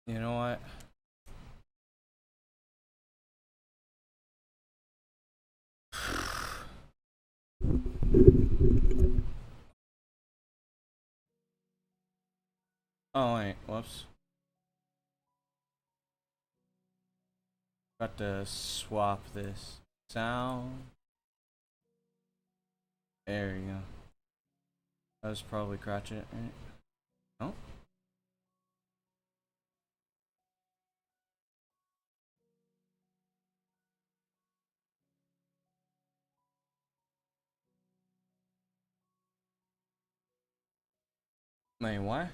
You know what? Oh wait, whoops. Got to swap this sound. There you go. That was probably Cratchit, right? Oh. Wait, what?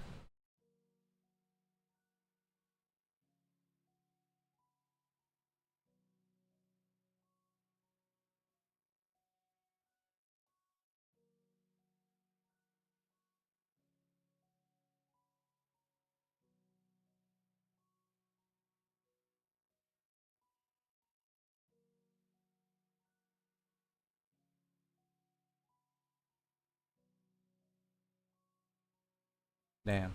Damn.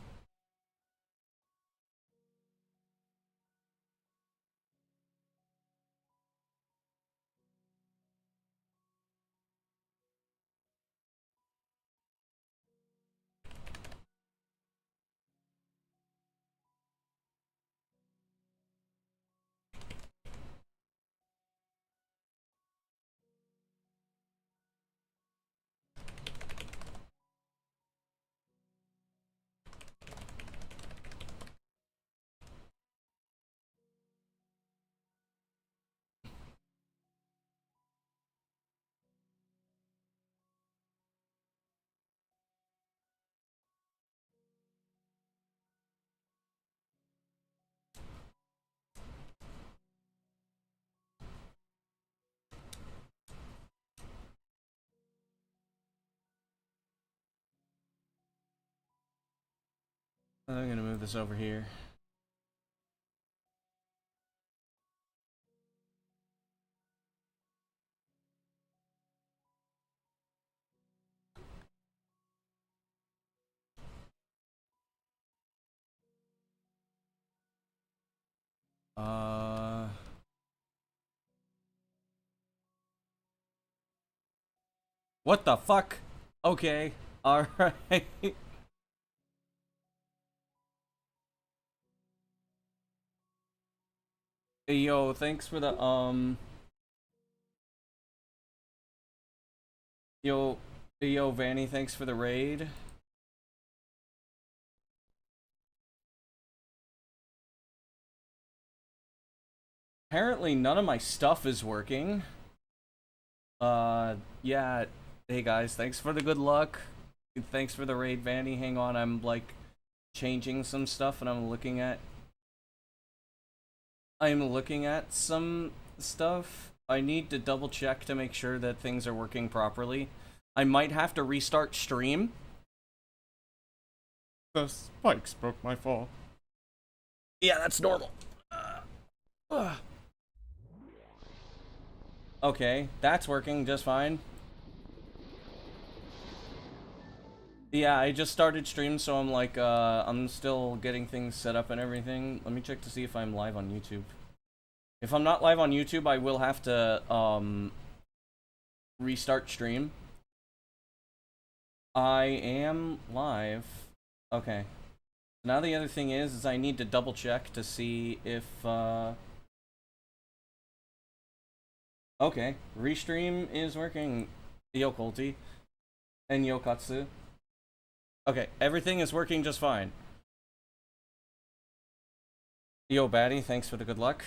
I'm gonna move this over here. Uh... What the fuck? Okay. Alright. Yo, thanks for the, Yo, Vanny, thanks for the raid. Apparently none of my stuff is working. Yeah. Hey guys, thanks for the good luck. Thanks for the raid, Vanny. Hang on, I'm like changing some stuff and I'm looking at some stuff. I need to double check to make sure that things are working properly. I might have to restart stream. The spikes broke my fall. Yeah, that's normal. Okay, that's working just fine. Yeah, I just started stream, so I'm like, I'm still getting things set up and everything. Let me check to see if I'm live on YouTube. If I'm not live on YouTube, I will have to, restart stream. I am live. Okay. Now the other thing is I need to double check to see if, okay, restream is working. Yo, Colty. And Yo, Katsu. Okay, everything is working just fine. Yo, Batty, thanks for the good luck.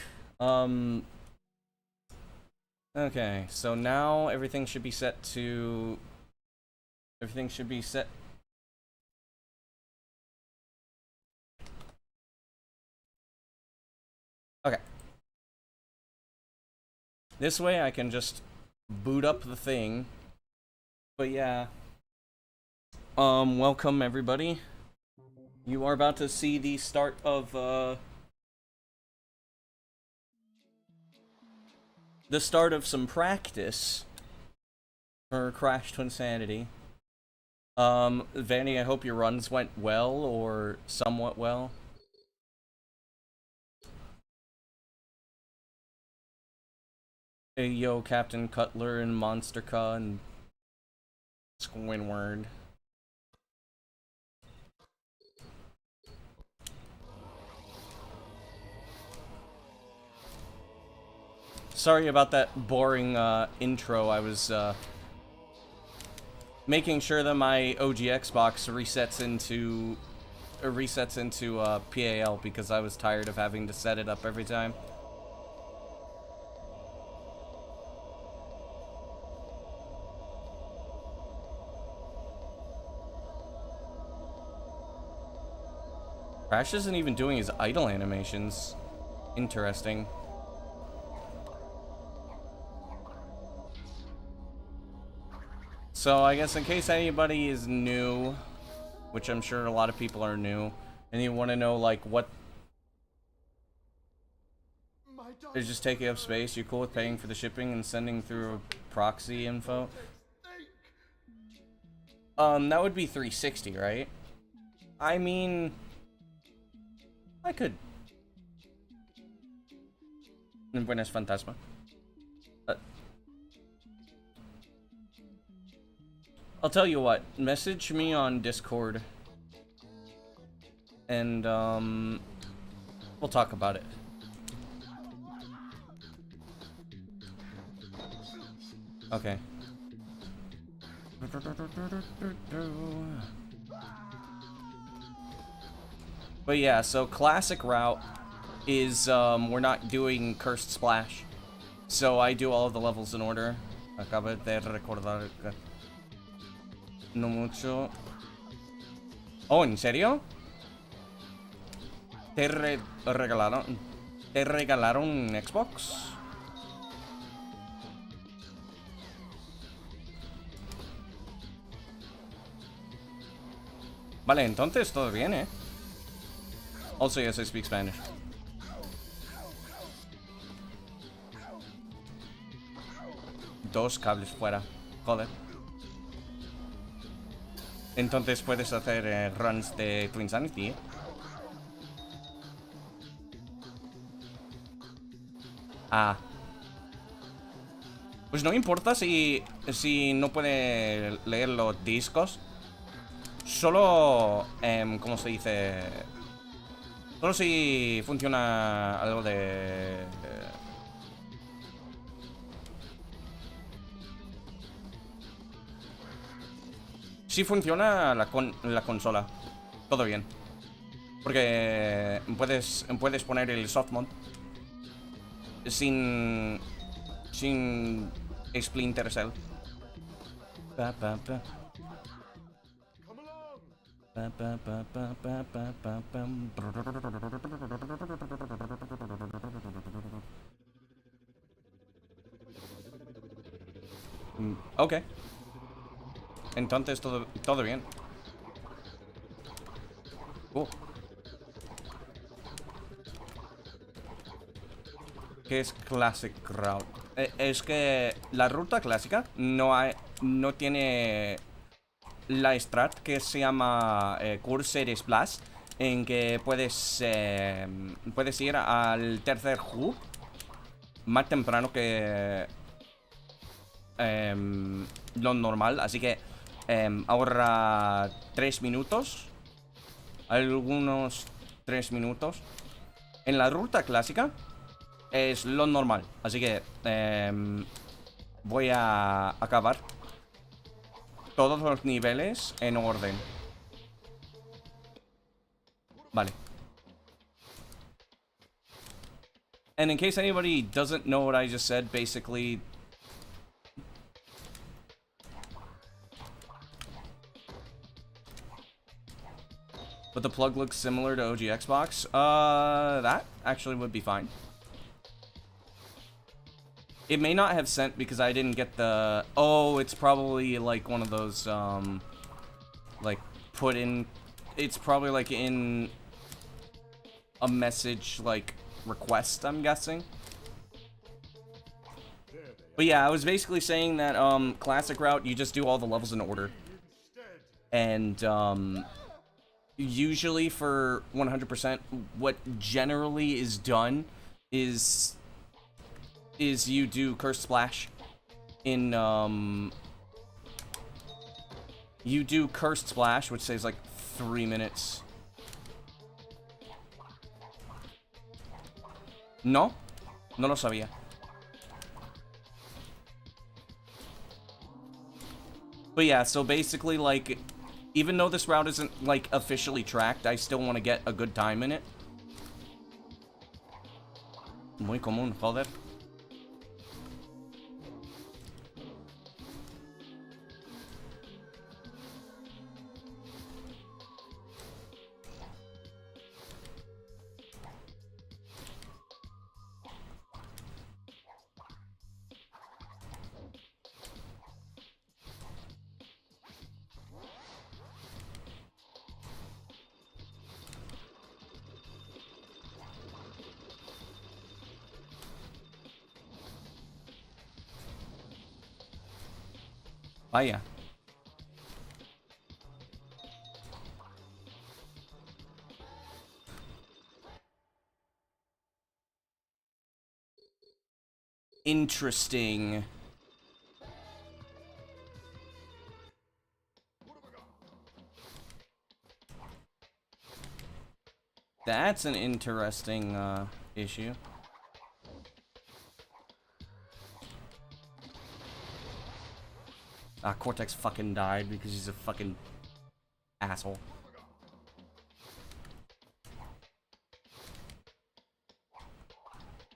Okay, so now everything should be set to... Everything should be set... Okay. This way I can just boot up the thing. But yeah. Welcome everybody. You are about to see the start of, the start of some practice for Crash Twinsanity. Vanny, I hope your runs went well, or somewhat well. Hey, yo, Captain Cutler and Monster Ca and Squidward. Sorry about that boring intro. I was making sure that my OG Xbox resets into PAL because I was tired of having to set it up every time. Crash isn't even doing his idle animations. Interesting. So I guess in case anybody is new, which I'm sure a lot of people are new, and you want to know like what is just taking up space, you're cool with paying for the shipping and sending through proxy info? That would be 360, right? I mean, I could. Buenas, Fantasma. I'll tell you what, message me on Discord, and, we'll talk about it. Okay. But yeah, so classic route is, we're not doing Cursed Splash. So I do all of the levels in order. Acabo de recordar que... No mucho. Oh, ¿en serio? ¿Te regalaron un Xbox? Vale, entonces todo bien, ¿eh? Also, yes, I speak Spanish. Dos cables fuera. Joder. Entonces puedes hacer runs de Twinsanity, ¿eh? Ah. Pues no importa si no puede leer los discos. Solo, ¿cómo se dice? Solo si funciona algo de... si funciona la consola. Todo bien. Porque puedes poner el softmod sin Splinter Cell. Ok. Entonces todo bien. ¿Qué es Classic Route? Es que la ruta clásica no tiene la strat que se llama Cursor Splash, en que puedes ir al tercer hub más temprano que lo normal, así que ahorra 3 minutos, algunos 3 minutos. En la ruta clásica es lo normal, así que voy a acabar todos los niveles en orden. Vale. And in case anybody doesn't know what I just said, basically... But the plug looks similar to OG Xbox. That actually would be fine. It may not have sent because I didn't get the... Oh, it's probably like one of those, like, put in... It's probably like in a message, like, request, I'm guessing. But yeah, I was basically saying that, classic route, you just do all the levels in order. And, usually for 100%, what generally is done is is you do Curse Splash in, you do Cursed Splash, which saves like 3 minutes. No, no lo sabía. But yeah, so basically, like, even though this route isn't, like, officially tracked, I still want to get a good time in it. Muy común, joder. Vaya. Interesting. That's an interesting, issue. Ah, Cortex fucking died because he's a fucking asshole.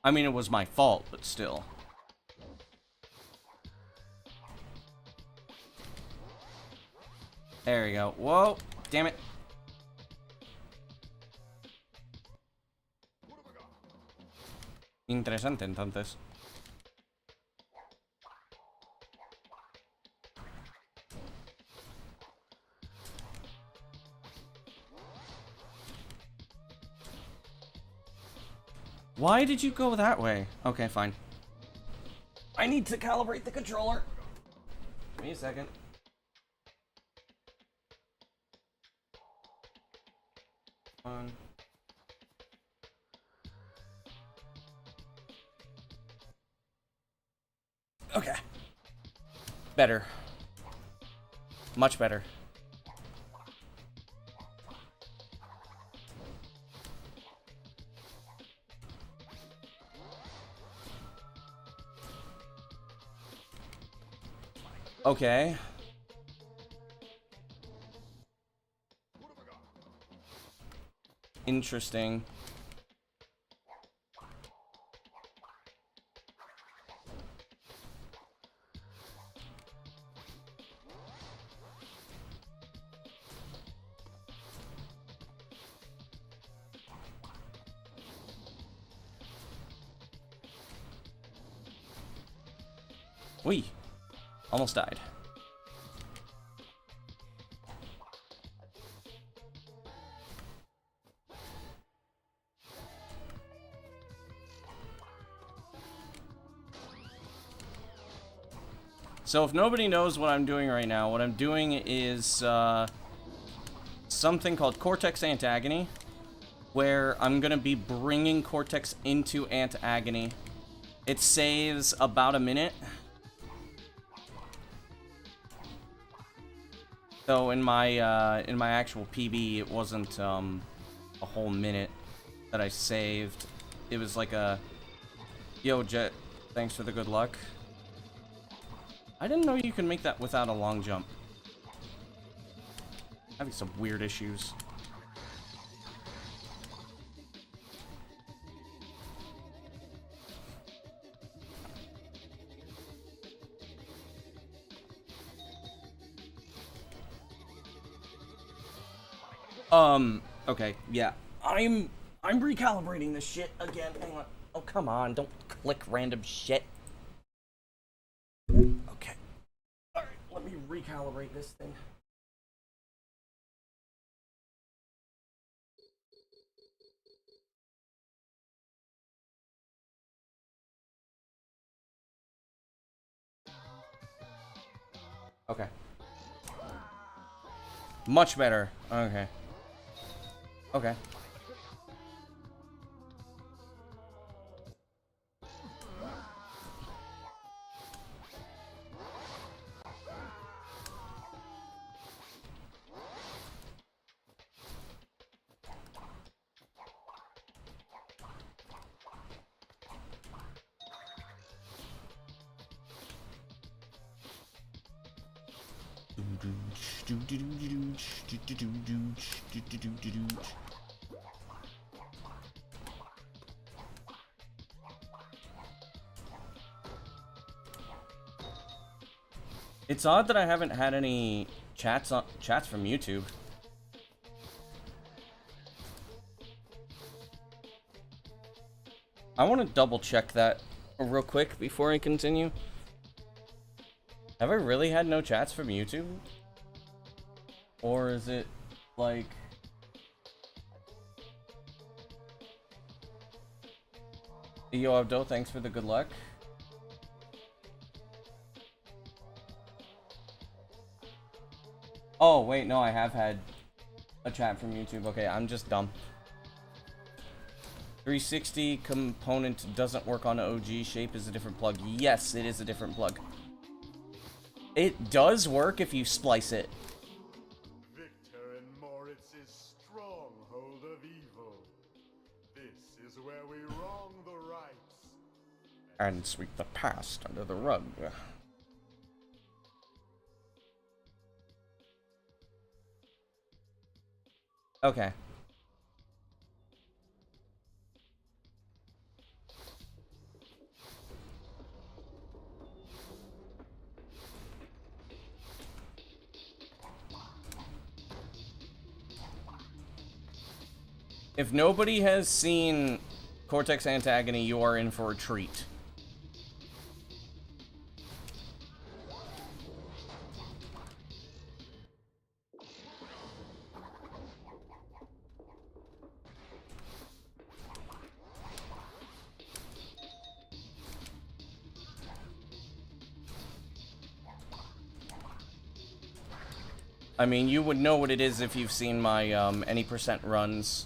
I mean, it was my fault, but still. There we go. Whoa! Damn it. Interesante, entonces. Why did you go that way? Okay, fine. I need to calibrate the controller. Give me a second. Okay. Better. Much better. Okay. Interesting. Wee. Almost died. So if nobody knows what I'm doing right now, what I'm doing is something called Cortex Antagony, where I'm going to be bringing Cortex into Antagony. It saves about a minute. So in my actual PB, it wasn't a whole minute that I saved. It was like a, yo, Jet, thanks for the good luck. I didn't know you can make that without a long jump. Having some weird issues. Okay, yeah. I'm recalibrating this shit again. Hang on. Oh, come on. Don't click random shit. Okay. Alright, let me recalibrate this thing. Okay. Much better. Okay. Okay. It's odd that I haven't had any chats from YouTube. I want to double check that real quick before I continue. Have I really had no chats from YouTube? Or is it like... Yo, Abdo, thanks for the good luck. Oh, wait, no, I have had a chat from YouTube. Okay, I'm just dumb. 360 component doesn't work on OG. Shape is a different plug. Yes, it is a different plug. It does work if you splice it. Victor and Moritz's stronghold of evil. This is where we wrong the rights. And sweep the past under the rug. Okay. If nobody has seen Cortex Antagony, you are in for a treat. I mean, you would know what it is if you've seen my any percent runs.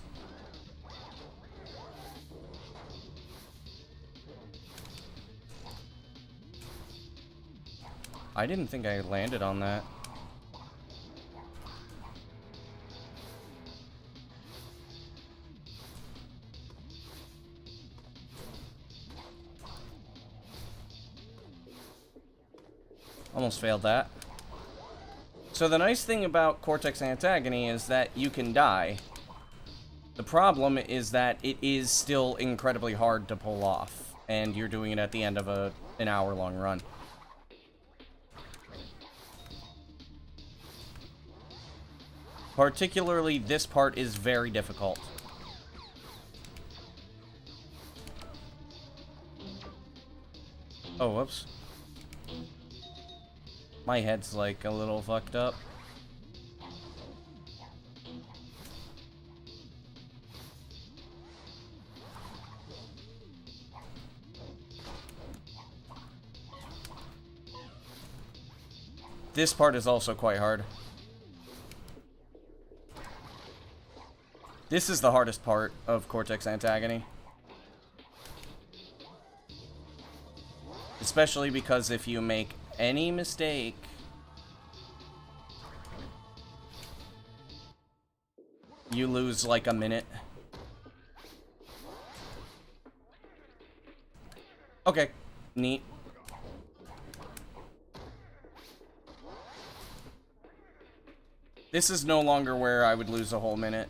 I didn't think I landed on that. Almost failed that. So the nice thing about Cortex Antagony is that you can die. The problem is that it is still incredibly hard to pull off, and you're doing it at the end of an hour-long run. Particularly, this part is very difficult. Oh, whoops. My head's, like, a little fucked up. This part is also quite hard. This is the hardest part of Cortex Antagony. Especially because if you make any mistake, you lose like a minute. Okay, neat. This is no longer where I would lose a whole minute.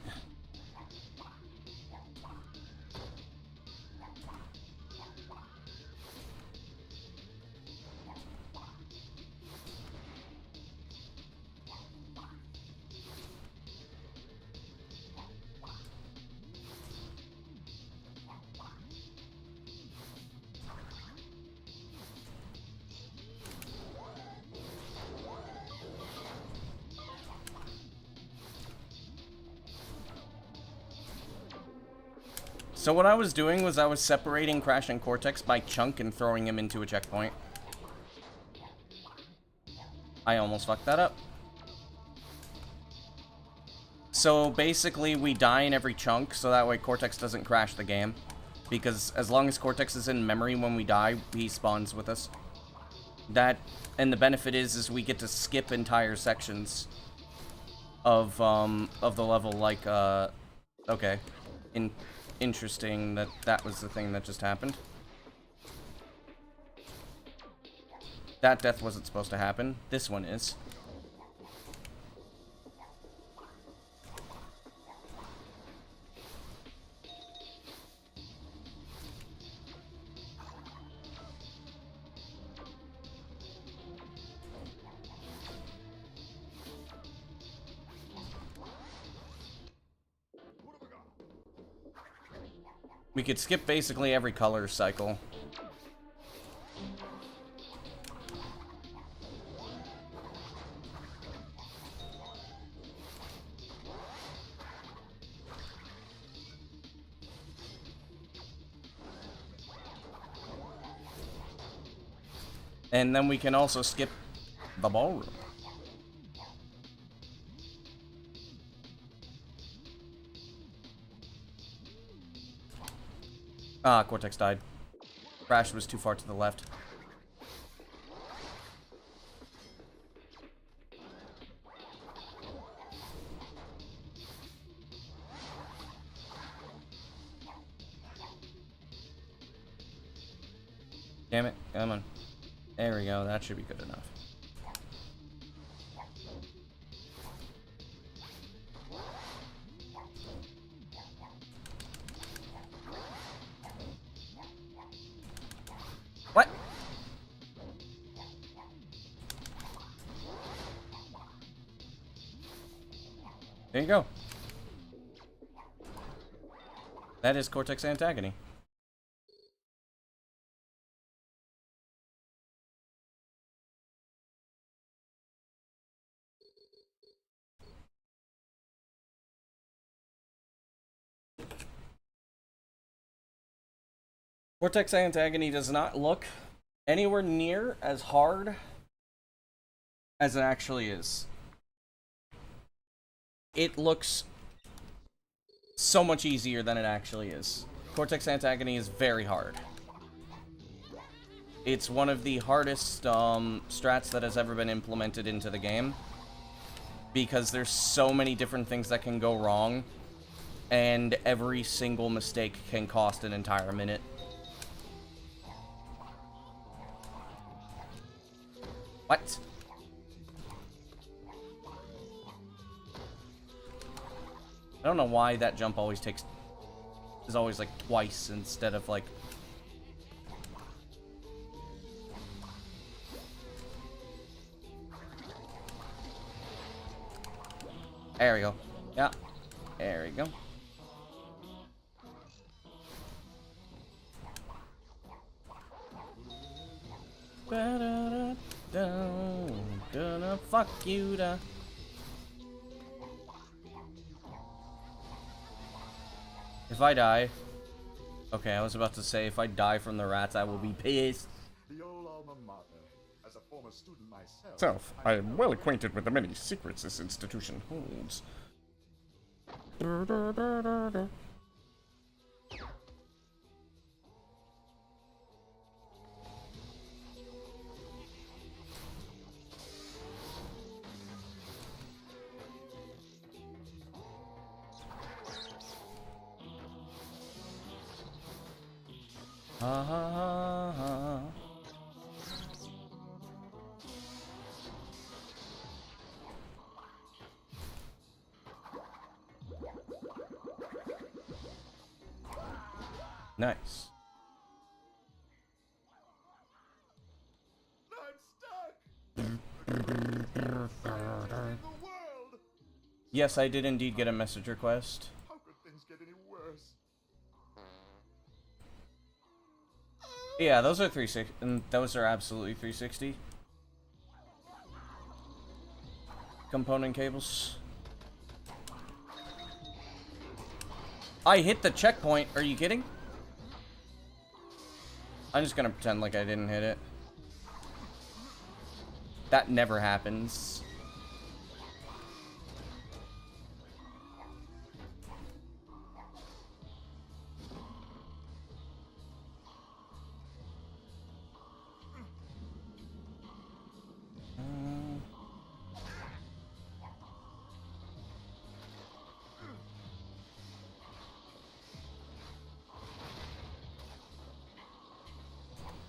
So what I was doing was I was separating Crash and Cortex by chunk and throwing him into a checkpoint. I almost fucked that up. So basically we die in every chunk, so that way Cortex doesn't crash the game. Because as long as Cortex is in memory when we die, he spawns with us. That, and the benefit is we get to skip entire sections of the level, like, okay. Interesting that that was the thing that just happened. That death wasn't supposed to happen. This one is. We could skip basically every color cycle. And then we can also skip the ballroom. Ah, Cortex died. Crash was too far to the left. Damn it, come on. There we go, that should be good enough. What? There you go. That is Cortex Antagony. Cortex Antagony does not look anywhere near as hard as it actually is. It looks so much easier than it actually is. Cortex Antagony is very hard. It's one of the hardest strats that has ever been implemented into the game, because there's so many different things that can go wrong, and every single mistake can cost an entire minute. What? I don't know why that jump always is always like twice instead of like... There we go. Yeah. There we go. Gonna fuck you da. If I die... Okay, I was about to say, if I die from the rats, I will be pissed. The old alma mater. As a former student myself, I am well acquainted with the many secrets this institution holds. Ha ha ha ha. Nice. I'm stuck. In the world. Yes, I did indeed get a message request. How could things get any worse? Yeah, those are 360, and those are absolutely 360. Component cables. I hit the checkpoint. Are you kidding? I'm just gonna pretend like I didn't hit it. That never happens.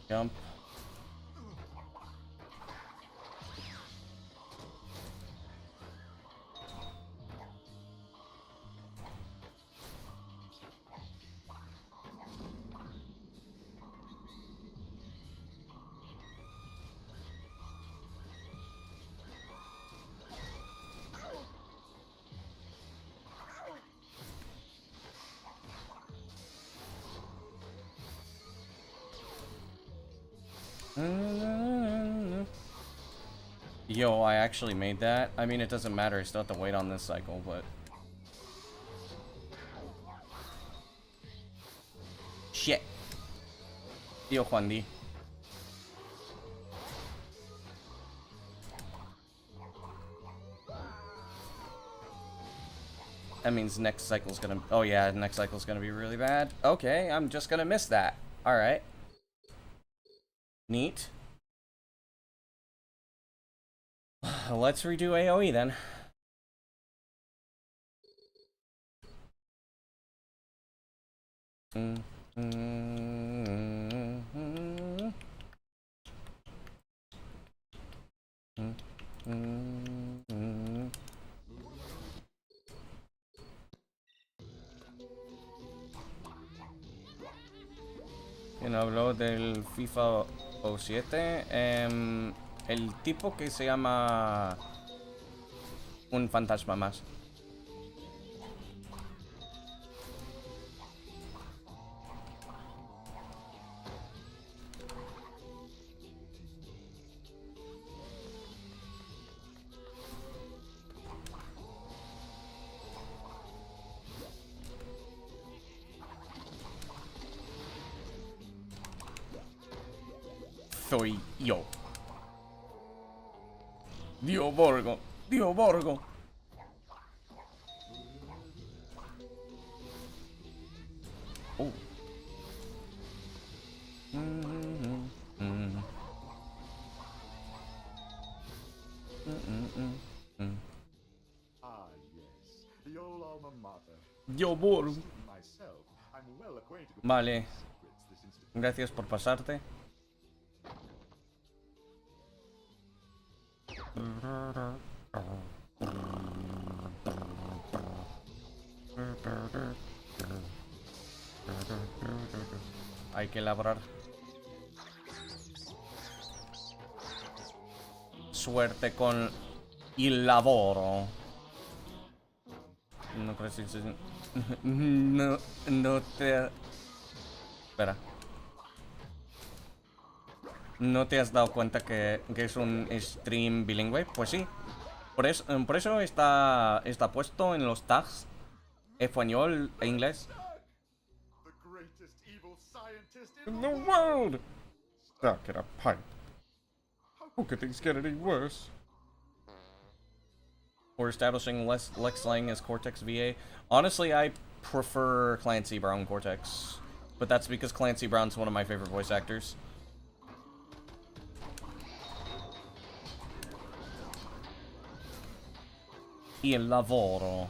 Jump. Yo, I actually made that. I mean, it doesn't matter. I still have to wait on this cycle, but... Shit. Yo, Juan D. That means next cycle's gonna... Oh yeah, next cycle's gonna be really bad. Okay, I'm just gonna miss that. Alright. Neat. Let's redo AoE then. ¿Quién habló del FIFA 07? El tipo que se llama un fantasma más. Soy yo. Dio Borgo. Dio Borgo. Oh. Ah, yes. The old alma mater. Dio Borgo. Myself, I'm well acquainted with Vale. the secrets this institution. Gracias por pasarte. Hay que labrar. Suerte con el lavoro. No creo que no te... Espera. ¿No te has dado cuenta que es un stream bilingüe? Pues sí. Por eso está puesto en los tags español e inglés. The greatest evil scientist In the world! Stuck in a pipe. How could things get any worse? Or establishing Lex Lang as Cortex VA. Honestly, I prefer Clancy Brown Cortex. But that's because Clancy Brown's one of my favorite voice actors. Il lavoro.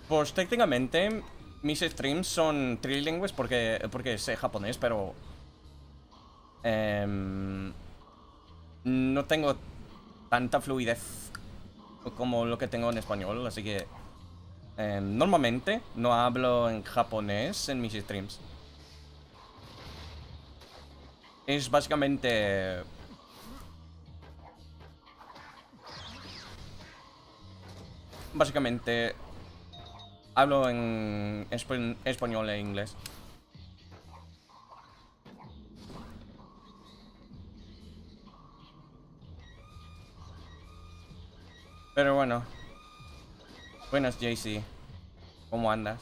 Pues técnicamente mis streams son trilingües porque sé japonés, pero no tengo tanta fluidez como lo que tengo en español, así que normalmente no hablo en japonés en mis streams. Es básicamente... hablo en español e inglés. Pero bueno. Buenas, JC. ¿Cómo andas?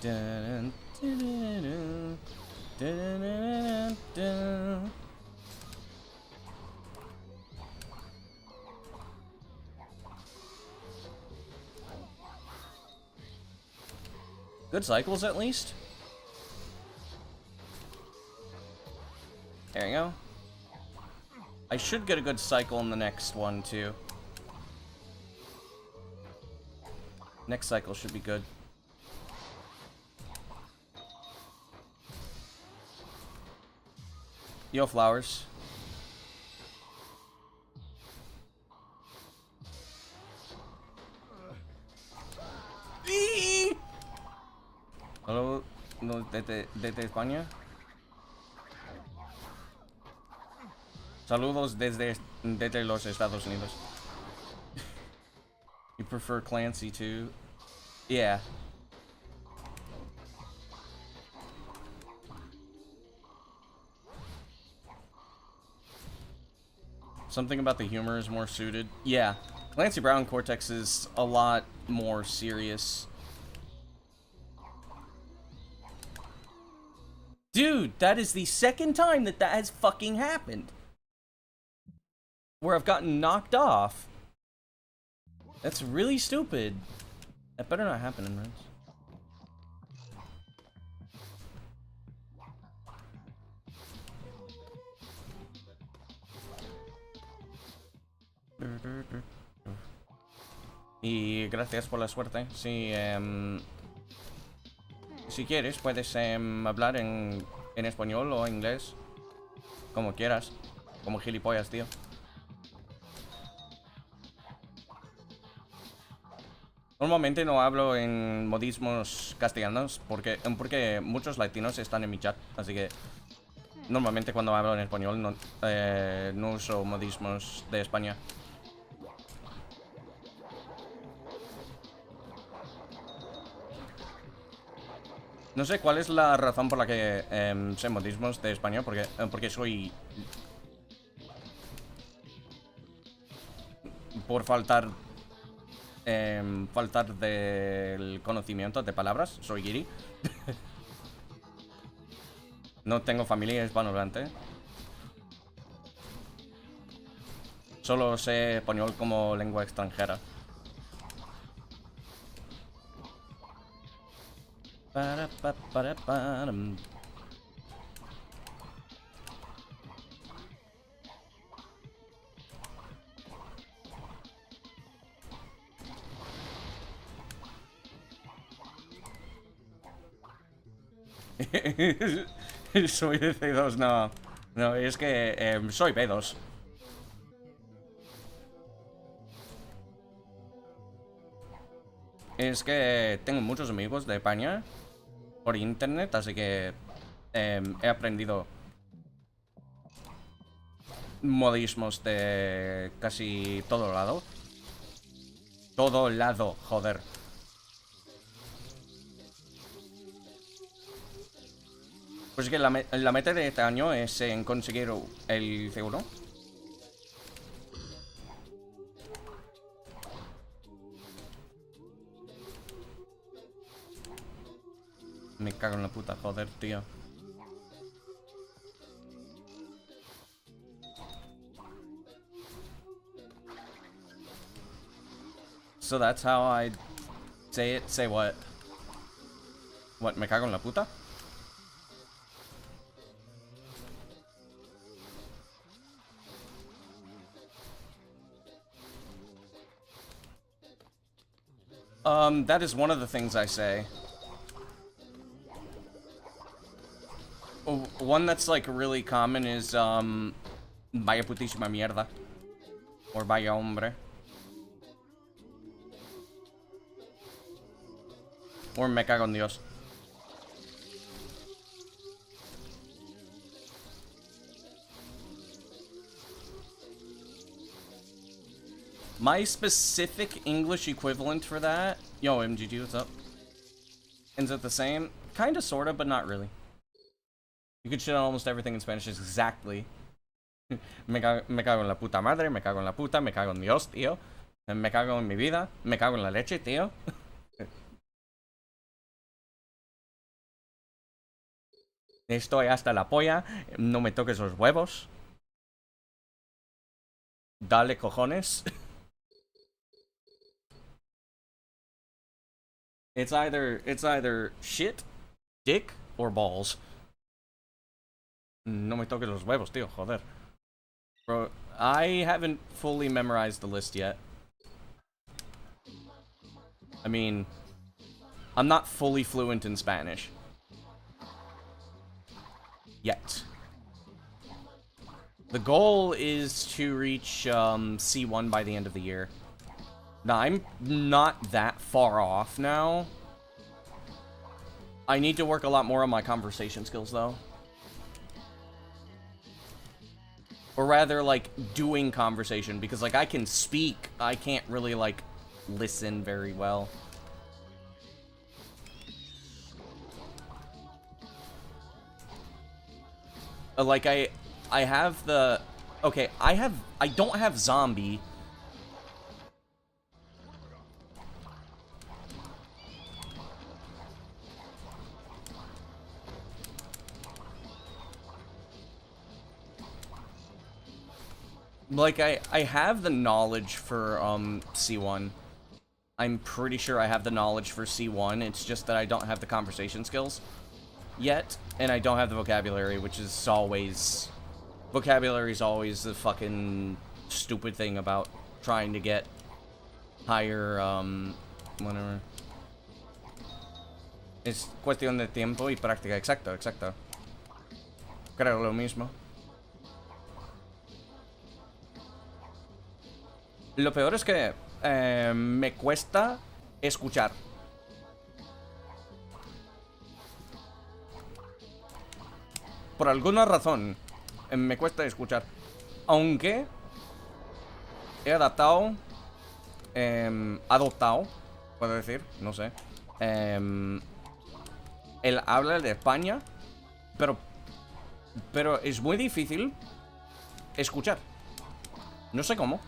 Dun, dun, dun, dun, dun, dun. Good cycles, at least. There you go. I should get a good cycle in the next one, too. Next cycle should be good. Yo, flowers. Hello, no, desde España. Saludos desde los Estados Unidos. You prefer Clancy too? Yeah. Something about the humor is more suited. Yeah. Clancy Brown Cortex is a lot more serious. Dude, that is the second time that has fucking happened. Where I've gotten knocked off. That's really stupid. That better not happen in Reds. Y gracias por la suerte. Si, si quieres, puedes hablar en español o inglés. Como quieras. Como gilipollas, tío. Normalmente no hablo en modismos castellanos porque muchos latinos están en mi chat. Así que normalmente cuando hablo en español no uso modismos de España. No sé cuál es la razón por la que sé modismos de España, porque soy... Por faltar del conocimiento de palabras, soy guiri. No tengo familia hispanohablante. Solo sé español como lengua extranjera. Soy de C2, no. No, es que soy B2. Es que tengo muchos amigos de España por internet, así que he aprendido modismos de casi todo lado. Todo lado, joder. Pues es que la meta de este año es en conseguir el C1. Me cago en la puta, joder, tío. So that's how I say it. Say what? What, me cago en la puta? That is one of the things I say. One that's like really common is vaya putísima mierda. Or vaya hombre. Or me cago en Dios. My specific English equivalent for that... Yo, MGG, what's up? Ends up the same? Kinda, sorta, but not really. You could shit on almost everything in Spanish exactly. Me cago en la puta madre, me cago en la puta, me cago en Dios, tío. Me cago en mi vida, me cago en la leche, tío. Estoy hasta la polla, no me toques los huevos. Dale cojones. It's either shit, dick, or balls. No me toques los huevos, tío, joder. Bro, I haven't fully memorized the list yet. I mean, I'm not fully fluent in Spanish. Yet. The goal is to reach C1 by the end of the year. Now, I'm not that far off now. I need to work a lot more on my conversation skills, though. Or rather, like, doing conversation, because, like, I can speak. I can't really, like, listen very well. Like, I have the... Okay, I don't have zombie. Like, I have the knowledge for, C1. I'm pretty sure I have the knowledge for C1, it's just that I don't have the conversation skills yet, and I don't have the vocabulary, which is always... Vocabulary is always the fucking stupid thing about trying to get higher, whatever. Es cuestión de tiempo y práctica, exacto, exacto. Creo lo mismo. Lo peor es que me cuesta escuchar. Por alguna razón, me cuesta escuchar. Aunque he adoptado, puedo decir, no sé, el habla de España, pero es muy difícil escuchar. No sé cómo.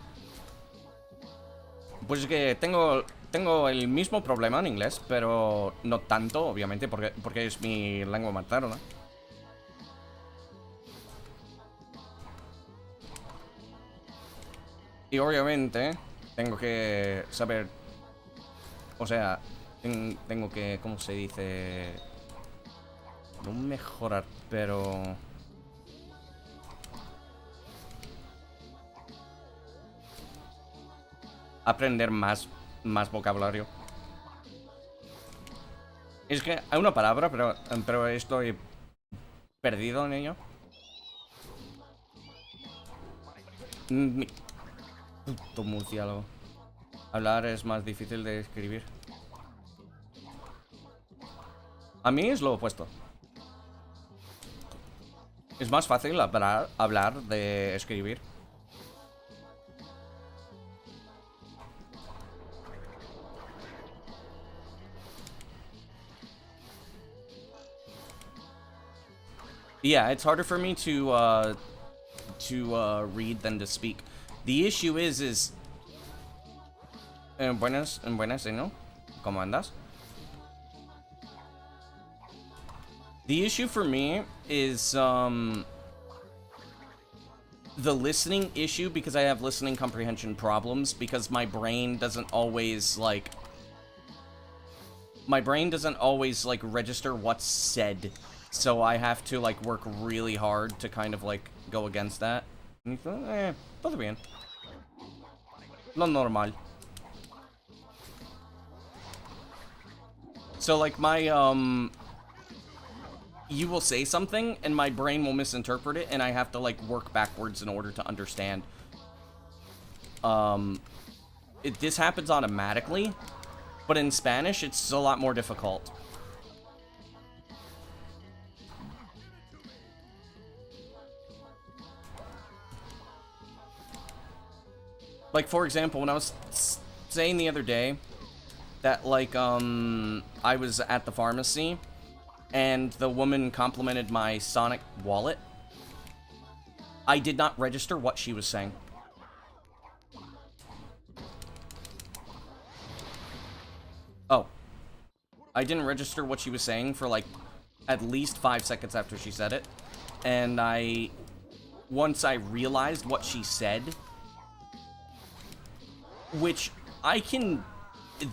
Pues es que tengo el mismo problema en inglés, pero no tanto, obviamente, porque es mi lengua materna. Y obviamente tengo que saber, o sea, tengo que, ¿cómo se dice? No mejorar, pero... aprender más vocabulario. Es que hay una palabra, pero estoy perdido en ello. Mi puto murciélago. Hablar es más difícil de escribir. A mí es lo opuesto. Es más fácil hablar de escribir. Yeah, it's harder for me to read than to speak. The issue is buenas, ¿no? ¿Cómo andas? The issue for me is the listening issue, because I have listening comprehension problems, because my brain doesn't always register what's said. So I have to, like, work really hard to kind of, like, go against that. Todo bien. Lo normal. So, like, my, you will say something, and my brain will misinterpret it, and I have to, like, work backwards in order to understand. This happens automatically, but in Spanish, it's a lot more difficult. Like, for example, when I was saying the other day that, like, I was at the pharmacy and the woman complimented my Sonic wallet, I did not register what she was saying. Oh. I didn't register what she was saying for, like, at least 5 seconds after she said it. And once I realized what she said, which I can...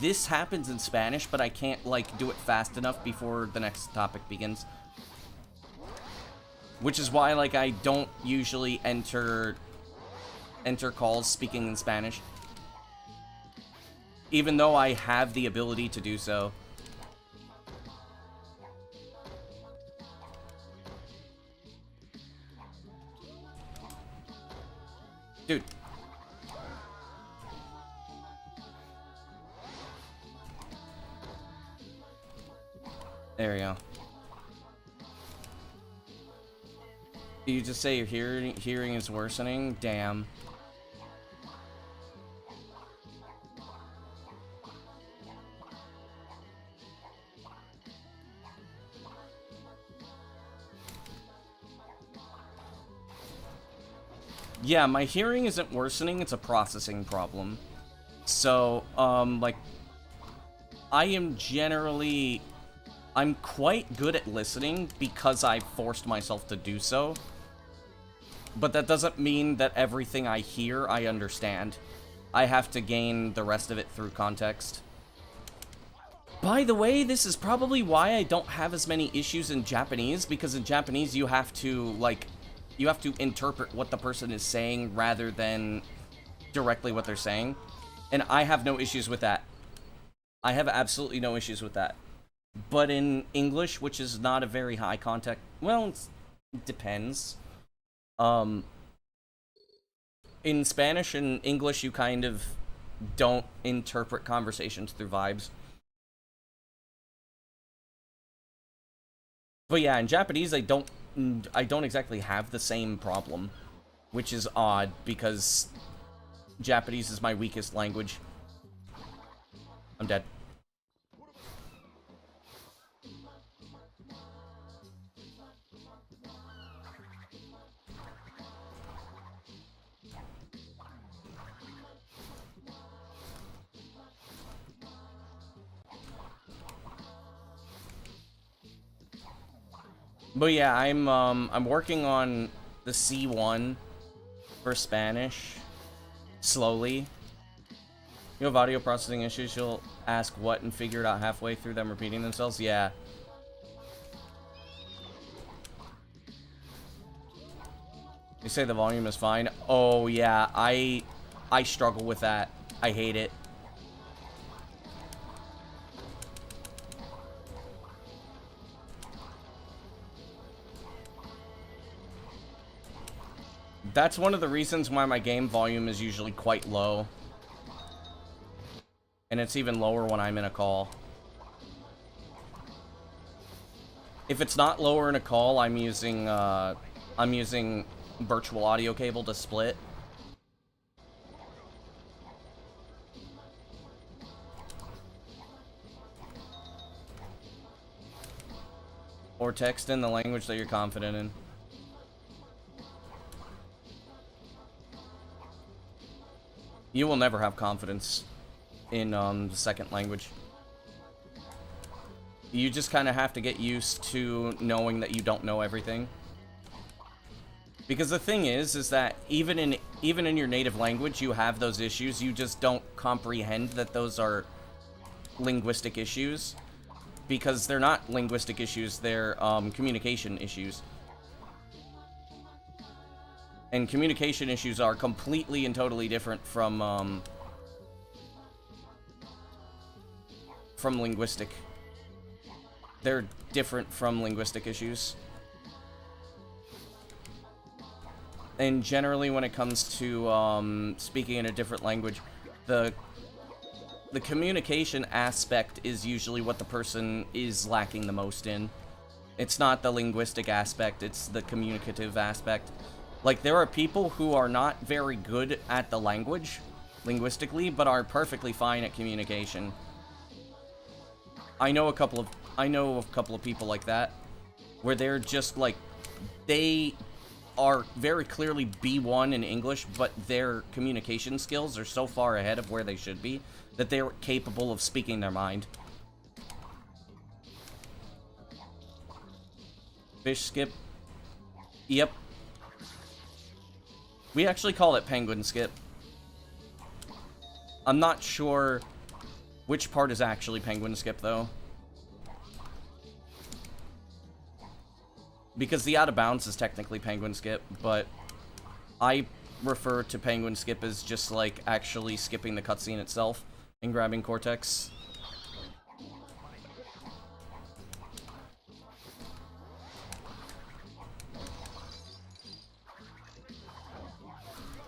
This happens in Spanish, but I can't, like, do it fast enough before the next topic begins. Which is why, like, I don't usually enter calls speaking in Spanish. Even though I have the ability to do so. Dude. There we go. You just say your hearing is worsening? Damn. Yeah, my hearing isn't worsening, it's a processing problem. So, like, I am generally... I'm quite good at listening because I forced myself to do so. But that doesn't mean that everything I hear, I understand. I have to gain the rest of it through context. By the way, this is probably why I don't have as many issues in Japanese, because in Japanese you have to, like, you have to interpret what the person is saying rather than directly what they're saying. And I have no issues with that. I have absolutely no issues with that. But in English, which is not a very high context, well, it depends. In Spanish and English, you kind of don't interpret conversations through vibes. But yeah, in Japanese, I don't exactly have the same problem, which is odd because Japanese is my weakest language. I'm dead. But yeah, I'm working on the C1 for Spanish slowly. You have audio processing issues, you'll ask what and figure it out halfway through them repeating themselves. Yeah. You say the volume is fine. Oh yeah, I struggle with that. I hate it. That's one of the reasons why my game volume is usually quite low. And it's even lower when I'm in a call. If it's not lower in a call, I'm using virtual audio cable to split. Or text in the language that you're confident in. You will never have confidence in the second language. You just kind of have to get used to knowing that you don't know everything. Because the thing is that even in your native language, you have those issues. You just don't comprehend that those are linguistic issues. Because they're not linguistic issues, they're communication issues. And communication issues are completely and totally different from linguistic. They're different from linguistic issues. And generally, when it comes to speaking in a different language, the communication aspect is usually what the person is lacking the most in. It's not the linguistic aspect, it's the communicative aspect. Like, there are people who are not very good at the language, linguistically, but are perfectly fine at communication. I know a couple of people like that, where they're just, like, they are very clearly B1 in English, but their communication skills are so far ahead of where they should be, that they're capable of speaking their mind. Fish skip. Yep. We actually call it penguin skip. I'm not sure which part is actually penguin skip, though. Because the out of bounds is technically penguin skip, but I refer to penguin skip as just, like, actually skipping the cutscene itself and grabbing Cortex.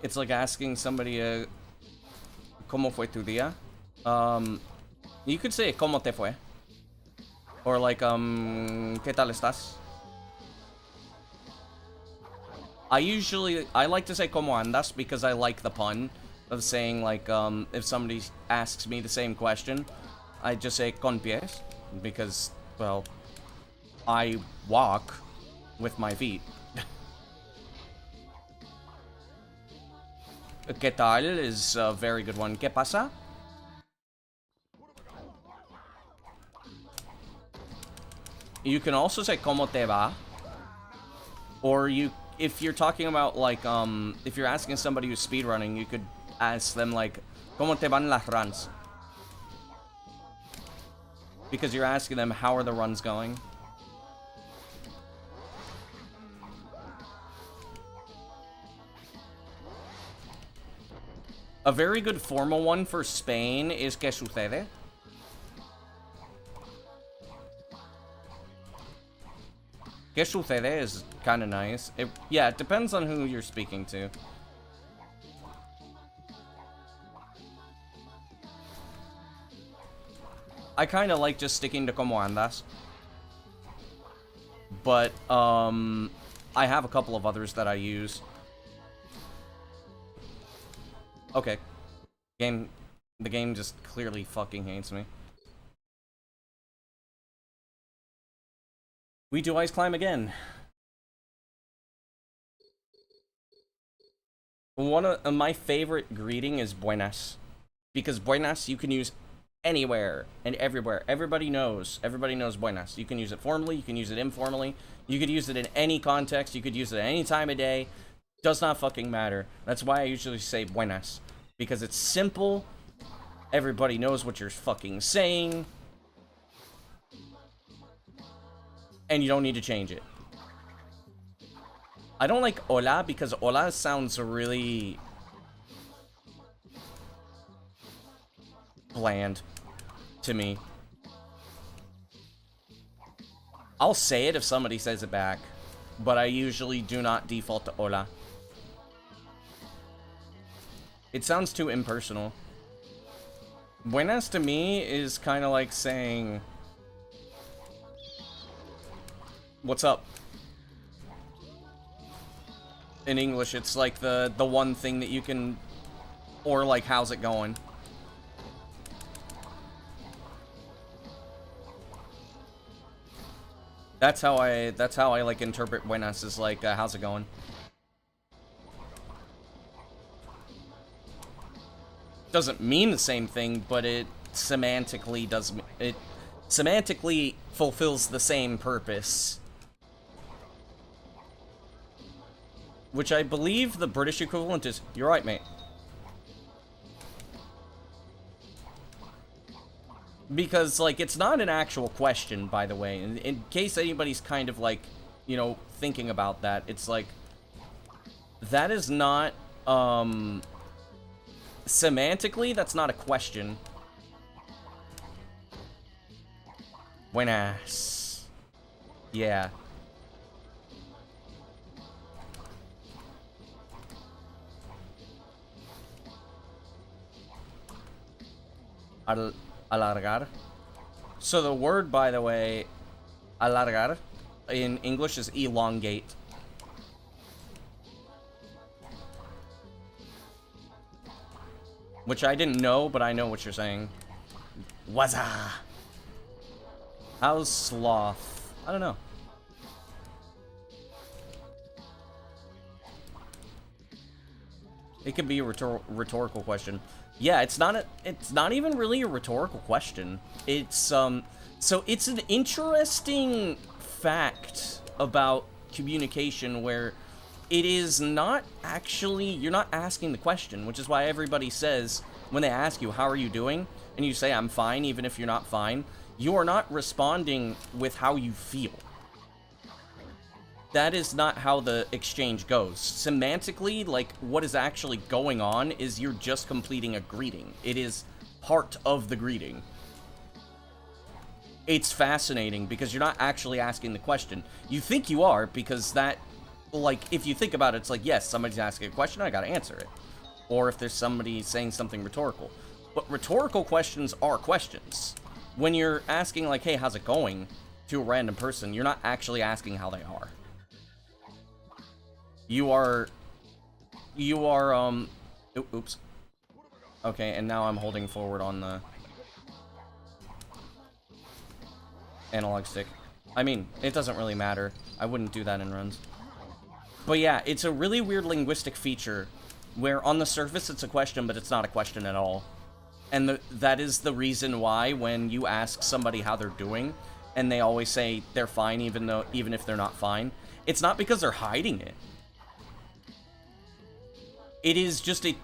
It's like asking somebody, ¿Cómo fue tu día? You could say, ¿Cómo te fue? Or like, ¿Qué tal estás? I like to say ¿Cómo andas? Because I like the pun of saying, like, if somebody asks me the same question, I just say con pies, because, well, I walk with my feet. ¿Qué tal is a very good one. ¿Qué pasa? You can also say ¿Cómo te va? Or if you're talking about, like, if you're asking somebody who's speedrunning, you could ask them, like, ¿Cómo te van las runs? Because you're asking them, how are the runs going? A very good formal one for Spain is ¿Qué sucede? ¿Qué sucede is kind of nice. Yeah, it depends on who you're speaking to. I kind of like just sticking to ¿Cómo andas? But, I have a couple of others that I use. Okay. The game just clearly fucking hates me. We do ice climb again. One of my favorite greeting is buenas. Because buenas you can use anywhere and everywhere. Everybody knows buenas. You can use it formally, you can use it informally. You could use it in any context, you could use it any time of day. Does not fucking matter. That's why I usually say buenas. Because it's simple. Everybody knows what you're fucking saying. And you don't need to change it. I don't like hola because hola sounds really bland to me. I'll say it if somebody says it back, but I usually do not default to hola. It sounds too impersonal. Buenas to me is kind of like saying, what's up? In English, it's like the one thing that you can, or like, how's it going? That's how I like interpret buenas, is like, how's it going? Doesn't mean the same thing, but it semantically does. It semantically fulfills the same purpose. Which I believe the British equivalent is, you're right, mate. Because, like, it's not an actual question, by the way. In case anybody's kind of, like, you know, thinking about that, it's like, that is not, semantically, that's not a question. Buenas. Yeah. Alargar. So the word, by the way, alargar, in English is elongate. Which I didn't know, but I know what you're saying. Waza. How's sloth? I don't know. It could be a rhetorical question. Yeah, it's not even really a rhetorical question. It's so it's an interesting fact about communication where it is not actually, you're not asking the question, which is why everybody says when they ask you, how are you doing? And you say, I'm fine, even if you're not fine. You are not responding with how you feel. That is not how the exchange goes. Semantically, like, what is actually going on is you're just completing a greeting. It is part of the greeting. It's fascinating because you're not actually asking the question. You think you are because that, like, if you think about it, it's like, yes, somebody's asking a question, I gotta answer it. Or if there's somebody saying something rhetorical. But rhetorical questions are questions. When you're asking, like, hey, how's it going, to a random person, you're not actually asking how they are. You are, oops. Okay, and now I'm holding forward on the analog stick. I mean, it doesn't really matter. I wouldn't do that in runs. But yeah, it's a really weird linguistic feature where on the surface it's a question, but it's not a question at all. And that is the reason why when you ask somebody how they're doing, and they always say they're fine even if they're not fine, it's not because they're hiding it. It is just a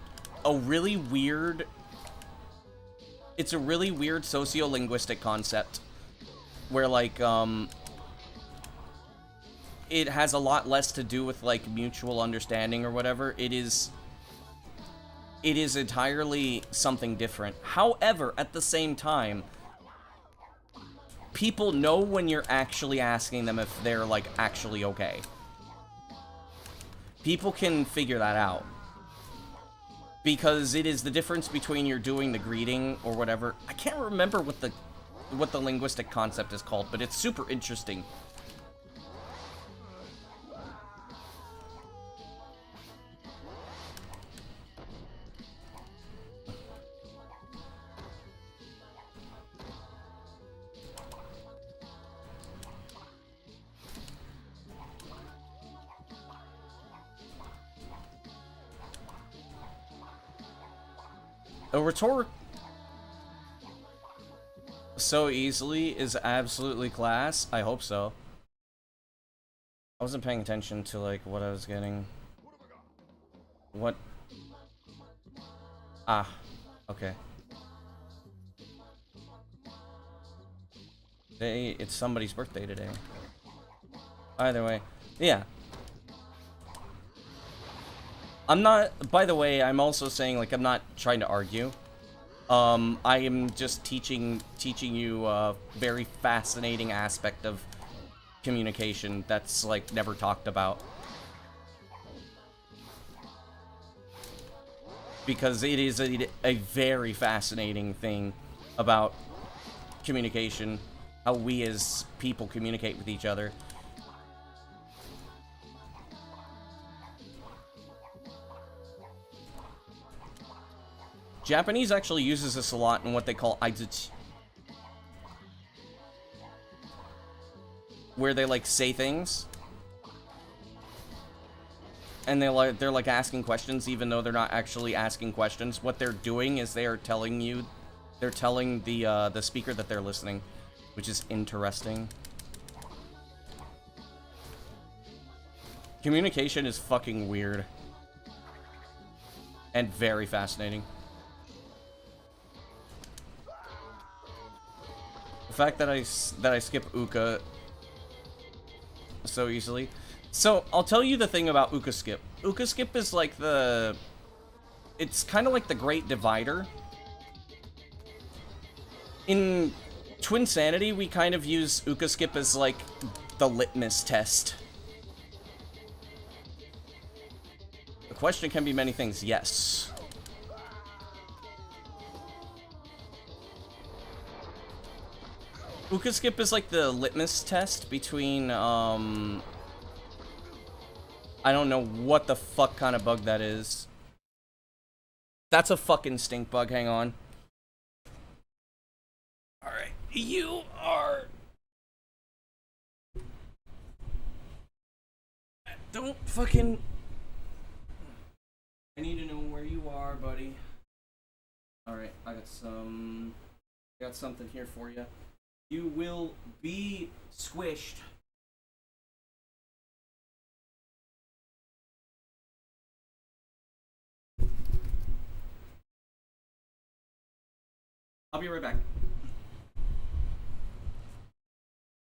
really weird... It's a really weird sociolinguistic concept where, like, it has a lot less to do with, like, mutual understanding or whatever. It is entirely something different. However, at the same time, people know when you're actually asking them if they're, like, actually okay. People can figure that out. Because it is the difference between you're doing the greeting or whatever. I can't remember what the linguistic concept is called, but it's super interesting. A rhetoric so easily is absolutely class. I hope so. I wasn't paying attention to, like, what I was getting. What? Ah, okay. It's somebody's birthday today. Either way, yeah. I'm not, by the way, I'm also saying, like, I'm not trying to argue. I am just teaching you a very fascinating aspect of communication that's, like, never talked about. Because it is a very fascinating thing about communication, how we as people communicate with each other. Japanese actually uses this a lot in what they call aizuchi, where they, like, say things and they're like asking questions even though they're not actually asking questions. What they're doing is they're telling the speaker that they're listening, which is interesting. Communication is fucking weird and very fascinating. The fact that I skip Uka so easily. So, I'll tell you the thing about Uka skip. Uka skip is like it's kind of like the Great Divider. In Twinsanity, we kind of use Uka skip as like the litmus test. The question can be many things, yes. Uka skip is like the litmus test between, I don't know what the fuck kind of bug that is. That's a fucking stink bug, hang on. Alright, you are... Don't fucking... I need to know where you are, buddy. Alright, I got something here for you. You will be squished. I'll be right back.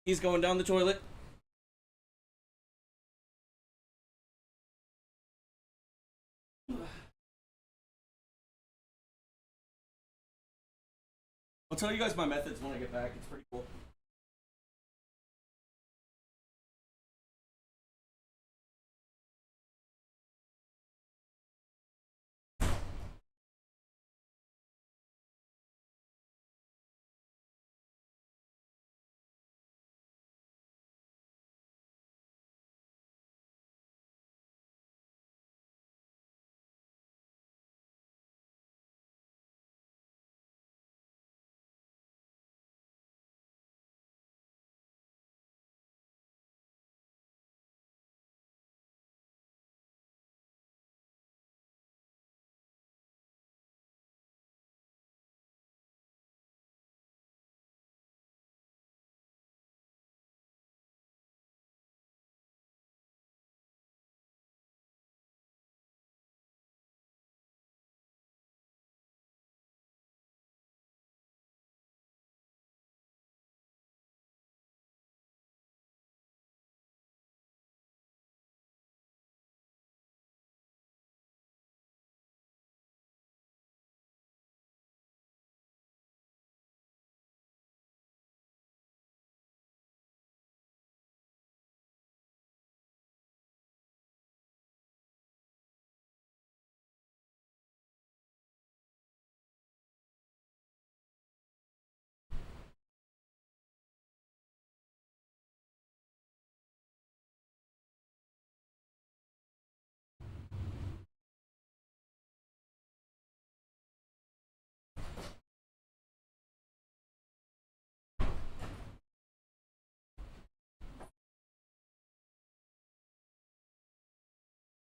He's going down the toilet. I'll tell you guys my methods when I get back. It's pretty cool.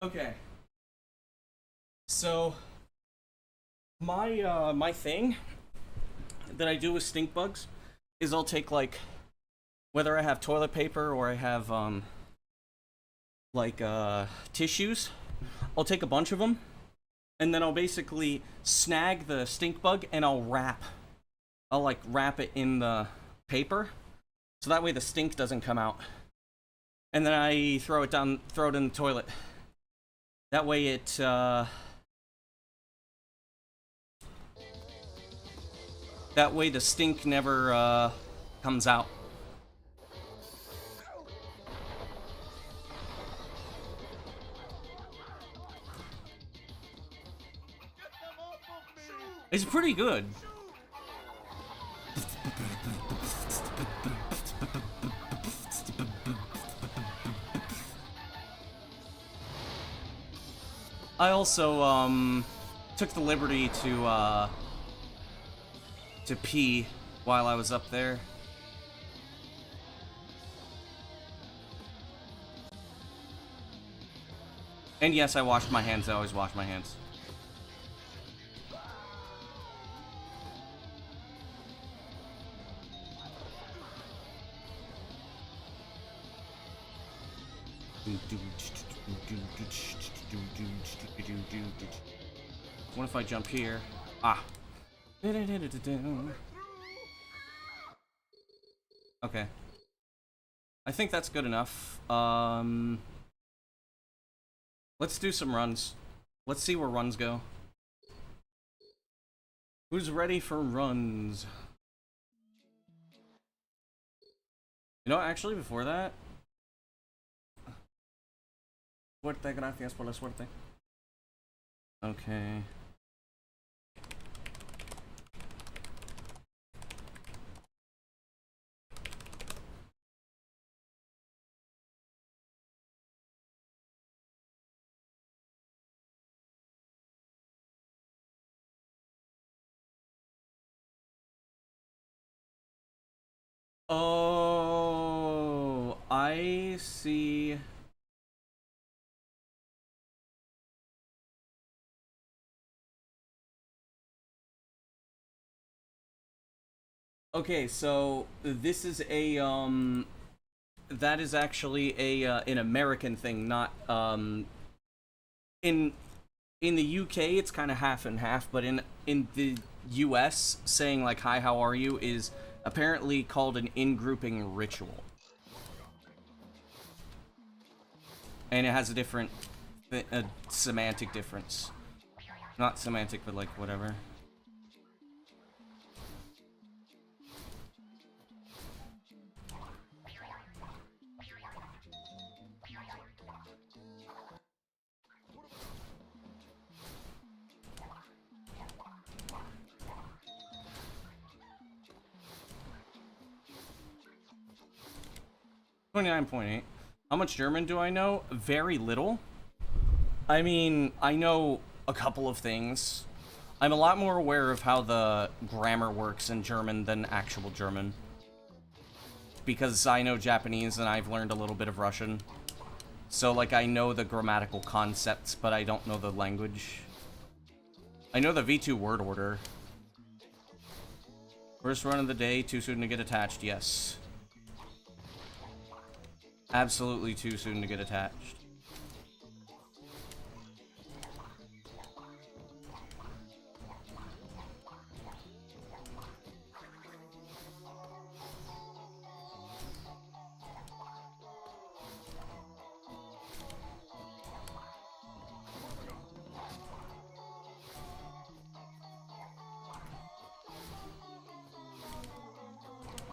Okay. So my thing that I do with stink bugs is I'll take like whether I have toilet paper or I have tissues, I'll take a bunch of them and then I'll basically snag the stink bug and I'll like wrap it in the paper so that way the stink doesn't come out. And then I throw it in the toilet. That way that way the stink never comes out. It's pretty good. I also took the liberty to pee while I was up there. And yes, I washed my hands. I always wash my hands. What if I jump here? Ah. Okay. I think that's good enough. Let's do some runs. Let's see where runs go. Who's ready for runs? You know, actually, before that... Suerte, gracias por la suerte. Okay. Oh, I see. Okay, so this is a that is actually a an American thing, not in the UK it's kind of half and half, but in the US saying like hi, how are you is apparently called an in-grouping ritual. And it has a different a semantic difference. Not semantic, but like whatever. $29.8. How much German do I know? Very little. I mean, I know a couple of things. I'm a lot more aware of how the grammar works in German than actual German. Because I know Japanese and I've learned a little bit of Russian. So, like, I know the grammatical concepts, but I don't know the language. I know the V2 word order. First run of the day, too soon to get attached, yes. Absolutely too soon to get attached.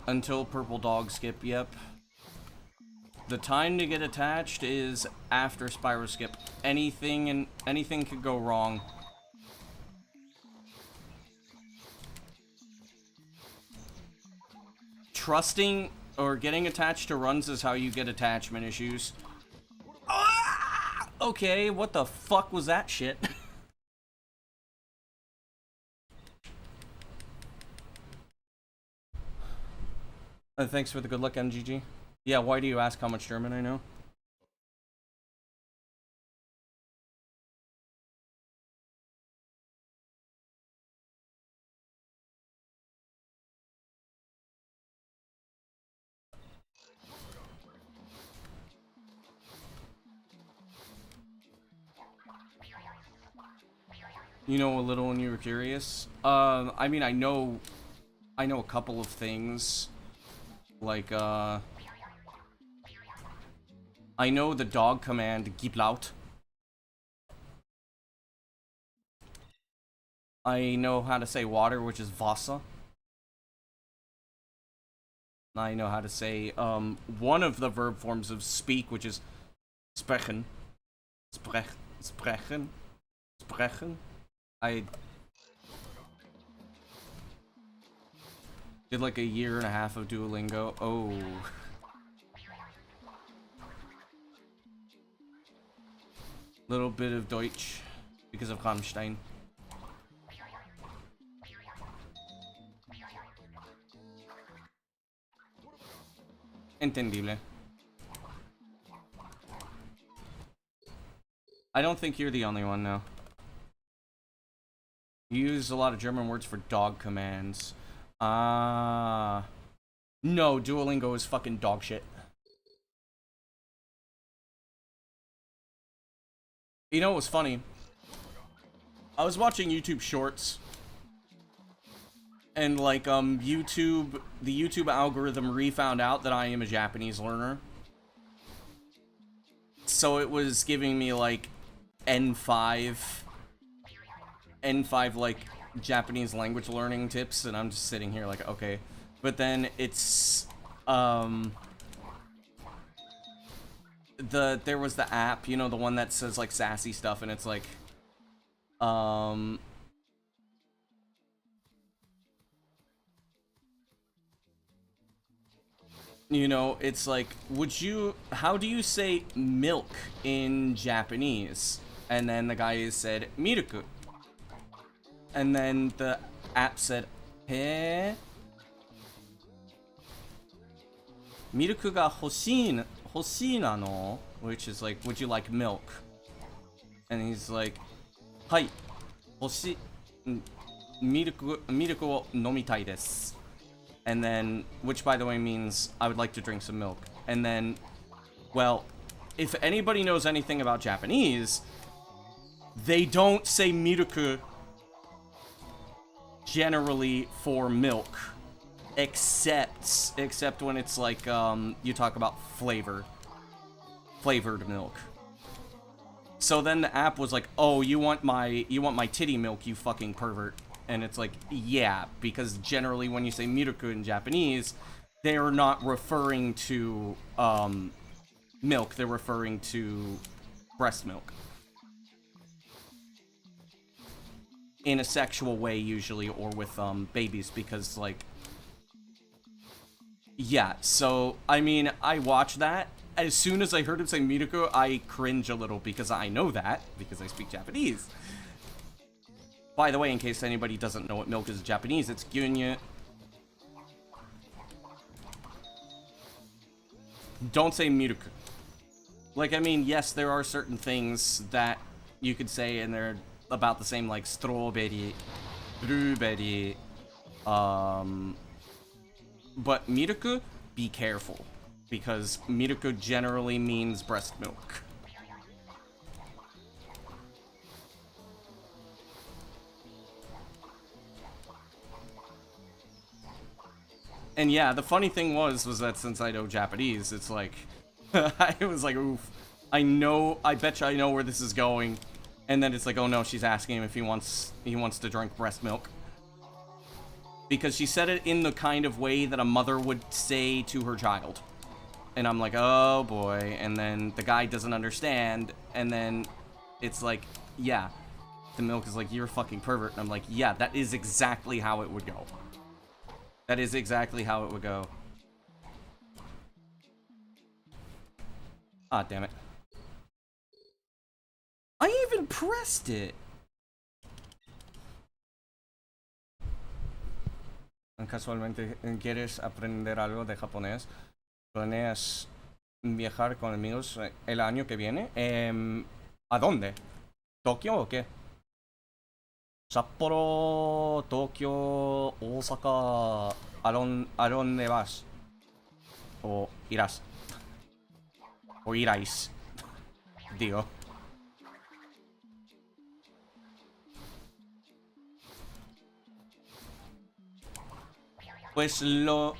Until purple dog skip, yep. The time to get attached is after Spyro skip. Anything could go wrong. Trusting or getting attached to runs is how you get attachment issues. Ah! Okay, what the fuck was that shit? Thanks for the good luck, MGG. Yeah, why do you ask how much German I know? You know a little when you were curious? I mean, I know a couple of things. Like, I know the dog command, Gib laut. I know how to say water, which is Wasser. I know how to say, one of the verb forms of speak, which is sprechen. Sprechen. I did like a year and a half of Duolingo. Oh. Little bit of Deutsch because of Rammstein. Entendible. I don't think you're the only one, now. You use a lot of German words for dog commands. No, Duolingo is fucking dog shit. You know what was funny? I was watching YouTube Shorts. And, like, the YouTube algorithm re-found out that I am a Japanese learner. So it was giving me, like, N5, like, Japanese language learning tips, and I'm just sitting here like, okay. But then it's, there was the app, you know, the one that says, like, sassy stuff, and it's like, you know, it's like, how do you say milk in Japanese? And then the guy said, miruku. And then the app said, he? Miruku ga hoshii nano? Which is like, would you like milk? And he's like, hai, hoshii, miruku wo nomitai desu. And then, which by the way means, I would like to drink some milk. And then, well, if anybody knows anything about Japanese, they don't say miruku generally for milk. Except when it's like, you talk about flavored milk. So then the app was like, oh, you want my titty milk, you fucking pervert. And it's like, yeah, because generally when you say miruku in Japanese, they're not referring to, milk, they're referring to breast milk. In a sexual way, usually, or with, babies, because, like... Yeah, so, I mean, I watched that. As soon as I heard him say miruku, I cringe a little, because I know that, because I speak Japanese. By the way, in case anybody doesn't know what milk is in Japanese, it's gyunyu. Don't say miruku. Like, I mean, yes, there are certain things that you could say, and they're about the same, like strawberry, blueberry, but miruku, be careful, because miruku generally means breast milk. And yeah, the funny thing was that since I know Japanese, it's like, I was like, oof, I bet you I know where this is going. And then it's like, oh no, she's asking him if he wants to drink breast milk. Because she said it in the kind of way that a mother would say to her child. And I'm like, oh boy. And then the guy doesn't understand. And then it's like, yeah. The milk is like, you're a fucking pervert. And I'm like, yeah, that is exactly how it would go. That is exactly how it would go. Ah, damn it. I even pressed it! Casualmente, ¿quieres aprender algo de japonés? ¿Planeas viajar con amigos el año que viene? ¿A dónde? ¿Tokio o qué? Sapporo, Tokio, Osaka, ¿a dónde vas? O irás. O iráis. Digo. Pues lo...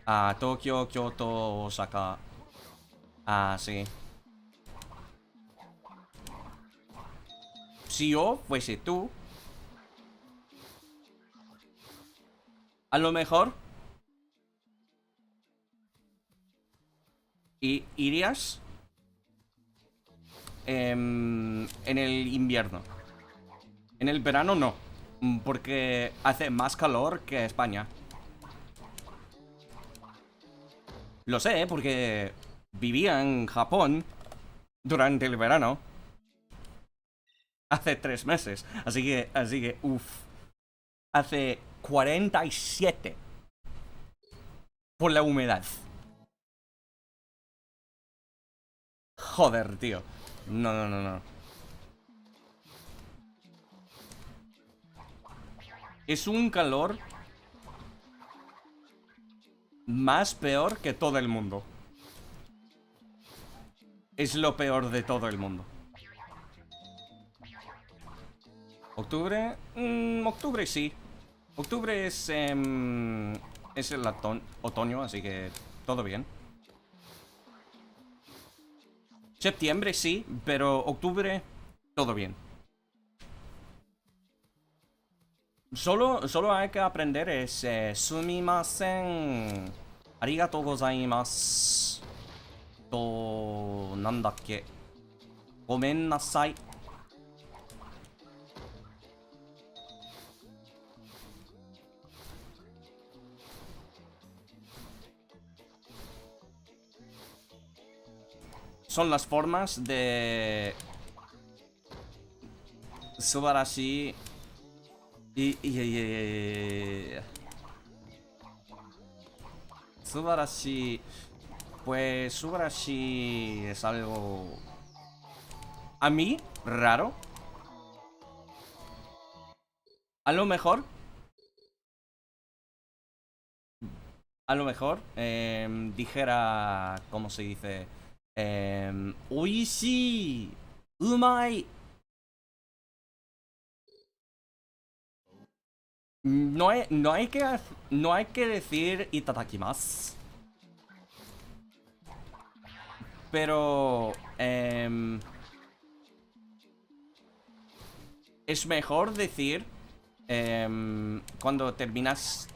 Ah, Tokio, Kyoto, Osaka. Ah, sí. Si yo fuese tú, a lo mejor irías en el invierno. En el verano no, porque hace más calor que España. Lo sé, porque vivía en Japón durante el verano. Hace 3 meses. Así que, uff. Hace 47 por la humedad. Joder, tío. No, no, no, no. Es un calor más peor que todo el mundo. Es lo peor de todo el mundo. ¿Octubre? Octubre sí. Octubre es el otoño, así que todo bien. Septiembre sí, pero octubre todo bien. Solo hay que aprender es sumimasen, arigatou gozaimasu, to nandakke, gomen nasai. Son las formas de subarashi y subarashi, pues subarashi es algo a mí raro. A lo mejor dijera, ¿cómo se dice? Oishii, umai. No hay que decir itadakimasu. Pero es mejor decir cuando terminas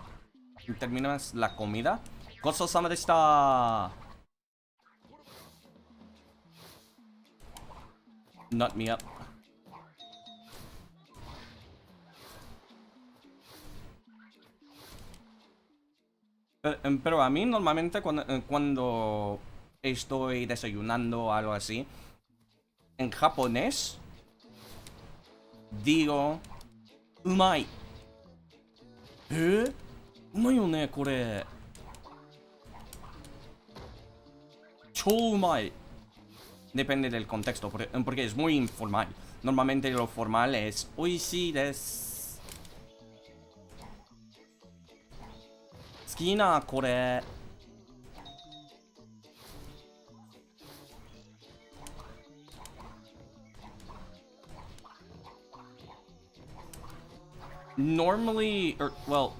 la comida. Gotsou-sama deshita. Not me up. Pero a mí normalmente cuando estoy desayunando o algo así, en japonés digo umai. Umai yo ne, kore. Chou umai. Depende del contexto, porque es muy informal. Normalmente lo formal es oishii desu. Tsukina kore. Normally, well,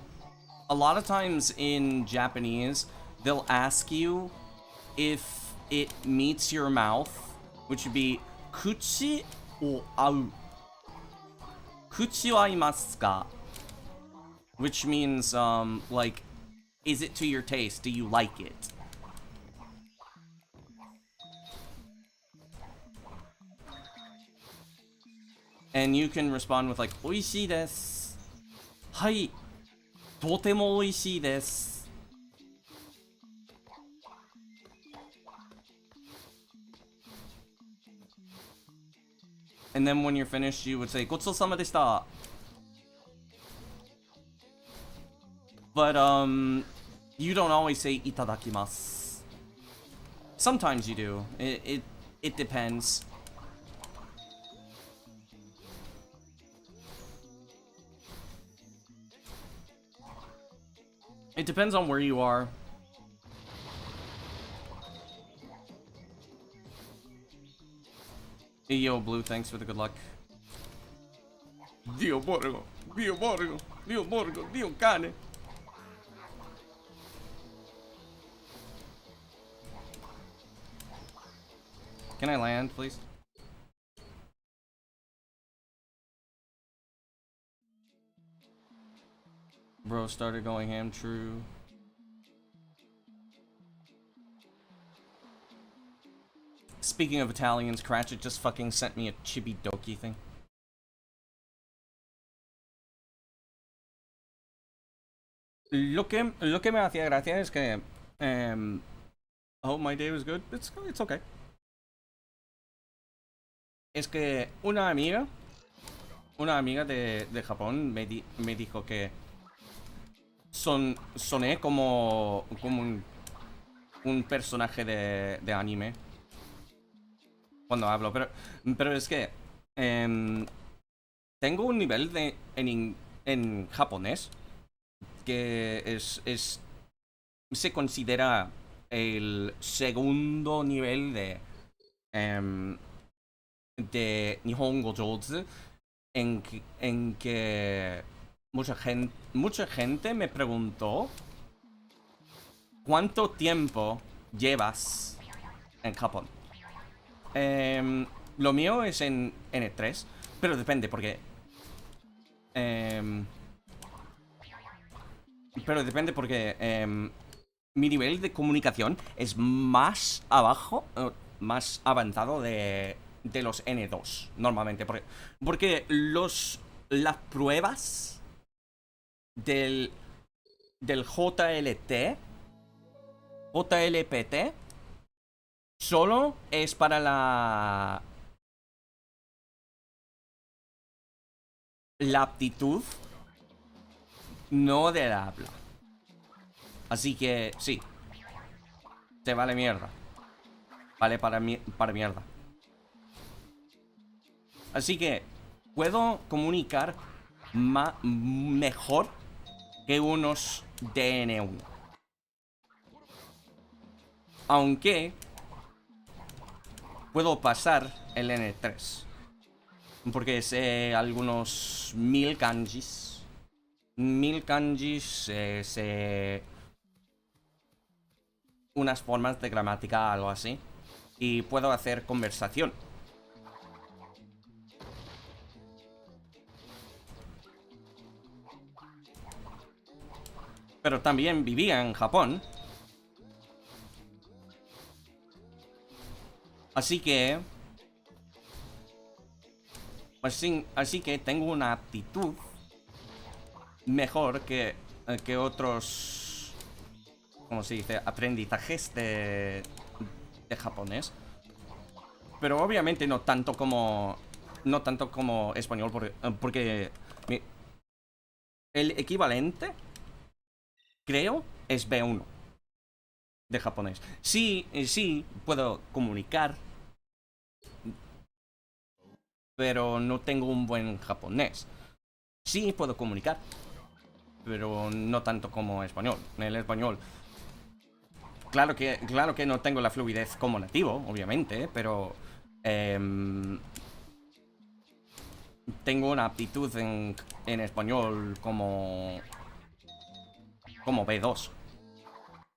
a lot of times in Japanese, they'll ask you if it meets your mouth, which would be kuchi o au. Kuchi wa aimasu ka? Which means, like, is it to your taste? Do you like it? And you can respond with like, oishii desu. Hai. Totemo oishii desu. And then when you're finished, you would say, Gotsou-sama deshita. But, you don't always say itadakimasu. Sometimes you do. It depends. It depends on where you are. Hey, yo, Blue, thanks for the good luck. Dio Borgo. Dio Borgo, Dio Borgo, Dio cane. Can I land, please? Bro started going ham, true. Speaking of Italians, Cratchit just fucking sent me a chibidoki thing. Lo que me hacía gracia es que... I hope my day was good. It's okay. Es que una amiga de Japón me dijo que soné como un personaje de anime cuando hablo, pero es que tengo un nivel en japonés que se considera el segundo nivel de Nihongo Joutsu, en que mucha gente me preguntó ¿cuánto tiempo llevas en Japón? Lo mío es en N3, pero depende porque mi nivel de comunicación es más abajo, más avanzado de los N2, normalmente. Porque las pruebas del JLPT, solo es para la aptitud, no de la habla. Así que, sí. Te vale mierda. Vale para mierda. Así que puedo comunicar mejor que unos DN1. Aunque puedo pasar el N3. Porque sé algunos 1000 kanjis. 1000 kanjis, sé unas formas de gramática, algo así. Y puedo hacer conversación. Pero también vivía en Japón. Así que tengo una aptitud mejor que otros, ¿cómo se dice? Aprendizajes de japonés. Pero obviamente no tanto como español, porque el equivalente, creo, es B1 de japonés. Sí, puedo comunicar, pero no tengo un buen japonés. Sí puedo comunicar, pero no tanto como español. En el español, claro que no tengo la fluidez como nativo, obviamente, pero tengo una aptitud en español como B2.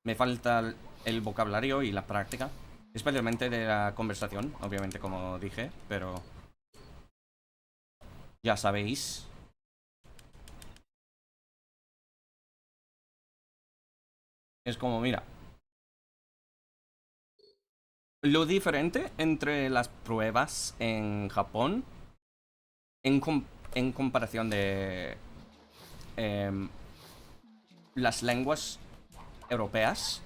Me falta el vocabulario y la práctica, especialmente de la conversación, obviamente, como dije, pero ya sabéis. Es como, mira, lo diferente entre las pruebas en Japón en comparación de las lenguas europeas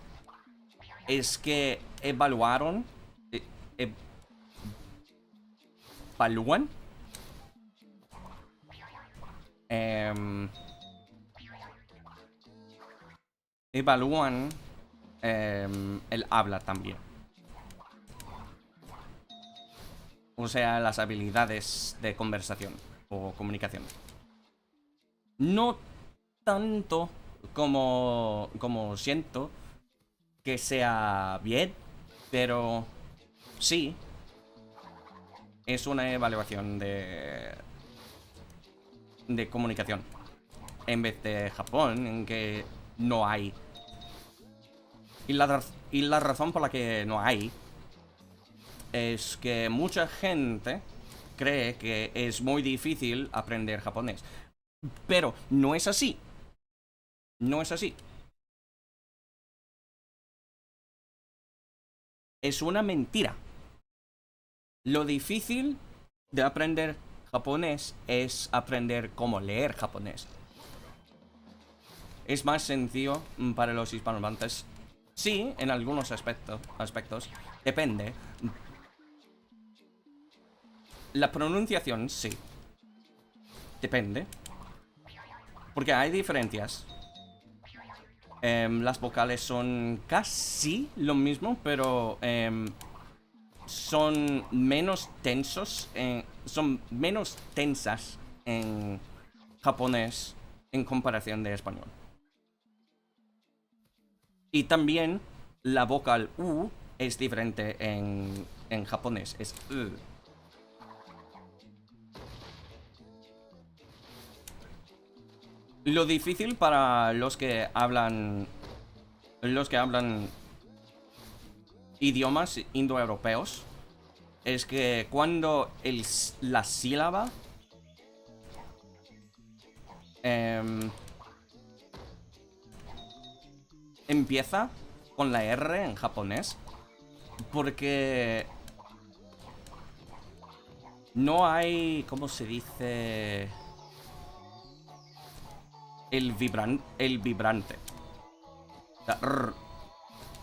es que evalúan el habla también. O sea, las habilidades de conversación o comunicación. No tanto como siento que sea bien, pero sí es una evaluación de comunicación. En vez de Japón, en que no hay. Y la razón por la que no hay es que mucha gente cree que es muy difícil aprender japonés. Pero no es así. No es así. Es una mentira. Lo difícil de aprender japonés es aprender cómo leer japonés. Es más sencillo para los hispanohablantes. Sí, en algunos aspectos. Depende. La pronunciación, sí. Depende. Porque hay diferencias. Las vocales son casi lo mismo, pero son menos tensos. Son menos tensas en japonés en comparación de español. Y también la vocal U es diferente en japonés. Es U. Lo difícil para los que hablan idiomas indoeuropeos es que cuando la sílaba empieza con la R en japonés, porque no hay, ¿cómo se dice? El vibrante.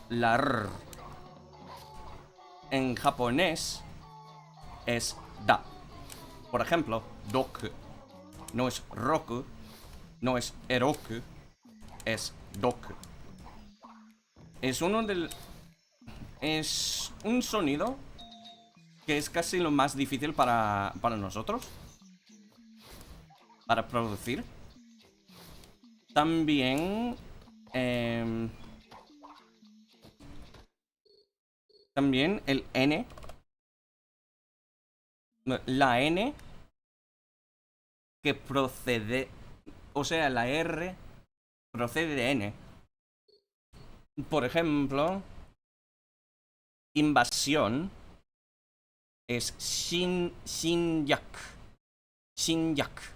La R. En japonés es da. Por ejemplo, doku. No es roku, no es eroku, es doku. Es un sonido que es casi lo más difícil para nosotros. Para producir. También también el N. La N que procede. O sea, la R procede de N. Por ejemplo, invasión es Shinyak. Shinyak.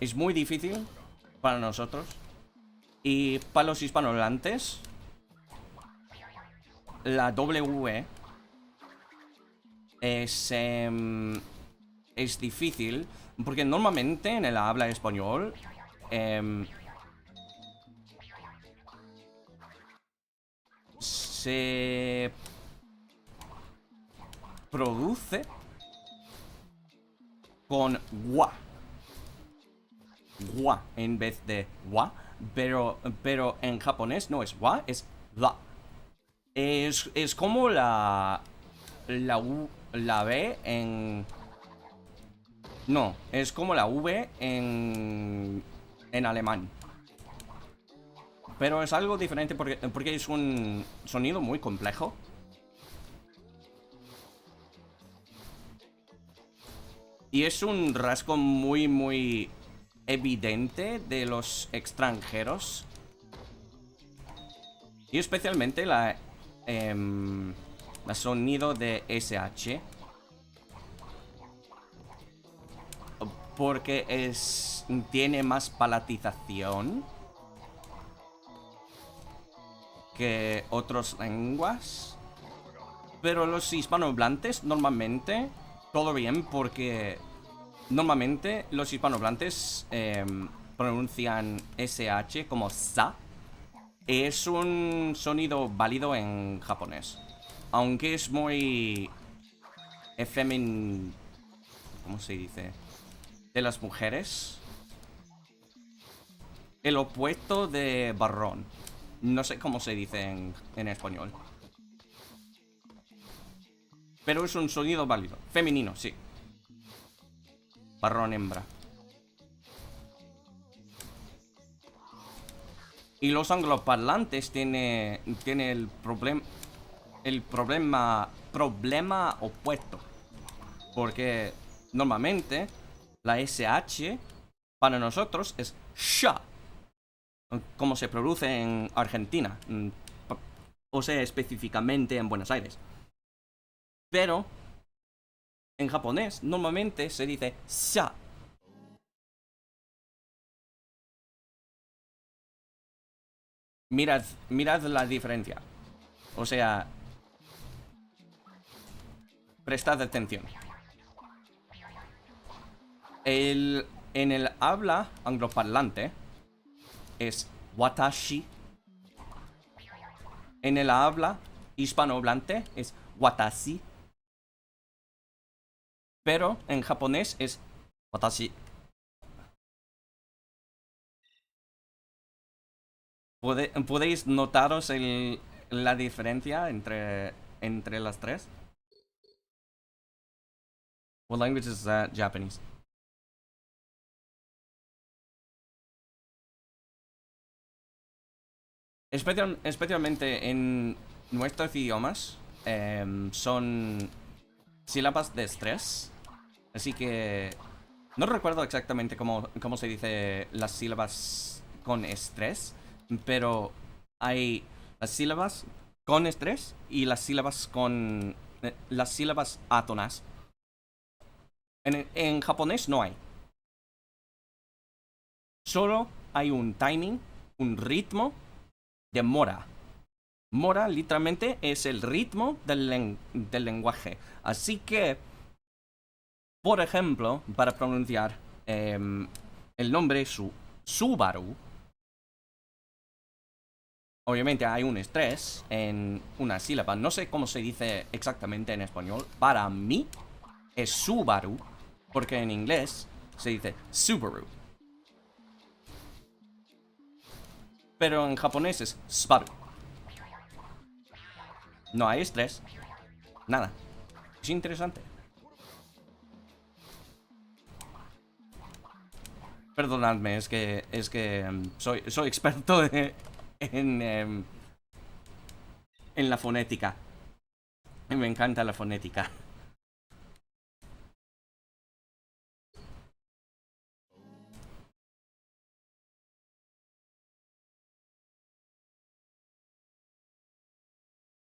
Es muy difícil para nosotros. Y para los hispanohablantes, la W es difícil. Porque normalmente en el habla español se produce con gua. Gua en vez de wa. Pero en japonés no es wa, es la. Es como la B en. No, es como la V en alemán. Pero es algo diferente porque es un sonido muy complejo. Y es un rasgo muy evidente de los extranjeros. Y especialmente la sonido de SH. Porque tiene más palatización que otras lenguas. Pero los hispanohablantes normalmente todo bien, porque normalmente los hispanohablantes pronuncian SH como sa. Es un sonido válido en japonés, aunque es muy ¿cómo se dice? De las mujeres. El opuesto de barrón. No sé cómo se dice en español. Pero es un sonido válido. Femenino, sí. Barrón hembra. Y los angloparlantes tiene el problema opuesto. Porque normalmente La SH para nosotros es sha, como se produce en Argentina, o sea, específicamente en Buenos Aires. Pero en japonés normalmente se dice sha. Mirad la diferencia. O sea, prestad atención. En el habla angloparlante es watashi. En el habla hispanohablante es watashi. Pero en japonés es watashi. ¿Podéis notaros la diferencia entre las tres? What language is that? Japanese. Especialmente en nuestros idiomas son sílabas de estrés. Así que no recuerdo exactamente cómo se dice las sílabas con estrés, pero hay las sílabas con estrés y las sílabas con las sílabas átonas. En japonés no hay. Solo hay un timing, un ritmo de mora. Mora literalmente es el ritmo del lenguaje. Así que, por ejemplo, para pronunciar el nombre Subaru, obviamente hay un estrés en una sílaba. No sé cómo se dice exactamente en español. Para mí es Subaru, porque en inglés se dice Subaru. Pero en japonés es Subaru. No hay estrés. Nada. Es interesante. Perdonadme, es que soy experto en la fonética. Y me encanta la fonética.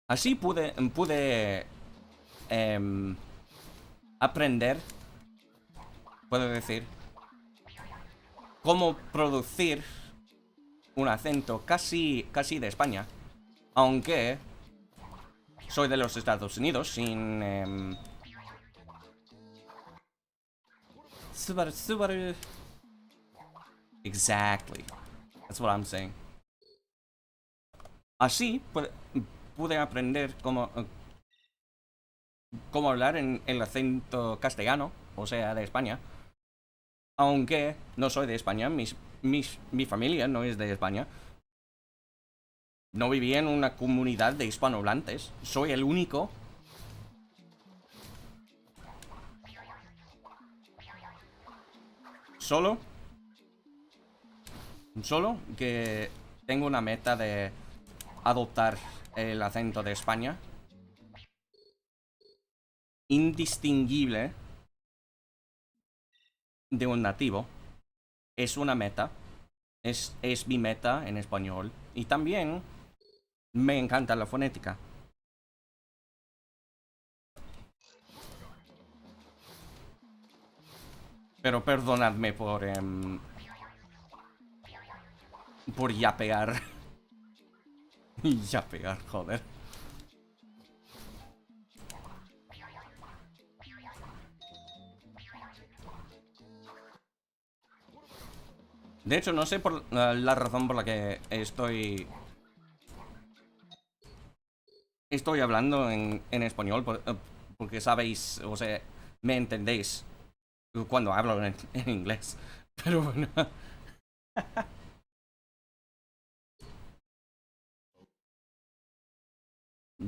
Así pude aprender, puedo decir, cómo producir un acento casi de España, aunque soy de los Estados Unidos, sin Subaru. Exactly. That's what I'm saying. Así pude aprender cómo hablar en el acento castellano, o sea, de España. Aunque no soy de España, mi familia no es de España. No viví en una comunidad de hispanohablantes. Soy el único. Solo que tengo una meta de adoptar el acento de España. Indistinguible de un nativo. Es una meta. Es mi meta en español. Y también me encanta la fonética. Pero perdonadme por yapear. Yapear, joder. De hecho, no sé por la razón por la que estoy hablando en español, porque sabéis, o sea, me entendéis cuando hablo en inglés. Pero bueno.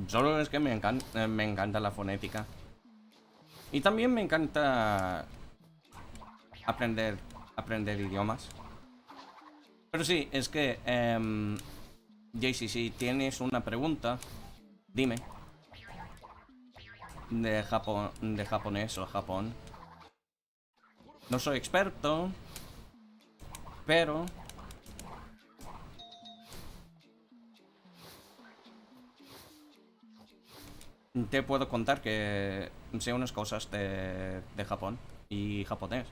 Solo es que me encanta la fonética. Y también me encanta aprender idiomas. Pero sí, es que JC, si tienes una pregunta, dime. De japonés o Japón. No soy experto, pero te puedo contar que sé unas cosas de Japón y japonés.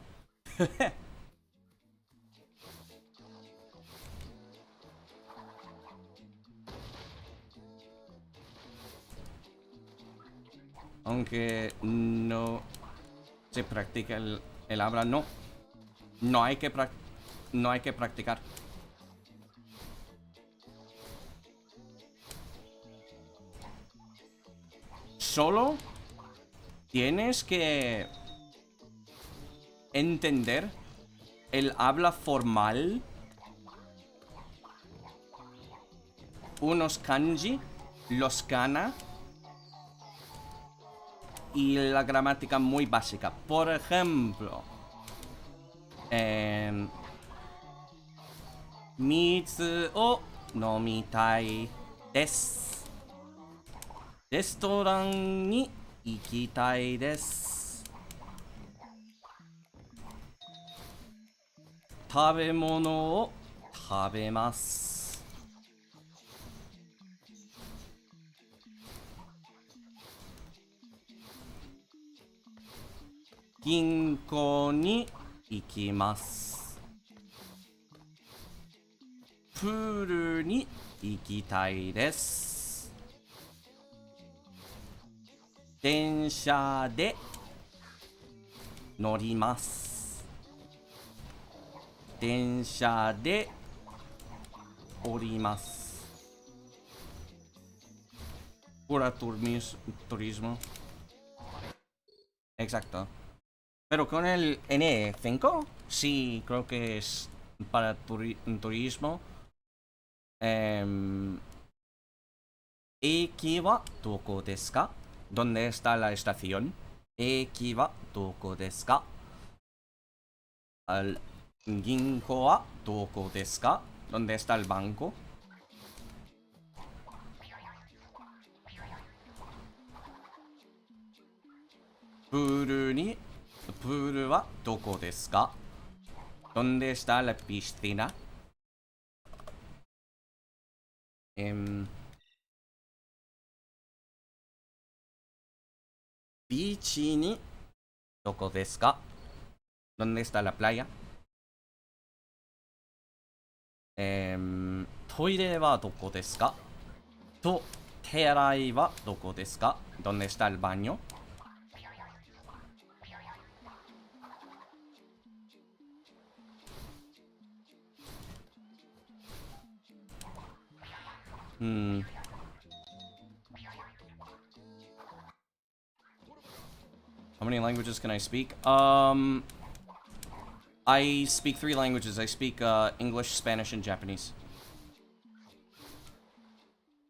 Aunque no se practica el habla, no. No hay que practicar. Solo tienes que entender el habla formal, unos kanji, los kana y la gramática muy básica. Por ejemplo, Mitsu o nomitai desu. レストランに行きたいです。食べ物を食べます。銀行に行きます。プールに行きたいです。電車で乗ります。電車で降ります。Pura turismo. Exacto. Pero con el N5, sí, creo que es para turismo. Eki wa doko desu ka? ¿Dónde está la estación? Eki wa doko desu ka? Al ginko wa doko desu ka? ¿Dónde está el banco? Puru wa doko desu ka? ¿Dónde está la piscina? Bichi ni doko desu ka? ¿Dónde está la playa? Toire wa doko desu ka? To tearai wa doko desu ka? ¿Dónde está el baño? How many languages can I speak? I speak 3 languages. I speak English, Spanish, and Japanese.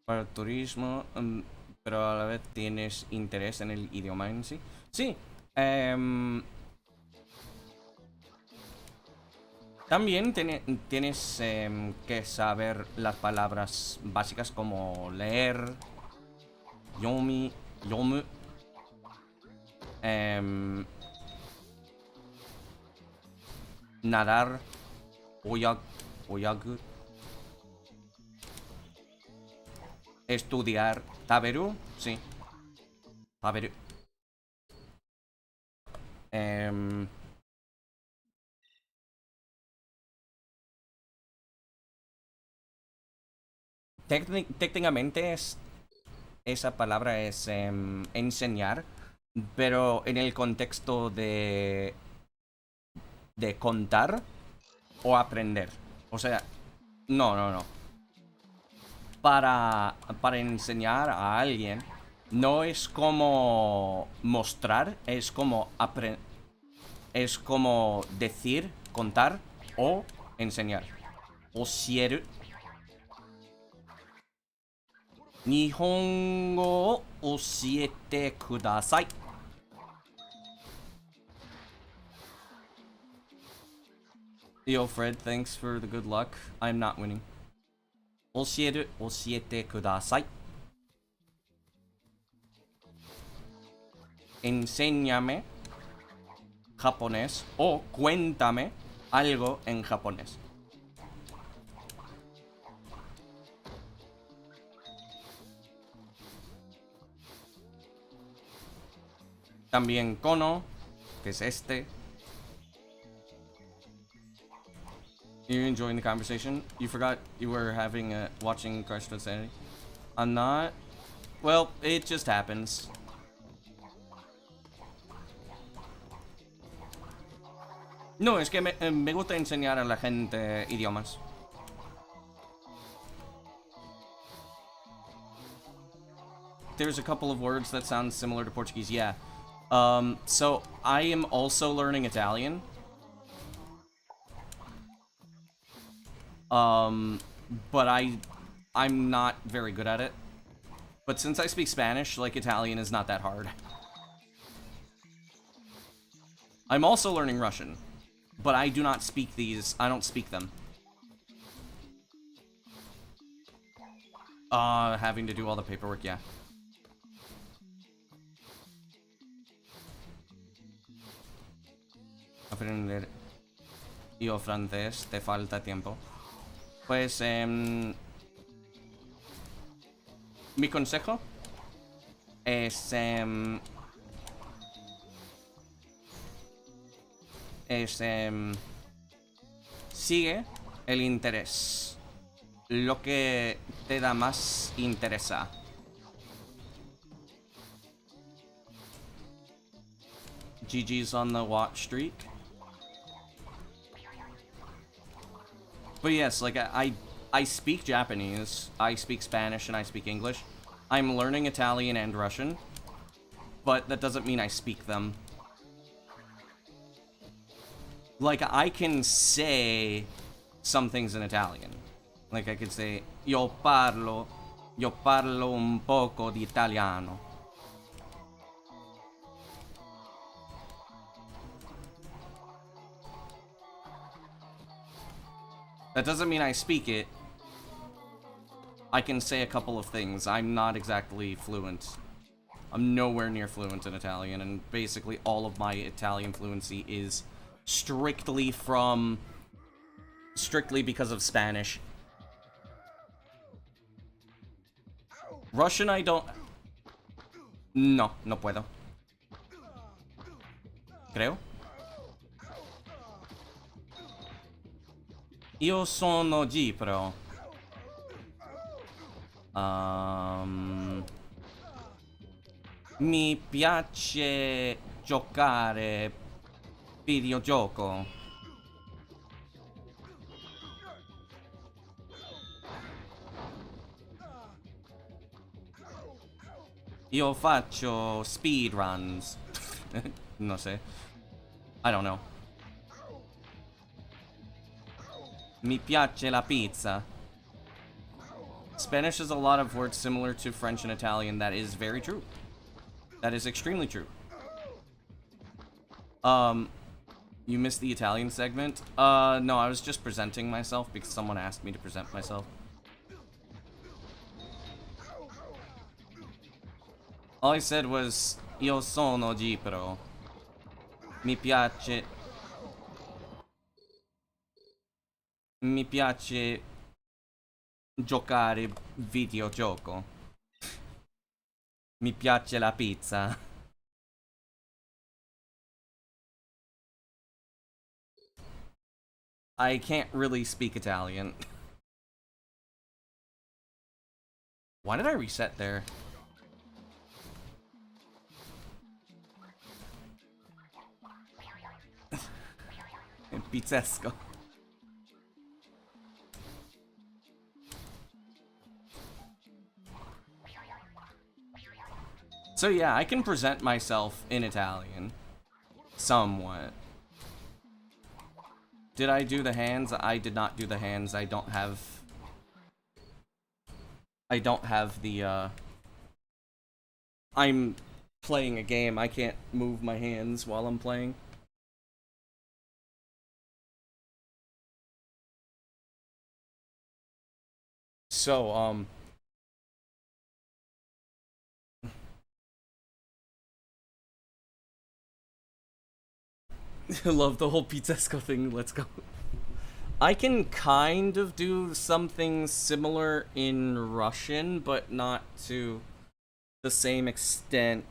Para turismo, pero a la vez tienes interés en el idioma en sí. Sí. También tienes que saber las palabras básicas como leer, yomu, nadar, oyagu, estudiar, taberu, sí, taberu. Técnicamente esa palabra es enseñar, pero en el contexto de contar o aprender. O sea, no. Para enseñar a alguien no es como mostrar, es como es como decir, contar o enseñar. Osieru. Nihongo o oshiete kudasai. Yo, Fred, thanks for the good luck. I'm not winning. Oshiete kudasai. Enséñame. japonés o cuéntame algo en japonés. También kono, que es este. You enjoying the conversation? You forgot you were having watching Crush Twinsanity? I'm not. Well, it just happens. No, es que me gusta enseñar a la gente idiomas. There's a couple of words that sound similar to Portuguese, yeah. So I am also learning Italian. But I'm not very good at it. But since I speak Spanish, like, Italian is not that hard. I'm also learning Russian, but I do not speak these. I don't speak them. Having to do all the paperwork, yeah. Aprender io francés, te falta tiempo. Pues, mi consejo es, sigue el interés. Lo que te da más interesa. GG's on the watch streak. But yes, like, I speak Japanese, I speak Spanish, and I speak English. I'm learning Italian and Russian, but that doesn't mean I speak them. Like, I can say some things in Italian. Like, I could say, io parlo un poco di italiano. That doesn't mean I speak it. I can say a couple of things. I'm not exactly fluent. I'm nowhere near fluent in Italian, and basically all of my Italian fluency is strictly because of Spanish. Russian I don't... No puedo. Creo. Io sono Gipro. Mi piace giocare videogioco. Io faccio speedruns. No sé. I don't know. Mi piace la pizza. Spanish has a lot of words similar to French and Italian. That is very true. That is extremely true. You missed the Italian segment? No, I was just presenting myself because someone asked me to present myself. All I said was, io sono Gipro. Mi piace giocare videogioco. Mi piace la pizza. I can't really speak Italian. Why did I reset there? Pizzesco. So yeah, I can present myself in Italian. Somewhat. Did I do the hands? I did not do the hands. I don't have the, I'm playing a game. I can't move my hands while I'm playing. So, Love the whole Pizzesco thing. Let's go. I can kind of do something similar in Russian, but not to the same extent.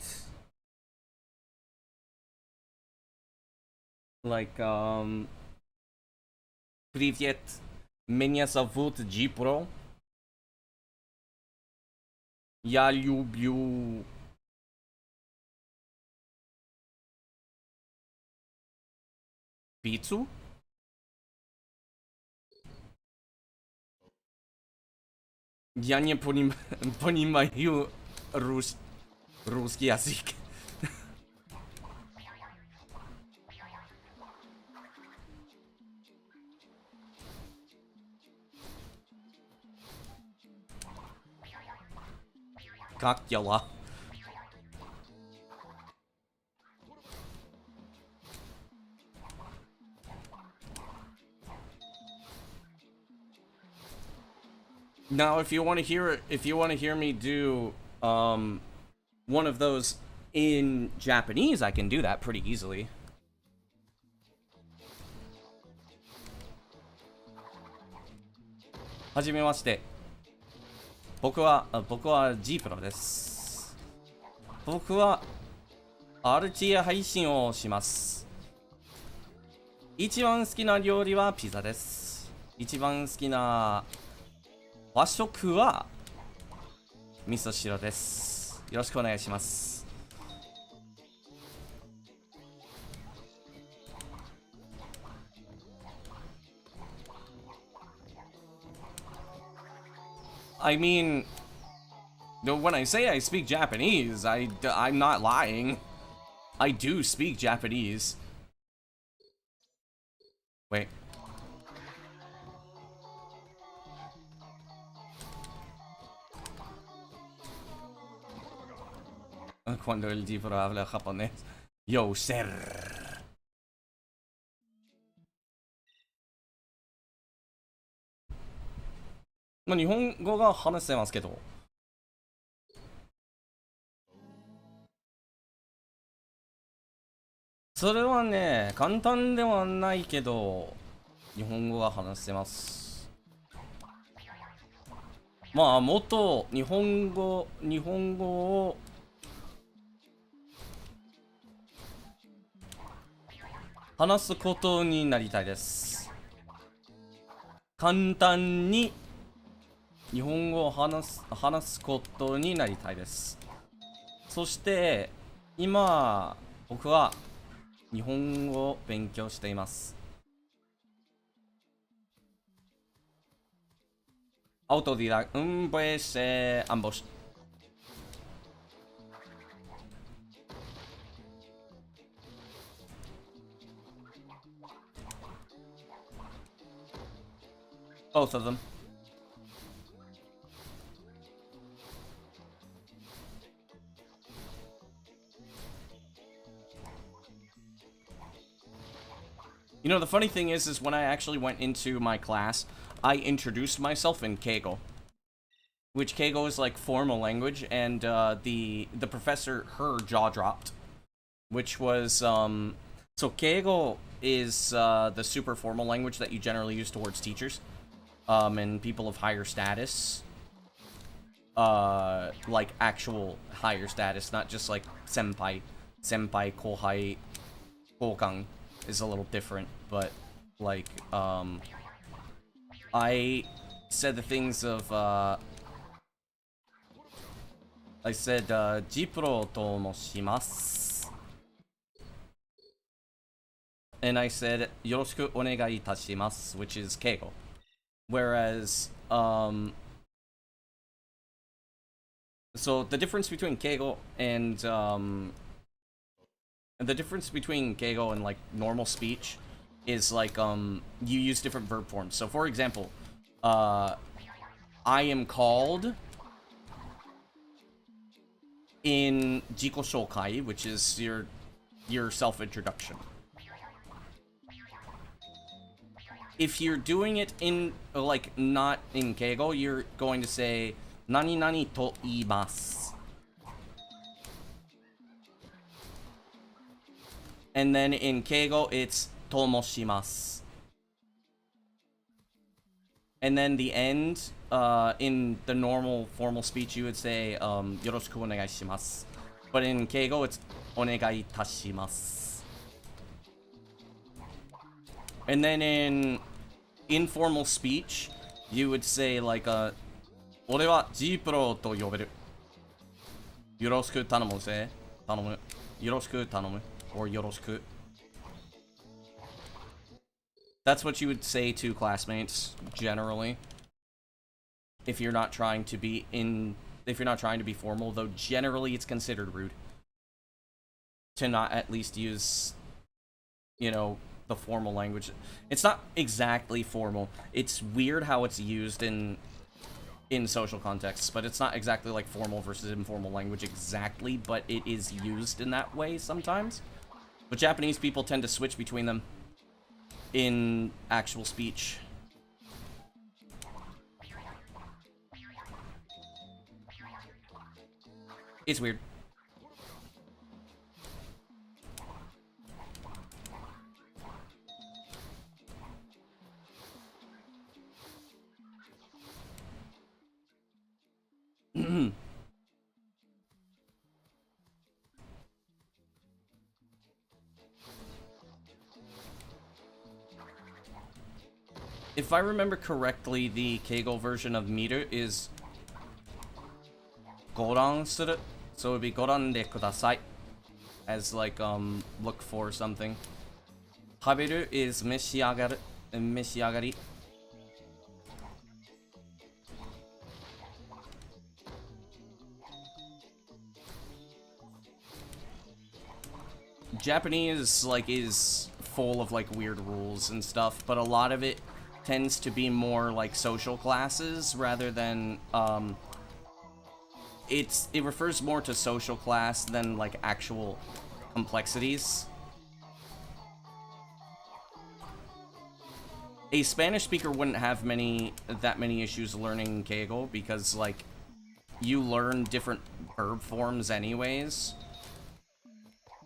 Like, Привет, меня зовут Джипро. Я люблю... пиццу? Я не понимаю русский язык. Как дела? Now, if you want to hear me do one of those in Japanese, I can do that pretty easily. Hajimemashite. 僕はジープロです。僕は RTA 配信をします。一番好きな料理はピザです。一番好きな和食は味噌汁です。よろしくお願いします。I mean, when I say I speak Japanese, I'm not lying. I do speak Japanese. Wait. Cuando el libro habla japonés. Yo, sir. まあ、日本語が話せますけど。それはね、簡単ではないけど、日本語が話せます。まあ、もっと日本語を話すことになりたいです。簡単に日本語を話すことになりたいです。そして今僕は日本語を勉強しています。Autodidacta, pues ambos. Both of them. You know, the funny thing is when I actually went into my class, I introduced myself in Keigo. Which Keigo is like formal language, and the professor, her jaw dropped. Which was, so Keigo is the super formal language that you generally use towards teachers. And people of higher status. Like actual higher status, not just like senpai. Senpai, kohai, kokan is a little different, but like, I said the things of, I said, Jipro to moshimasu. And I said, Yoroshiku onegai itashimasu, which is Keigo. Whereas, so the difference between Keigo and like normal speech is like you use different verb forms. So for example, I am called in Jiko Shokai, which is your self-introduction. If you're doing it in like not in Keigo, you're going to say Nani nani to iimasu. And then in Keigo, it's tomoshimasu. And then the end, in the normal formal speech, you would say, yoroshiku onegai shimasu. But in Keigo, it's onegai itashimasu. And then in informal speech, you would say, like, 俺は G プロと呼べる。よろしく頼むぜ。頼む。よろしく頼む。Or よろしく。That's what you would say to classmates, generally. If you're not trying to be formal, though generally it's considered rude. To not at least use, you know, the formal language. It's not exactly formal. It's weird how it's used in social contexts, but it's not exactly like formal versus informal language exactly, but it is used in that way sometimes. But Japanese people tend to switch between them in actual speech. It's weird. If I remember correctly, the Keigo version of meter is goran suru. So it would be goran de kudasai. As like, look for something. Taberu is meshiagaru. Meshiagari. Japanese, like, is full of, like, weird rules and stuff, but a lot of it tends to be more like social classes rather than it refers more to social class than like actual complexities. A Spanish speaker wouldn't have that many issues learning Keigo because like you learn different verb forms anyways.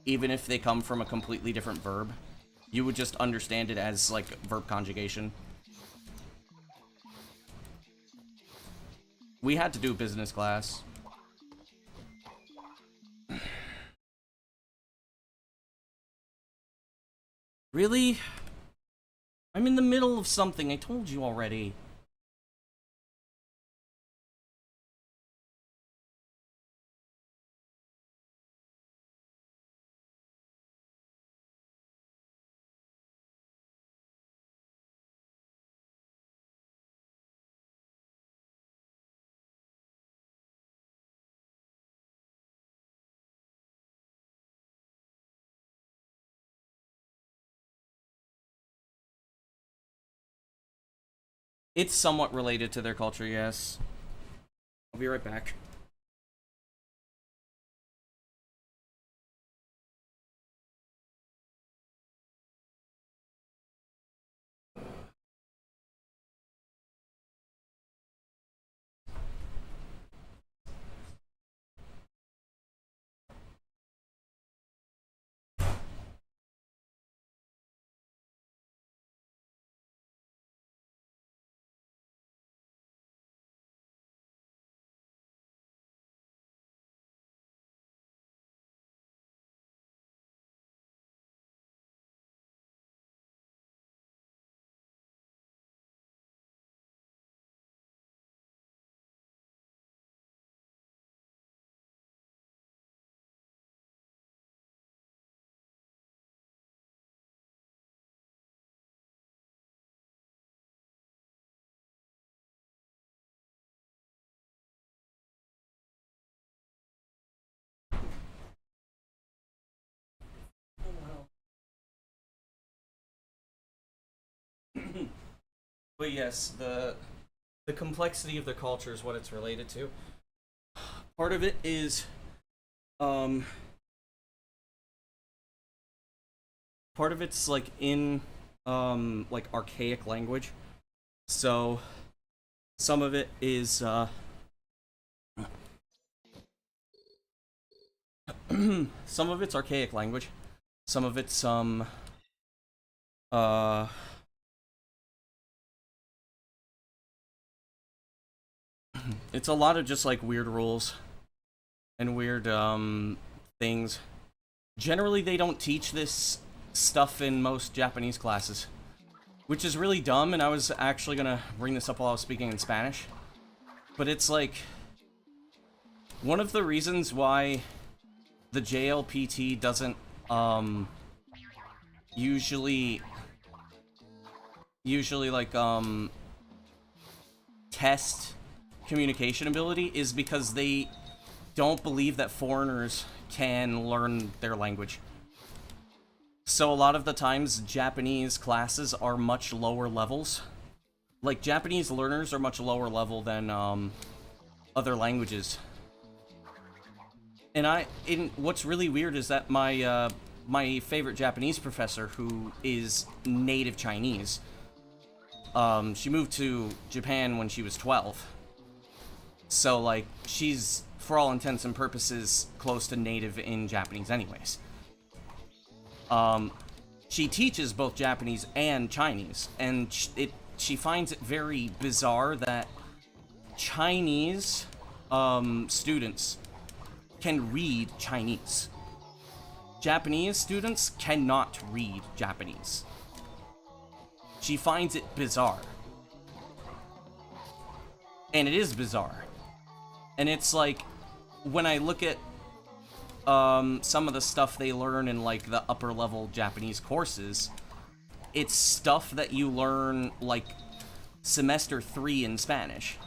Even if they come from a completely different verb, you would just understand it as like verb conjugation. We had to do business class. Really? I'm in the middle of something, I told you already. It's somewhat related to their culture, yes. I'll be right back. But yes, the complexity of the culture is what it's related to. Part of it is, part of it's like in, like archaic language. So, some of it is, some of it's archaic language. Some of it's it's a lot of just like weird rules and weird things. Generally, they don't teach this stuff in most Japanese classes, which is really dumb, and I was actually gonna bring this up while I was speaking in Spanish. But it's like, one of the reasons why the JLPT doesn't, usually like, test communication ability is because they don't believe that foreigners can learn their language. So a lot of the times, Japanese classes are much lower levels. Like, Japanese learners are much lower level than, other languages. And what's really weird is that my favorite Japanese professor, who is native Chinese, she moved to Japan when she was 12. So, like, she's, for all intents and purposes, close to native in Japanese anyways. She teaches both Japanese and Chinese, and she finds it very bizarre that Chinese, students can read Chinese. Japanese students cannot read Japanese. She finds it bizarre. And it is bizarre. And it's like, when I look at some of the stuff they learn in like the upper level Japanese courses, it's stuff that you learn like semester 3 in Spanish,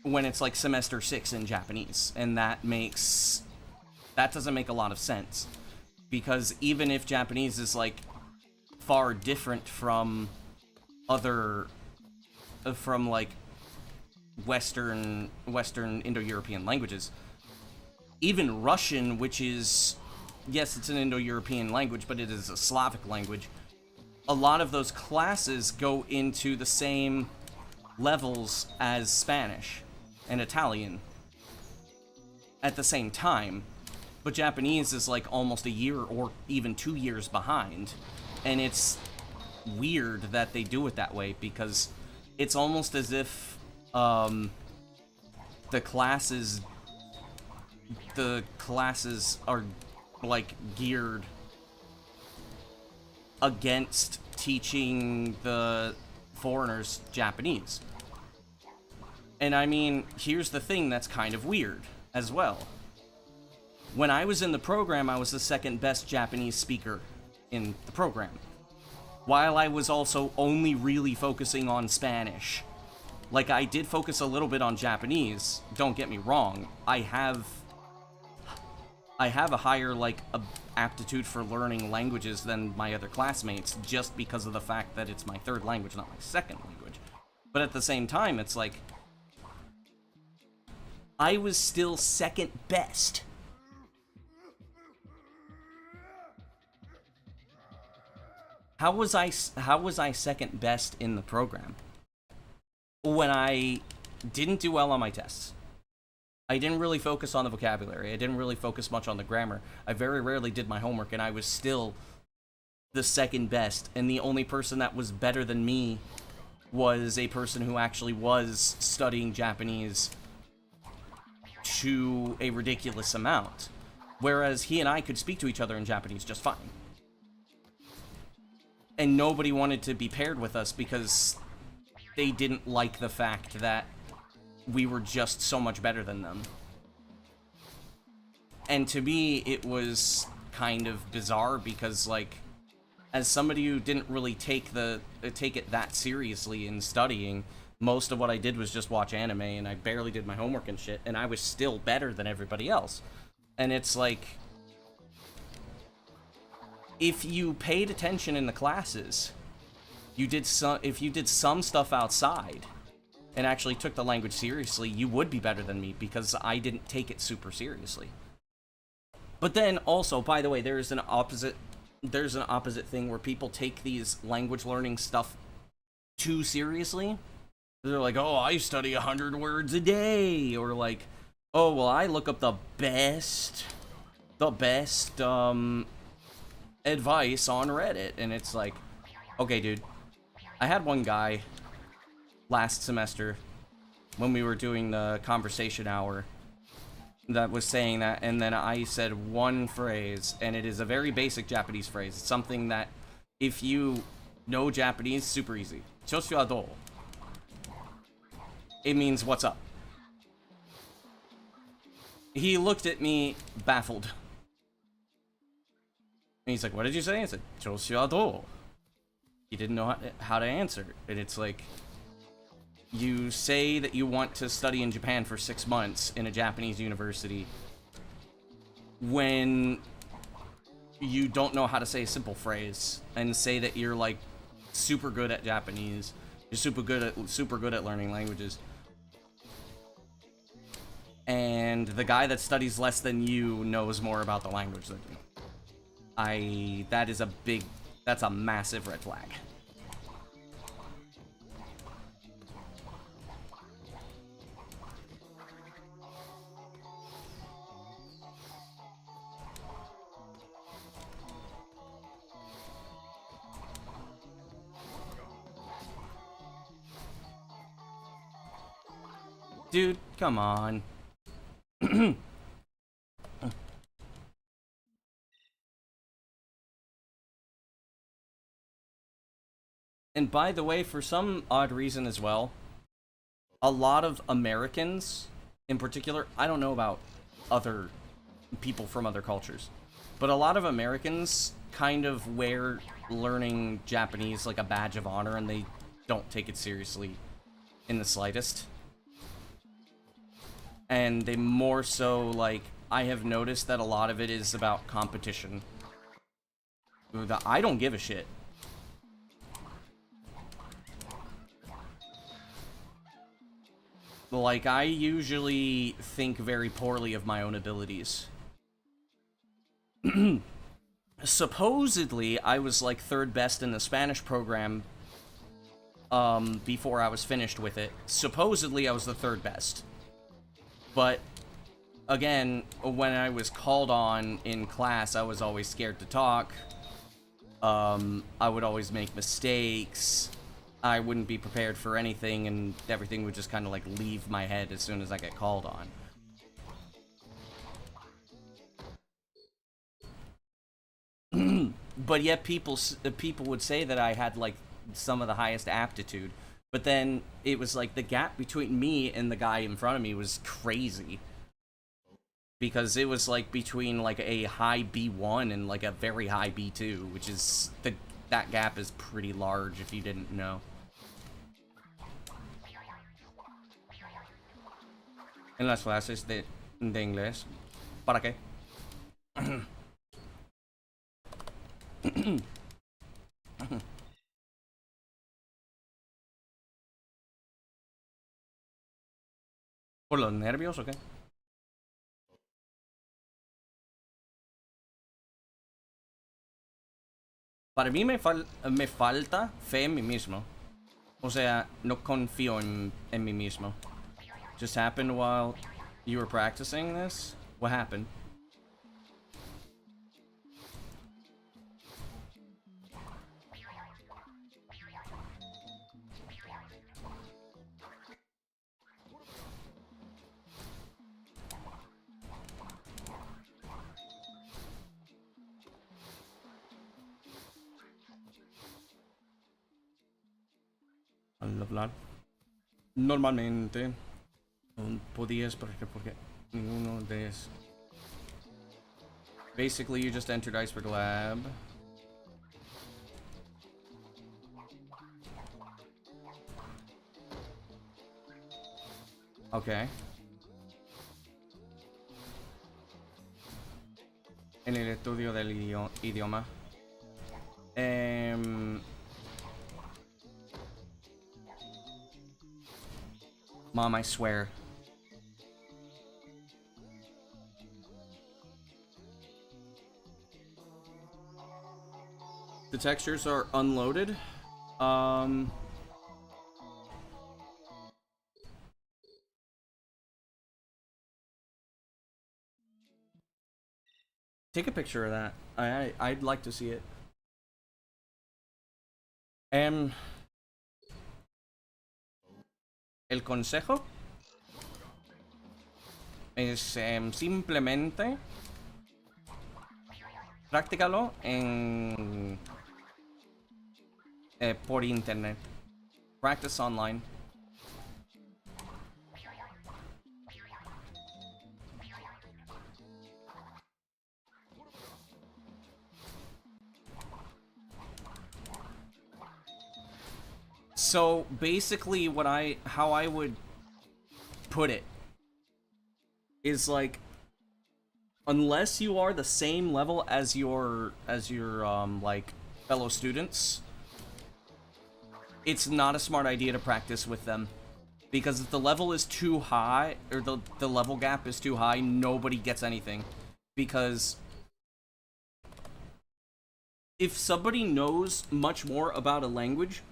when it's like semester 6 in Japanese. And that doesn't make a lot of sense, because even if Japanese is like far different from other like Western Indo-European languages, even Russian, which is, yes, it's an Indo-European language, but it is a Slavic language, a lot of those classes go into the same levels as Spanish and Italian at the same time. But Japanese is like almost a year or even 2 years behind. And it's weird that they do it that way, because it's almost as if the classes are like geared against teaching the foreigners Japanese. And I mean, here's the thing that's kind of weird as well. When I was in the program, I was the second best Japanese speaker in the program, while I was also only really focusing on Spanish. Like, I did focus a little bit on Japanese, don't get me wrong. I have a higher, like, aptitude for learning languages than my other classmates, just because of the fact that it's my third language, not my second language. But at the same time, it's like, I was still second best. How was I second best in the program when I didn't do well on my tests? I didn't really focus on the vocabulary. I didn't really focus much on the grammar. I very rarely did my homework, and I was still the second best. And the only person that was better than me was a person who actually was studying Japanese to a ridiculous amount. Whereas he and I could speak to each other in Japanese just fine. And nobody wanted to be paired with us because they didn't like the fact that we were just so much better than them. And to me, it was kind of bizarre, because, like, as somebody who didn't really take it that seriously in studying, most of what I did was just watch anime, and I barely did my homework and shit, and I was still better than everybody else. And it's like, if you paid attention in the classes, if you did some stuff outside and actually took the language seriously, you would be better than me, because I didn't take it super seriously. But then also, by the way, there's an opposite thing where people take these language learning stuff too seriously. They're like, oh, I study 100 words a day, or like, oh, well, I look up the best the best advice on Reddit, and it's like, okay, dude, I had one guy last semester when we were doing the conversation hour that was saying that, and then I said one phrase, and it is a very basic Japanese phrase. It's something that, if you know Japanese, super easy. Choshu wa dou? It means what's up. He looked at me baffled. And he's like, what did you say? I said, Choshu wa dou? He didn't know how to answer. And it's like, you say that you want to study in Japan for 6 months in a Japanese university when you don't know how to say a simple phrase, and say that you're like super good at Japanese, you're super good at learning languages. And the guy that studies less than you knows more about the language than you. That's a massive red flag. Dude, come on. And by the way, for some odd reason as well, a lot of Americans, in particular, I don't know about other people from other cultures, but a lot of Americans kind of wear learning Japanese like a badge of honor, and they don't take it seriously in the slightest. And they more so, like, I have noticed that a lot of it is about competition. I don't give a shit. Like, I usually think very poorly of my own abilities. Supposedly, I was, like, third best in the Spanish program, before I was finished with it. Supposedly, I was the third best. But, again, when I was called on in class, I was always scared to talk. I would always make mistakes. I wouldn't be prepared for anything, and everything would just kind of, like, leave my head as soon as I get called on. But yet people would say that I had, like, some of the highest aptitude. But then it was like the gap between me and the guy in front of me was crazy. Because it was like between like a high B1 and like a very high B2, which is that gap is pretty large if you didn't know. En las clases de inglés. ¿Para qué? ¿Por los nervios o qué? Para mí me falta fe en mí mismo. O sea, no confío en mí mismo. Just happened while you were practicing this? What happened? Al hablar. Normalmente no podías porque ninguno de esos. Basically, you just entered Iceberg Lab. Okay. En el estudio del idioma. Mom, I swear. The textures are unloaded. Take a picture of that. I'd like to see it. El consejo es simplemente prácticalo en por internet. Practice online. So basically how I would put it is like, unless you are the same level as your like fellow students, it's not a smart idea to practice with them. Because if the level is too high, or the level gap is too high, nobody gets anything. Because if somebody knows much more about a language,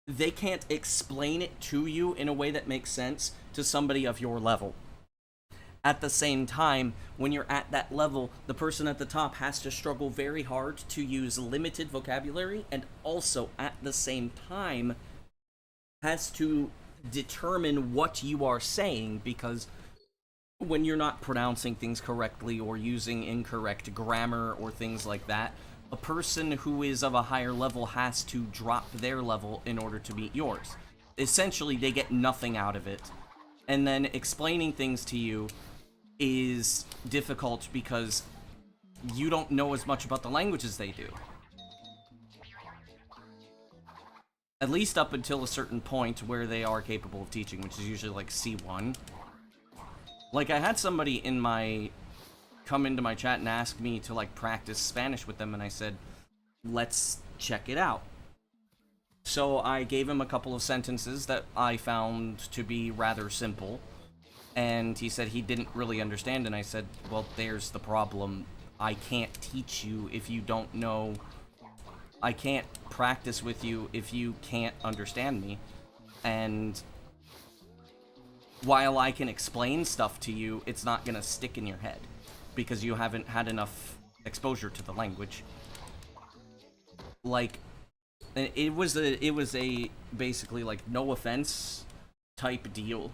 they can't explain it to you in a way that makes sense to somebody of your level. At the same time, when you're at that level, the person at the top has to struggle very hard to use limited vocabulary, and also at the same time has to determine what you are saying, because when you're not pronouncing things correctly or using incorrect grammar or things like that, a person who is of a higher level has to drop their level in order to meet yours. Essentially, they get nothing out of it. And then explaining things to you is difficult because you don't know as much about the language as they do. At least up until a certain point where they are capable of teaching, which is usually like C1. Like, I had somebody come into my chat and ask me to like practice Spanish with them, and I said, let's check it out. So I gave him a couple of sentences that I found to be rather simple, and he said he didn't really understand, and I said, well, there's the problem. I can't teach you if you don't know. I can't practice with you if you can't understand me. And while I can explain stuff to you, it's not gonna stick in your head because you haven't had enough exposure to the language. Like, it was a basically like no offense type deal.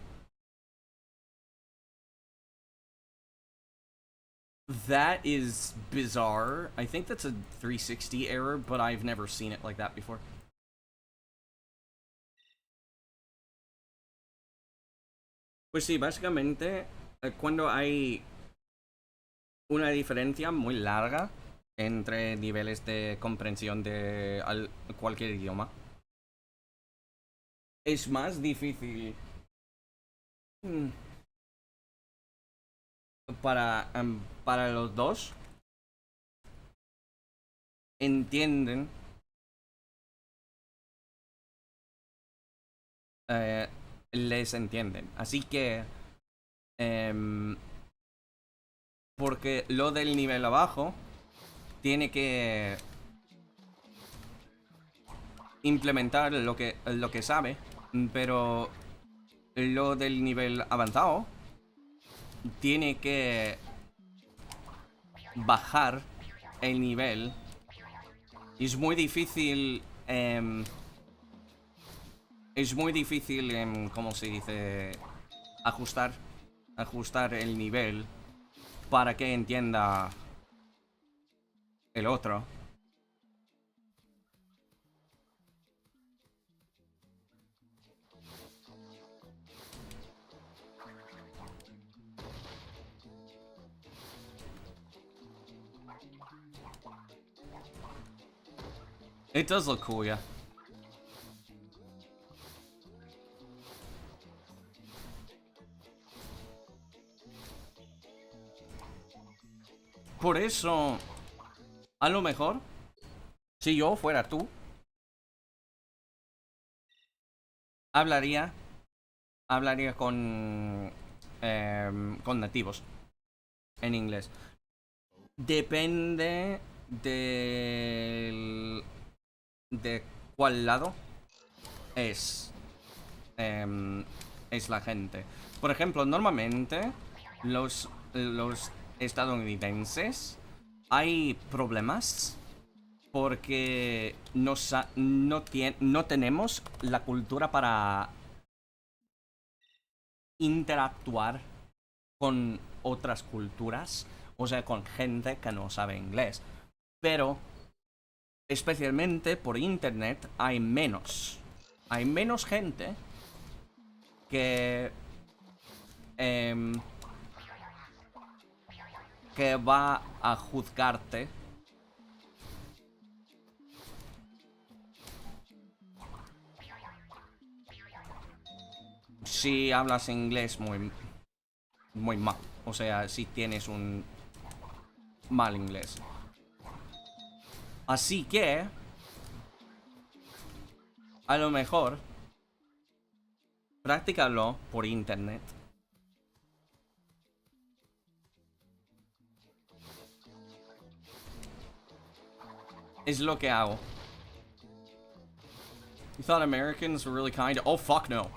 That is bizarre. I think that's a 360 error, but I've never seen it like that before. Pues sí, básicamente, cuando hay una diferencia muy larga entre niveles de comprensión de cualquier idioma, es más difícil para los dos entienden les entienden. Así que porque lo del nivel abajo tiene que implementar lo que sabe, pero lo del nivel avanzado tiene que bajar el nivel. Y es muy difícil ¿cómo se dice? Ajustar el nivel para que entienda el otro. It does look cool, yeah. Por eso, a lo mejor, si yo fuera tú, hablaría con nativos en inglés. Depende de cuál lado es la gente. Por ejemplo, normalmente los estadounidenses hay problemas porque no tenemos la cultura para interactuar con otras culturas, o sea, con gente que no sabe inglés. Pero, especialmente por internet, hay menos. Hay menos gente que... que va a juzgarte si hablas inglés muy mal. O sea, si tienes un mal inglés. Así que, a lo mejor, practícalo por internet. Es lo que hago. You thought Americans were really kind? Oh, fuck no.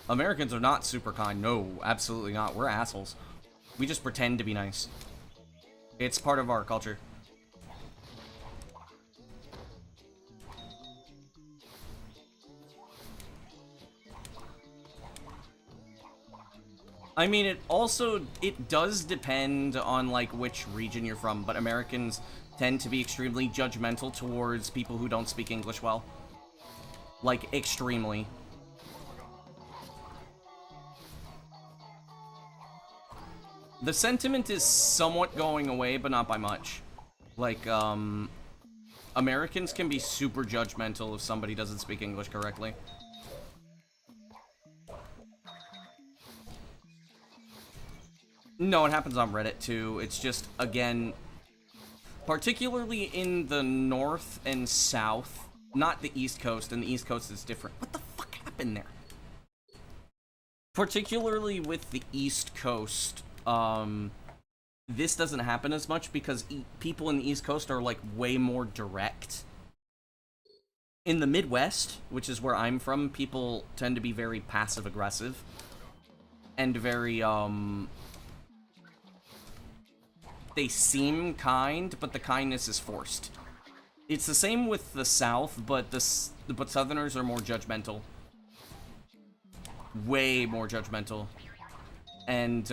Americans are not super kind. No, absolutely not. We're assholes. We just pretend to be nice. It's part of our culture. I mean, it does depend on, like, which region you're from, but Americans tend to be extremely judgmental towards people who don't speak English well. Like, extremely. The sentiment is somewhat going away, but not by much. Like, Americans can be super judgmental if somebody doesn't speak English correctly. No, it happens on Reddit too. It's just, again, particularly in the north and south, not the East Coast, and the East Coast is different. What the fuck happened there? Particularly with the East Coast, this doesn't happen as much because people in the East Coast are, like, way more direct. In the Midwest, which is where I'm from, people tend to be very passive-aggressive. And very, they seem kind, but the kindness is forced. It's the same with the South, but Southerners are more judgmental. Way more judgmental. And,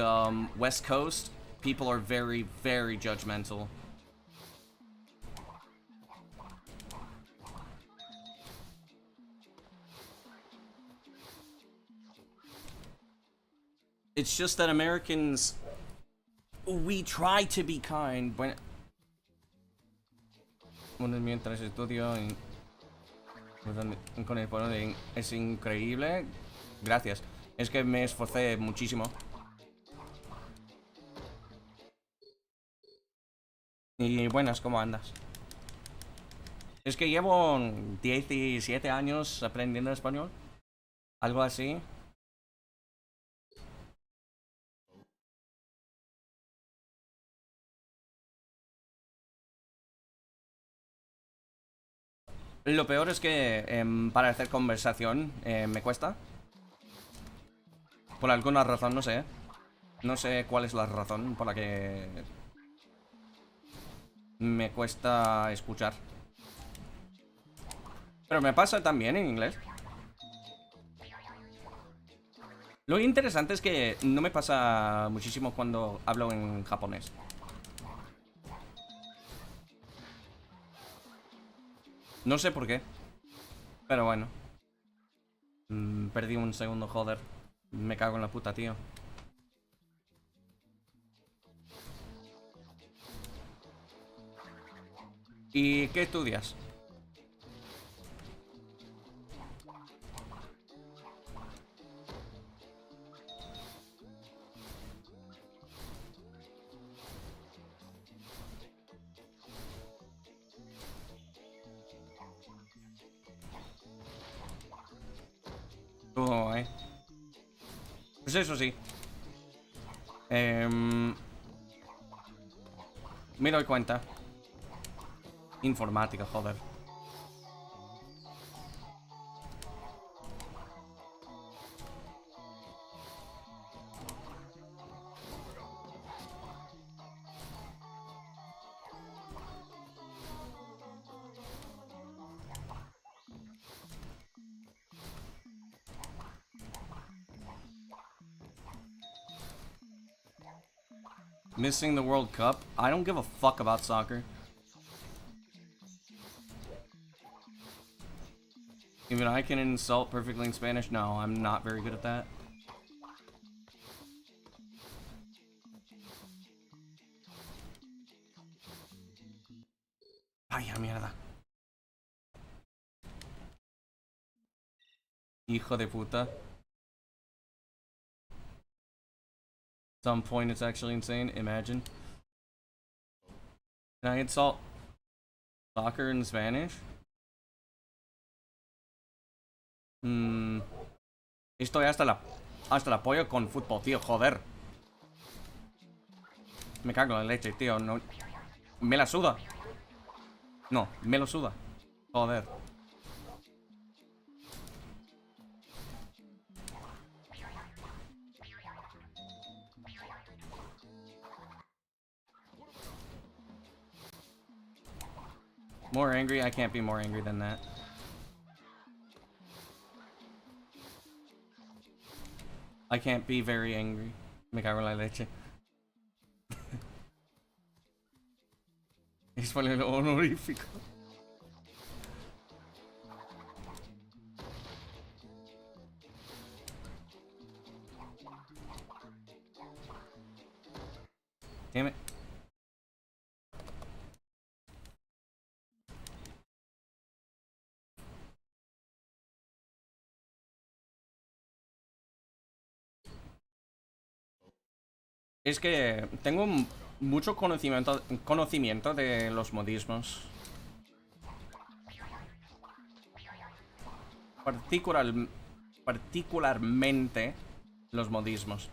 West Coast, people are very, very judgmental. It's just that Americans, we try to be kind. Bueno, mientras estudio con el español es increíble. Gracias. Es que me esforcé muchísimo. Y buenas, ¿cómo andas? Es que llevo 17 años aprendiendo español. Algo así. Lo peor es que para hacer conversación me cuesta. Por alguna razón, no sé. No sé cuál es la razón por la que me cuesta escuchar. Pero me pasa también en inglés. Lo interesante es que no me pasa muchísimo cuando hablo en japonés. No sé por qué. Pero bueno. Perdí un segundo, joder. Me cago en la puta, tío. ¿Y qué estudias? Pues eso sí. Me doy cuenta. Informática, joder. Missing the World Cup? I don't give a fuck about soccer. Even I can insult perfectly in Spanish? No, I'm not very good at that. Vaya mierda. Hijo de puta. Some point it's actually insane. Imagine. Can I insult soccer in Spanish? Estoy hasta la polla con fútbol, tío, joder. Me cago en la leche, tío. No, me la suda. No, me lo suda. Joder. More angry? I can't be more angry than that. I can't be very angry. Me cago en la leche. Español honorífico. Damn it. Es que tengo mucho conocimiento de los modismos. Particularmente los modismos.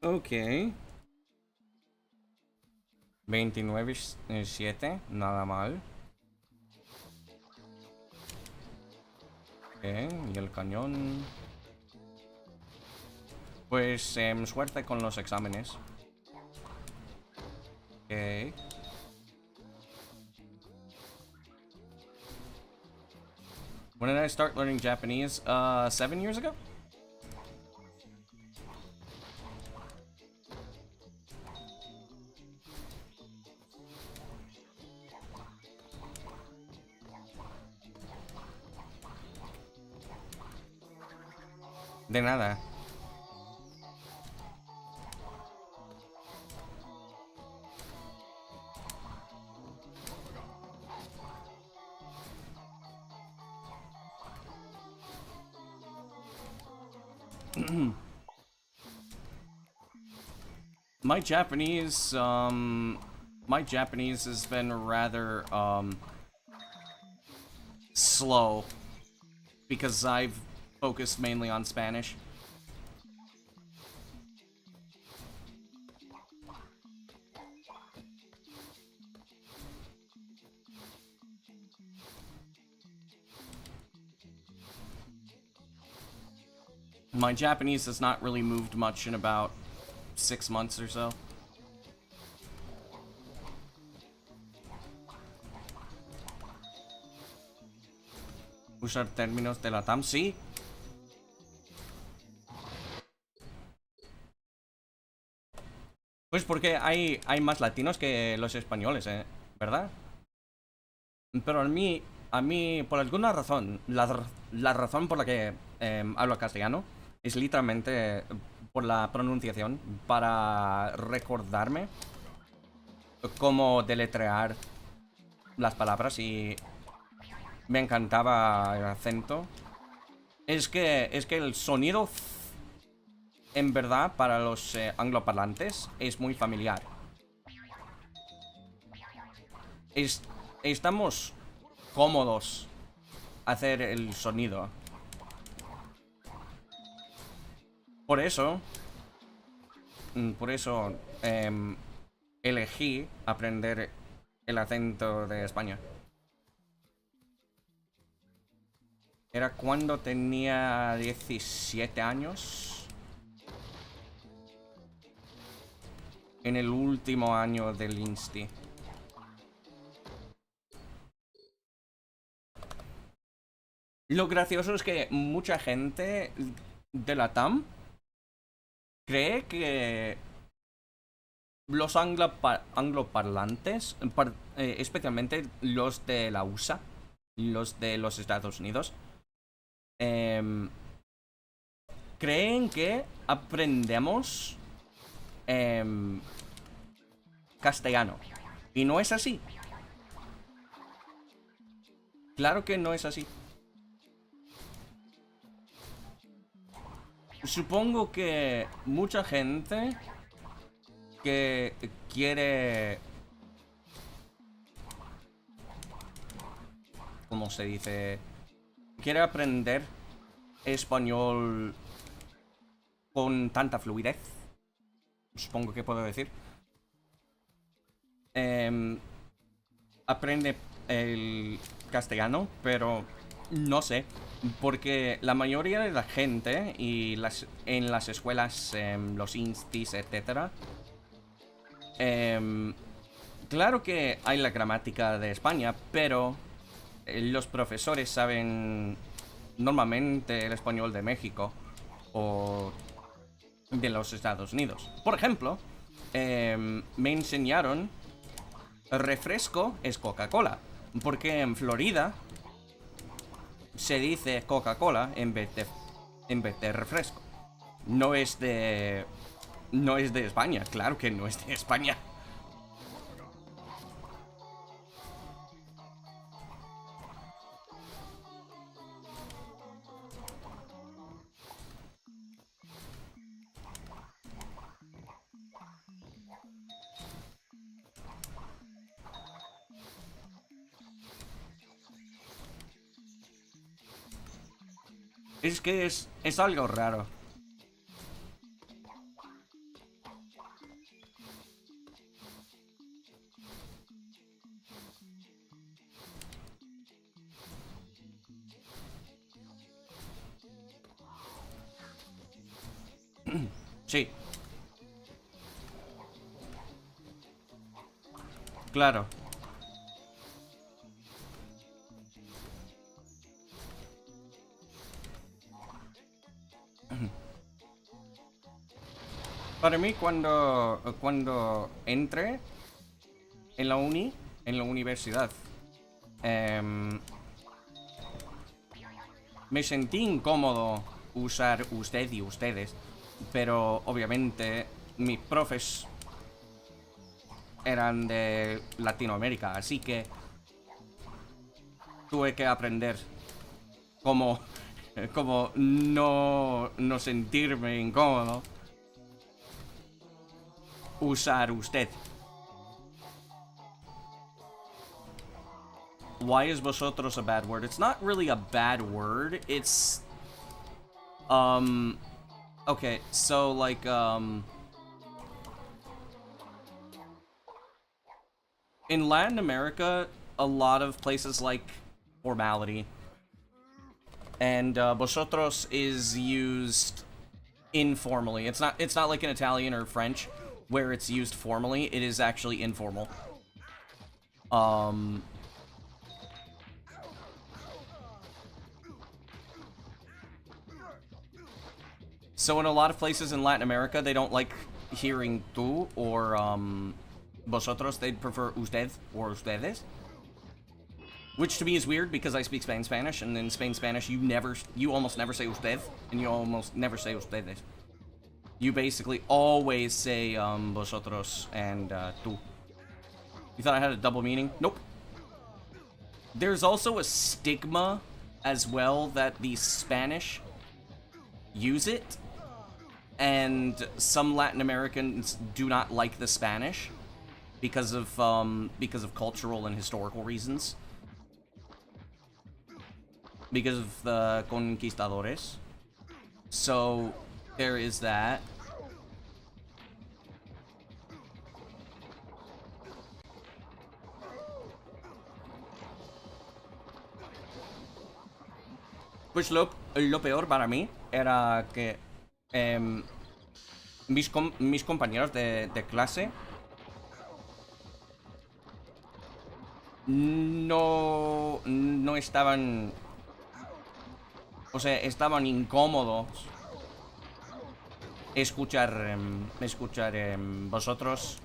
Ok. 29-7, nada mal. Ok, y el cañón. Pues suerte con los exámenes. Ok. When did I start learning Japanese? 7 years ago? De nada. My Japanese has been rather slow because I've focused mainly on Spanish. My Japanese has not really moved much in about 6 months or so. Usar términos de la TAM, sí. Pues porque hay más latinos que los españoles, ¿verdad? Pero a mí, por alguna razón, la razón por la que hablo castellano es literalmente por la pronunciación, para recordarme cómo deletrear las palabras, y me encantaba el acento. Es que el sonido, en verdad, para los angloparlantes es muy familiar. Estamos cómodos hacer el sonido. Por eso elegí aprender el acento de España. Era cuando tenía 17 años. en el último año del Insti. Lo gracioso es que mucha gente de la TAM cree que los angloparlantes, especialmente los de la USA, los de los Estados Unidos, creen que aprendemos castellano. Y no es así. Claro que no es así. Supongo que mucha gente que quiere... ¿Cómo se dice? Quiere aprender español con tanta fluidez. Supongo que puedo decir. Aprende el castellano, pero no sé. Porque la mayoría de la gente y en las escuelas, los instis, etc. Claro que hay la gramática de España, pero los profesores saben normalmente el español de México o de los Estados Unidos. Por ejemplo, me enseñaron refresco es Coca-Cola, porque en Florida se dice Coca-Cola en vez de refresco. No es de España, claro que no es de España. Es que es algo raro. Sí. Claro. Para mí, cuando entré en la universidad, me sentí incómodo usar usted y ustedes, pero obviamente mis profes eran de Latinoamérica, así que tuve que aprender cómo no sentirme incómodo usar usted. Why is vosotros a bad word? It's not really a bad word. It's okay, so like in Latin America, a lot of places like formality, and vosotros is used informally. It's not like in Italian or French where it's used formally. It is actually informal. So in a lot of places in Latin America, they don't like hearing tú or vosotros. They'd prefer usted or ustedes. Which to me is weird because I speak Spanish, and in Spanish you almost never say usted, and you almost never say ustedes. You basically always say vosotros and tú. You thought I had a double meaning? Nope. There's also a stigma as well that the Spanish use it, and some Latin Americans do not like the Spanish because of cultural and historical reasons. Because of the conquistadores. So there is that. Pues lo peor para mí era que mis compañeros de clase no estaban, o sea, estaban incómodos escuchar vosotros,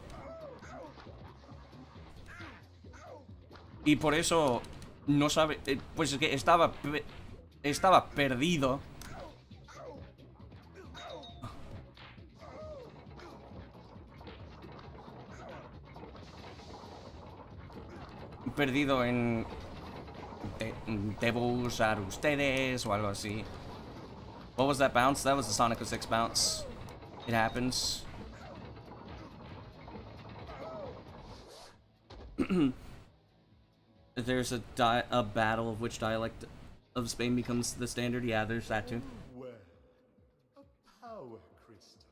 y por eso no sabe, pues es que estaba perdido. Perdido en debo usar ustedes o algo así. What was that bounce? That was the Sonic 06 bounce. It happens. There's a battle of which dialect of Spain becomes the standard. Yeah, there's that too. Well, a power crystal.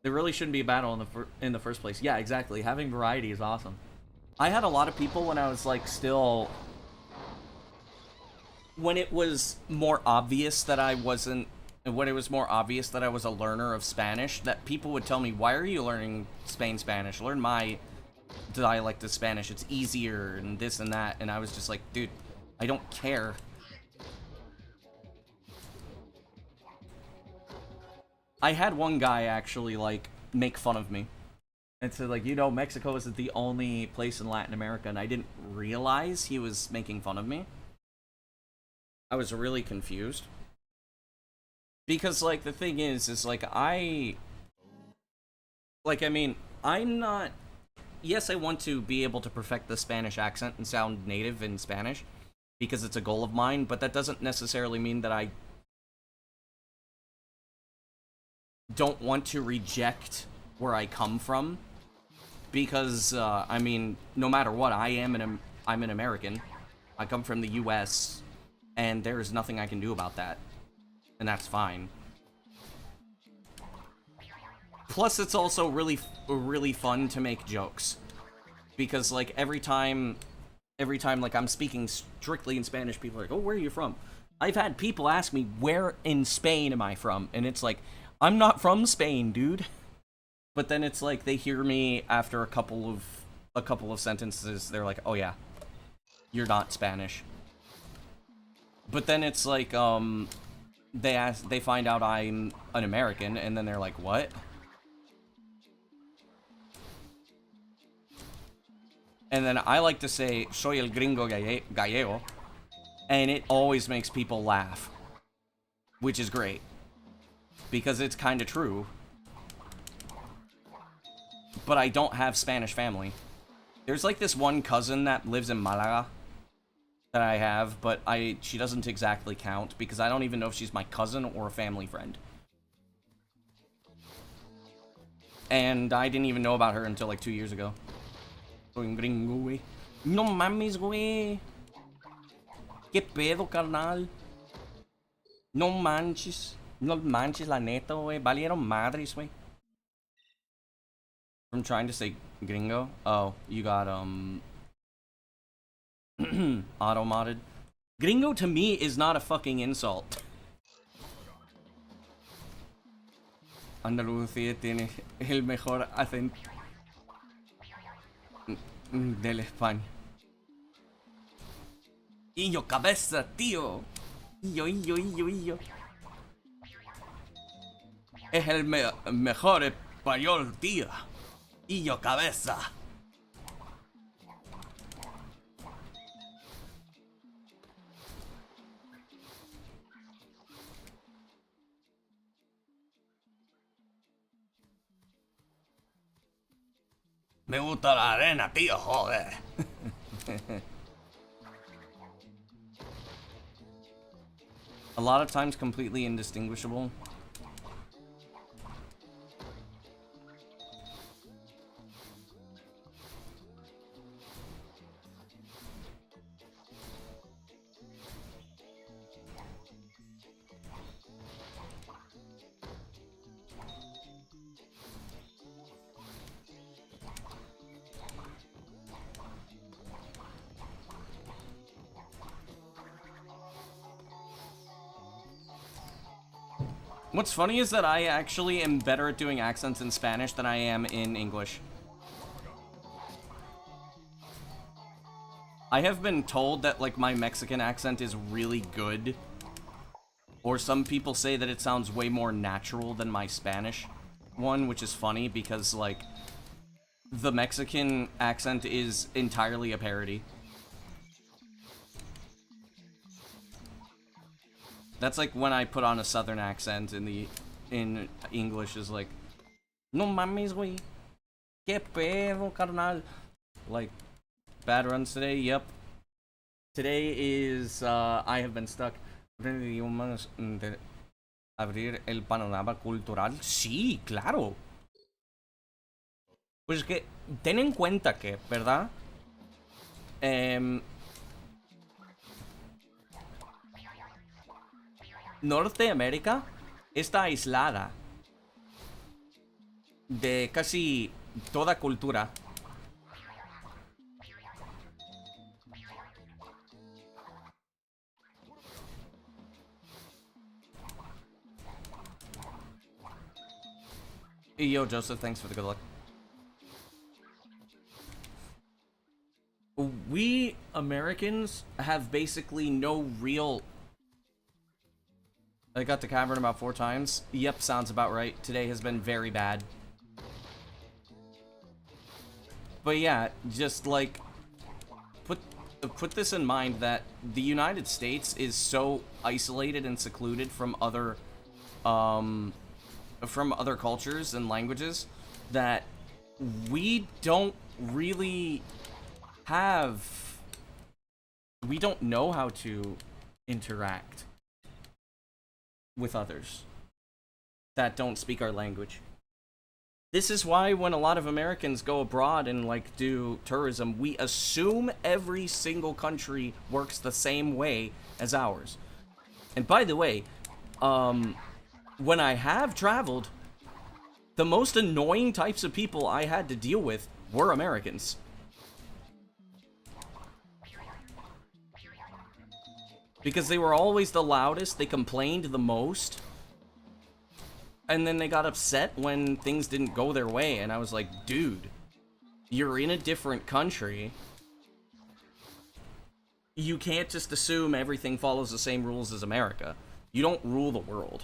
There really shouldn't be a battle in the first place. Yeah, exactly. Having variety is awesome. I had a lot of people when I was like still, when it was more obvious that I wasn't, when it was more obvious that I was a learner of Spanish, that people would tell me, "Why are you learning Spanish? Learn my dialect of Spanish. It's easier and this and that." And I was just like, dude, I don't care. I had one guy actually like make fun of me and said like, you know, Mexico isn't the only place in Latin America, and I didn't realize he was making fun of me. I was really confused. Because like the thing is like I mean, I'm not, yes, I want to be able to perfect the Spanish accent and sound native in Spanish because it's a goal of mine, but that doesn't necessarily mean that I don't want to reject where I come from, because I mean, no matter what, I'm an American. I come from the US, and there is nothing I can do about that, and that's fine. Plus, it's also really fun to make jokes, because like every time like I'm speaking strictly in Spanish, people are like, "Oh, where are you from?" I've had people ask me, "Where in Spain am I from?" And it's like, I'm not from Spain, dude. But then it's like they hear me after a couple of sentences, they're like, "Oh yeah, you're not Spanish." But then it's like they find out I'm an American, and then they're like, "What?" And then I like to say, "Soy el gringo gallego," and it always makes people laugh, which is great, because it's kind of true. But I don't have Spanish family. There's like this one cousin that lives in Malaga that I have, but she doesn't exactly count because I don't even know if she's my cousin or a family friend. And I didn't even know about her until like 2 years ago. Soy un gringo, güey. No mames, güey. ¿Qué pedo, carnal? No manches. No manches, la neta, güey. Valieron madres, güey. From trying to say gringo. Oh, you got auto-modded. Gringo to me is not a fucking insult. Andalucía tiene el mejor acento del España. Y yo cabeza, tío. Y yo. Es el mejor español, tío. Y yo cabeza. Me gusta la arena, tío, joder. A lot of times completely indistinguishable. What's funny is that I actually am better at doing accents in Spanish than I am in English. I have been told that, like, my Mexican accent is really good. Or some people say that it sounds way more natural than my Spanish one, which is funny because, like, the Mexican accent is entirely a parody. That's like when I put on a southern accent in English is like, no mames, güey. Que pedo, carnal. Like, bad runs today, yep. Today is, I have been stuck. Abrir el panorama cultural. Sí, claro. Pues que, ten en cuenta que, ¿verdad? Norteamérica está aislada de casi toda cultura. Yo, Joseph, thanks for the good luck. We Americans have basically no real... I got the cavern about 4 times. Yep, sounds about right. Today has been very bad. But yeah, just like... Put this in mind that the United States is so isolated and secluded from other cultures and languages that we don't really we don't know how to interact with others that don't speak our language. This is why when a lot of Americans go abroad and, like, do tourism, we assume every single country works the same way as ours. And by the way, when I have traveled, the most annoying types of people I had to deal with were Americans. Because they were always the loudest, they complained the most, and then they got upset when things didn't go their way, and I was like, dude, you're in a different country. You can't just assume everything follows the same rules as America. You don't rule the world.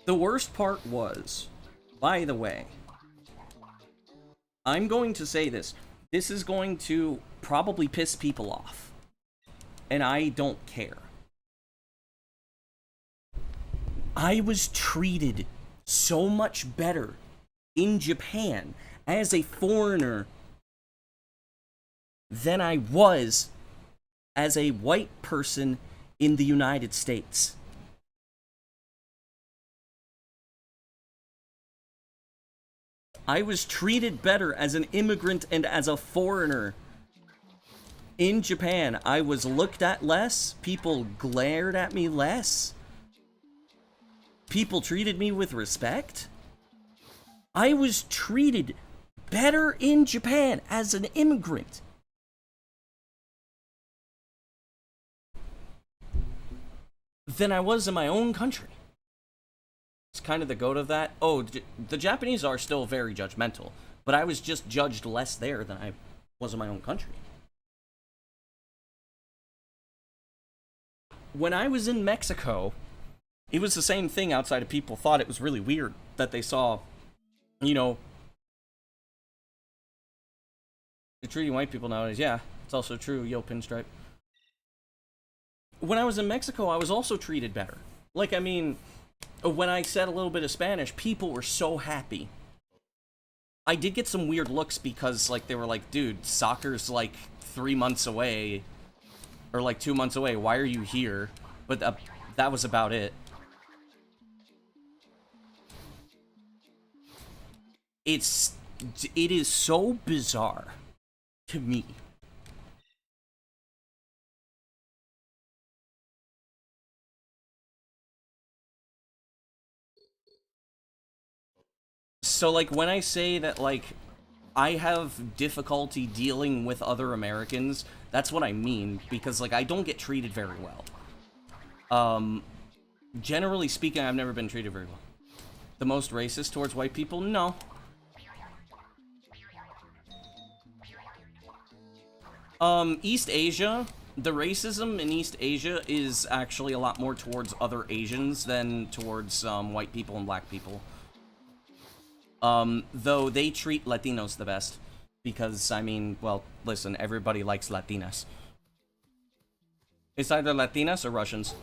The worst part was, by the way, I'm going to say this. This is going to probably piss people off. And I don't care. I was treated so much better in Japan as a foreigner than I was as a white person in the United States. I was treated better as an immigrant and as a foreigner. In Japan, I was looked at less. People glared at me less. People treated me with respect. I was treated better in Japan as an immigrant than I was in my own country. It's kind of the goat of that. Oh, the Japanese are still very judgmental, but I was just judged less there than I was in my own country. When I was in Mexico, it was the same thing. Outside of people thought it was really weird that they saw, you know, they're treating white people nowadays. Yeah, it's also true. Yo, Pinstripe. When I was in Mexico, I was also treated better. Like, I mean, when I said a little bit of Spanish, people were so happy. I did get some weird looks because, like, they were like, dude, soccer's like 3 months away, or like 2 months away. Why are you here? But that was about it. It is so bizarre to me. So, like, when I say that, like, I have difficulty dealing with other Americans. That's what I mean, because, like, I don't get treated very well. Generally speaking, I've never been treated very well. The most racist towards white people? No. East Asia, the racism in East Asia is actually a lot more towards other Asians than towards, white people and black people. Though they treat Latinos the best. Because, I mean, well, listen, everybody likes Latinas. It's either Latinas or Russians.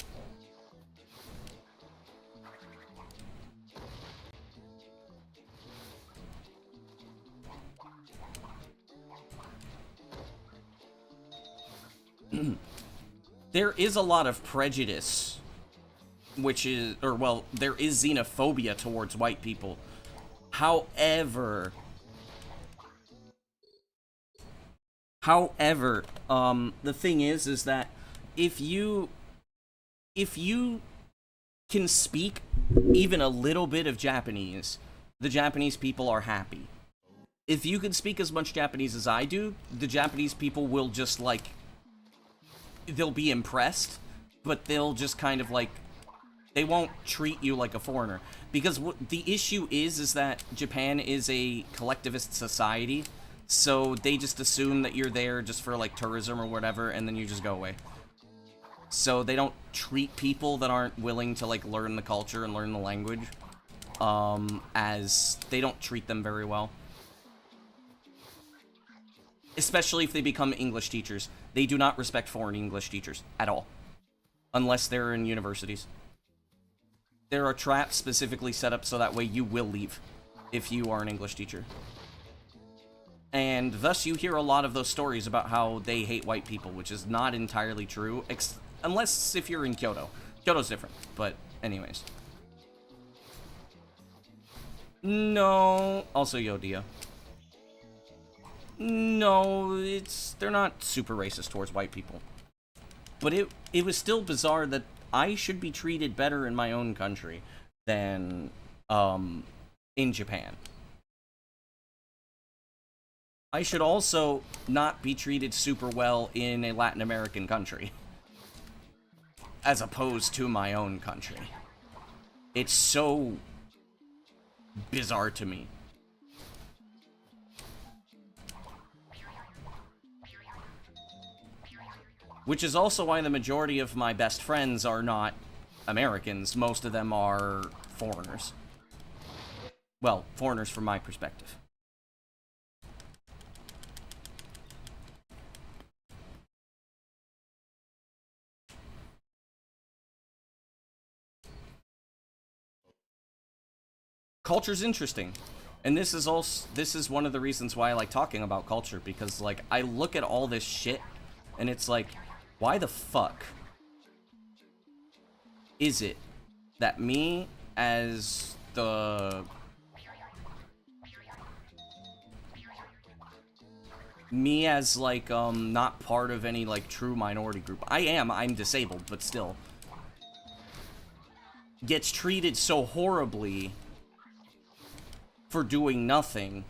There is a lot of prejudice, which is, or well, there is xenophobia towards white people. However, the thing is that if you can speak even a little bit of Japanese, the Japanese people are happy. If you can speak as much Japanese as I do, the Japanese people will just, like, they'll be impressed, but they'll just kind of, like, they won't treat you like a foreigner. Because the issue is that Japan is a collectivist society, so they just assume that you're there just for, like, tourism or whatever, and then you just go away. So they don't treat people that aren't willing to, like, learn the culture and learn the language, as they don't treat them very well. Especially if they become English teachers. They do not respect foreign English teachers at all. Unless they're in universities. There are traps specifically set up so that way you will leave if you are an English teacher. And thus you hear a lot of those stories about how they hate white people, which is not entirely true, unless if you're in Kyoto. Kyoto's different, but anyways. No, also Yodia. No, they're not super racist towards white people. But it was still bizarre that I should be treated better in my own country than, in Japan. I should also not be treated super well in a Latin American country. As opposed to my own country. It's so bizarre to me. Which is also why the majority of my best friends are not Americans. Most of them are foreigners. Well, foreigners from my perspective. Culture's interesting. And this is one of the reasons why I like talking about culture, because, like, I look at all this shit and it's like, why the fuck is it that me as the... Me as, like, not part of any, like, true minority group. I'm disabled, but still. Gets treated so horribly for doing nothing.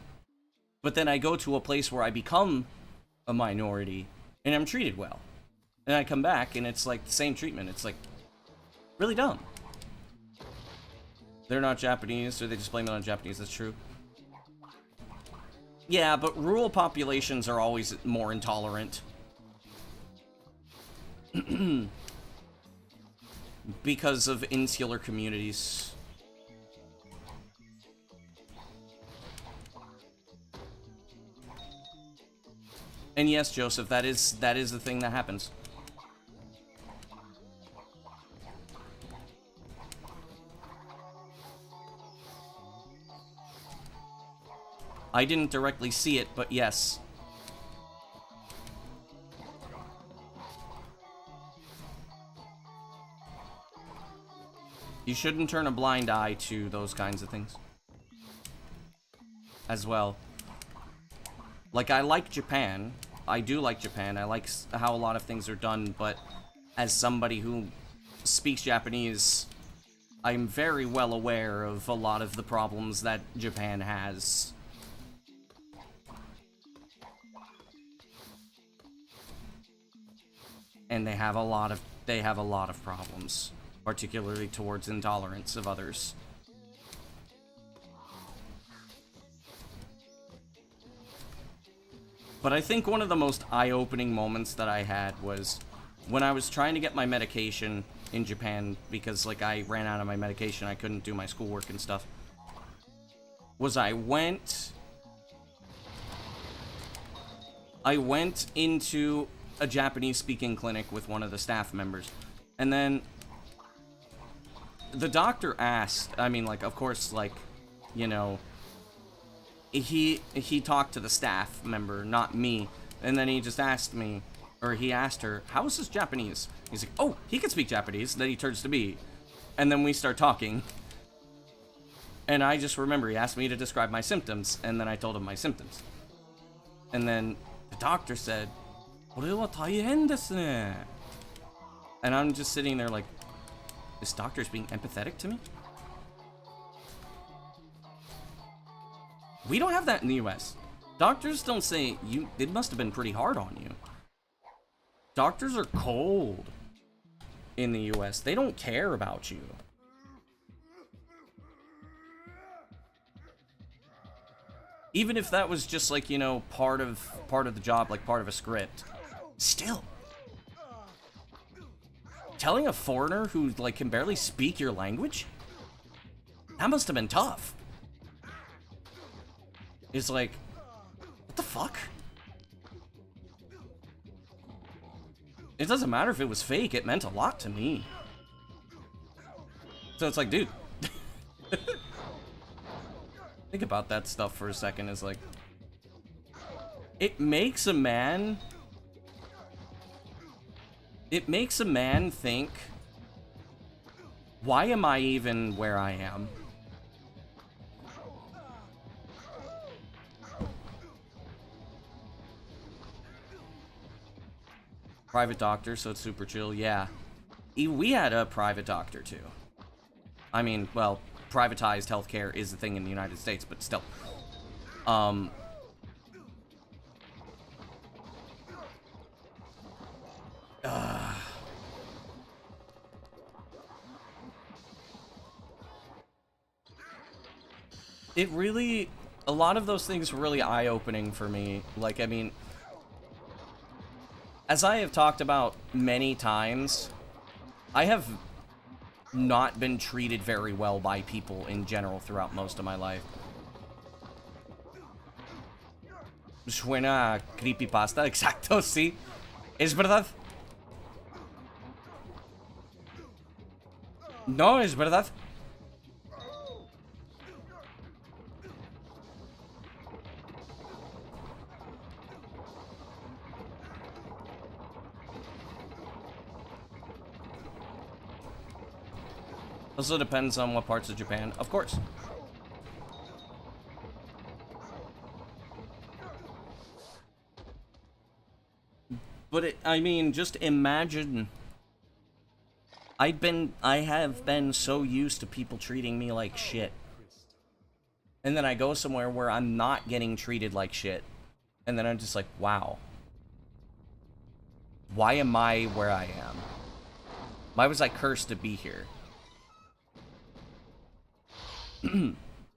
But then I go to a place where I become a minority and I'm treated well. And I come back, and it's like the same treatment. It's like, really dumb. They're not Japanese, so they just blame it on Japanese. That's true. Yeah, but rural populations are always more intolerant. Because of insular communities. And yes, Joseph, that is the thing that happens. I didn't directly see it, but yes. You shouldn't turn a blind eye to those kinds of things. As well. Like, I like Japan. I do like Japan. I like how a lot of things are done, but as somebody who speaks Japanese, I'm very well aware of a lot of the problems that Japan has. and they have a lot of problems, particularly towards intolerance of others. But I think one of the most eye-opening moments that I had was when I was trying to get my medication in Japan, because, like, I ran out of my medication, I couldn't do my schoolwork and stuff, was I went into a Japanese-speaking clinic with one of the staff members, and then the doctor asked, I mean, like, of course, like, you know, he talked to the staff member, not me, and then he just asked me, or he asked her, how is this Japanese? He's like, oh, he can speak Japanese. Then he turns to me, and then we start talking, and I just remember he asked me to describe my symptoms, and then I told him my symptoms, and then the doctor said, これは大変ですね. And I'm just sitting there like, this doctor's being empathetic to me? We don't have that in the US. Doctors don't say, it must have been pretty hard on you. Doctors are cold in the US. They don't care about you. Even if that was just like, you know, part of the job, like part of a script. Still. Telling a foreigner who, like, can barely speak your language? That must have been tough. It's like, what the fuck? It doesn't matter if it was fake, it meant a lot to me. So it's like, dude. Think about that stuff for a second. It's like, it makes a man think, why am I even where I am? Private doctor, so it's super chill. Yeah. We had a private doctor, too. I mean, well, privatized healthcare is the thing in the United States, but still. It really... A lot of those things were really eye-opening for me. Like, I mean... As I have talked about many times, I have not been treated very well by people in general throughout most of my life. Suena creepypasta, exacto, sí. Es verdad. No, es verdad. Also depends on what parts of Japan, of course. But I mean, just imagine. I have been so used to people treating me like shit. And then I go somewhere where I'm not getting treated like shit. And then I'm just like, wow. Why am I where I am? Why was I cursed to be here?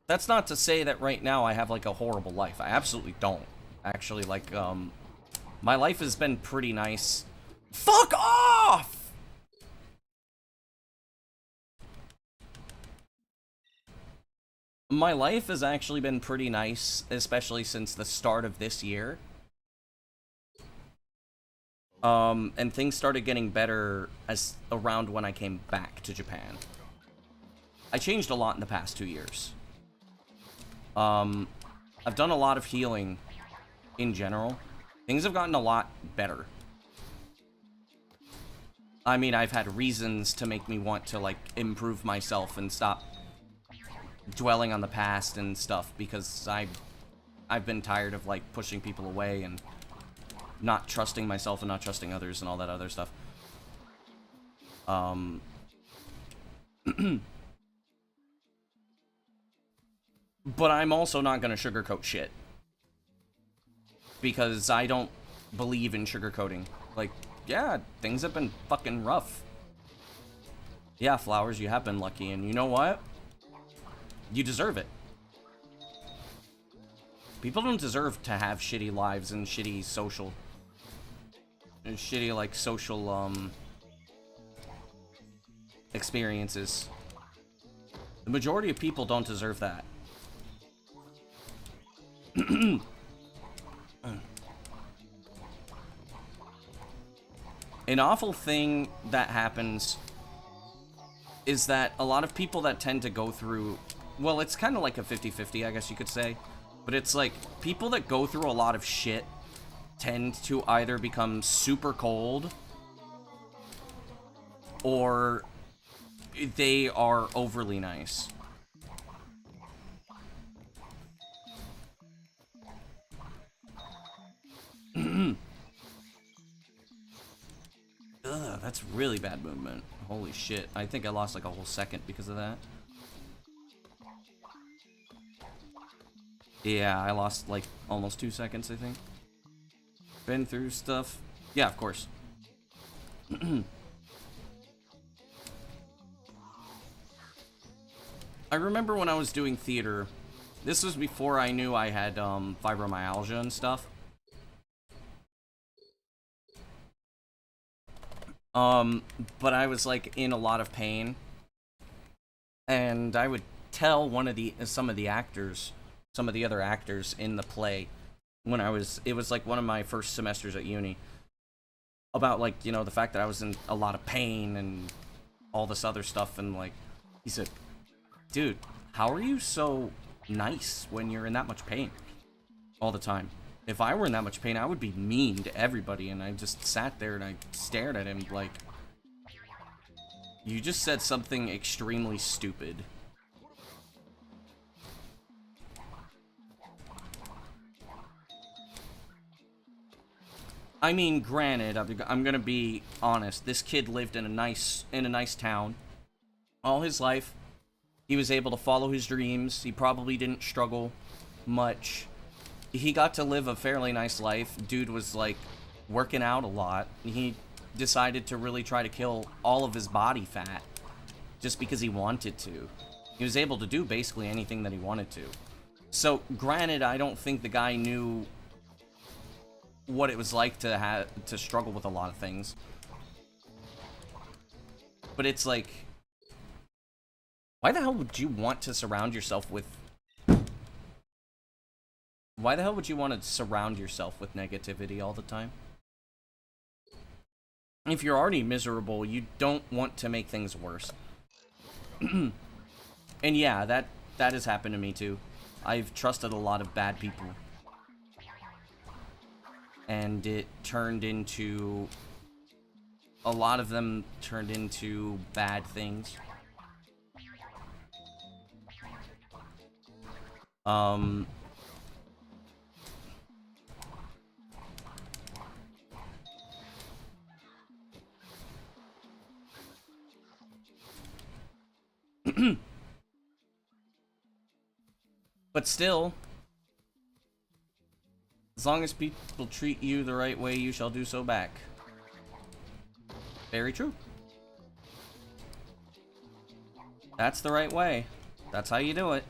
That's not to say that right now I have, like, a horrible life. I absolutely don't. Actually, like, my life has been pretty nice. Fuck off! My life has actually been pretty nice, especially since the start of this year. And things started getting better as around when I came back to Japan. I changed a lot in the past 2 years. I've done a lot of healing in general. Things have gotten a lot better. I mean, I've had reasons to make me want to, like, improve myself and stop dwelling on the past and stuff, because I've been tired of, like, pushing people away and not trusting myself and not trusting others and all that other stuff. But I'm also not gonna sugarcoat shit. Because I don't believe in sugarcoating. Like, yeah, things have been fucking rough. Yeah, Flowers, you have been lucky, and you know what? You deserve it. People don't deserve to have shitty lives and shitty social... and shitty, like, social, experiences. The majority of people don't deserve that. An awful thing that happens is that a lot of people that tend to go through... Well, it's kind of like a 50-50, I guess you could say. But it's like, people that go through a lot of shit tend to either become super cold or they are overly nice. Ugh, that's really bad movement. Holy shit. I think I lost like a whole second because of that. Yeah, I lost like almost 2 seconds, I think. Been through stuff. Yeah, of course. I remember when I was doing theater, this was before I knew I had fibromyalgia and stuff. But I was like in a lot of pain, and I would tell some of the other actors in the play when it was like one of my first semesters at uni, about like, you know, the fact that I was in a lot of pain and all this other stuff, and like, he said, dude, how are you so nice when you're in that much pain all the time? If I were in that much pain, I would be mean to everybody. And I just sat there and I stared at him like, you just said something extremely stupid. I mean, granted, I'm gonna be honest. This kid lived in a nice town all his life. He was able to follow his dreams. He probably didn't struggle much. He got to live a fairly nice life. Dude was like working out a lot. He decided to really try to kill all of his body fat just because he wanted to. He was able to do basically anything that he wanted to. So, granted, I don't think the guy knew what it was like to struggle with a lot of things. But it's like, why the hell would you want to surround yourself with... Why the hell would you want to surround yourself with negativity all the time? If you're already miserable, you don't want to make things worse. And yeah, that has happened to me too. I've trusted a lot of bad people. And it turned into... A lot of them turned into bad things. But still, as long as people treat you the right way, you shall do so back. Very true. That's the right way. That's how you do it.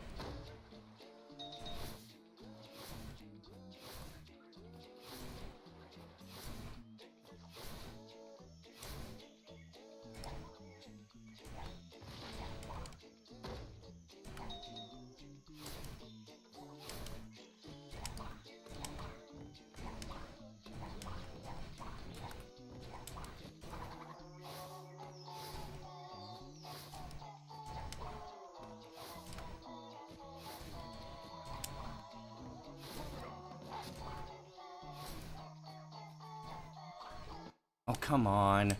Oh, come on.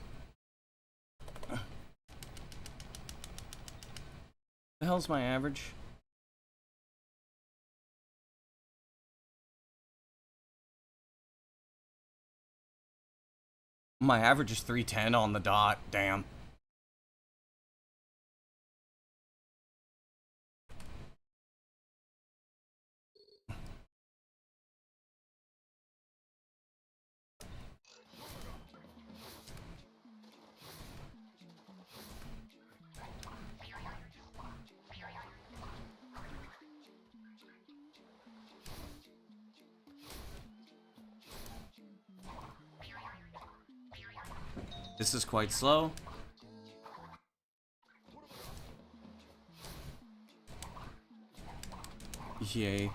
The hell's my average? My average is 310 on the dot. Damn. This is quite slow. Yay.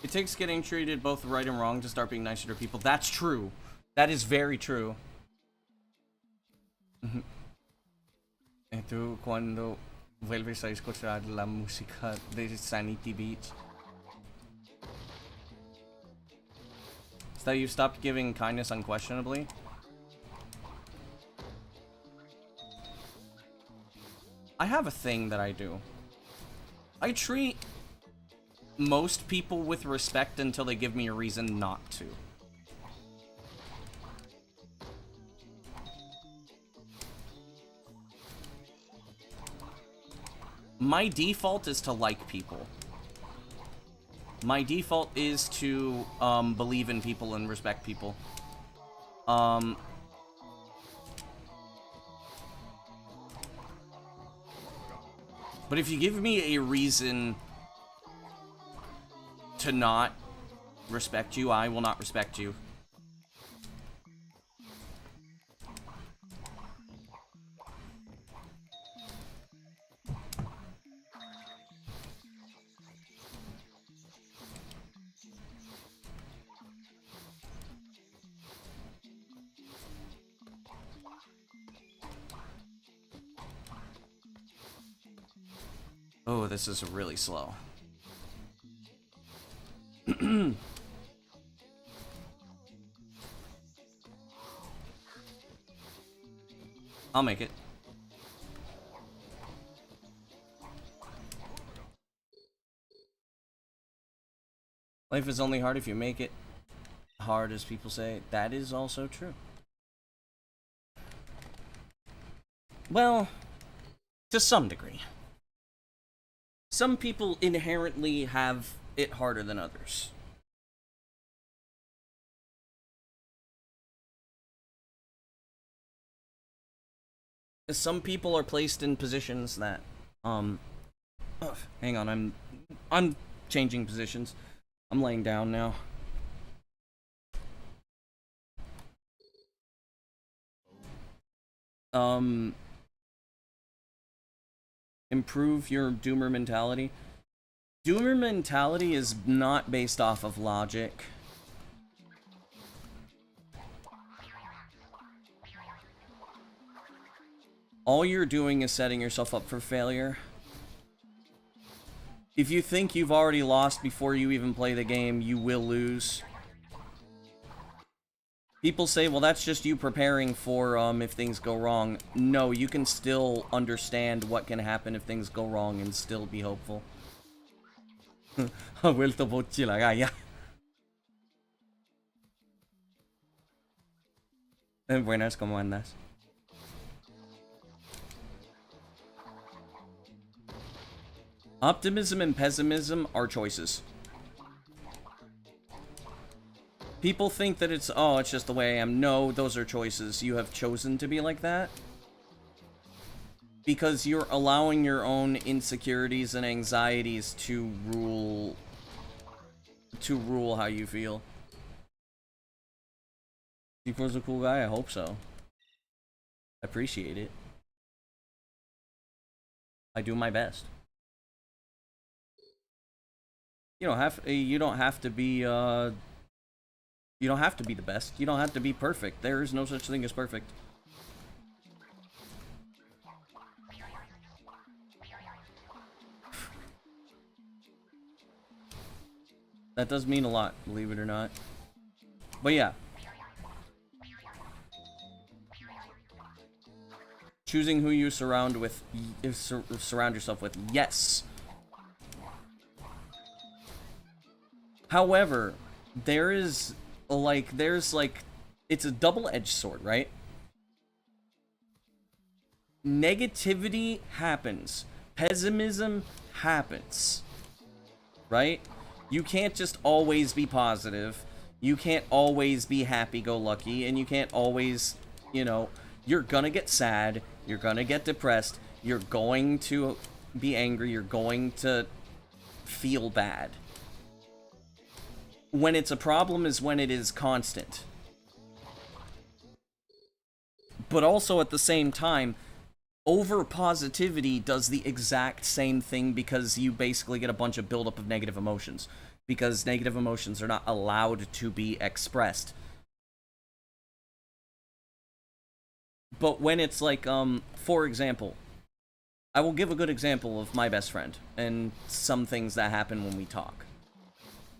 It takes getting treated both right and wrong to start being nicer to people. That's true. That is very true. E tú cuando vuelves a escuchar la música de Sanity Beats? Is that you've stopped giving kindness unquestionably? I have a thing that I do. I treat most people with respect until they give me a reason not to. My default is to like people. My default is to believe in people and respect people. But if you give me a reason to not respect you, I will not respect you. Oh, this is really slow. I'll make it. Life is only hard if you make it hard, as people say. That is also true. Well, to some degree. Some people inherently have it harder than others. Some people are placed in positions that, hang on, I'm changing positions. I'm laying down now. Improve your doomer mentality. Doomer mentality is not based off of logic. All you're doing is setting yourself up for failure. If you think you've already lost before you even play the game, you will lose. People say, well, that's just you preparing for if things go wrong. No, you can still understand what can happen if things go wrong and still be hopeful. Ha vuelto Bocchi la galla. Buenas, ¿cómo andas? Optimism and pessimism are choices. People think that it's, oh, it's just the way I am. No, those are choices. You have chosen to be like that. Because you're allowing your own insecurities and anxieties to rule how you feel. C4's a cool guy, I hope so. I appreciate it. I do my best. You don't have to be you don't have to be the best. You don't have to be perfect. There is no such thing as perfect. That does mean a lot, believe it or not. But yeah. Choosing who you surround yourself with. Yes. However, there's it's a double-edged sword, right? Negativity happens. Pessimism happens. Right? You can't just always be positive. You can't always be happy-go-lucky, and you can't always, you know, you're gonna get sad, you're gonna get depressed, you're going to be angry, you're going to feel bad. When it's a problem is when it is constant. But also at the same time, over positivity does the exact same thing because you basically get a bunch of buildup of negative emotions. Because negative emotions are not allowed to be expressed. But when it's like, for example, I will give a good example of my best friend and some things that happen when we talk.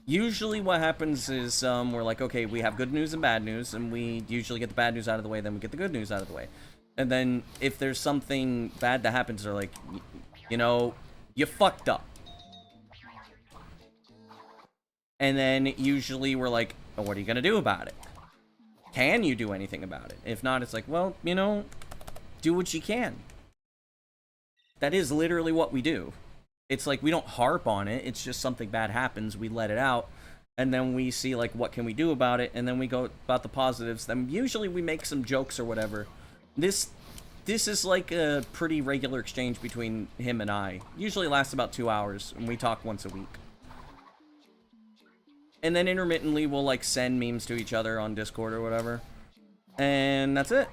Usually what happens is, we're like, okay, we have good news and bad news, and we usually get the bad news out of the way, then we get the good news out of the way. And then if there's something bad that happens, they're like, you know, you fucked up. And then usually we're like, oh, what are you gonna do about it? Can you do anything about it? If not, it's like, well, you know, do what you can. That is literally what we do. It's like, we don't harp on it, it's just something bad happens, we let it out, and then we see, like, what can we do about it, and then we go about the positives, then usually we make some jokes or whatever. This is like a pretty regular exchange between him and I. Usually lasts about 2 hours, and we talk once a week. And then intermittently we'll, like, send memes to each other on Discord or whatever. And that's it.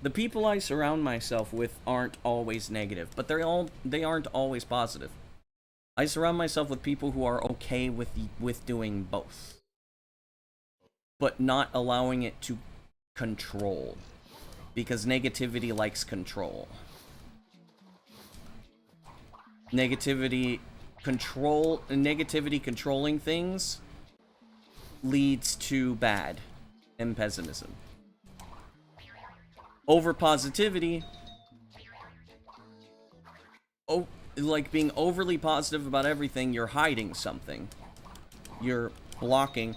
The people I surround myself with aren't always negative, but they aren't always positive. I surround myself with people who are okay with doing both, but not allowing it to control, because negativity likes control. Negativity controlling things leads to bad and pessimism. Over positivity, like being overly positive about everything, you're hiding something. You're blocking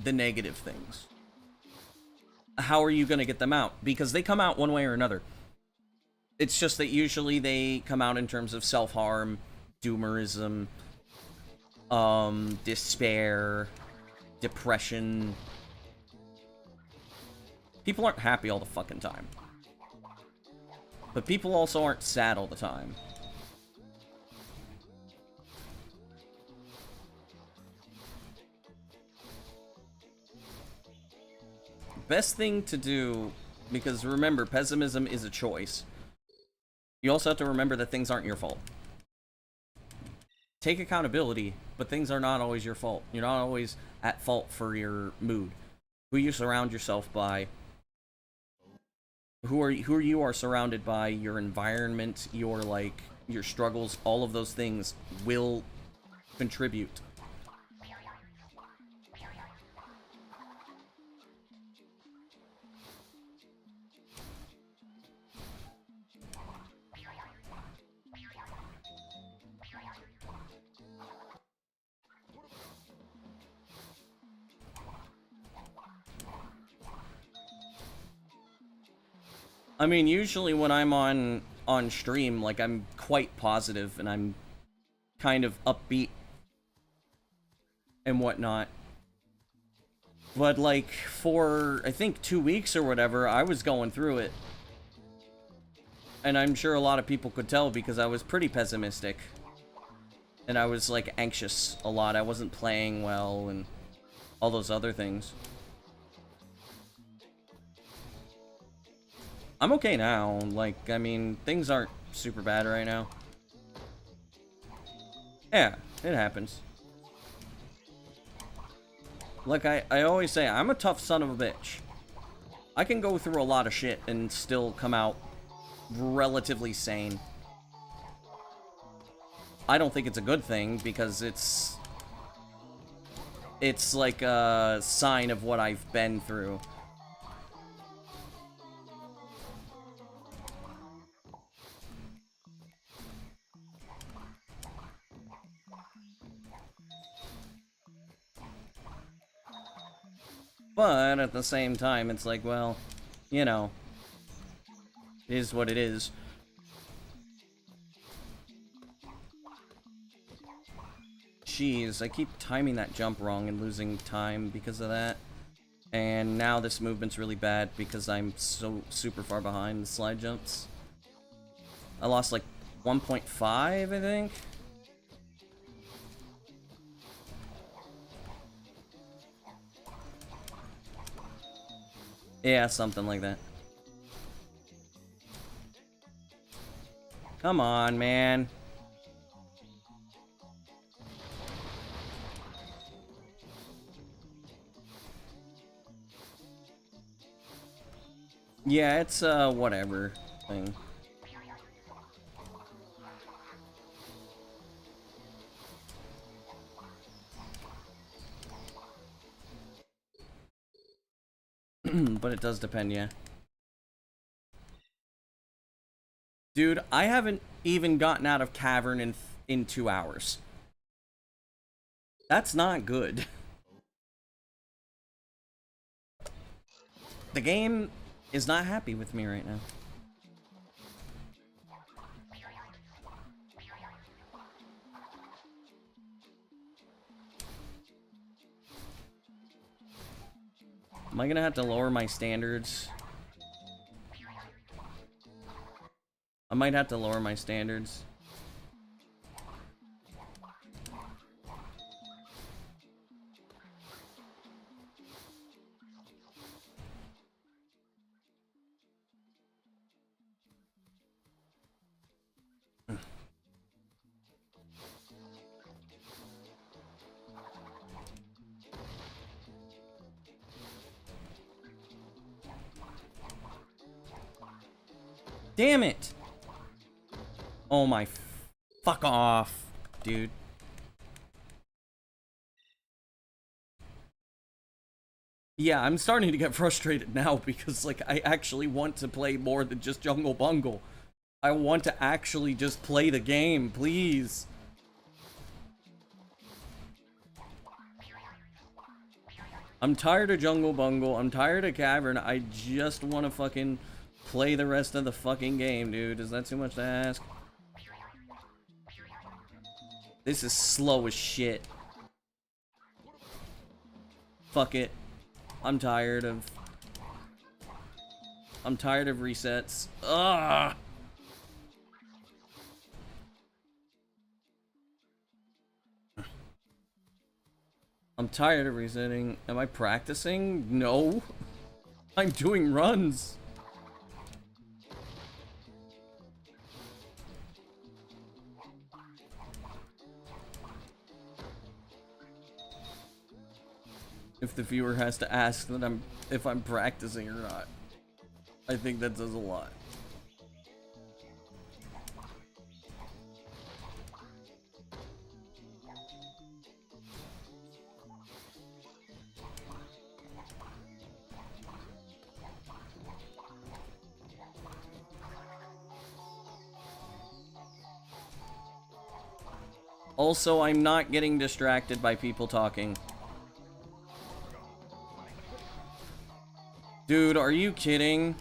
the negative things. How are you going to get them out? Because they come out one way or another. It's just that usually they come out in terms of self-harm, doomerism, despair, depression. People aren't happy all the fucking time. But people also aren't sad all the time. Best thing to do, because remember, pessimism is a choice. You also have to remember that things aren't your fault. Take accountability, but things are not always your fault. You're not always at fault for your mood. Who you surround yourself by, who you are surrounded by, your environment, your struggles, all of those things will contribute. I mean, usually when I'm on stream, like, I'm quite positive and I'm kind of upbeat and whatnot. But, like, for, I think, 2 weeks or whatever, I was going through it. And I'm sure a lot of people could tell because I was pretty pessimistic. And I was, like, anxious a lot. I wasn't playing well and all those other things. I'm okay now. Like, I mean, things aren't super bad right now. Yeah, it happens. Like, I always say, I'm a tough son of a bitch. I can go through a lot of shit and still come out relatively sane. I don't think it's a good thing, because it's like a sign of what I've been through. But at the same time, it's like, well, you know, it is what it is. Jeez, I keep timing that jump wrong and losing time because of that. And now this movement's really bad because I'm so super far behind the slide jumps. I lost like 1.5, I think. Yeah, something like that. Come on, man. Yeah, it's whatever thing. But it does depend, yeah. Dude, I haven't even gotten out of Cavern in 2 hours. That's not good. The game is not happy with me right now. Am I gonna have to lower my standards? I might have to lower my standards. Damn it! Oh my... Fuck off, dude. Yeah, I'm starting to get frustrated now because, like, I actually want to play more than just Jungle Bungle. I want to actually just play the game, please. I'm tired of Jungle Bungle. I'm tired of Cavern. I just want to fucking play the rest of the fucking game, dude. Is that too much to ask? This is slow as shit. Fuck it. I'm tired of resets. Ugh. I'm tired of resetting. Am I practicing? No. I'm doing runs. If the viewer has to ask that if I'm practicing or not, I think that does a lot. Also, I'm not getting distracted by people talking. Dude, are you kidding?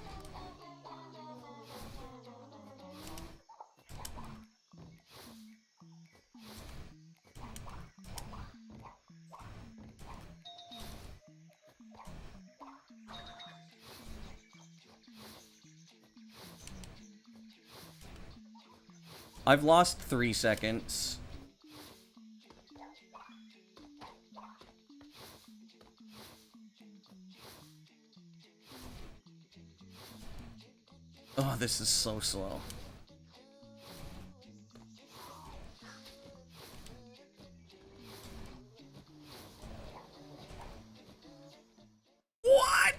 I've lost 3 seconds. Oh, this is so slow. What?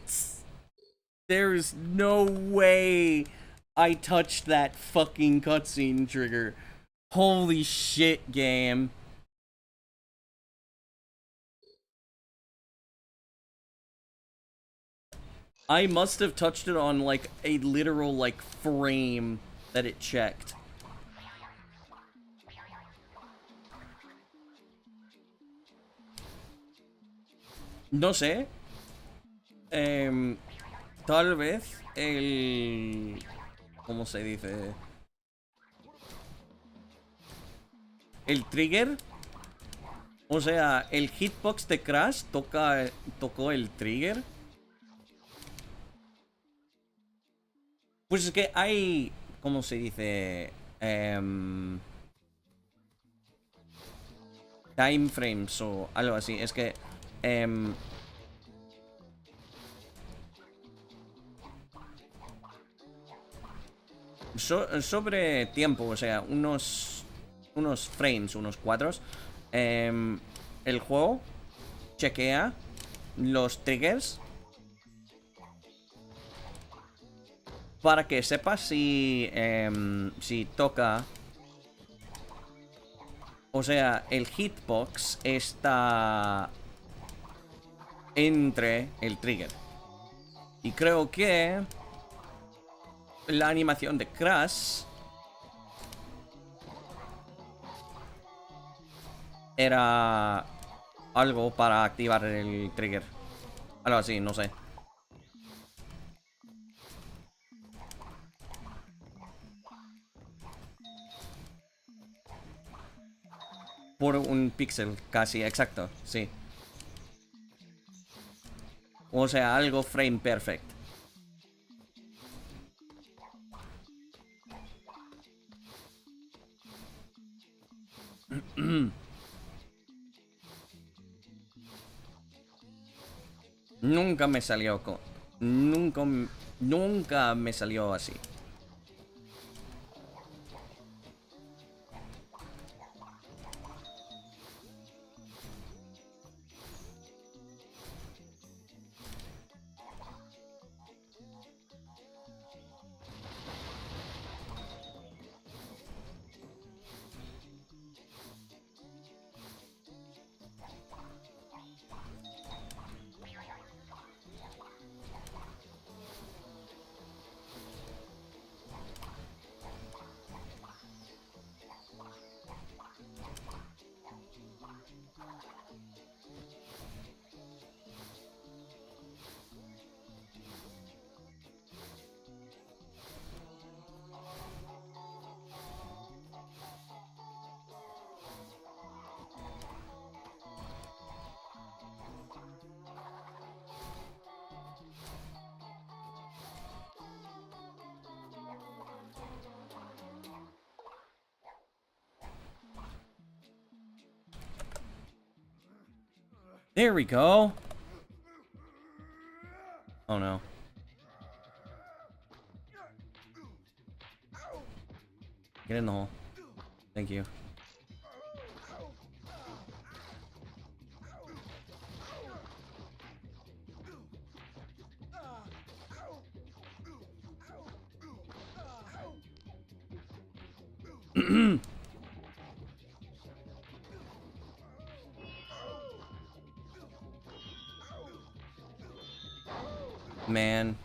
There's no way I touched that fucking cutscene trigger. Holy shit, game. I must have touched it on, like, a literal, like, frame that it checked. No sé. Tal vez el... ¿Cómo se dice? El trigger. O sea, el hitbox de Crash tocó el trigger. Pues es que hay... ¿cómo se dice? Time frames o algo así. Es que sobre tiempo, o sea, unos frames, unos cuadros, el juego chequea los triggers para que sepa si si toca, o sea, el hitbox está entre el trigger. Y creo que la animación de Crash era algo para activar el trigger. Algo así, no sé. Por un píxel, casi, exacto, sí. O sea, algo frame perfect. Nunca me salió con... Nunca me salió así. There we go. Oh no. Get in the hole. Thank you. Man.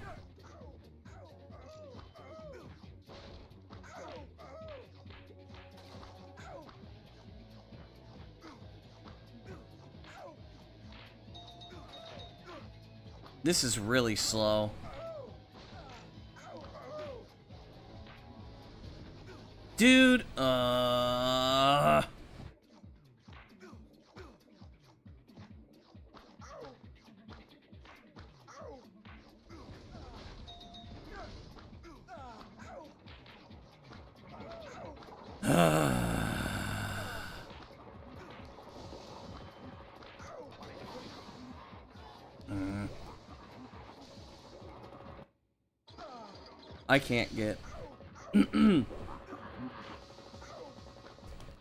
This is really slow. Dude, I can't get...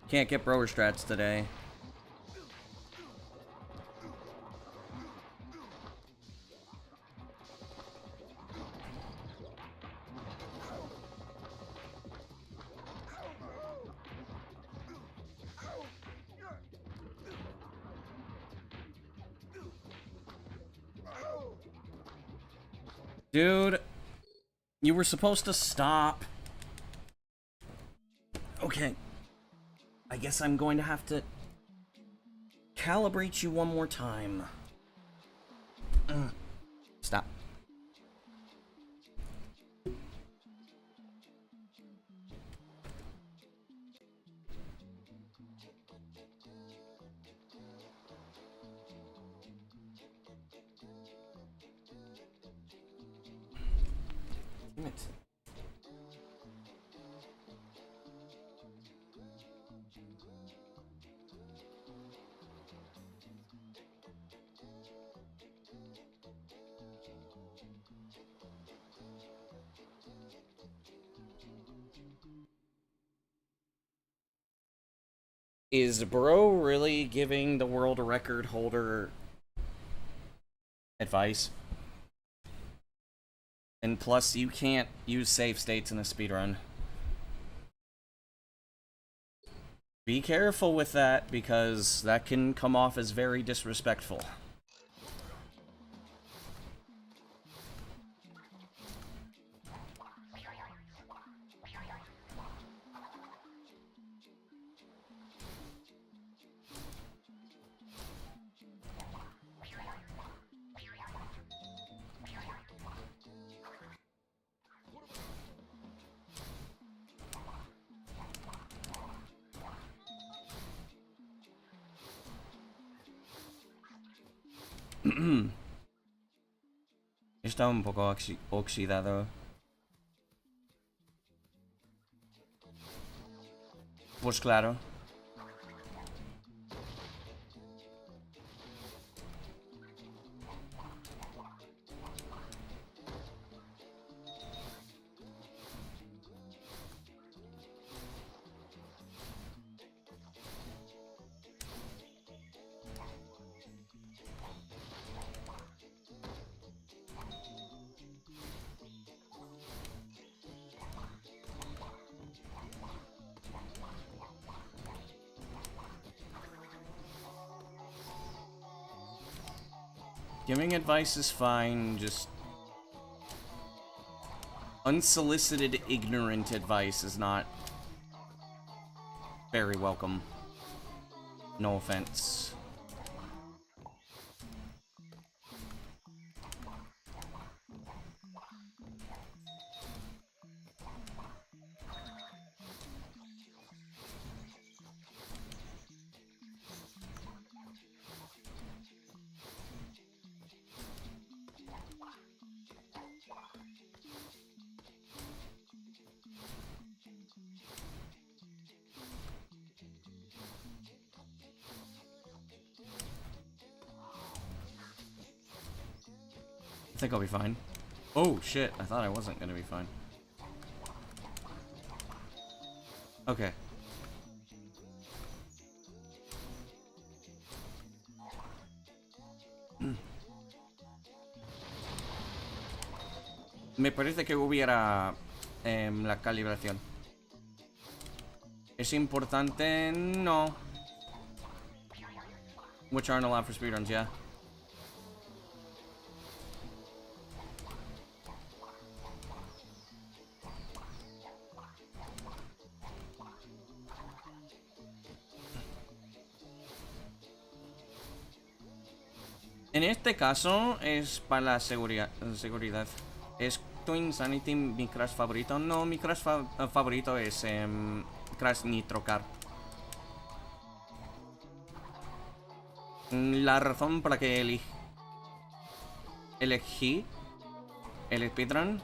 Can't get bro strats today. Dude, you were supposed to stop. Okay. I guess I'm going to have to calibrate you one more time. Stop. Damn it. Is bro really giving the world record holder advice? And plus, you can't use save states in a speedrun. Be careful with that, because that can come off as very disrespectful. Está un poco oxidado. Pues claro. Giving advice is fine, just unsolicited ignorant advice is not very welcome. No offense. I think I'll be fine. Oh shit, I thought I wasn't gonna be fine. Okay. Me parece que hubiera la calibración. ¿Es importante? No. Which aren't allowed for speedruns, yeah. En este caso es para la seguridad. ¿Es Twinsanity mi crash favorito? No, mi crash favorito es Crash Nitro Kart. La razón por la que elegí el speedrun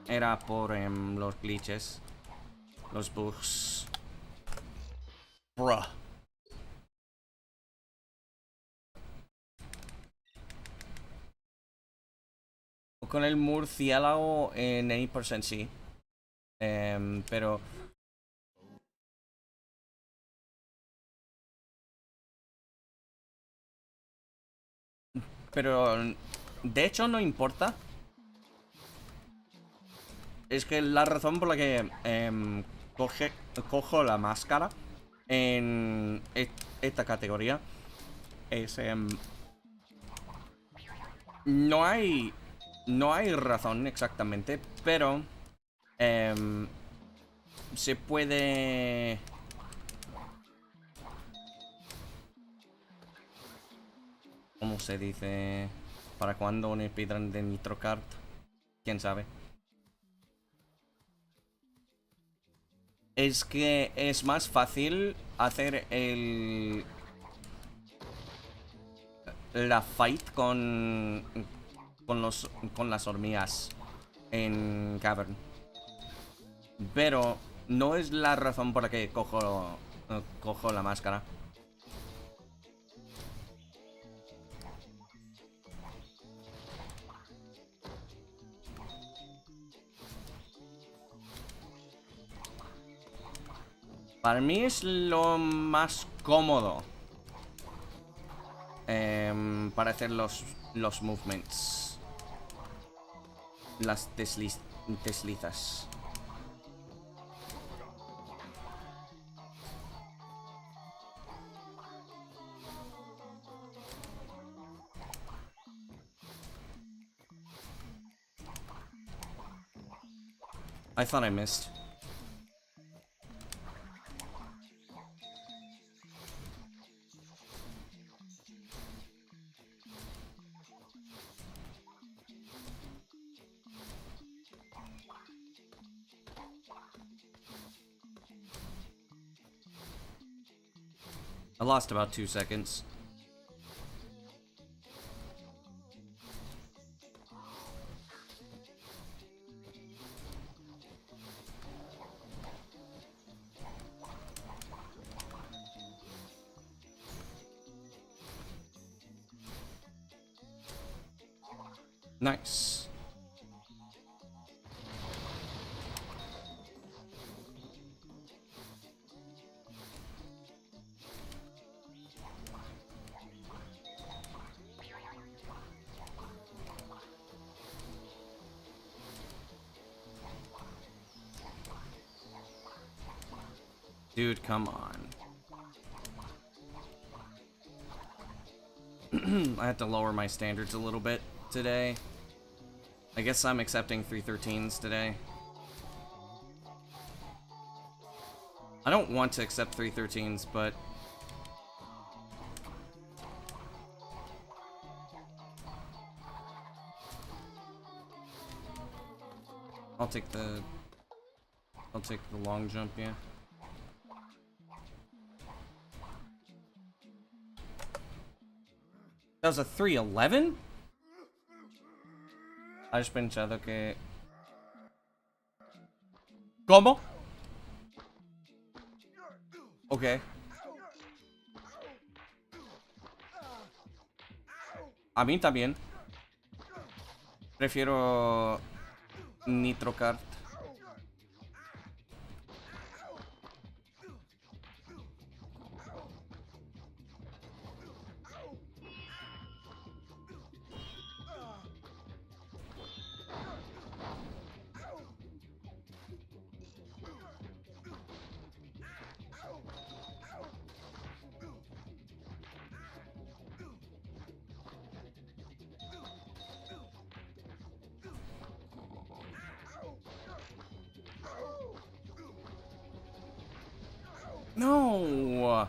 era por los glitches, los bugs. Bruh. Con el murciélago en 80% sí. Pero... de hecho no importa. Es que la razón por la que cojo la máscara en esta categoría es... no hay razón exactamente, pero se puede... ¿Cómo se dice? ¿Para cuándo un speedrun de Nitro Kart? ¿Quién sabe? Es que es más fácil hacer la fight con las hormigas en Cavern. Pero no es la razón por la que cojo la máscara. Para mí es lo más cómodo para hacer los movements. Las deslizas. I thought I missed. I lost about 2 seconds. Nice. Dude, come on. I had to lower my standards a little bit today. I guess I'm accepting 313s today. I don't want to accept 313s, but I'll take the long jump, yeah. That was a 311? ¿Has pensado que... ¿Cómo? Ok. A mí también. Prefiero... Nitrocart. No.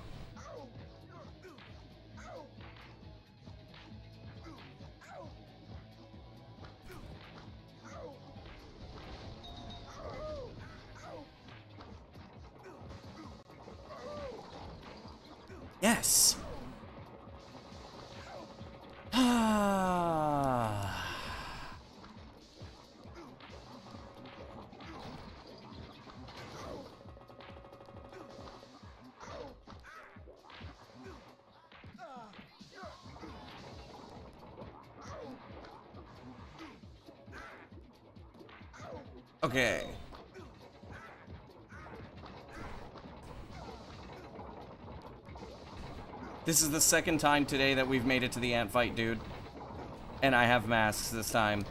Yes. Okay. This is the second time today that we've made it to the ant fight, dude. And I have masks this time.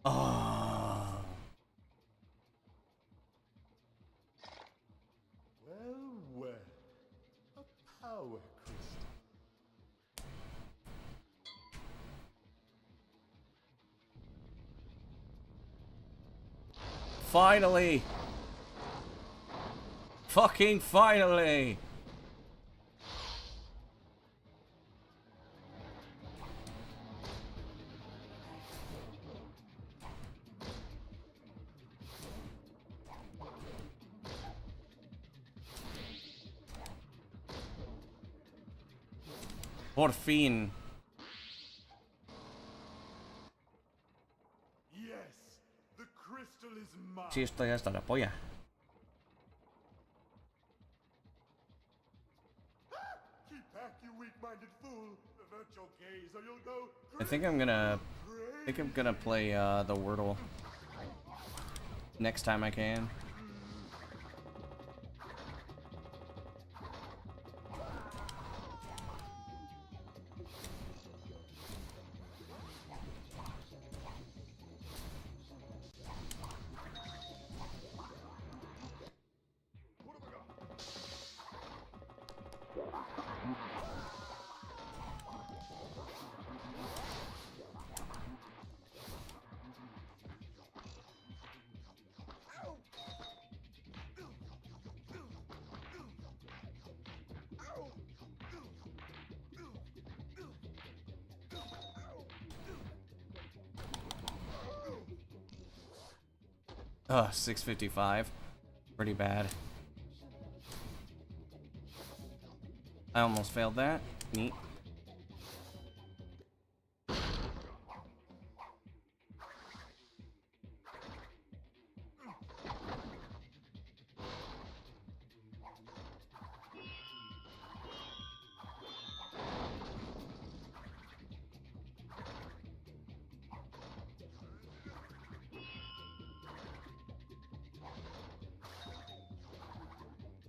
Oh. Well, well. A power crystal. Finally! Fucking finally! Por fin. Yes, the crystal is mine. Sí, estoy hasta la polla. Keep back. you weak-minded fool. Avert your gaze or you'll go I think I'm gonna play the Wordle next time I can. Ugh, 655. Pretty bad. I almost failed that. Neat.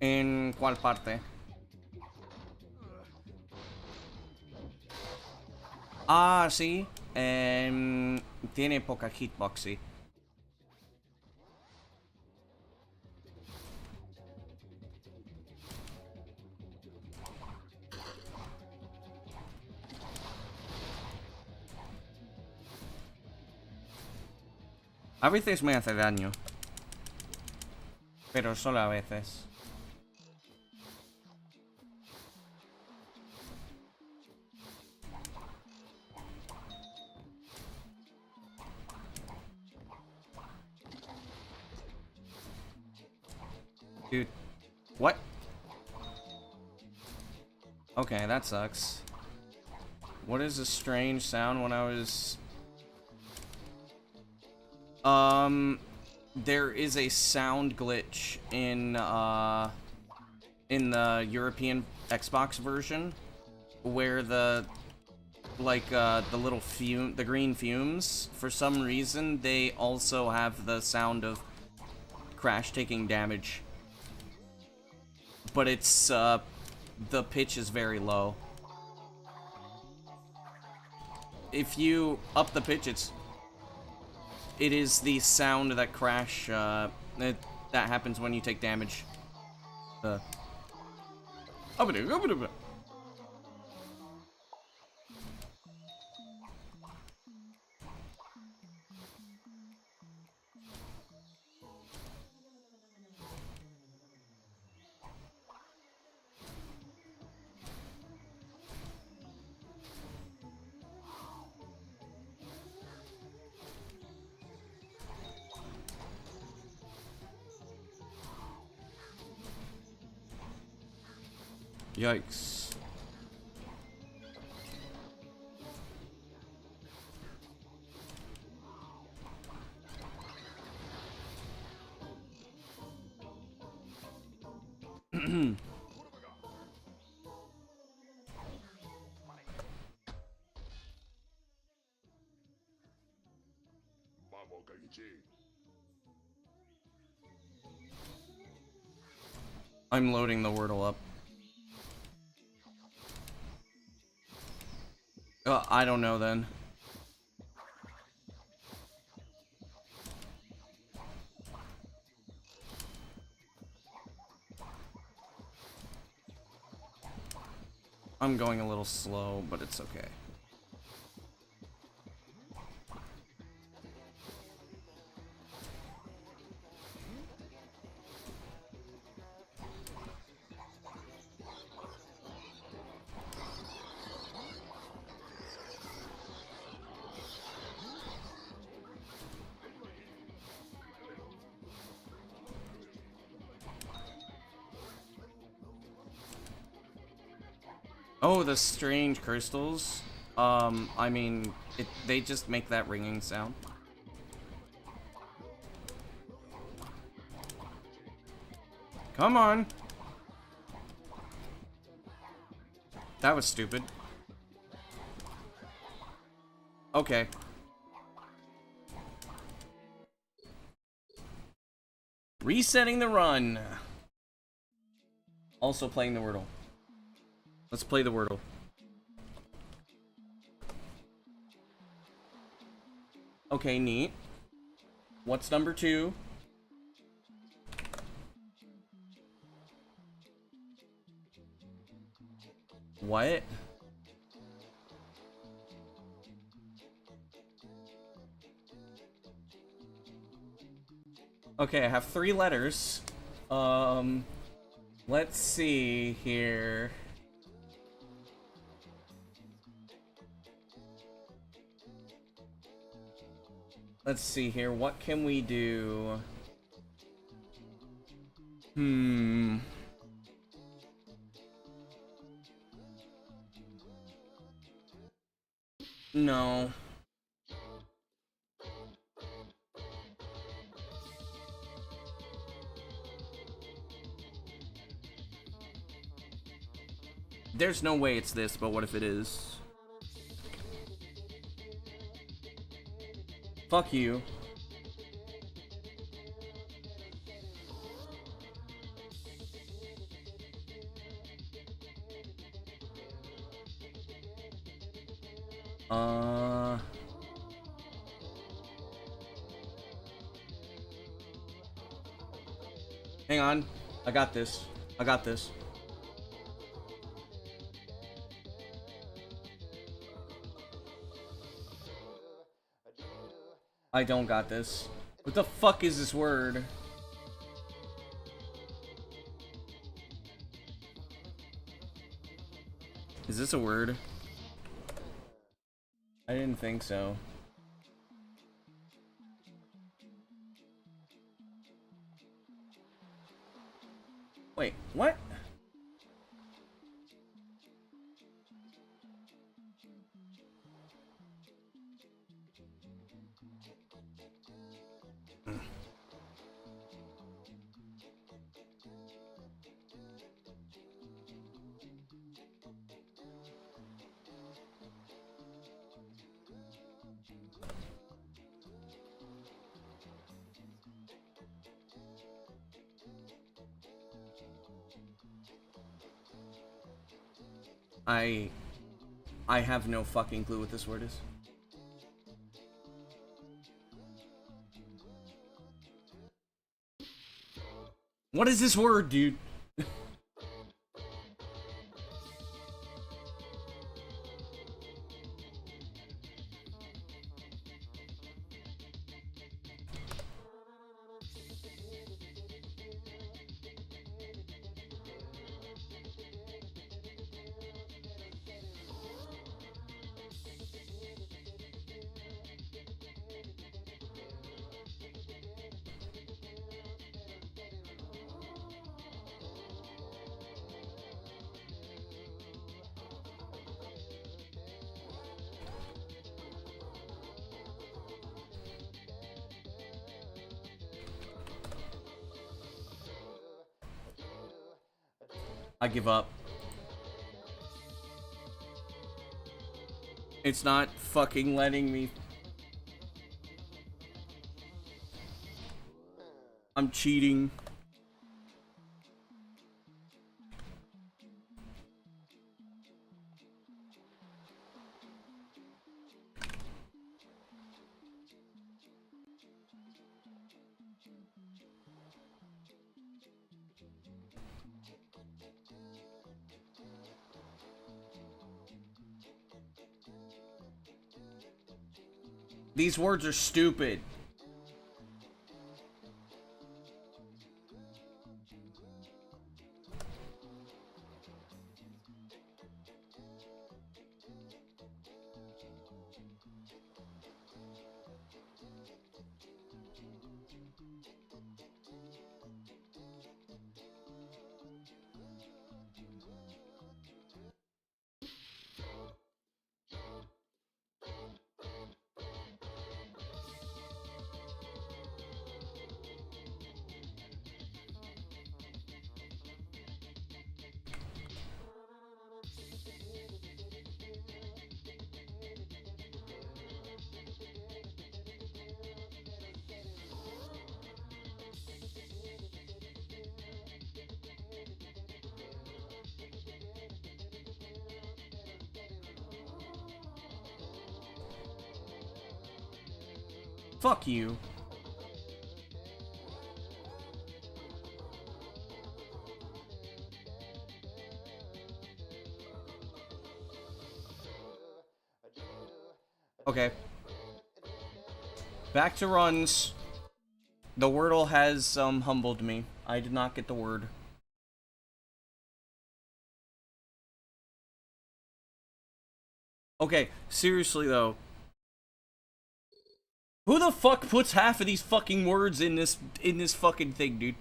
¿En cuál parte? Ah, sí. Tiene poca hitbox, sí. A veces me hace daño. Pero solo a veces. Dude. What? Okay, that sucks. What is a strange sound when I was... There is a sound glitch in the European Xbox version where the little the green fumes, for some reason, they also have the sound of Crash taking damage. But it's, the pitch is very low. If you up the pitch, it is the sound that Crash, that happens when you take damage. Yikes. I'm loading the Wordle up. I don't know then. I'm going a little slow, but it's okay. Oh, the strange crystals. I mean, they just make that ringing sound. Come on. That was stupid. Okay. Resetting the run. Also playing the Wordle. Let's play the Wordle. Okay, neat. What's number 2? What? Okay, I have 3 letters. Let's see here. Let's see here. What can we do? No. There's no way it's this, but what if it is? Fuck you. Hang on. I got this. I got this. I don't got this. What the fuck is this word? Is this a word? I didn't think so. Wait, what? I have no fucking clue what this word is. What is this word, dude? I give up. It's not fucking letting me. I'm cheating. These words are stupid. Fuck you. Okay. Back to runs. The Wordle has humbled me. I did not get the word. Okay, seriously though. Who the fuck puts half of these fucking words in this fucking thing, dude?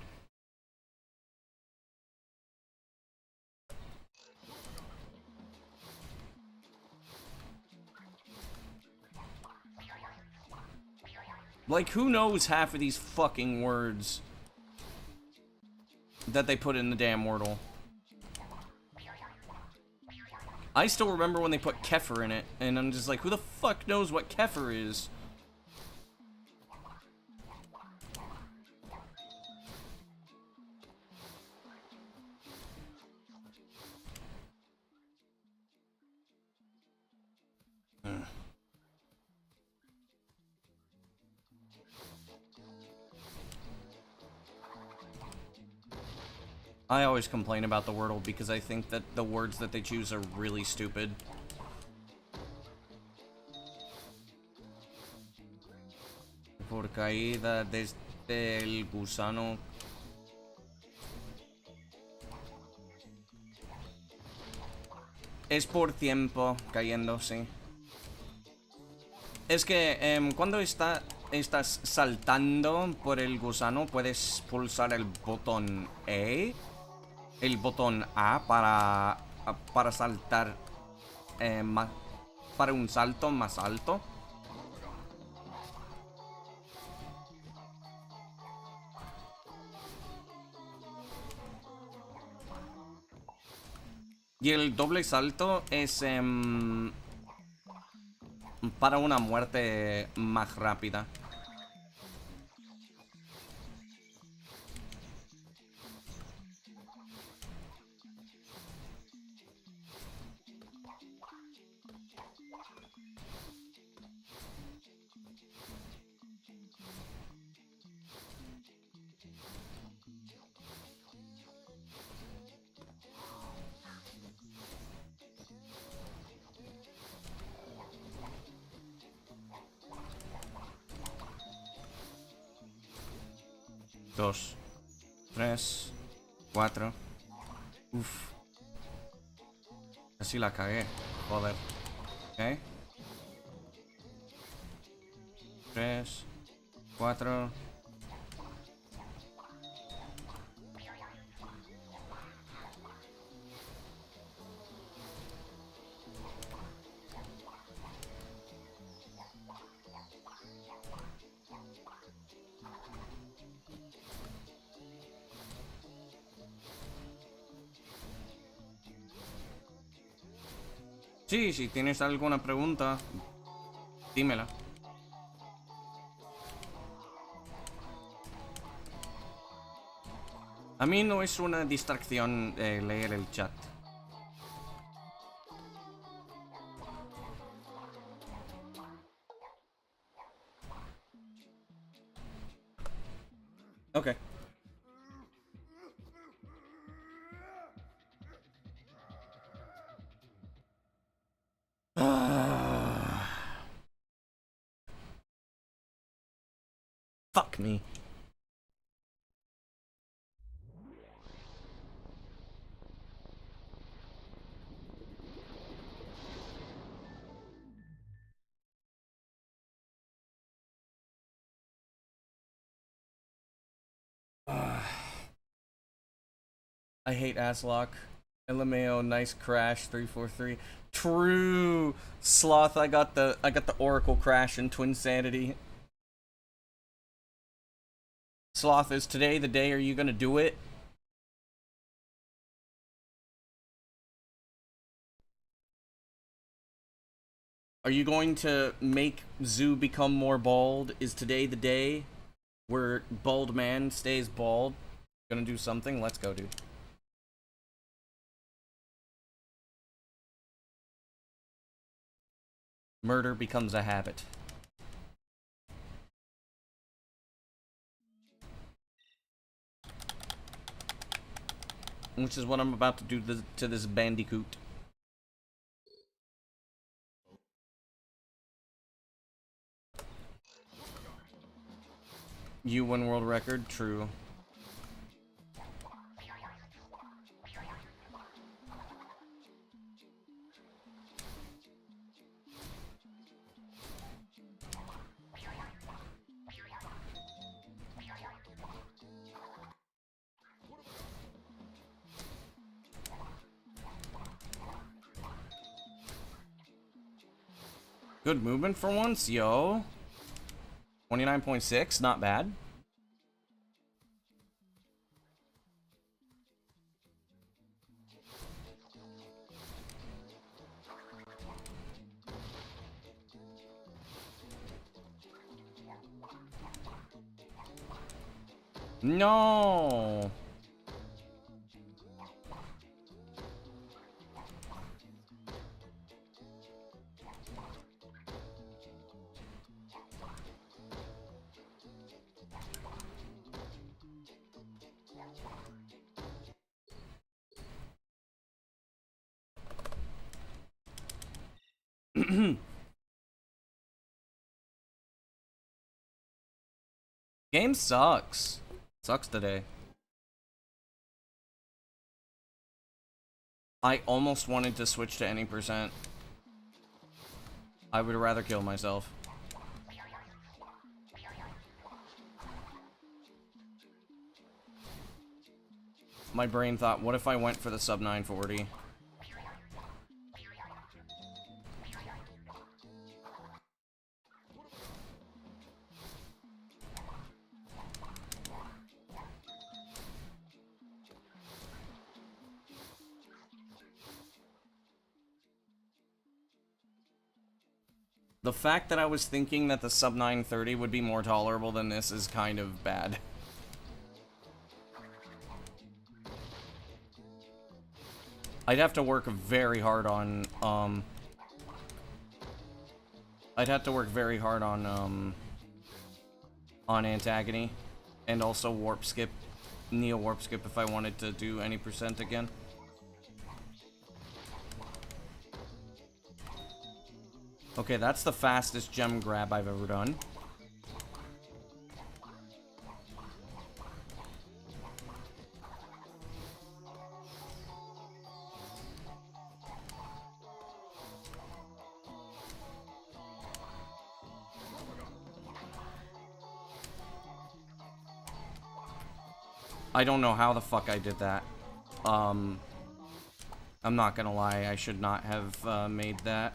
Like, who knows half of these fucking words that they put in the damn Wordle? I still remember when they put Kefir in it, and I'm just like, who the fuck knows what Kefir is? I always complain about the Wordle because I think that the words that they choose are really stupid. Por caída desde el gusano. Es por tiempo cayendo, sí. Es que cuando estás saltando por el gusano, puedes pulsar el botón E. El botón A para saltar para un salto más alto. Y el doble salto es para una muerte más rápida. Dos, tres, cuatro. Uf. Casi la cagué. Joder. Ok. Tres, cuatro. Sí, si tienes alguna pregunta, dímela. A mí no es una distracción leer el chat. Ok. Fuck me. I hate Aslock. LMAO, nice crash, 343. True. Sloth, I got the Oracle crash in Twinsanity. Sloth, is today the day? Are you gonna do it? Are you going to make Zoo become more bald? Is today the day where bald man stays bald? Gonna do something? Let's go, dude. Murder becomes a habit. Which is what I'm about to do to this bandicoot. You win world record? True. Good movement for once, yo. 29.6, not bad. No. Game sucks. Sucks today. I almost wanted to switch to any percent. I would rather kill myself. My brain thought, what if I went for the sub 940? The fact that I was thinking that the sub 930 would be more tolerable than this is kind of bad. I'd have to work very hard on, I'd have to work very hard on Antagony, and also Warp Skip, Neo Warp Skip if I wanted to do any percent again. Okay, that's the fastest gem grab I've ever done. I don't know how the fuck I did that. I'm not gonna lie, I should not have made that.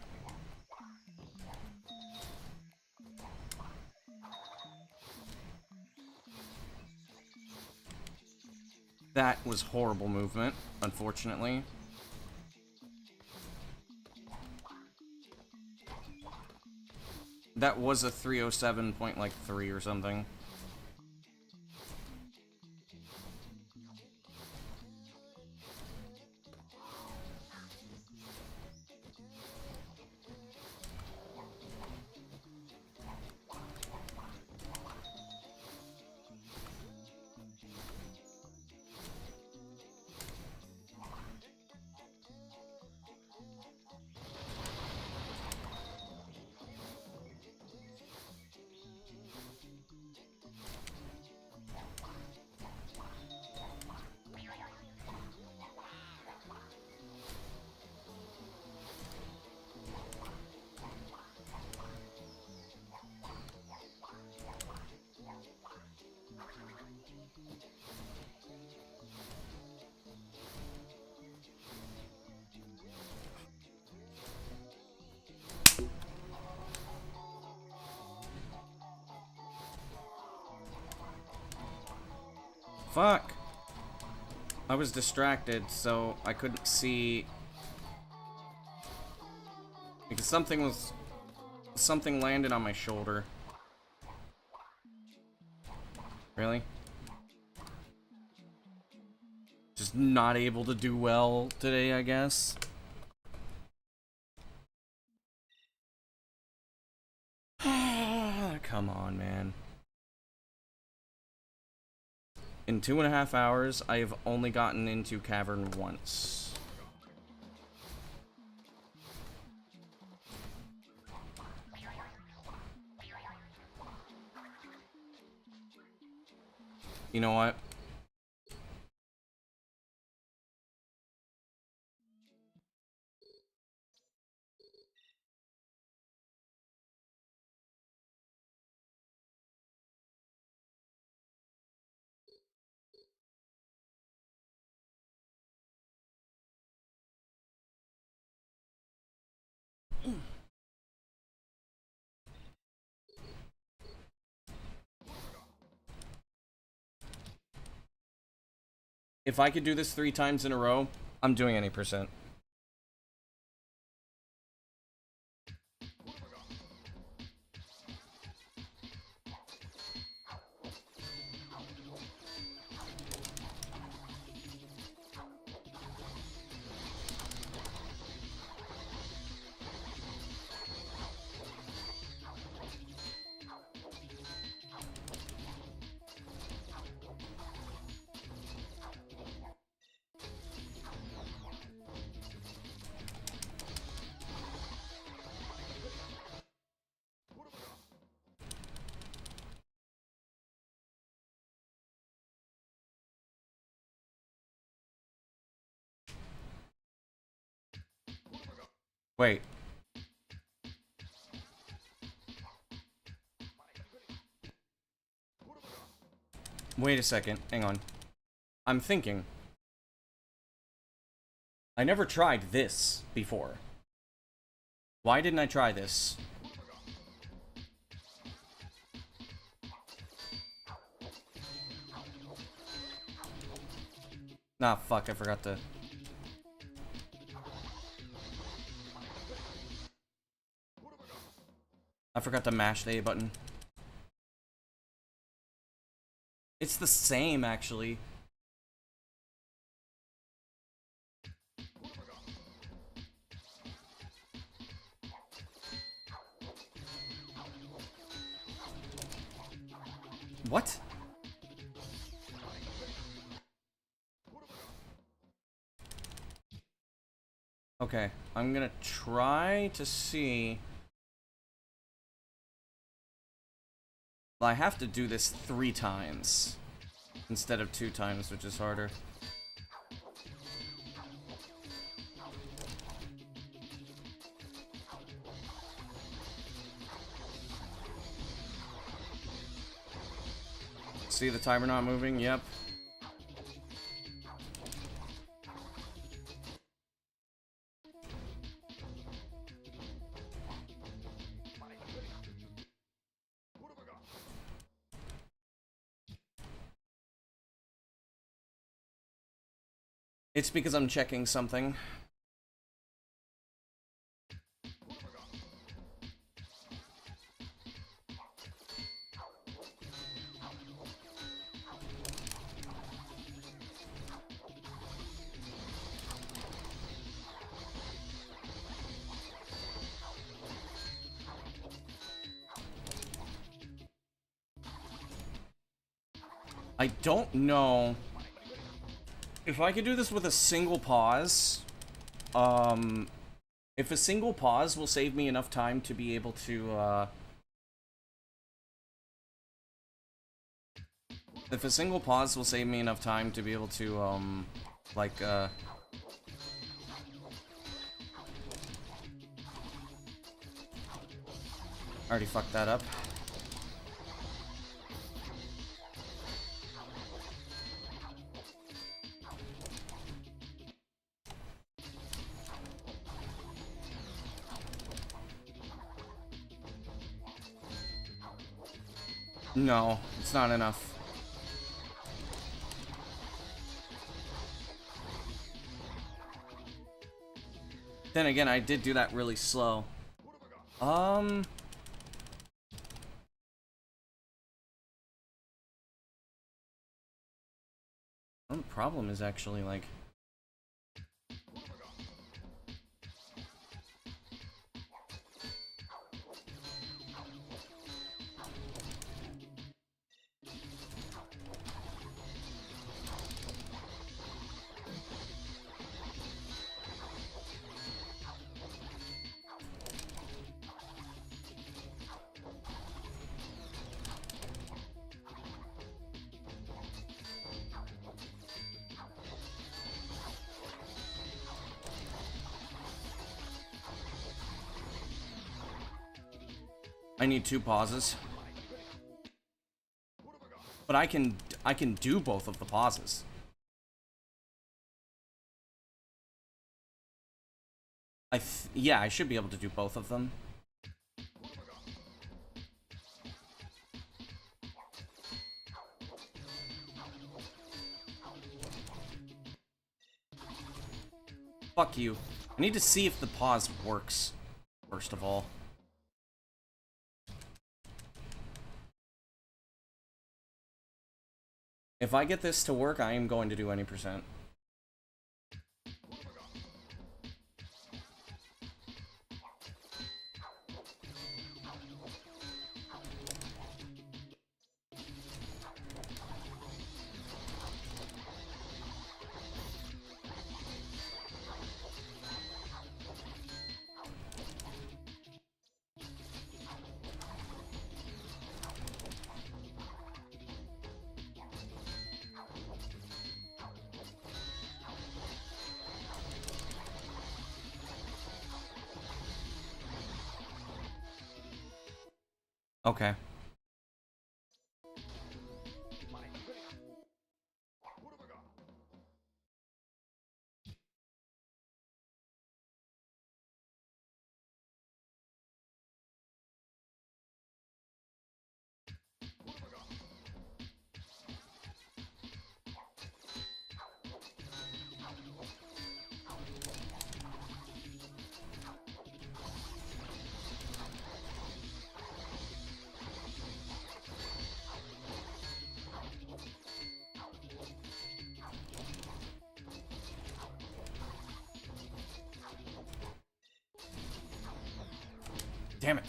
That was horrible movement, unfortunately. That was a 307.3 or something. Fuck! I was distracted, so I couldn't see... Because something landed on my shoulder. Really? Just not able to do well today, I guess. Come on, man. In 2.5 hours, I have only gotten into Cavern once. You know what? If I could do this 3 times in a row, I'm doing any percent. Wait. Wait a second. Hang on. I'm thinking. I never tried this before. Why didn't I try this? Nah, fuck, I forgot to... I forgot to mash the A button. It's the same, actually. What? Okay, I'm gonna try to see... Well, I have to do this 3 times instead of 2 times, which is harder. See the timer not moving? Yep. It's because I'm checking something. I don't know if I could do this with a single pause. If a single pause will save me enough time to be able to, if a single pause will save me enough time to be able to, like, I already fucked that up. No, it's not enough. Then again, I did do that really slow. The problem is actually, like... I need 2 pauses. But I can do both of the pauses. Yeah, I should be able to do both of them. Fuck you. I need to see if the pause works, first of all. If I get this to work, I am going to do any percent. Okay. Damn it.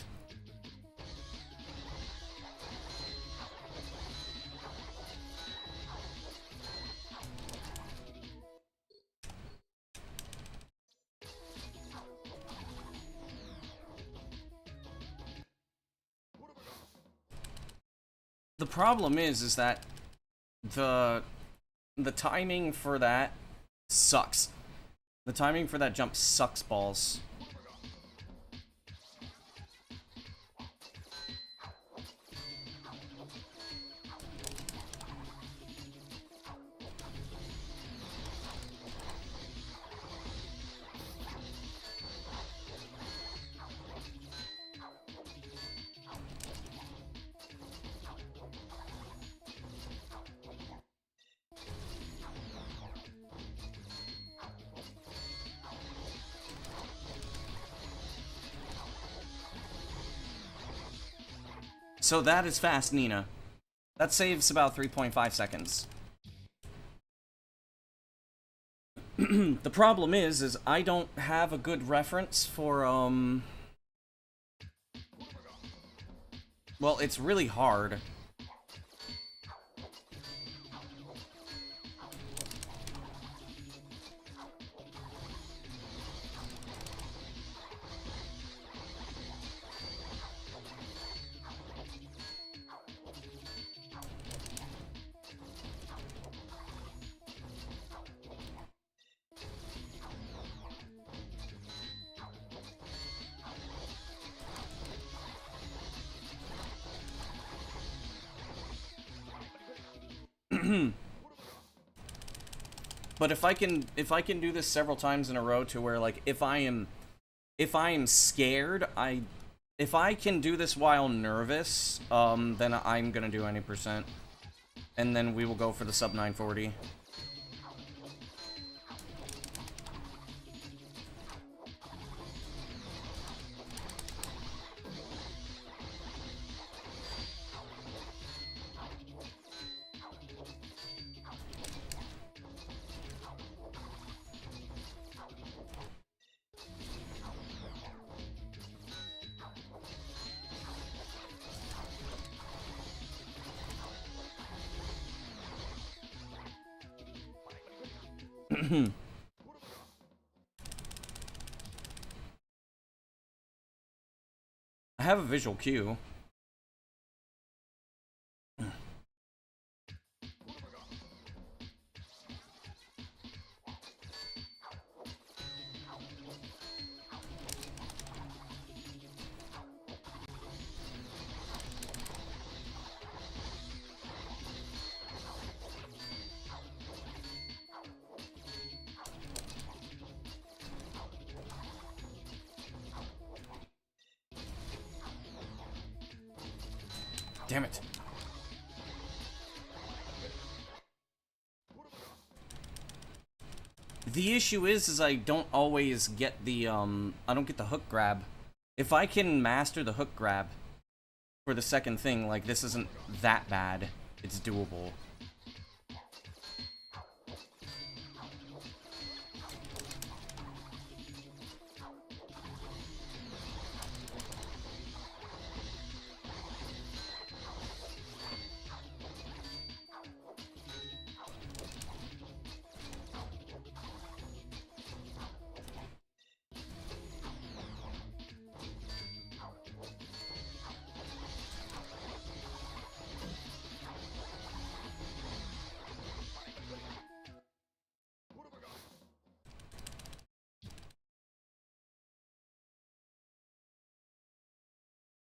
The problem is that the timing for that sucks. The timing for that jump sucks balls. So that is fast, Nina. That saves about 3.5 seconds. The problem is I don't have a good reference for, well, it's really hard. But if I can do this several times in a row to where, like, if I am scared, if I can do this while nervous, then I'm gonna do any percent. And then we will go for the sub 940. I have a visual cue. Damn it. The issue is I don't always get the, I don't get the hook grab. If I can master the hook grab for the second thing, like, this isn't that bad. It's doable.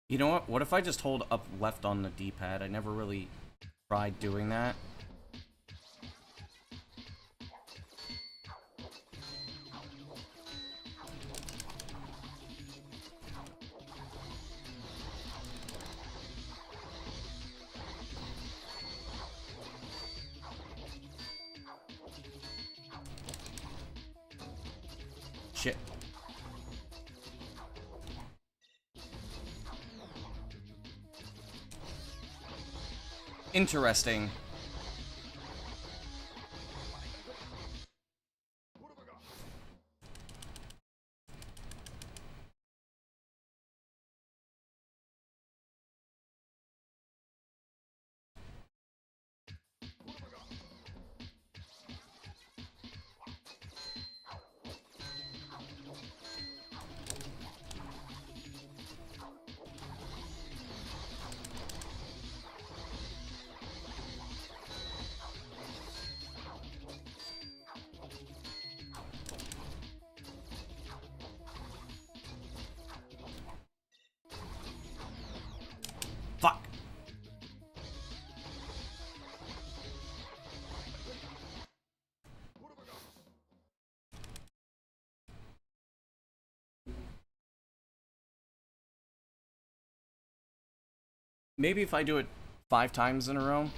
You know what? What if I just hold up left on the D-pad? I never really tried doing that. Shit. Interesting. Fuck. Maybe if I do it 5 times in a row.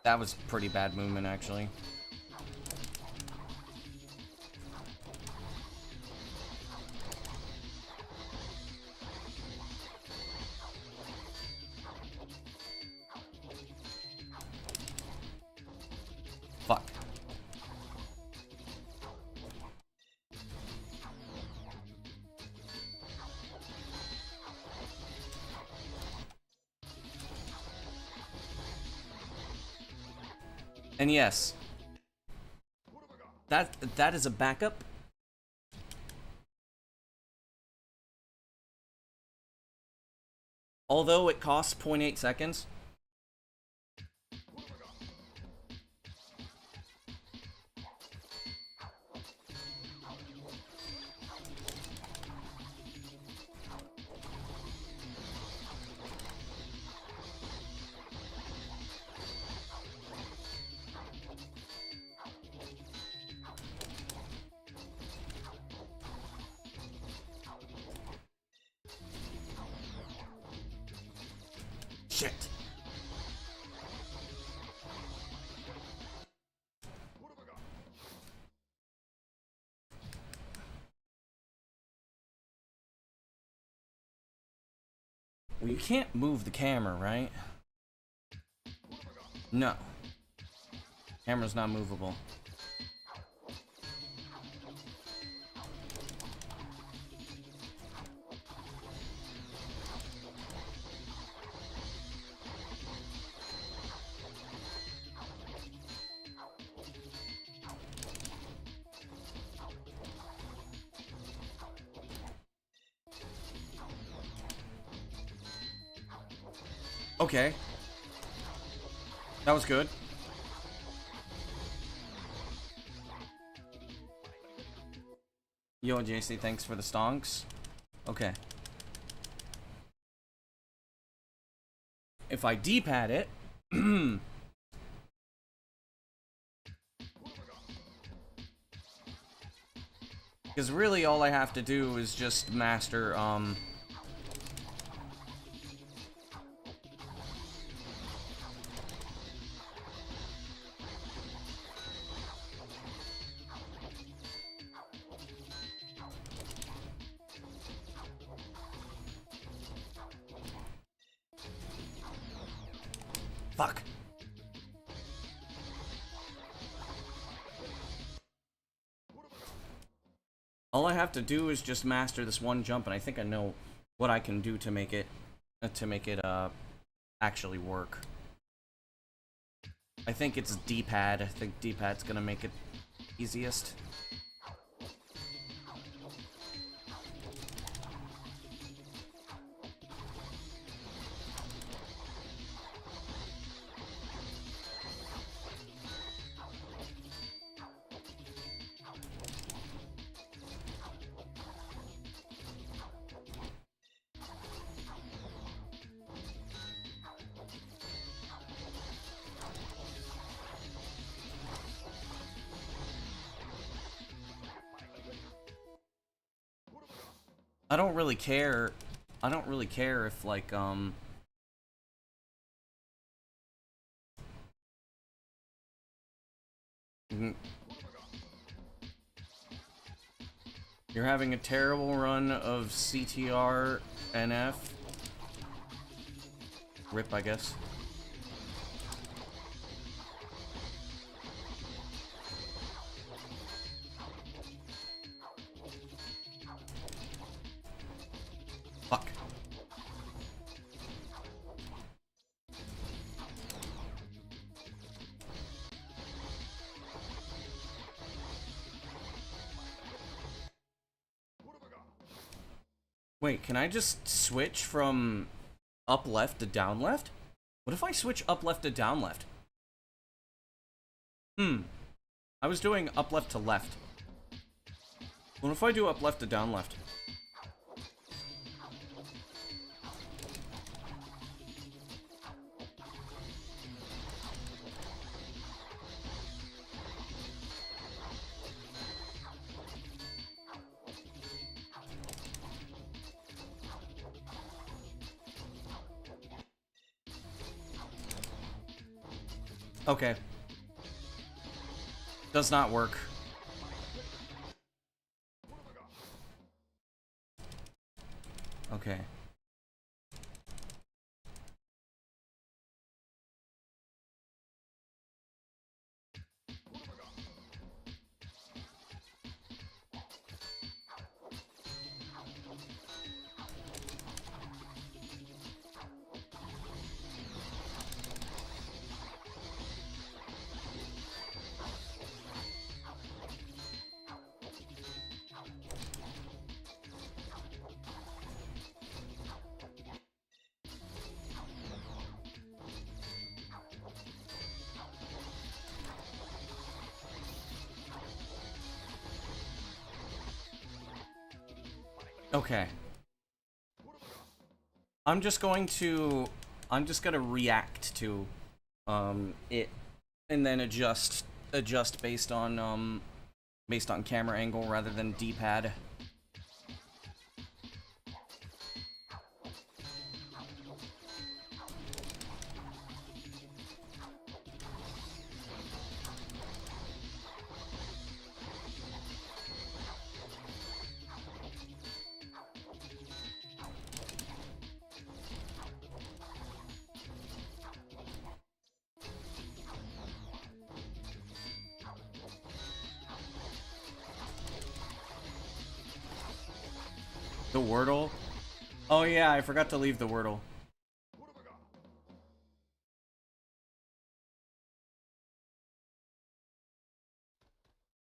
That was pretty bad movement, actually. Fuck. And yes, that is a backup. Although it costs 0.8 seconds. Shit. Well, you can't move the camera, right? No. Camera's not movable. Okay. That was good. Yo, JC, thanks for the stonks. Okay. If I D-pad it... Because really all I have to do is just master, Fuck. All I have to do is just master this one jump, and I think I know what I can do to make it actually work. I think it's D-pad. I think D-pad's gonna make it easiest. I don't really care. I don't really care if, like, you're having a terrible run of CTR NF. RIP, I guess. Fuck. Wait, can I just switch from up left to down left? What if I switch up left to down left? I was doing up left to left. What if I do up left to down left? Okay. Does not work. Okay. Okay. I'm just gonna react to it and then adjust based on camera angle rather than D-pad. The Wordle? Oh yeah, I forgot to leave the Wordle.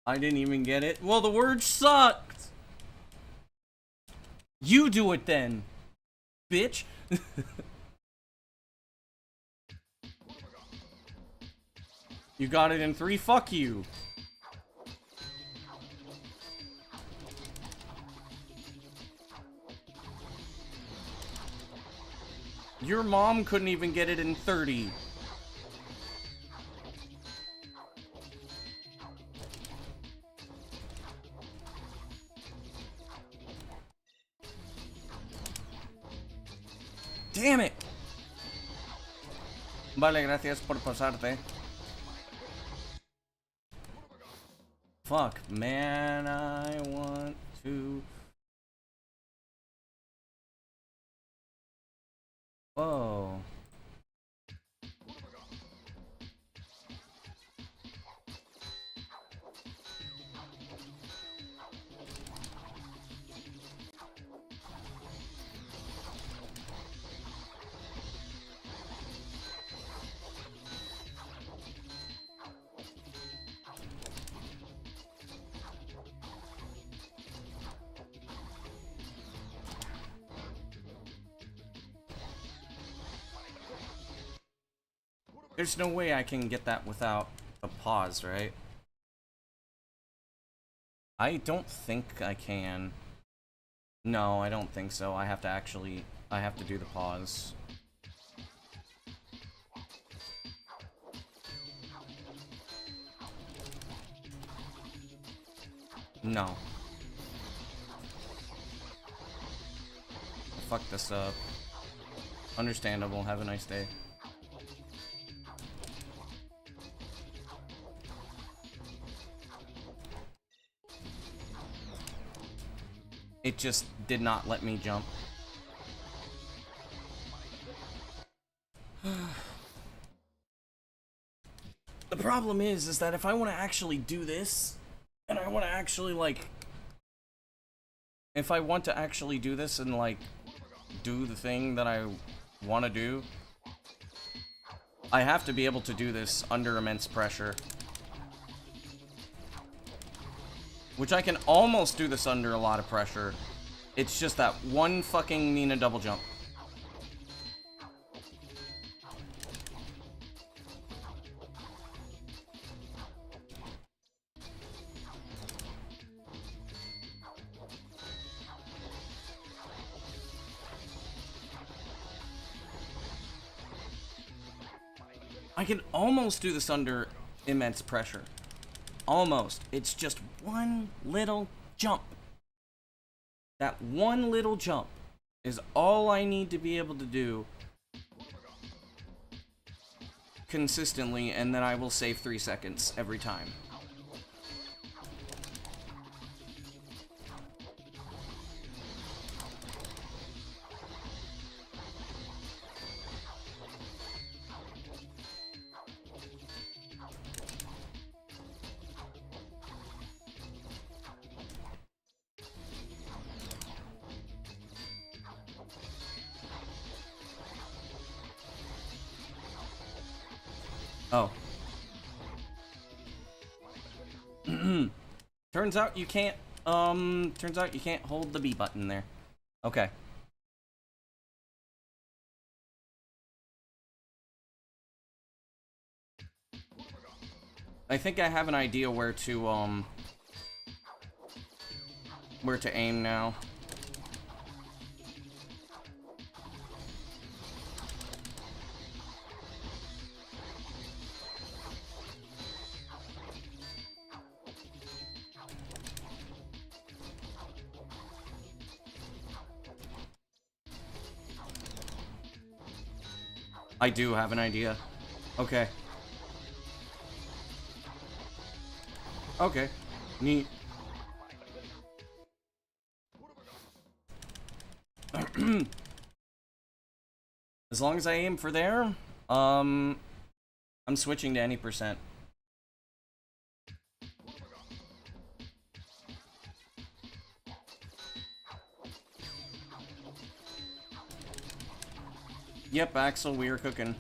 I didn't even get it. Well, the word sucked! You do it then, bitch! You got it in 3, fuck you! Your mom couldn't even get it in 30. Damn it! Vale, gracias por pasarte. Fuck, man, I want to... Whoa. There's no way I can get that without a pause, right? I don't think I can. No, I don't think so. I have to do the pause. No. Fuck this up. Understandable. Have a nice day. It just did not let me jump. The problem is that if I want to actually do this, and I want to actually, like... If I want to actually do this and, like, do the thing that I want to do, I have to be able to do this under immense pressure. Which I can almost do this under a lot of pressure. It's just that one fucking Nina double jump. I can almost do this under immense pressure. Almost. It's just one little jump. That one little jump is all I need to be able to do consistently, and then I will save 3 seconds every time. Oh. Turns out you can't hold the B button there. Okay. I think I have an idea where to aim now. I do have an idea. Okay. Okay. Neat. As long as I aim for there, I'm switching to any percent. Yep, Axel, we are cooking.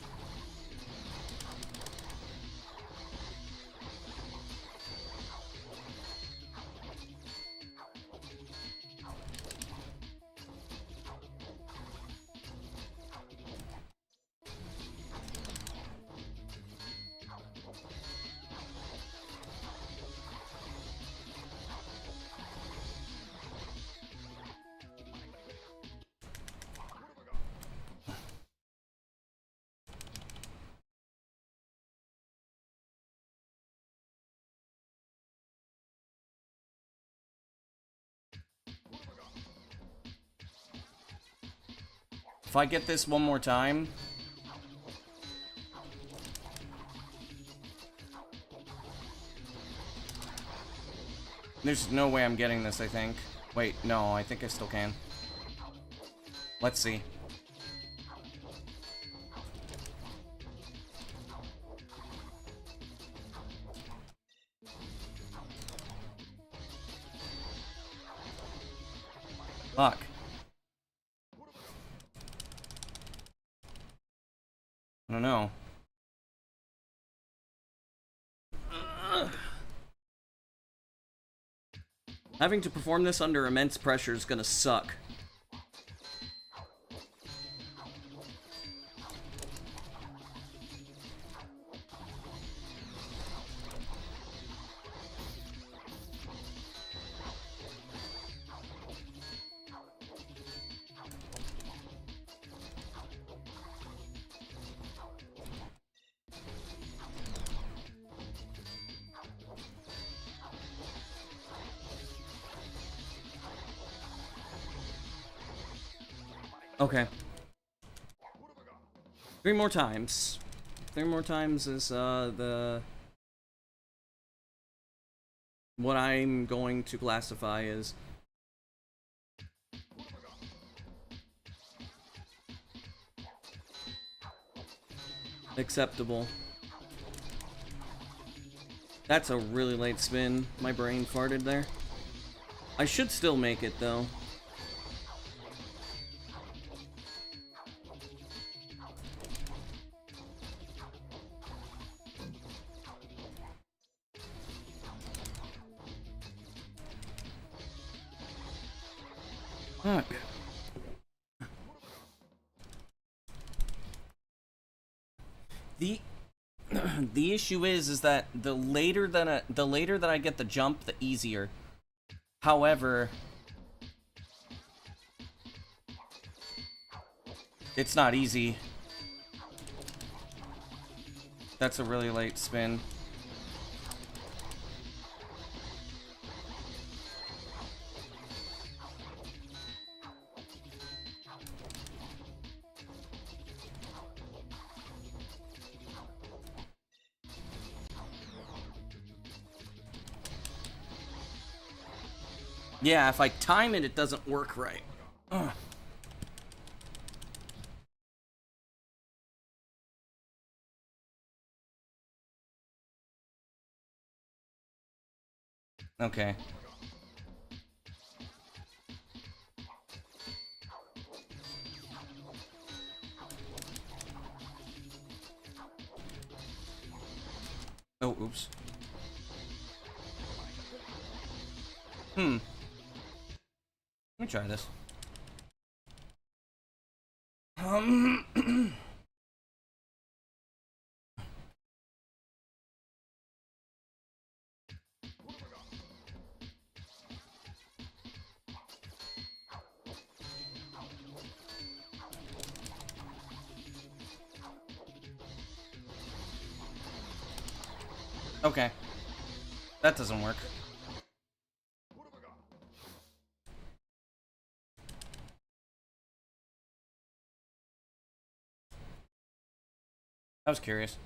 If I get this one more time... There's no way I'm getting this, I think. Wait, no, I think I still can. Let's see. Fuck. I don't know. Having to perform this under immense pressure is gonna suck. Okay. 3 more times. 3 more times is, what I'm going to classify as acceptable. That's a really late spin. My brain farted there. I should still make it, though. Fuck. The the issue is that the later that I get the jump, the easier. However, it's not easy. That's a really late spin. Yeah, if I time it, it doesn't work right. Ugh. Okay. Oh, oops. Let me try this. Okay. That doesn't work. I was curious.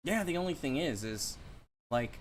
Yeah, the only thing is like,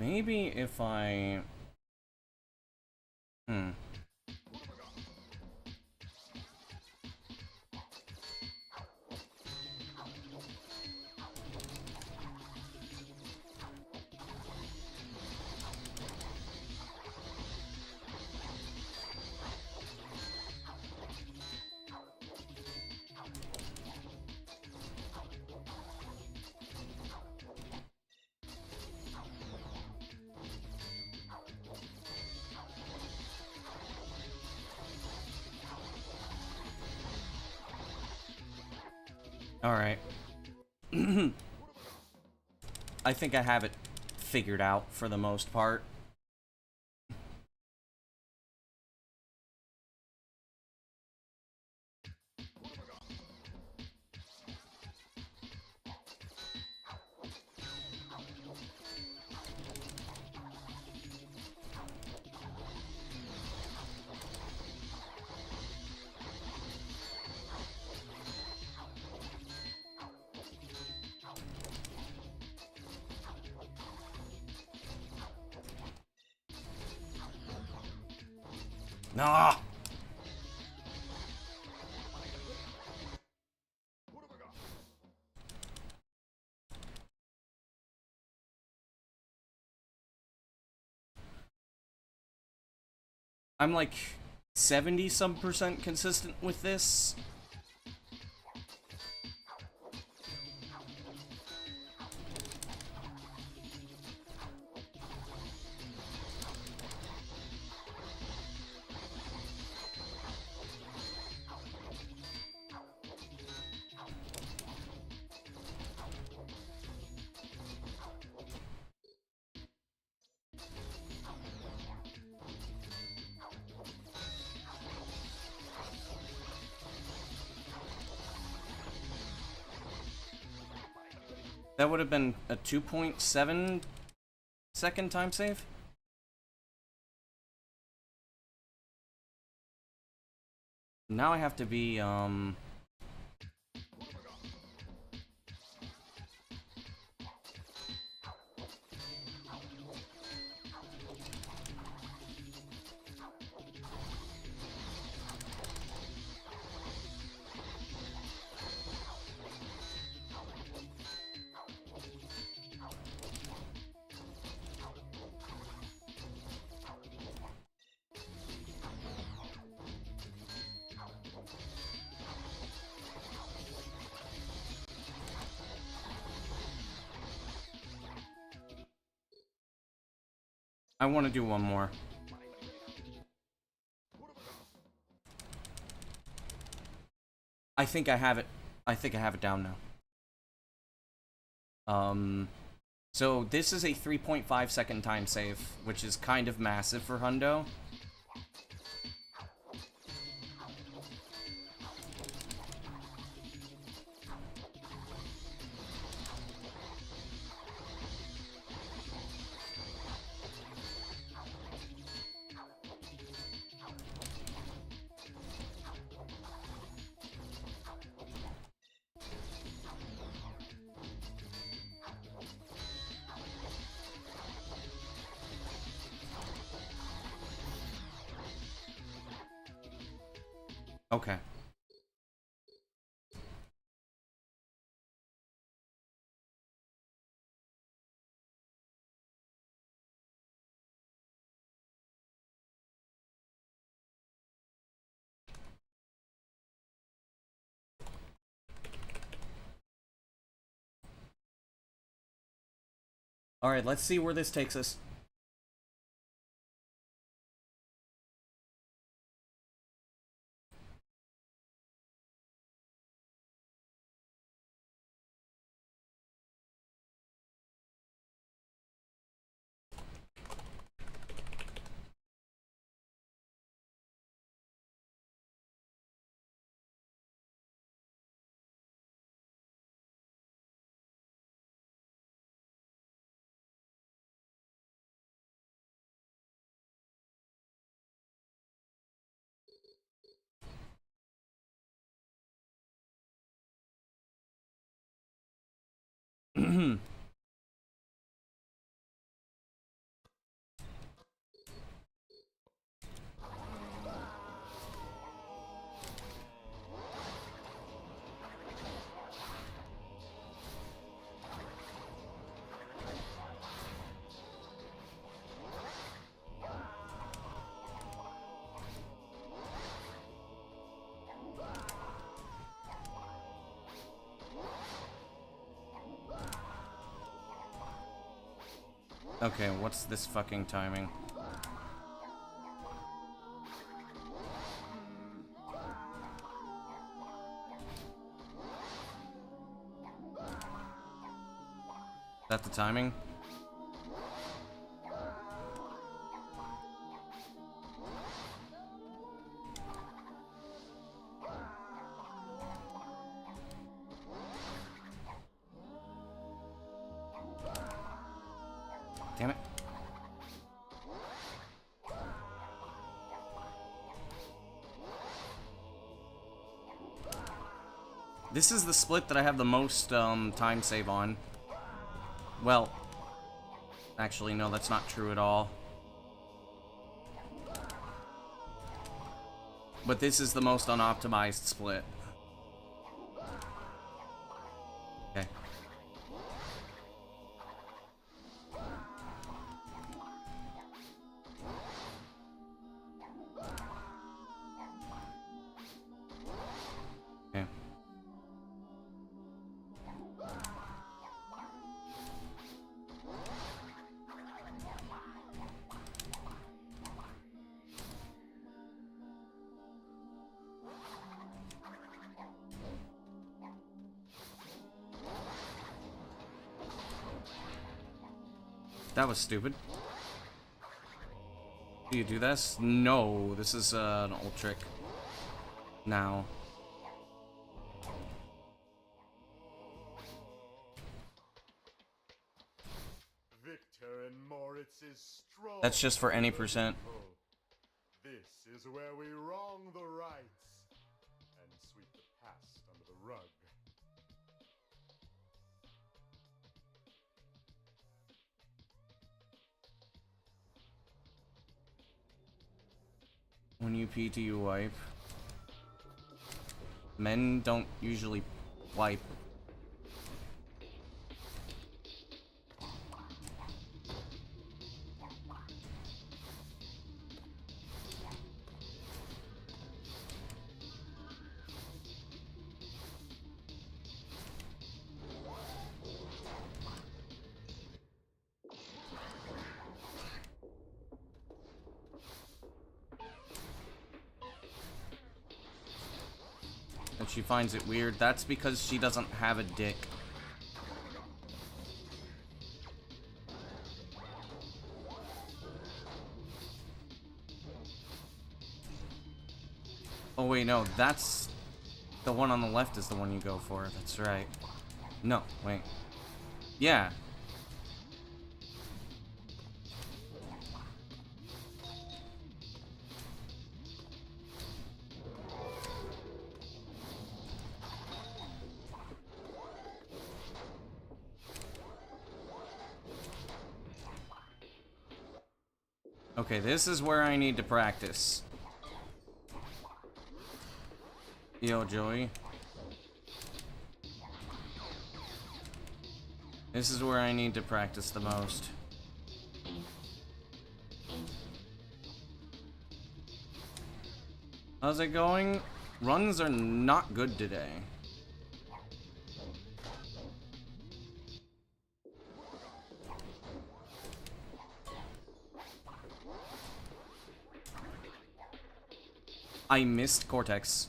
maybe if I... Alright. I think I have it figured out for the most part. Nah! I'm like 70-some% consistent with this. That would have been a 2.7 second time save? Now I have to be, I want to do one more. I think I have it. I think I have it down now. So this is a 3.5 second time save, which is kind of massive for Hundo. Okay. Alright, let's see where this takes us. Okay, what's this fucking timing? Is that the timing? Damn it. This is the split that I have the most time save on. Well, actually, no, that's not true at all. But this is the most unoptimized split. Okay. Okay. That was stupid. Do you do this? No, this is an old trick. Now. Victor and Moritz's strong. That's just for any percent. This is where we wrong the rights and sweep the past under the rug. When you pee, do you wipe? Men don't usually wipe. And she finds it weird. That's because she doesn't have a dick. Oh wait, no, that's the one on the left is the one you go for. That's right. No, wait. Yeah. Okay, this is where I need to practice. Yo, Joey. This is where I need to practice the most. How's it going? Runs are not good today. I missed Cortex.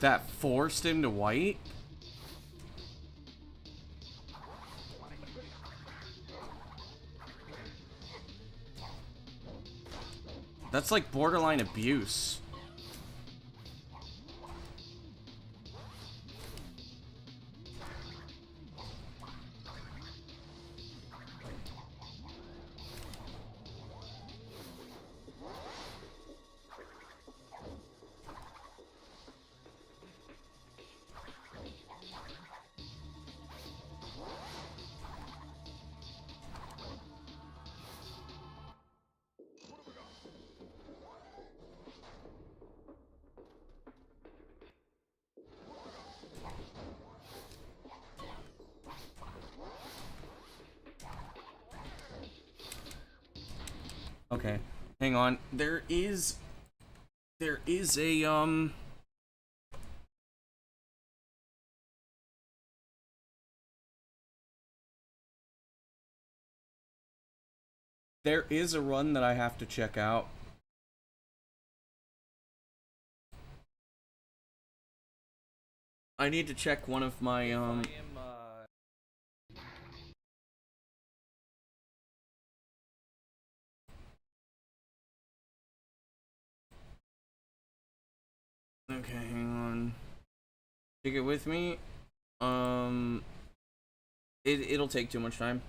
That forced him to white? That's like borderline abuse. Okay, hang on. There is a there is a run that I have to check out. I need to check one of my Okay, hang on. Take it with me. It'll take too much time.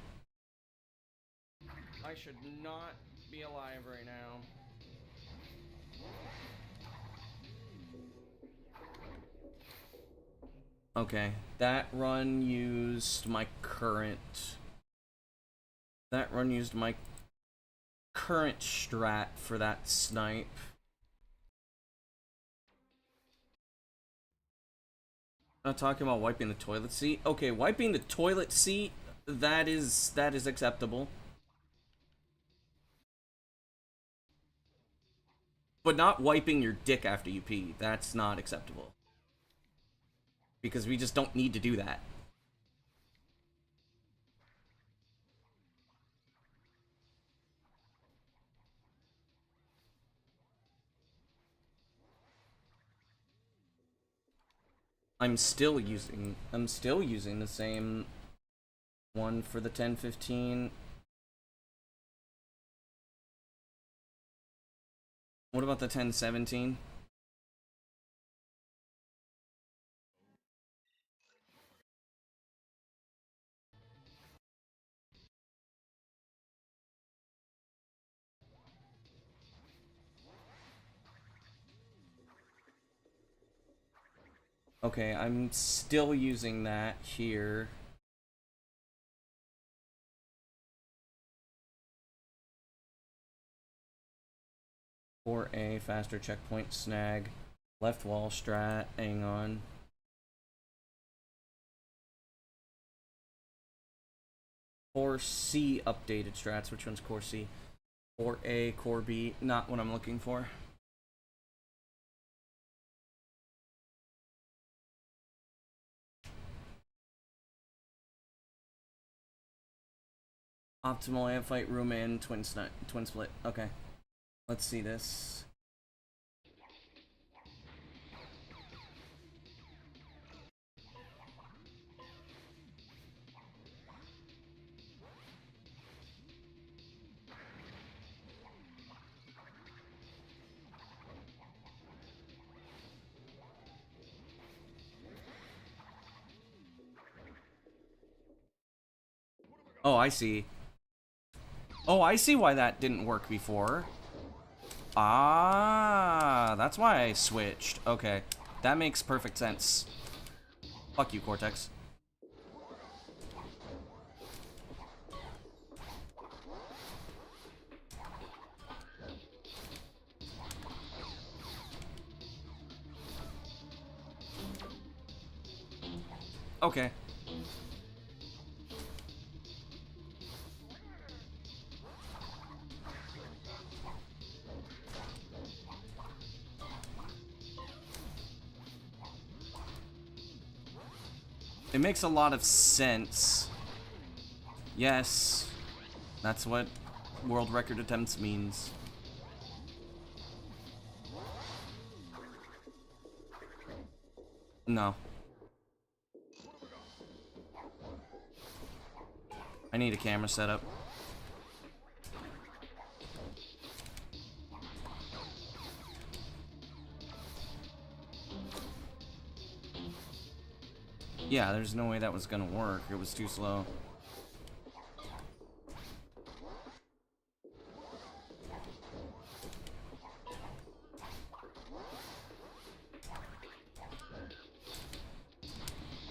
I should not be alive right now. Okay, that run used my current... That run used my current strat for that snipe. Not talking about wiping the toilet seat. Okay, wiping the toilet seat, that is acceptable. But not wiping your dick after you pee, that's not acceptable. Because we just don't need to do that. I'm still using the same one for the 1015. What about the 1017? Okay, I'm still using that here. For a faster checkpoint snag. Left wall strat, hang on. Core C updated strats. Which one's Core C? Core A, Core B. Not what I'm looking for. Optimal amp fight room in twin split. Okay. Let's see this. Oh, I see. Oh, I see why that didn't work before. Ah, that's why I switched. Okay, that makes perfect sense. Fuck you, Cortex. Okay. It makes a lot of sense. Yes. That's what world record attempts means. No. I need a camera setup. Yeah, there's no way that was gonna work. It was too slow.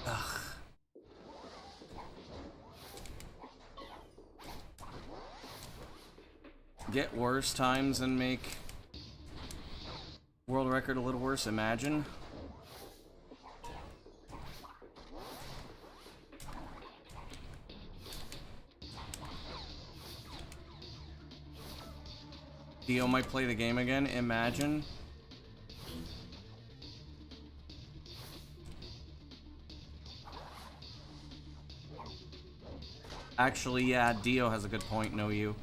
Ugh. Get worse times and make world record a little worse, imagine. Dio might play the game again, imagine. Actually, yeah, Dio has a good point, no you.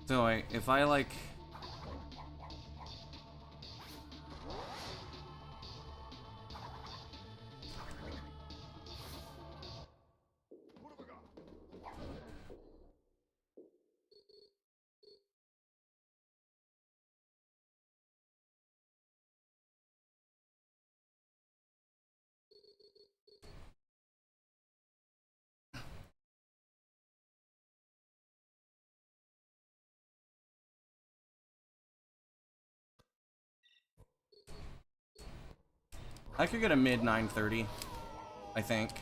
So, if I, like... I could get a mid 930, I think.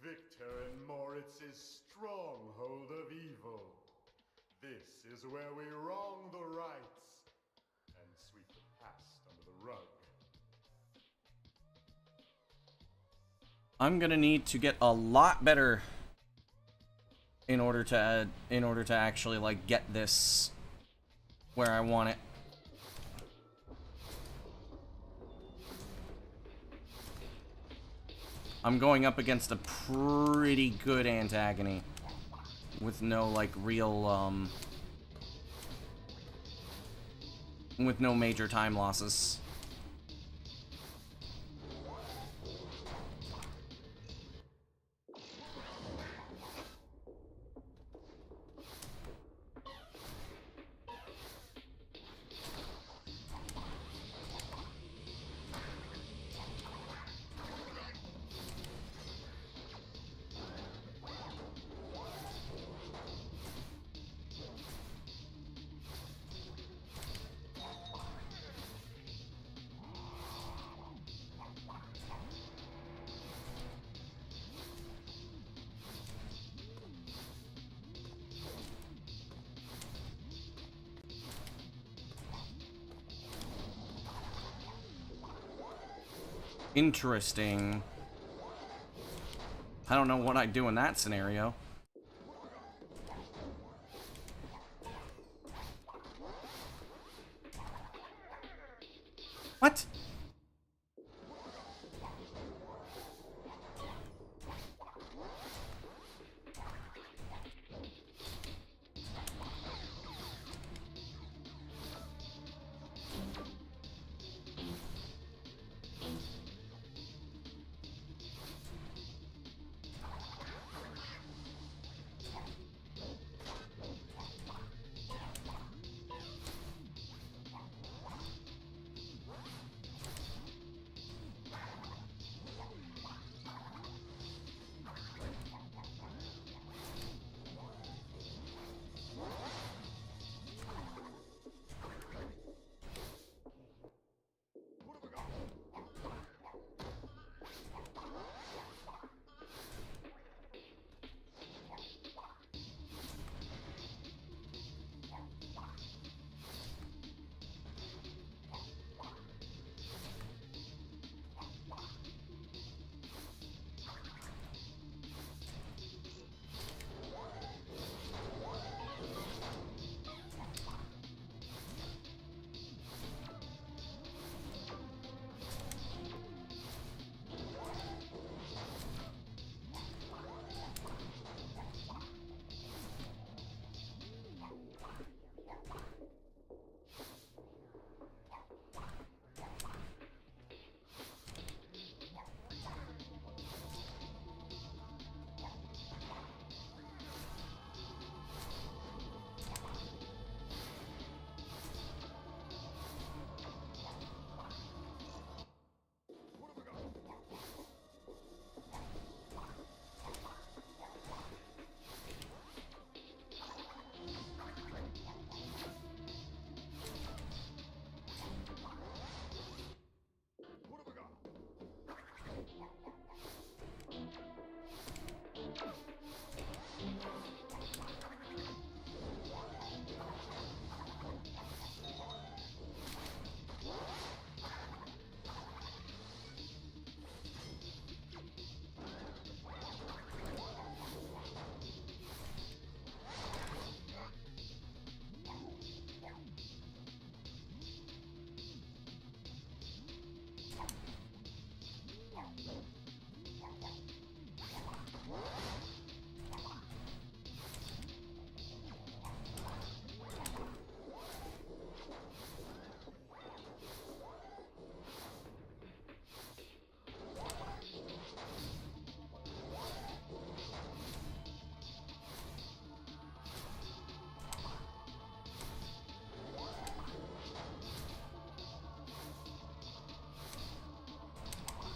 Victor in Moritz's stronghold of evil. This is where we wrong the rights and sweep the past under the rug. I'm gonna need to get a lot better in order to actually like get this where I want it. I'm going up against a pretty good antagony with no like real with no major time losses. Interesting. I don't know what I'd do in that scenario. What?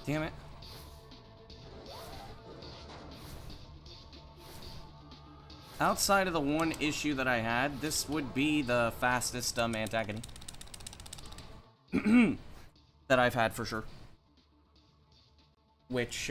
Damn it. Outside of the one issue that I had, this would be the fastest antagony that I've had for sure. Which,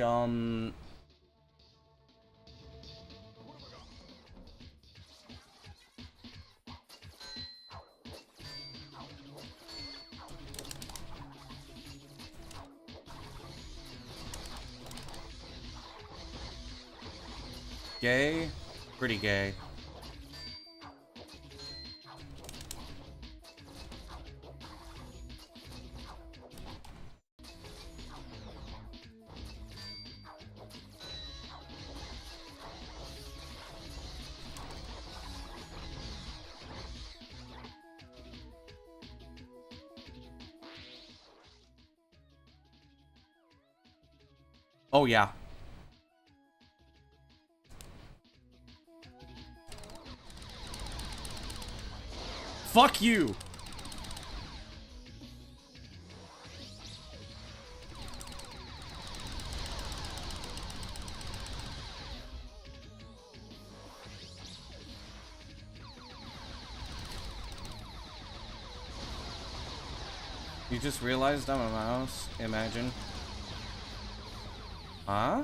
gay? Pretty gay. Oh, yeah. Fuck you! You just realized I'm a mouse? Imagine. Huh?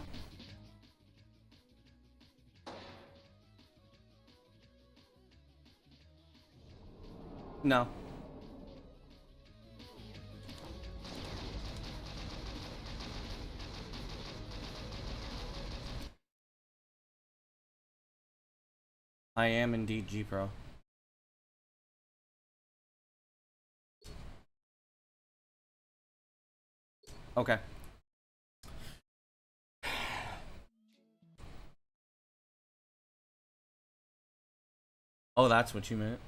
No. I am indeed G-Pro. Okay. Oh, that's what you meant.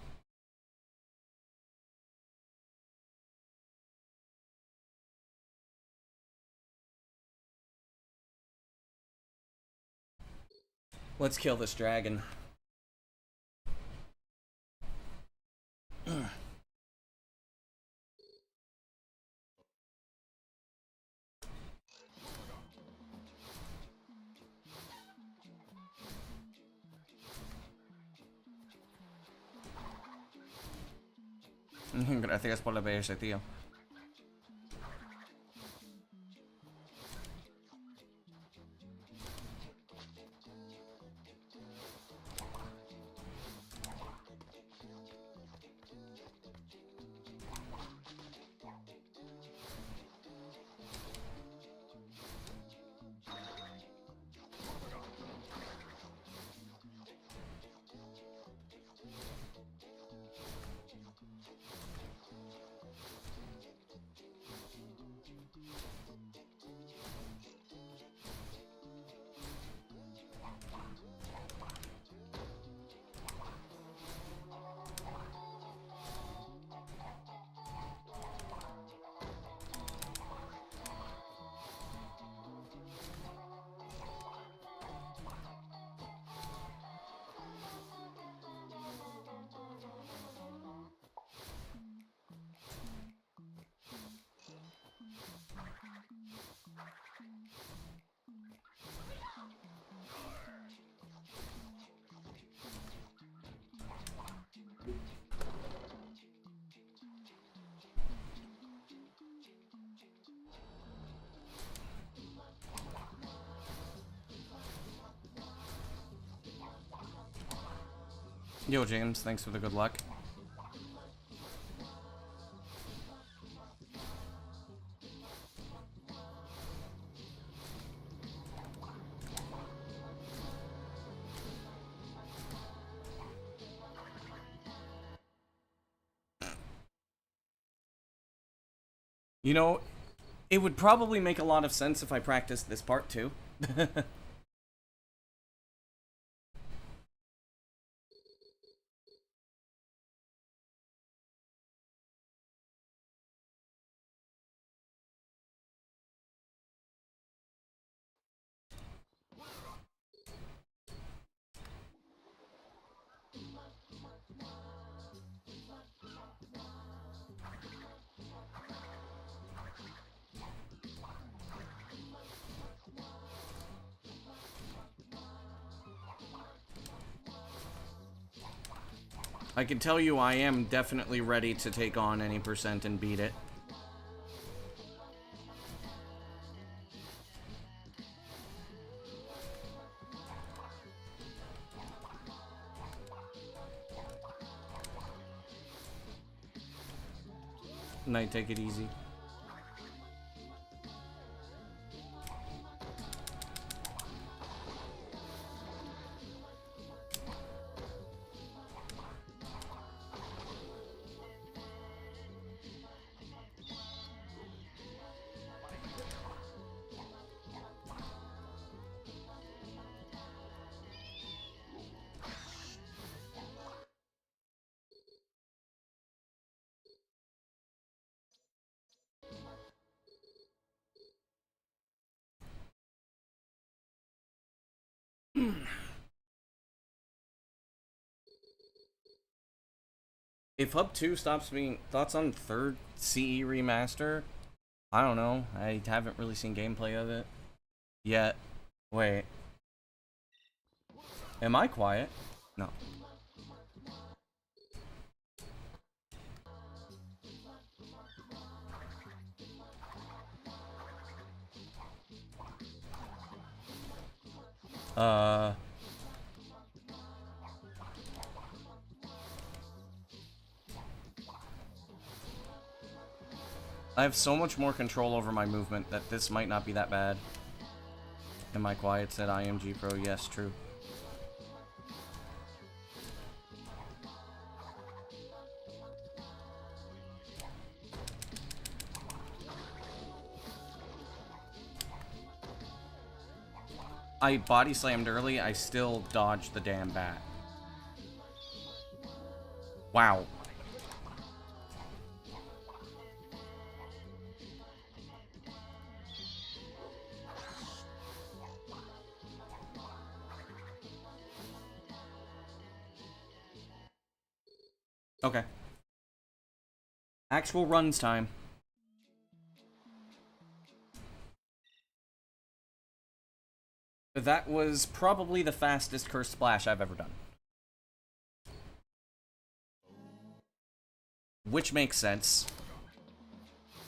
Let's kill this dragon. Gracias por la BS, tío. Yo, James, thanks for the good luck. You know, it would probably make a lot of sense if I practiced this part too. I can tell you I am definitely ready to take on any percent and beat it. Night, take it easy. If Hub 2 stops being... Thoughts on third CE remaster? I don't know. I haven't really seen gameplay of it yet. Wait. Am I quiet? No. I have so much more control over my movement that this might not be that bad. Am I quiet? Said IMG Pro. Yes, true. I body slammed early, I still dodged the damn bat. Wow. Okay. Actual runs time. That was probably the fastest Curse Splash I've ever done. Which makes sense.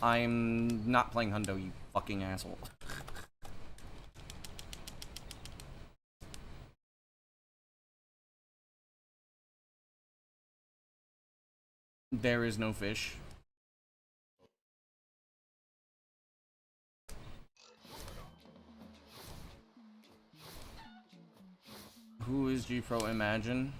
I'm not playing Hundo, you fucking asshole. There is no fish. Who is G-Pro Imagine?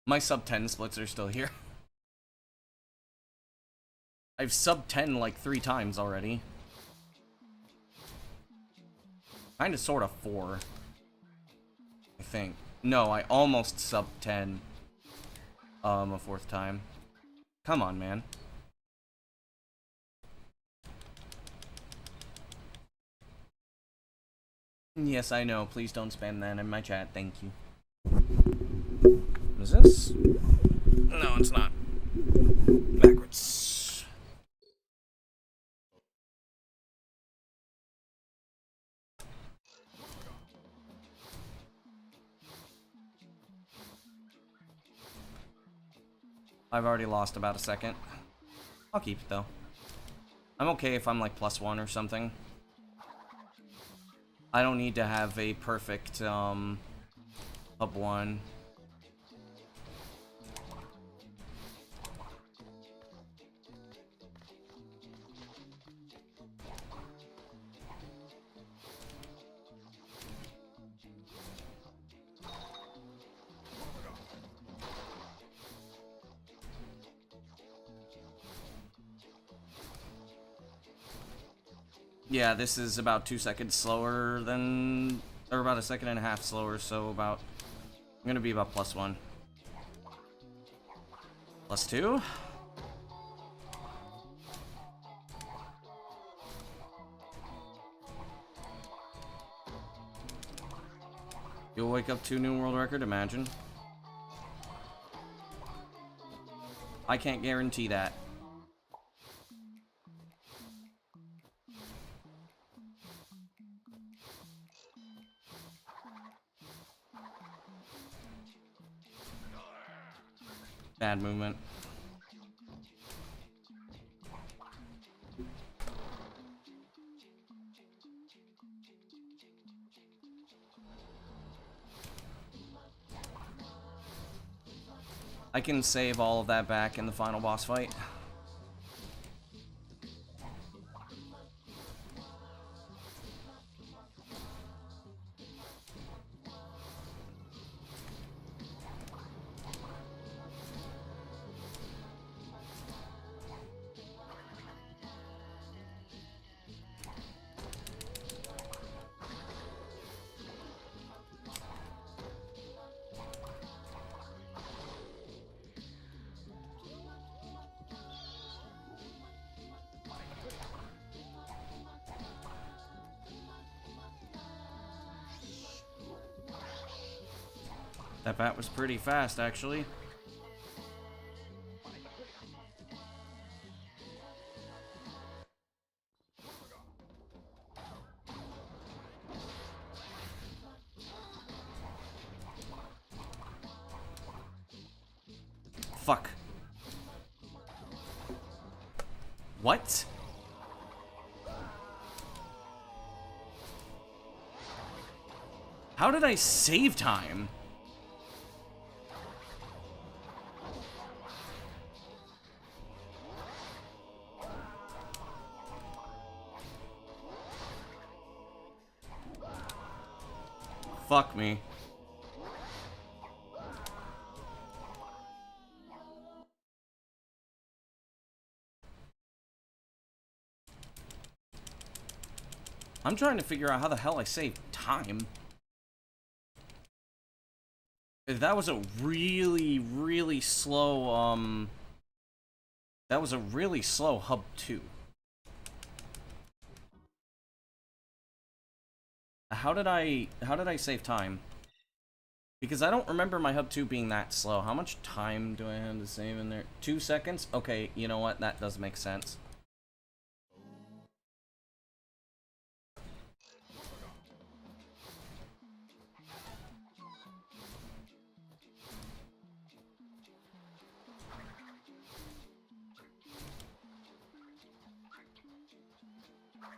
My sub 10 splits are still here. I've sub 10 like 3 times already. Kinda sorta 4. I think. No, I almost sub 10. A 4th time. Come on, man. Yes, I know. Please don't spam that in my chat. Thank you. What is this? No, it's not. Backwards. I've already lost about a second. I'll keep it, though. I'm okay if I'm, like, +1 or something. I don't need to have a perfect, Hub 1. Yeah, this is about 2 seconds slower than... Or about 1.5 seconds slower, so about... I'm gonna be about +1. +2? You'll wake up to new world record, imagine. I can't guarantee that. Bad movement. I can save all of that back in the final boss fight. That bat was pretty fast, actually. Fuck. What? How did I save time? Fuck me. I'm trying to figure out how the hell I saved time. That was a really, really slow, that was a really slow hub 2. How did I save time? Because I don't remember my hub 2 being that slow. How much time do I have to save in there? 2 seconds? Okay, you know what? That does make sense.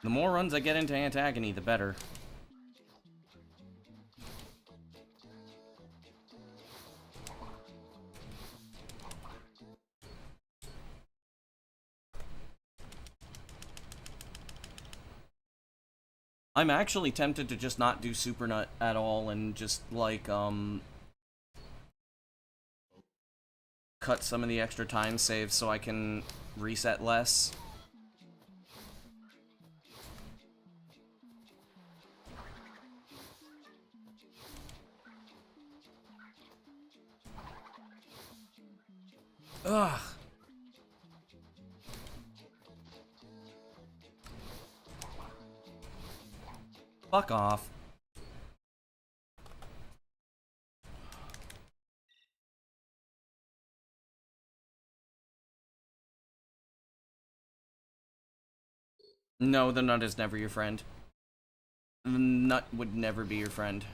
The more runs I get into Antagony, the better. I'm actually tempted to just not do Super Nut at all and just, like, cut some of the extra time saves so I can reset less. Ugh. Fuck off. No, the nut is never your friend. The nut would never be your friend.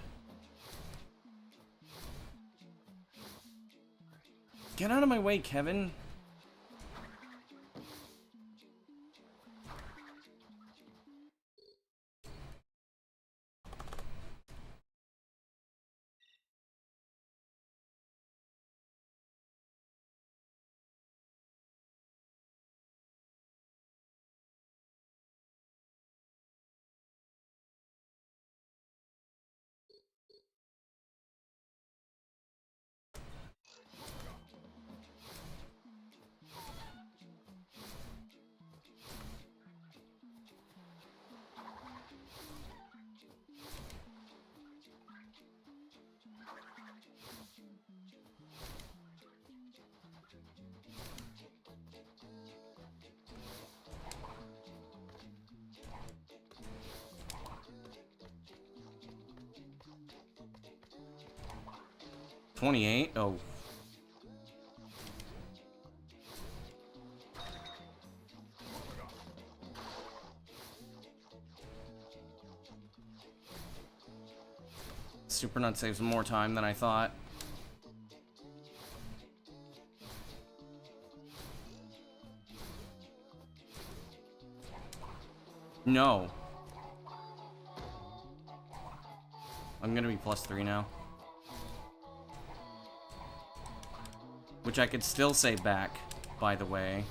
Get out of my way, Kevin. 28? Oh. Super Nut saves more time than I thought. No. I'm gonna be +3 now. Which I could still say back, by the way.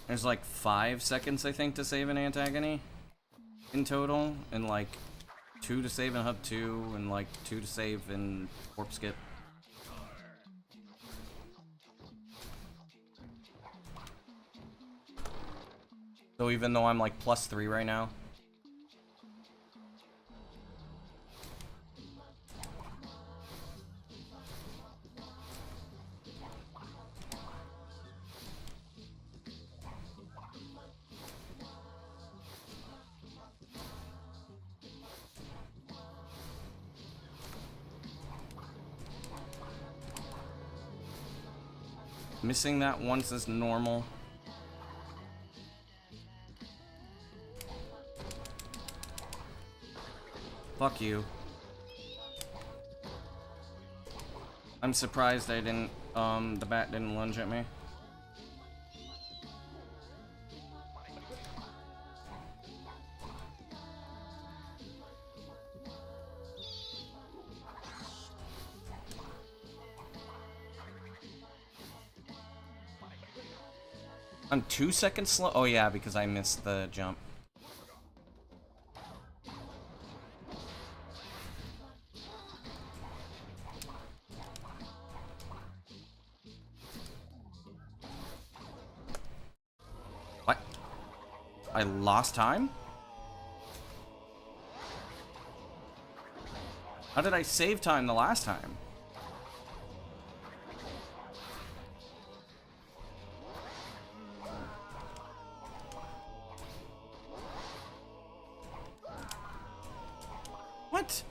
There's like 5 seconds, I think, to save an Antagony in total, and like 2 to save in Hub 2, and like 2 to save in Warp Skip. So even though I'm like +3 right now. Missing that once is normal. Fuck you. I'm surprised I didn't, the bat didn't lunge at me. I'm 2 seconds slow. Oh yeah, because I missed the jump. What? I lost time? How did I save time the last time? What?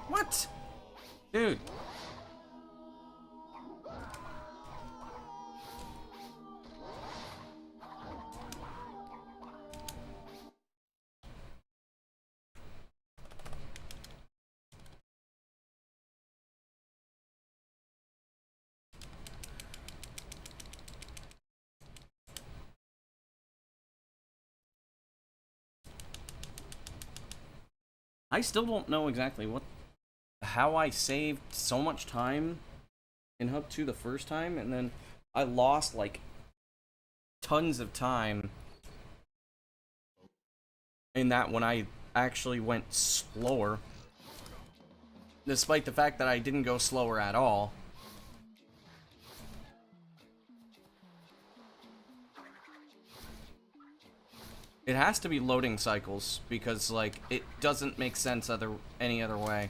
What? Dude. I still don't know exactly how I saved so much time in Hub 2 the first time, and then I lost, like, tons of time in that when I actually went slower. Despite the fact that I didn't go slower at all. It has to be loading cycles, because, like, it doesn't make sense any other way.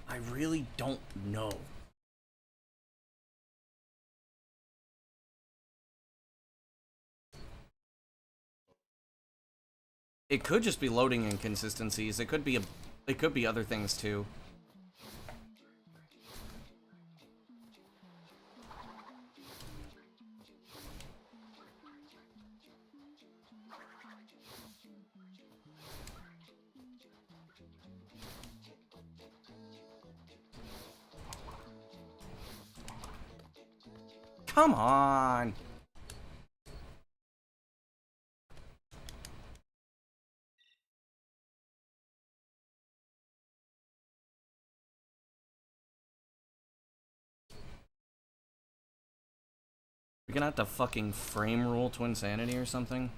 I really don't know. It could just be loading inconsistencies. It could be other things too. Come on. We're gonna have to fucking frame rule Twinsanity or something.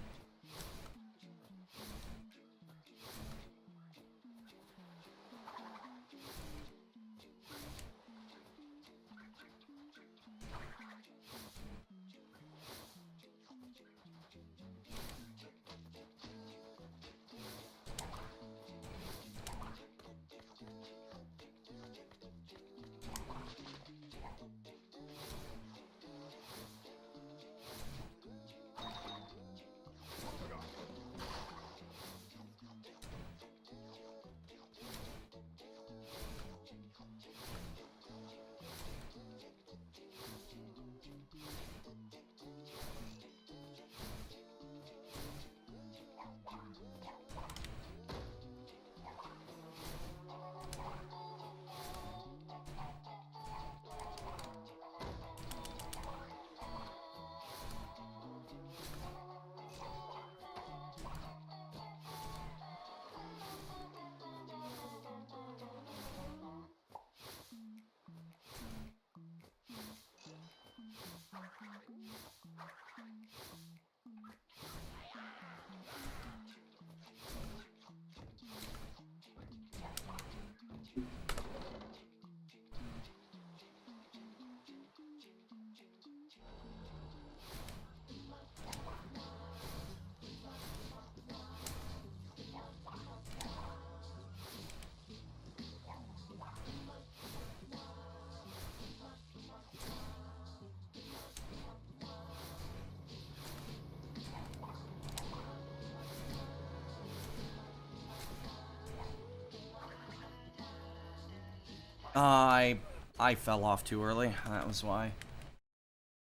I fell off too early. That was why.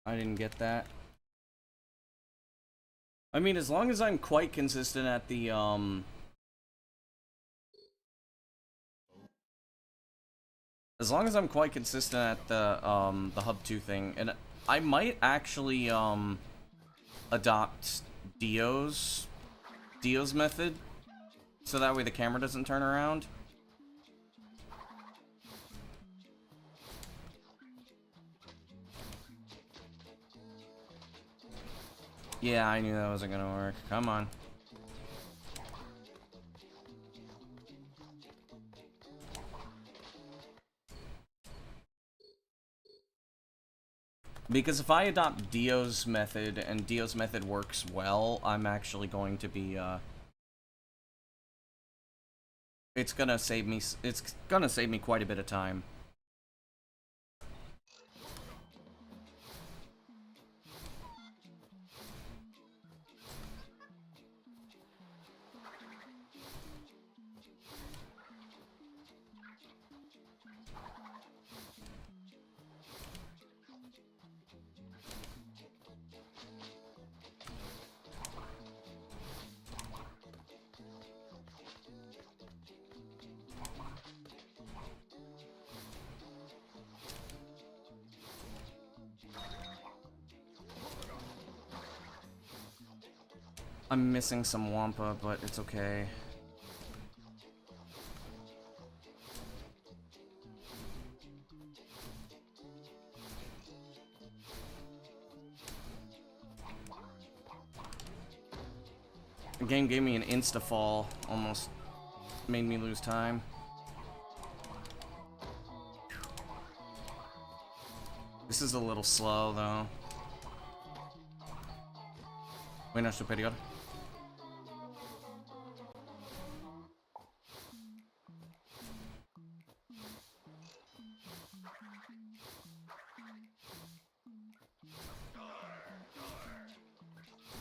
I didn't get that. I mean, as long as I'm quite consistent at the, as long as I'm quite consistent at the Hub 2 thing, and I might actually, adopt Dio's method, so that way the camera doesn't turn around. Yeah, I knew that wasn't gonna work. Come on. Because if I adopt Dio's method, and Dio's method works well, I'm actually going to be, it's gonna save me quite a bit of time. I'm missing some Wampa, but it's okay. The game gave me an insta-fall, almost made me lose time. This is a little slow, though. Buena superior.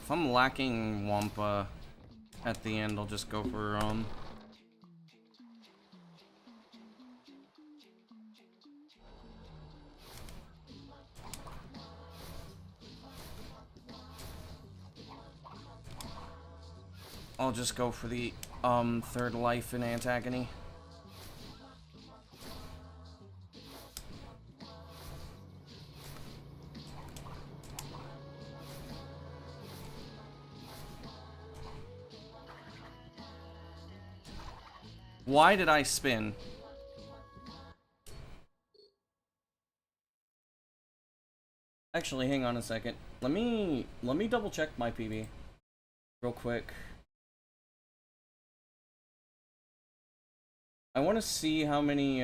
If I'm lacking Wampa at the end, I'll just go for, I'll just go for the, third life in Antagony. Why did I spin? Actually, hang on a second. Let me double check my PB real quick. I want to see how many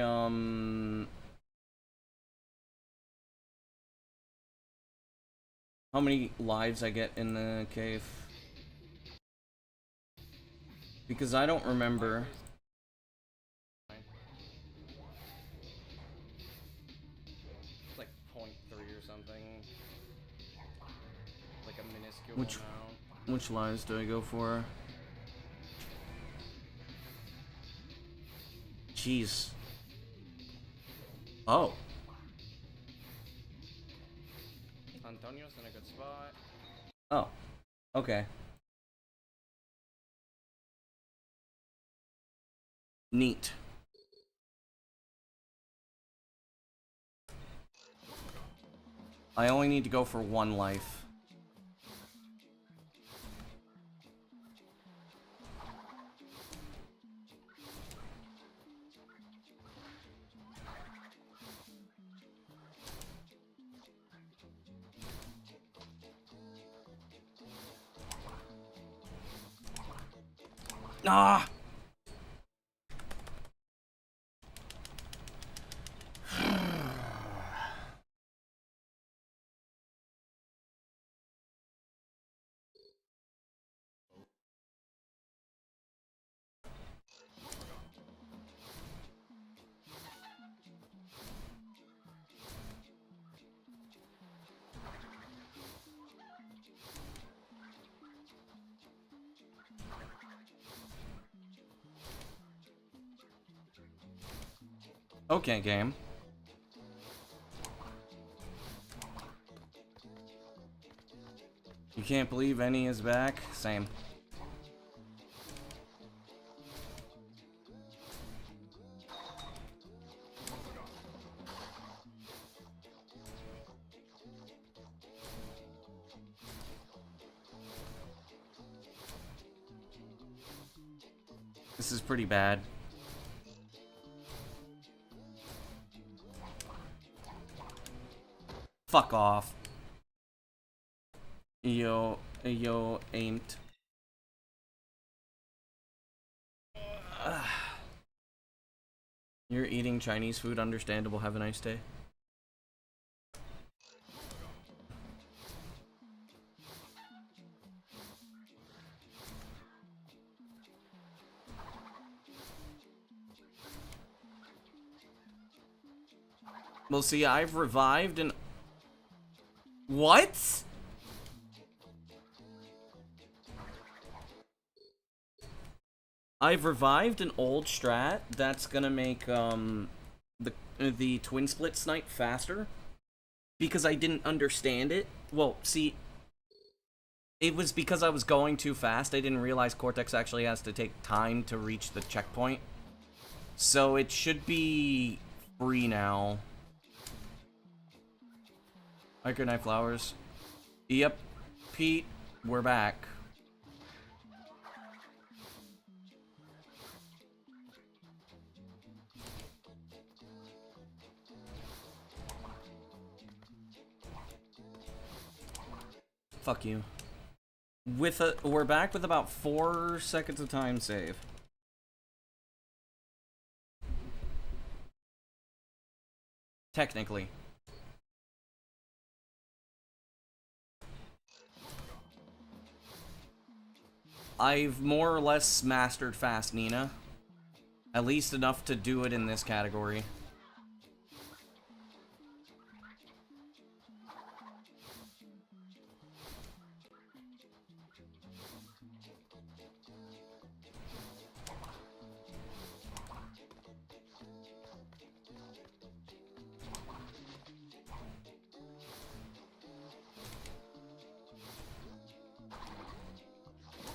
lives I get in the cave, because I don't remember. It's like 0.3 or something. Like a minuscule amount. Which lives do I go for? Jeez. Oh. Antonio's in a good spot. Oh. Okay. Neat. I only need to go for one life. Ah! Okay, game. You can't believe any is back? Same. This is pretty bad. Fuck off. Yo, aimed. You're eating Chinese food, understandable, have a nice day. Well, see, I've revived and... What? I've revived an old strat that's gonna make, the twin split snipe faster. Because I didn't understand it. Well, see... It was because I was going too fast. I didn't realize Cortex actually has to take time to reach the checkpoint. So it should be free now. Hi, good night, flowers. Yep, Pete, we're back. Fuck you. We're back with about 4 seconds of time save. Technically. I've more or less mastered Fast Nina. At least enough to do it in this category.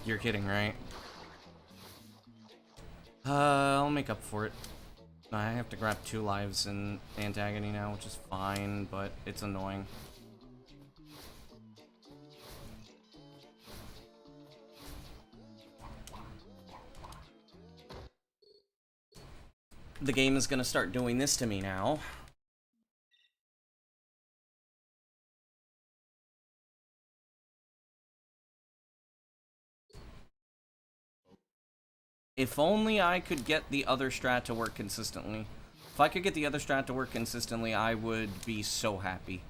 You're kidding, right? I'll make up for it. I have to grab 2 lives in Antagony now, which is fine, but it's annoying. The game is gonna start doing this to me now. If only I could get the other strat to work consistently. If I could get the other strat to work consistently, I would be so happy.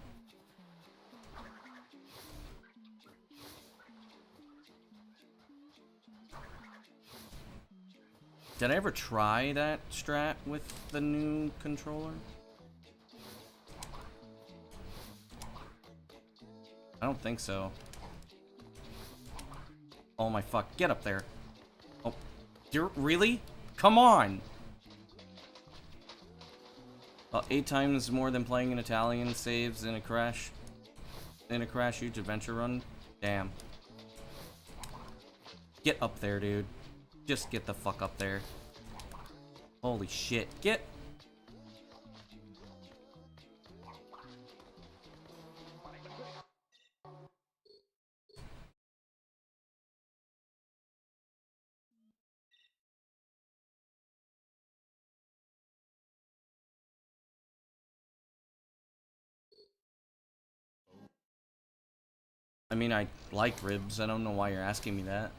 Did I ever try that strat with the new controller? I don't think so. Oh my fuck, get up there. Oh, you're really? Come on! 8 times more than playing an Italian saves in a crash huge adventure run. Damn. Get up there, dude. Just get the fuck up there. Holy shit. Get. I mean, I like ribs. I don't know why you're asking me that.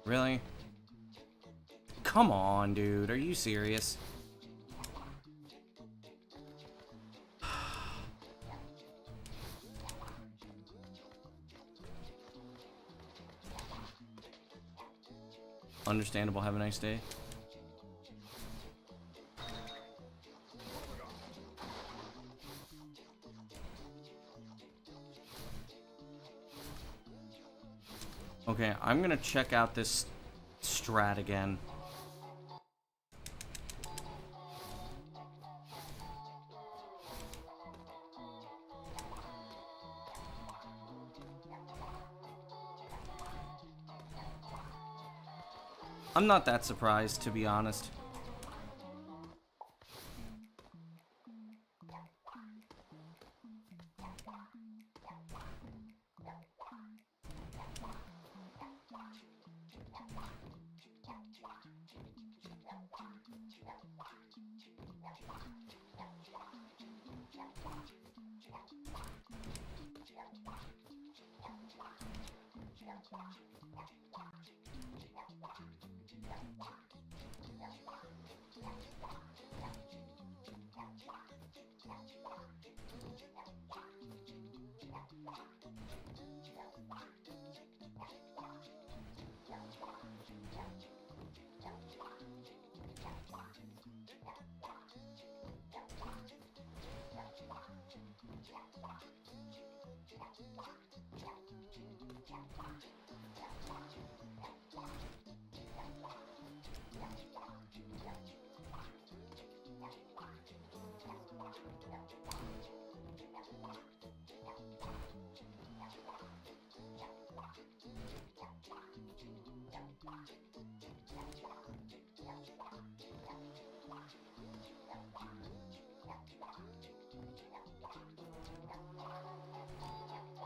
Really? Come on, dude. Are you serious? Understandable. Have a nice day. Okay, I'm gonna check out this strat again. I'm not that surprised, to be honest.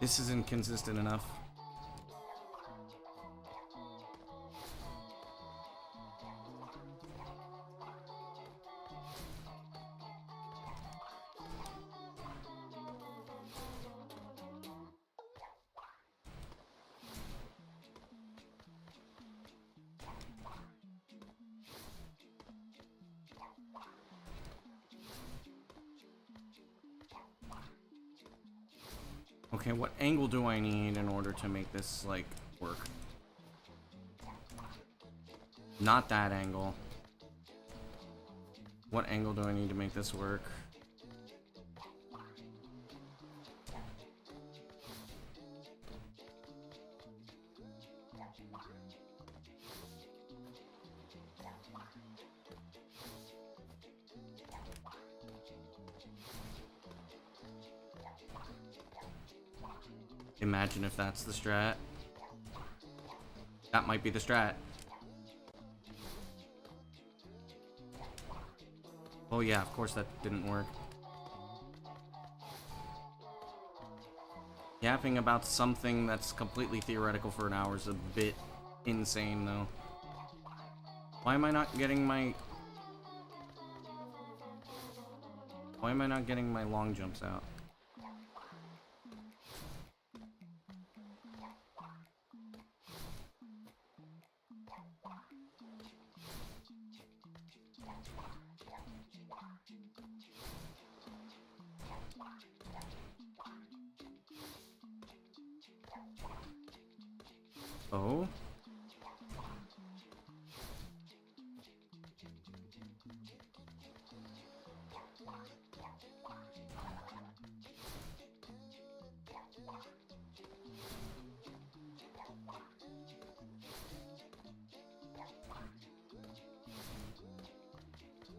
This isn't consistent enough. Okay, what angle do I need in order to make this, like, work? Not that angle. What angle do I need to make this work? Imagine if that's the strat. That might be the strat. Oh yeah, of course that didn't work. Yapping about something that's completely theoretical for an hour is a bit insane, though. Why am I not getting my... Why am I not getting my long jumps out? Oh?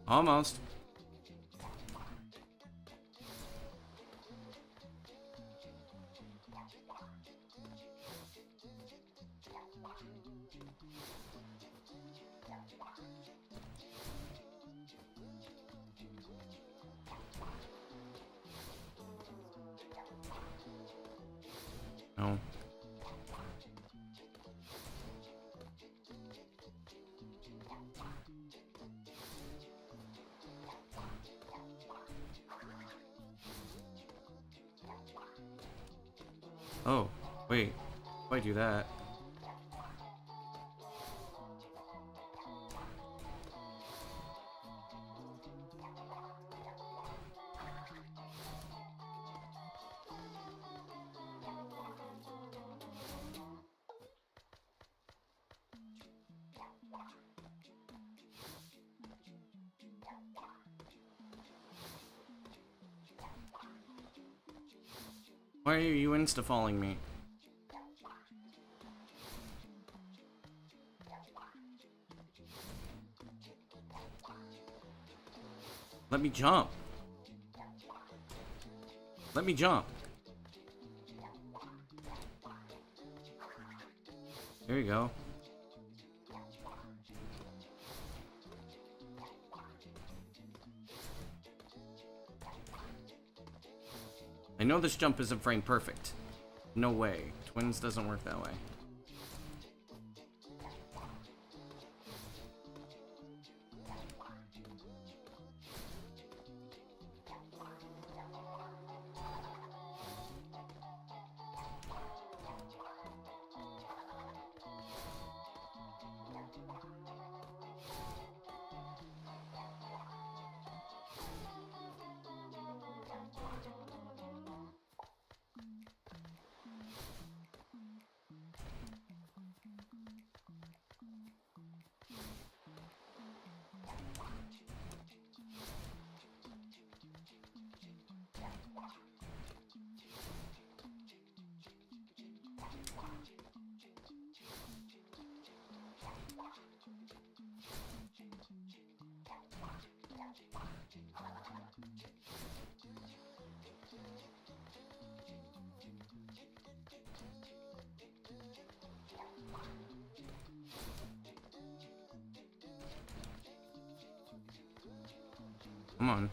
Almost. No. Oh, wait. If I do that... Why are you insta-falling me? Let me jump. Let me jump. There you go. I know this jump isn't frame perfect. No way. Twins doesn't work that way. Come on.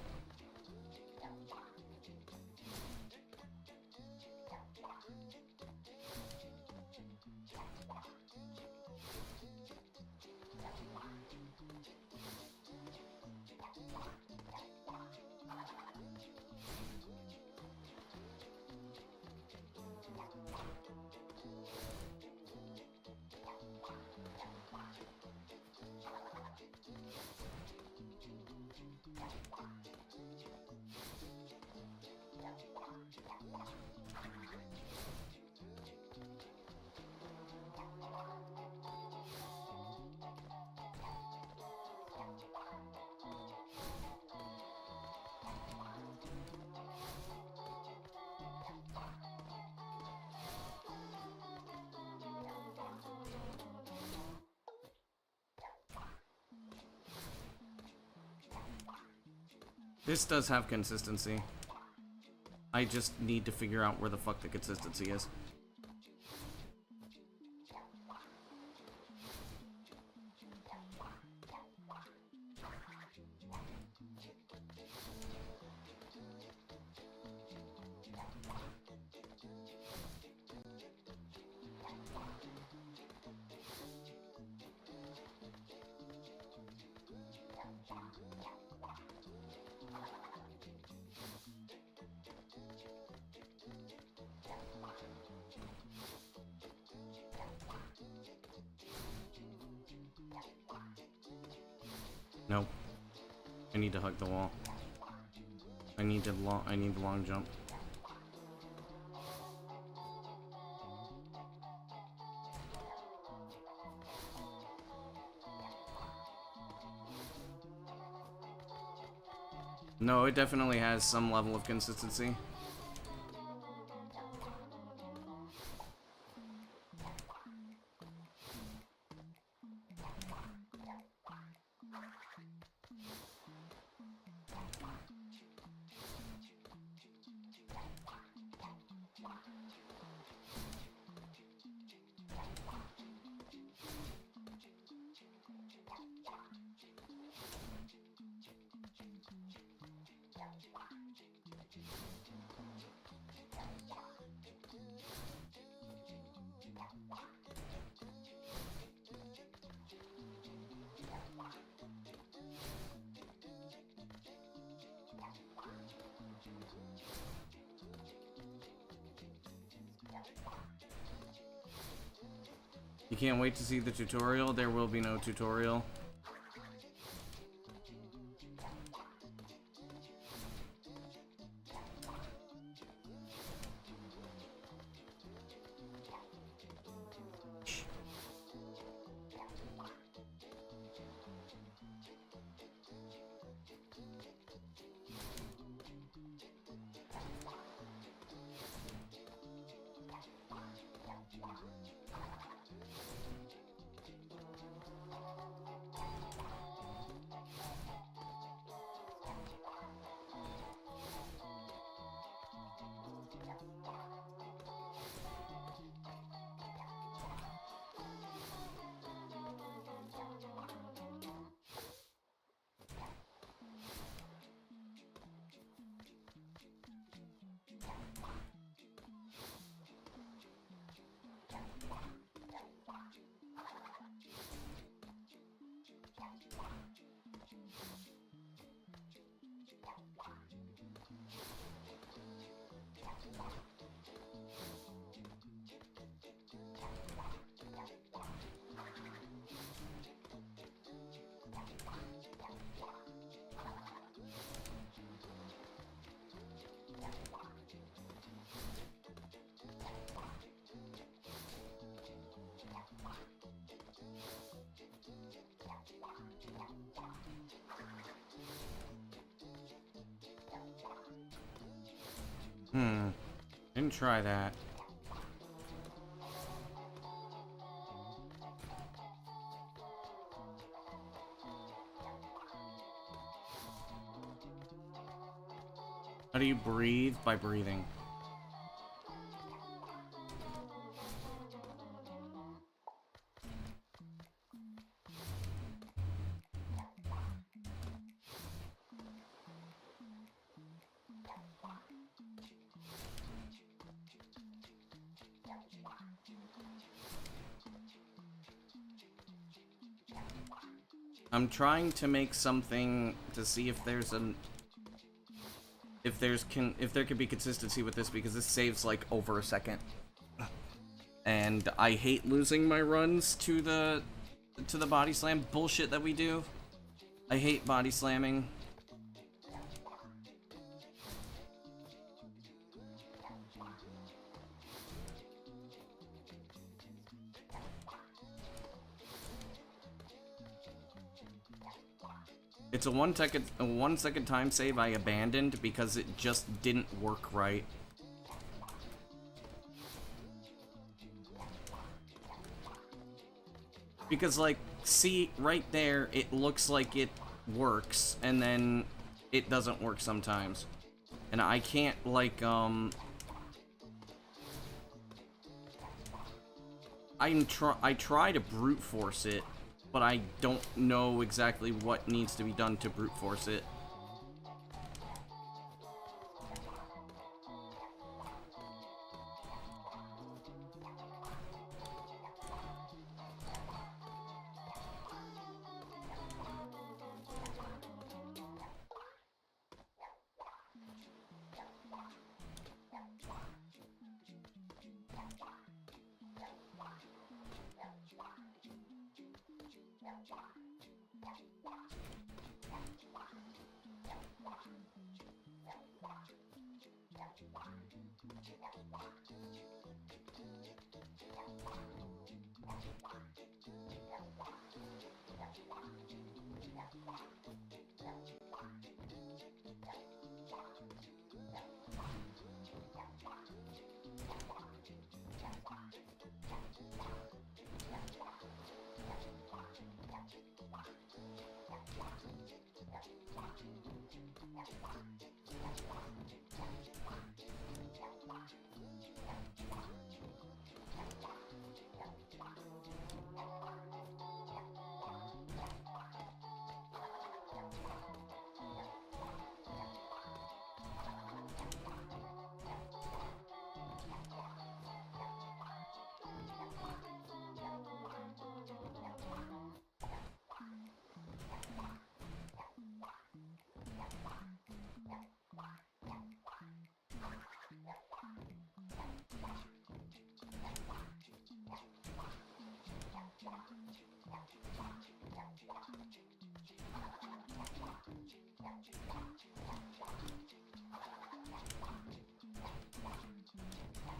This does have consistency. I just need to figure out where the fuck the consistency is. Nope. I need to hug the wall. I need the long jump. No, it definitely has some level of consistency. You can't wait to see the tutorial? There will be no tutorial. Didn't try that. How do you breathe? By breathing. I'm trying to make something to see if there's an if there could be consistency with this, because this saves like over a second. And I hate losing my runs to the body slam bullshit that we do. I hate body slamming. It's a 1 second time save I abandoned because it just didn't work right. Because, like, see, right there, it looks like it works, and then it doesn't work sometimes. And I can't, like, I try to brute force it, but I don't know exactly what needs to be done to brute force it.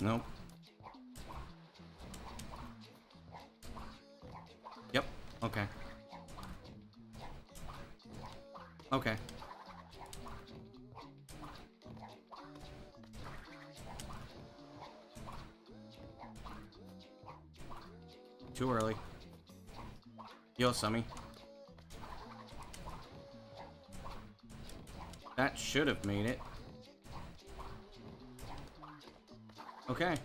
Nope. Yep. Okay. Okay. Too early. Yo, Summy. That should have made it. Okay.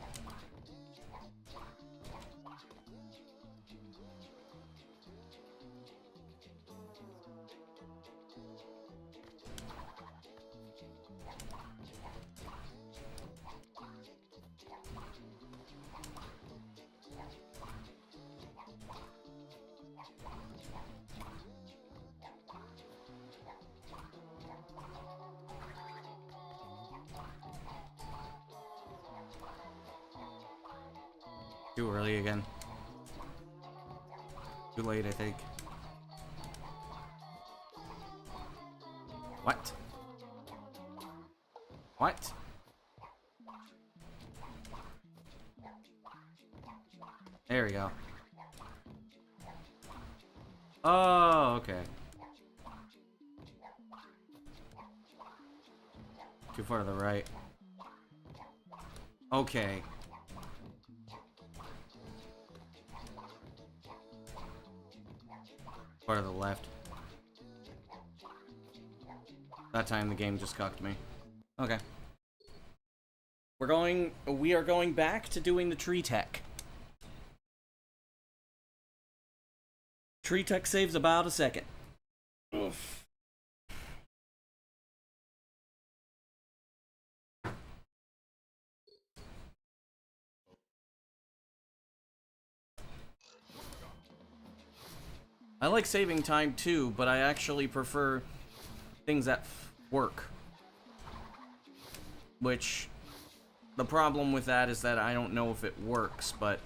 Too early again. Too late, I think. What? What? There we go. Oh, okay. Too far to the right. Okay. Far to the left. That time the game just cucked me. Okay. We are going back to doing the tree tech. Tree tech saves about a second. Oof. I like saving time too, but I actually prefer things that work. Which, the problem with that is that I don't know if it works, but...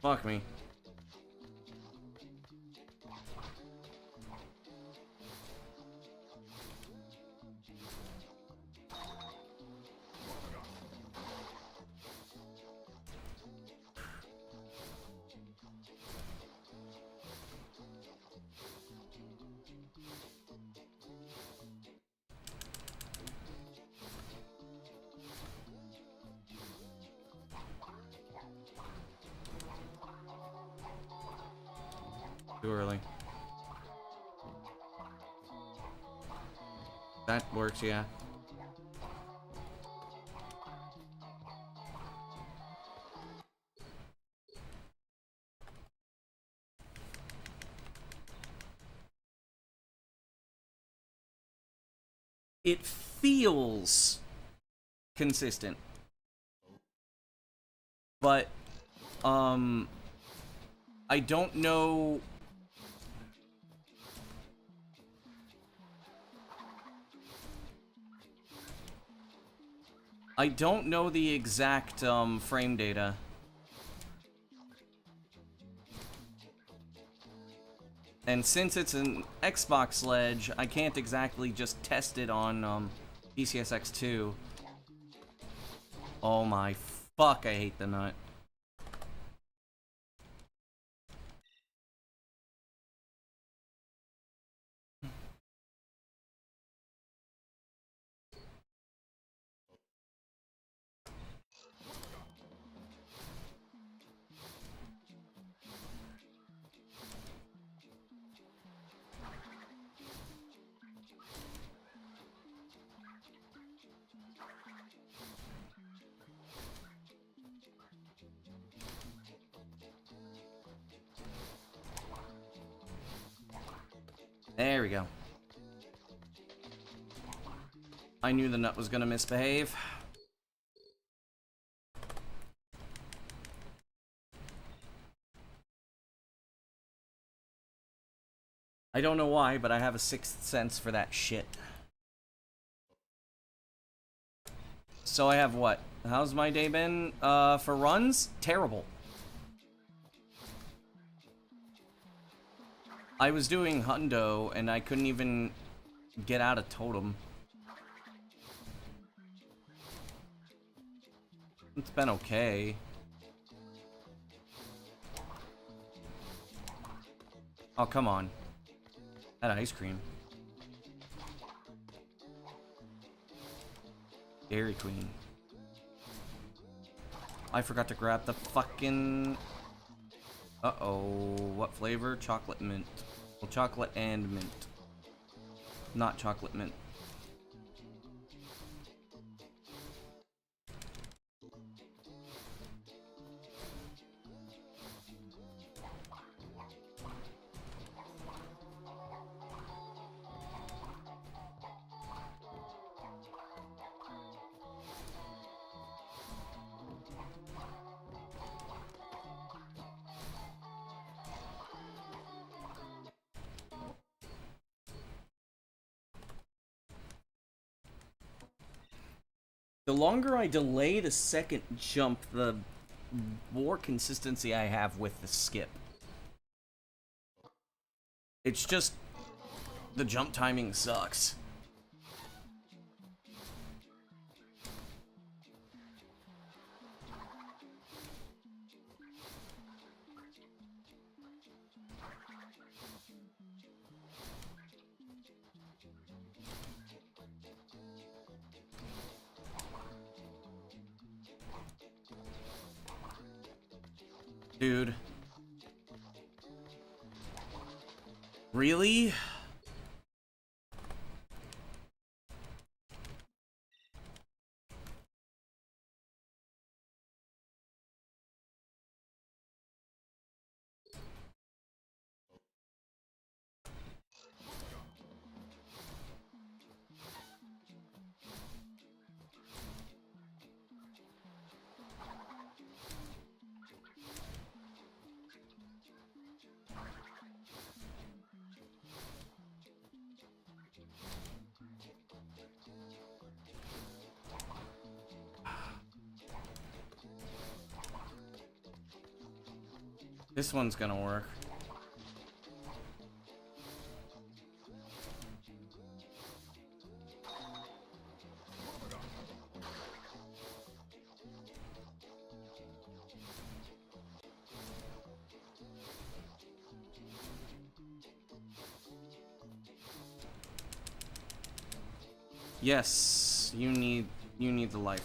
Fuck me. Too early. That works, yeah. It feels consistent. But, I don't know... I don't know the exact, frame data. And since it's an Xbox ledge, I can't exactly just test it on, PCSX2. Oh my fuck, I hate the nut. There we go. I knew the nut was gonna misbehave. I don't know why, but I have a sixth sense for that shit. So I have what? How's my day been? For runs? Terrible. I was doing hundo, and I couldn't even get out of totem. It's been okay. Oh, come on. That ice cream. Dairy Queen. I forgot to grab the fucking... Uh-oh. What flavor? Chocolate mint. Well, chocolate and mint. Not chocolate mint. The longer I delay the second jump, the more consistency I have with the skip. It's just the jump timing sucks. Dude. Really? This one's gonna work. Yes, you need the life.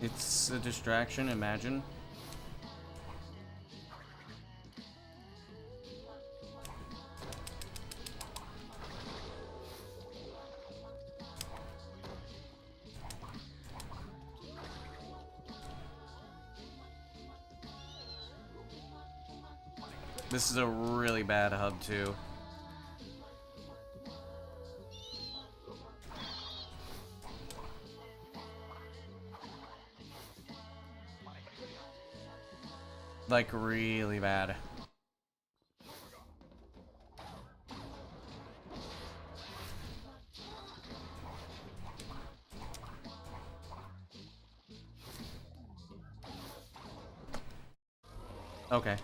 It's a distraction, imagine. This is a really bad hub, too. Like, really bad. Okay.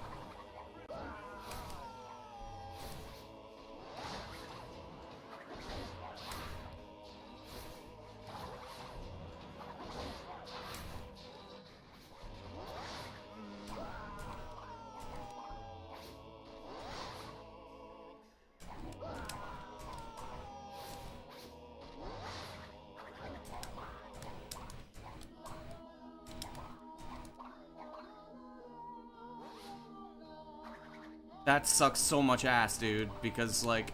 That sucks so much ass, dude, because, like...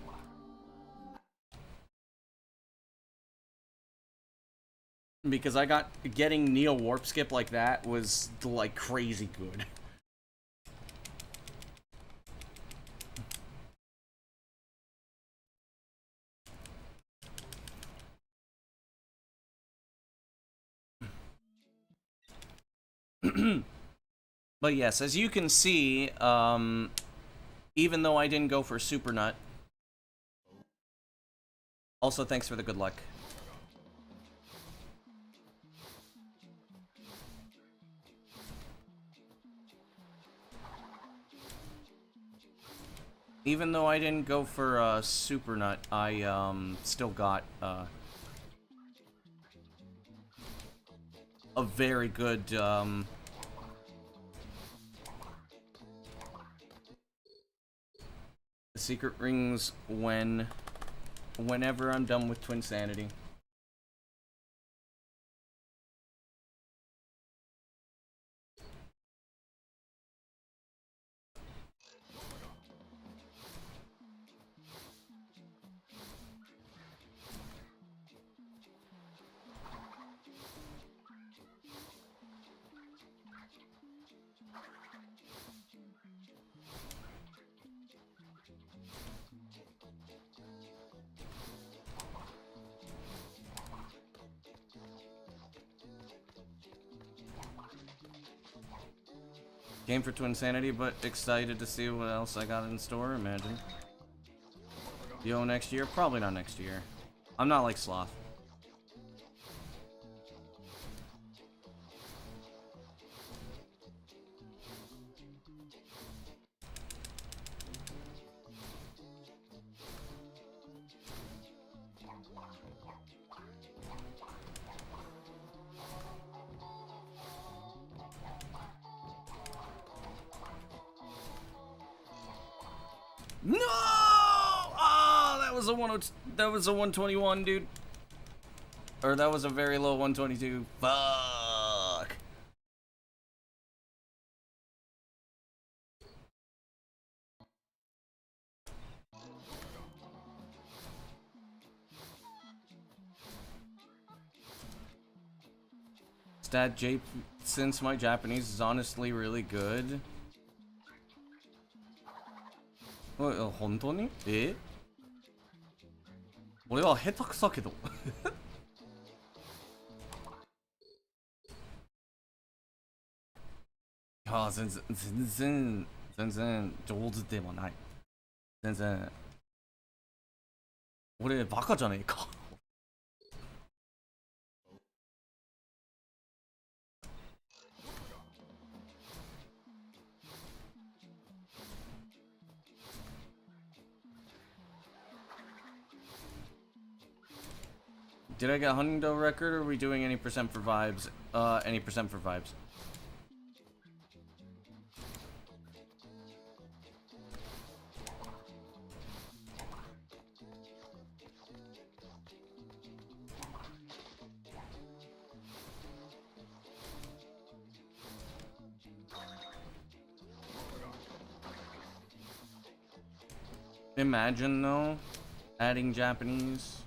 Because I got... Getting Neo Warp Skip like that was, like, crazy good. But yes, as you can see, even though I didn't go for Super Nut... Also, thanks for the good luck. Even though I didn't go for Super Nut, I still got a very good, secret rings whenever I'm done with Twinsanity. Game for Twinsanity, but excited to see what else I got in store, imagine. Yo, next year? Probably not next year. I'm not like Sloth. No! Oh, that was a 121, dude. Or that was a very low 122. Fuck. Stat J, since my Japanese is honestly really good. 本当に？俺は下手くそけど。いや、全然上手ではない。全然。俺バカじゃねえか。Did I get Hundo record, or are we doing any percent for vibes? Any percent for vibes. Imagine though, adding Japanese.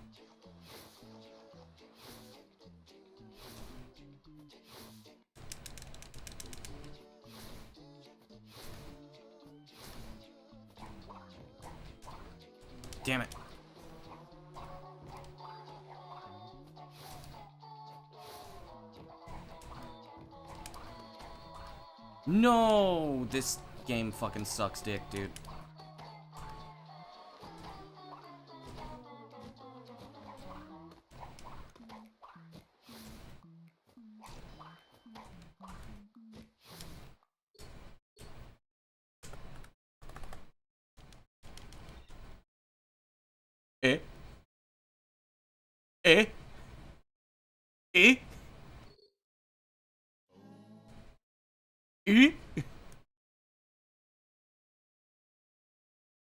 Damn it. No, this game fucking sucks dick, dude. Eh? Eh? Eh? Eh?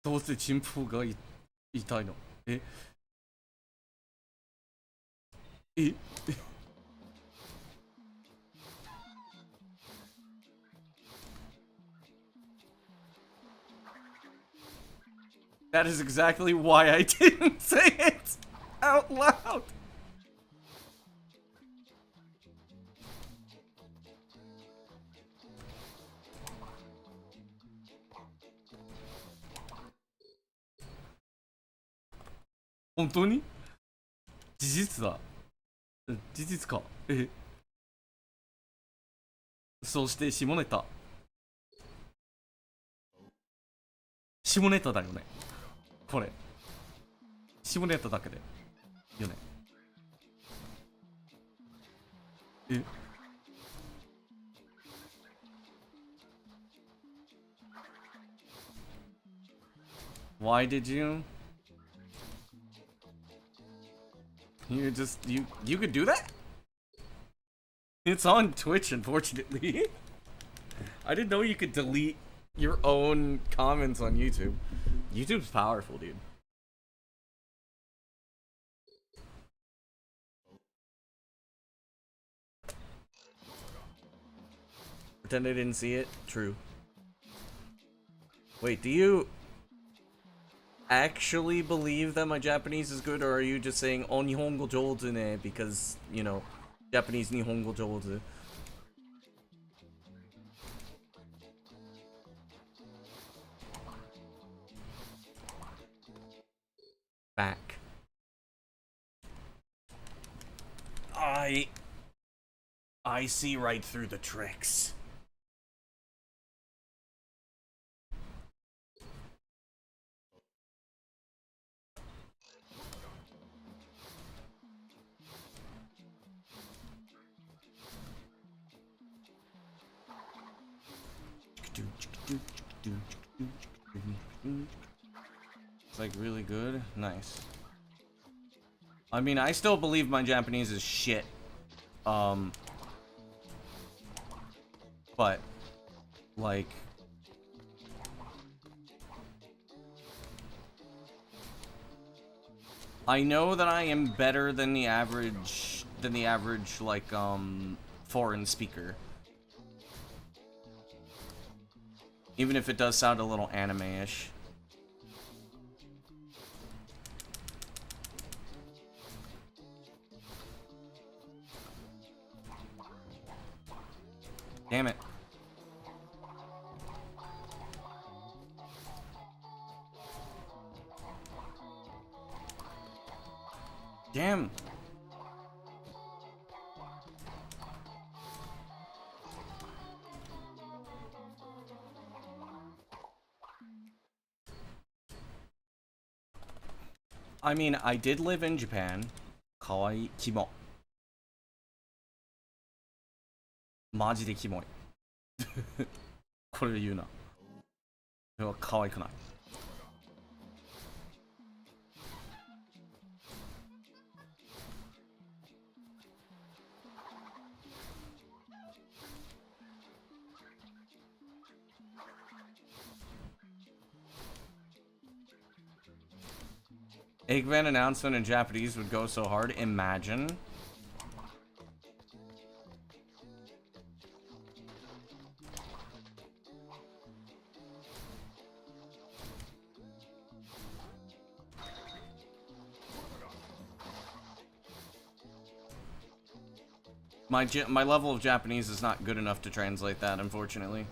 どうしてチンポが痛いの？え？え？ That is exactly why I didn't say it out loud. Honestly? 事実だ。事実か。え。そして下ネタ。下ネタだよね。これ。下ネタだけで。よね。え。Why did you? You could do that? It's on Twitch, unfortunately. I didn't know you could delete your own comments on YouTube. YouTube's powerful, dude. Pretend I didn't see it? True. Wait, do you actually believe that my Japanese is good, or are you just saying "Oh, Nihongo jouzu ne" because, you know, Japanese Nihongo jouzu? Back. I see right through the tricks. It's like really good. Nice. I mean, I still believe my Japanese is shit. But like I know that I am better than the average like foreign speaker. Even if it does sound a little anime-ish. Damn it. Damn. I mean, I did live in Japan. Kawaii kimo. マジでキモい。これ言うな。それは可愛くない。Eggman announcement in Japanese would go so hard. Imagine. My level of Japanese is not good enough to translate that, unfortunately.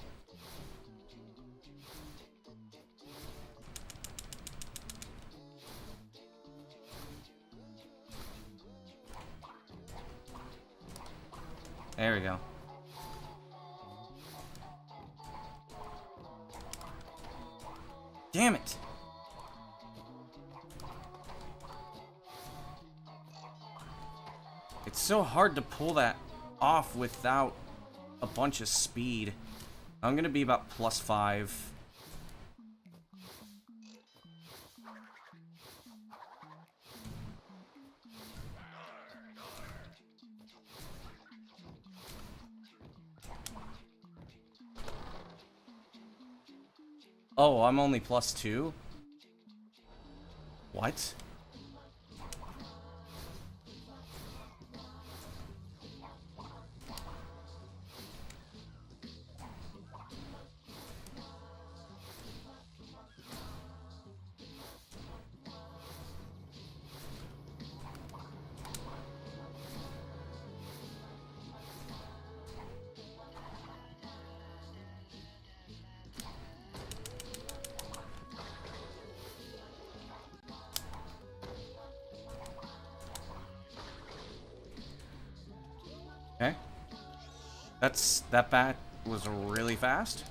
There we go. Damn it! It's so hard to pull that off without a bunch of speed. I'm gonna be about +5. Oh, I'm only +2? What? Okay. That bat was really fast.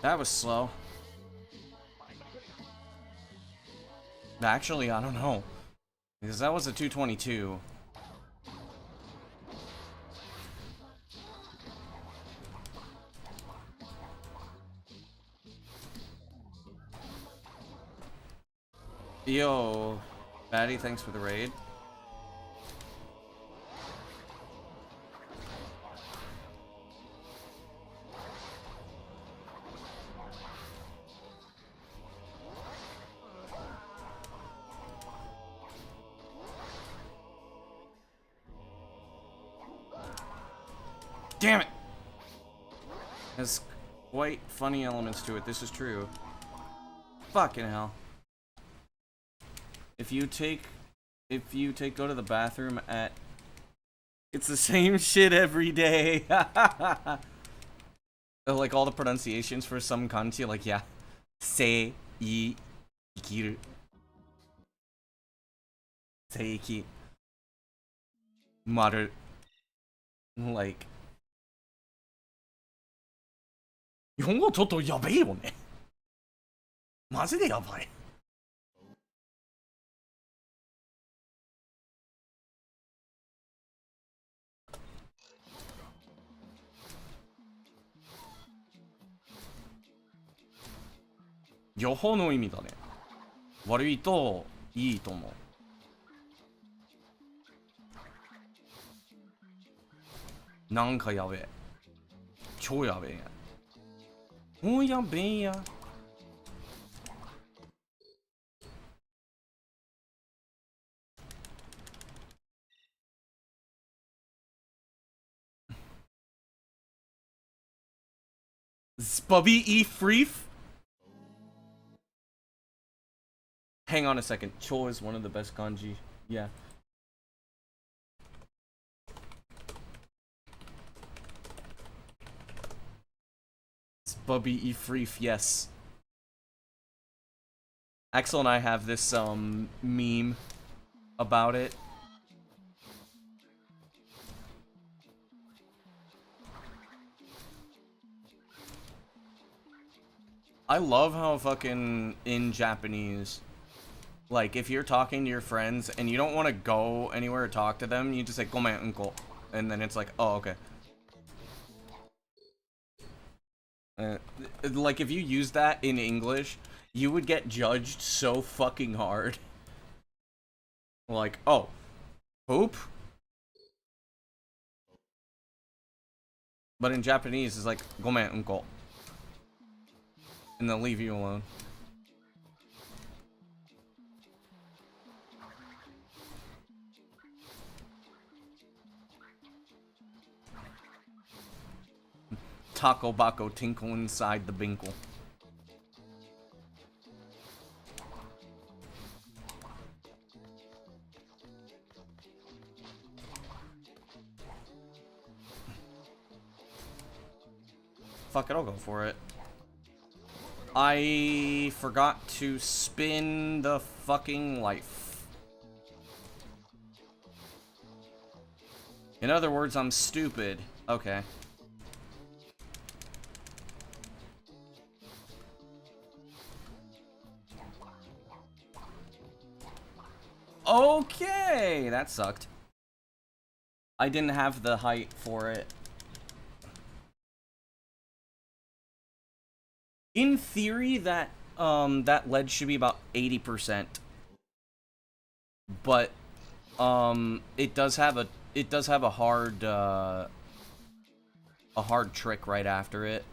That was slow. Actually, I don't know. Because that was a 222. Yo, Maddie, thanks for the raid. Damn it! There's quite funny elements to it, this is true. Fucking hell. If you go to the bathroom at... It's the same shit every day. Like all the pronunciations for some kanji, like, yeah. Sei, I, ikiru. Seiki. Maru. Like... 日本語ちょっとやべえよね。マジでやばい。両方の意味だね。悪いといいと思う。なんかやべえ。超やべえや。もうやべえや。Spubby E Freef? Hang on a second. Cho is one of the best kanji. Yeah. Spubby E Freef, yes. Axel and I have this meme about it. I love how fucking in Japanese, like, if you're talking to your friends and you don't want to go anywhere or talk to them, you just say, "Gomen, uncle." And then it's like, oh, okay. Like, if you use that in English, you would get judged so fucking hard. Like, oh, poop? But in Japanese, it's like, "Gomen, uncle." And they'll leave you alone. Taco Bako tinkle inside the binkle. Fuck it, I'll go for it. I forgot to spin the fucking life. In other words, I'm stupid. Okay. Okay, that sucked. I didn't have the height for it. In theory, that ledge should be about 80%. But it does have a hard trick right after it.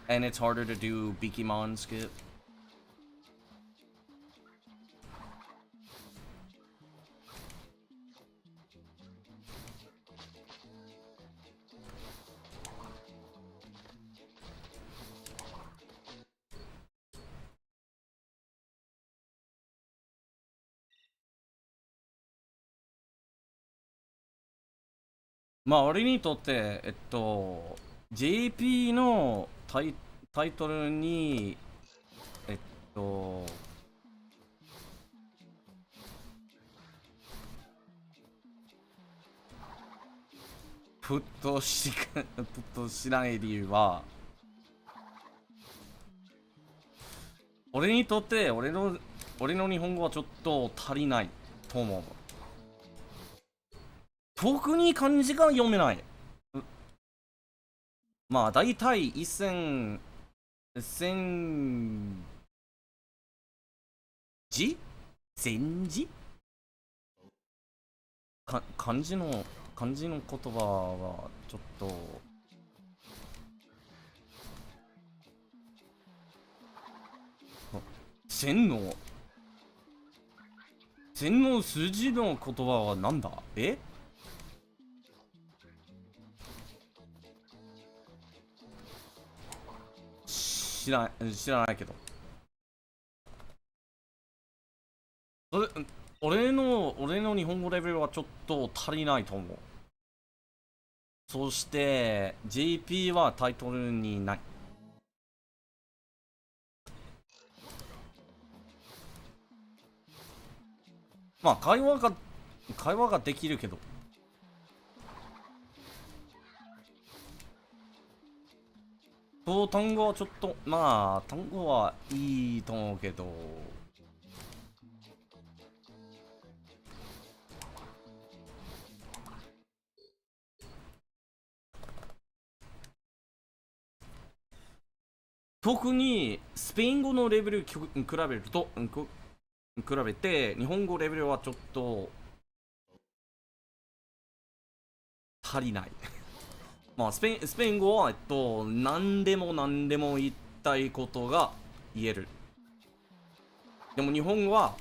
And it's harder to do Bikimon skip.まあ俺にとってJP のタイトルにプッとしない理由は、俺にとって俺の日本語はちょっと足りないと思う。特に漢字が読めない。まあ大体1000字禅字か漢字の言葉はちょっと千の数字の言葉はなんだ？え？知らないけど。俺の日本語レベルはちょっと足りないと思う。そして JP はタイトルにない。まあ会話ができるけど。そう、単語はちょっと、まあ単語はいいと思うけど。特にスペイン語のレベル比べると比べて日本語レベルはちょっと足りないまあスペイン語は何でも言いたいことが言える。でも日本語は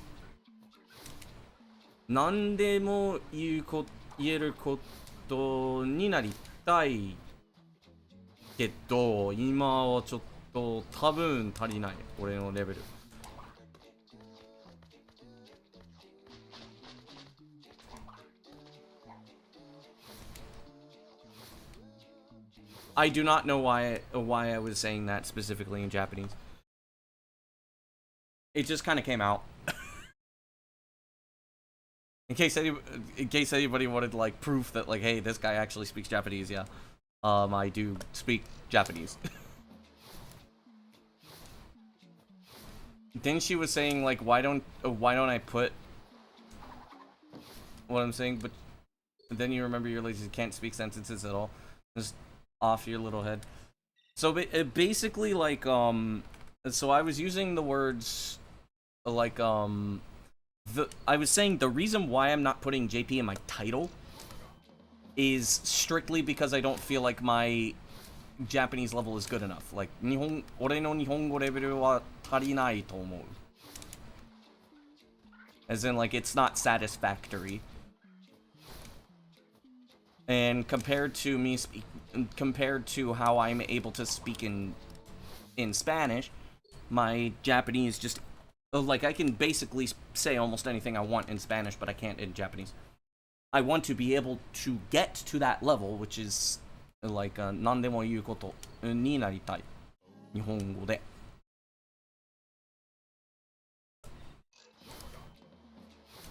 何でも言えることになりたいけど今はちょっと多分足りない、俺のレベル。I do not know why I was saying that specifically in Japanese. It just kind of came out. in case anybody wanted like proof that like, hey, this guy actually speaks Japanese. Yeah, I do speak Japanese. Then she was saying like, why don't I put what I'm saying? But then you remember you're lazy, can't speak sentences at all. Just off your little head. So basically like so I was using the words like I was saying the reason why I'm not putting JP in my title is strictly because I don't feel like my Japanese level is good enough. Like 俺の日本語レベルは足りないと思う. As in like it's not satisfactory. And compared to how I'm able to speak in Spanish, my Japanese just like I can basically say almost anything I want in Spanish, but I can't in Japanese. I want to be able to get to that level, which is like 何でも言うことになりたい、日本語で。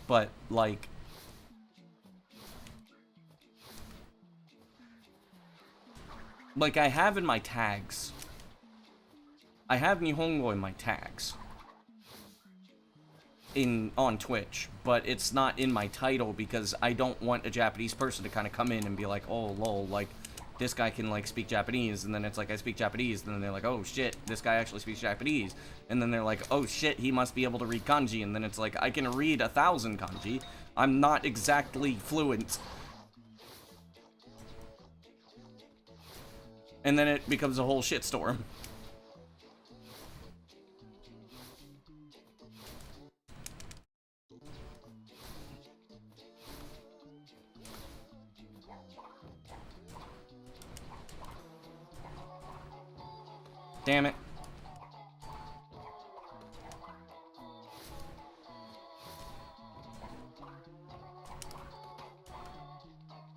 But like I have in my tags. I have Nihongo in my tags on Twitch, but it's not in my title because I don't want a Japanese person to kind of come in and be like, oh lol, like this guy can like speak Japanese, and then it's like I speak Japanese, and then they're like, oh shit, this guy actually speaks Japanese, and then they're like, oh shit, he must be able to read kanji, and then it's like I can read 1,000 kanji. I'm not exactly fluent. And then it becomes a whole shitstorm. Damn it.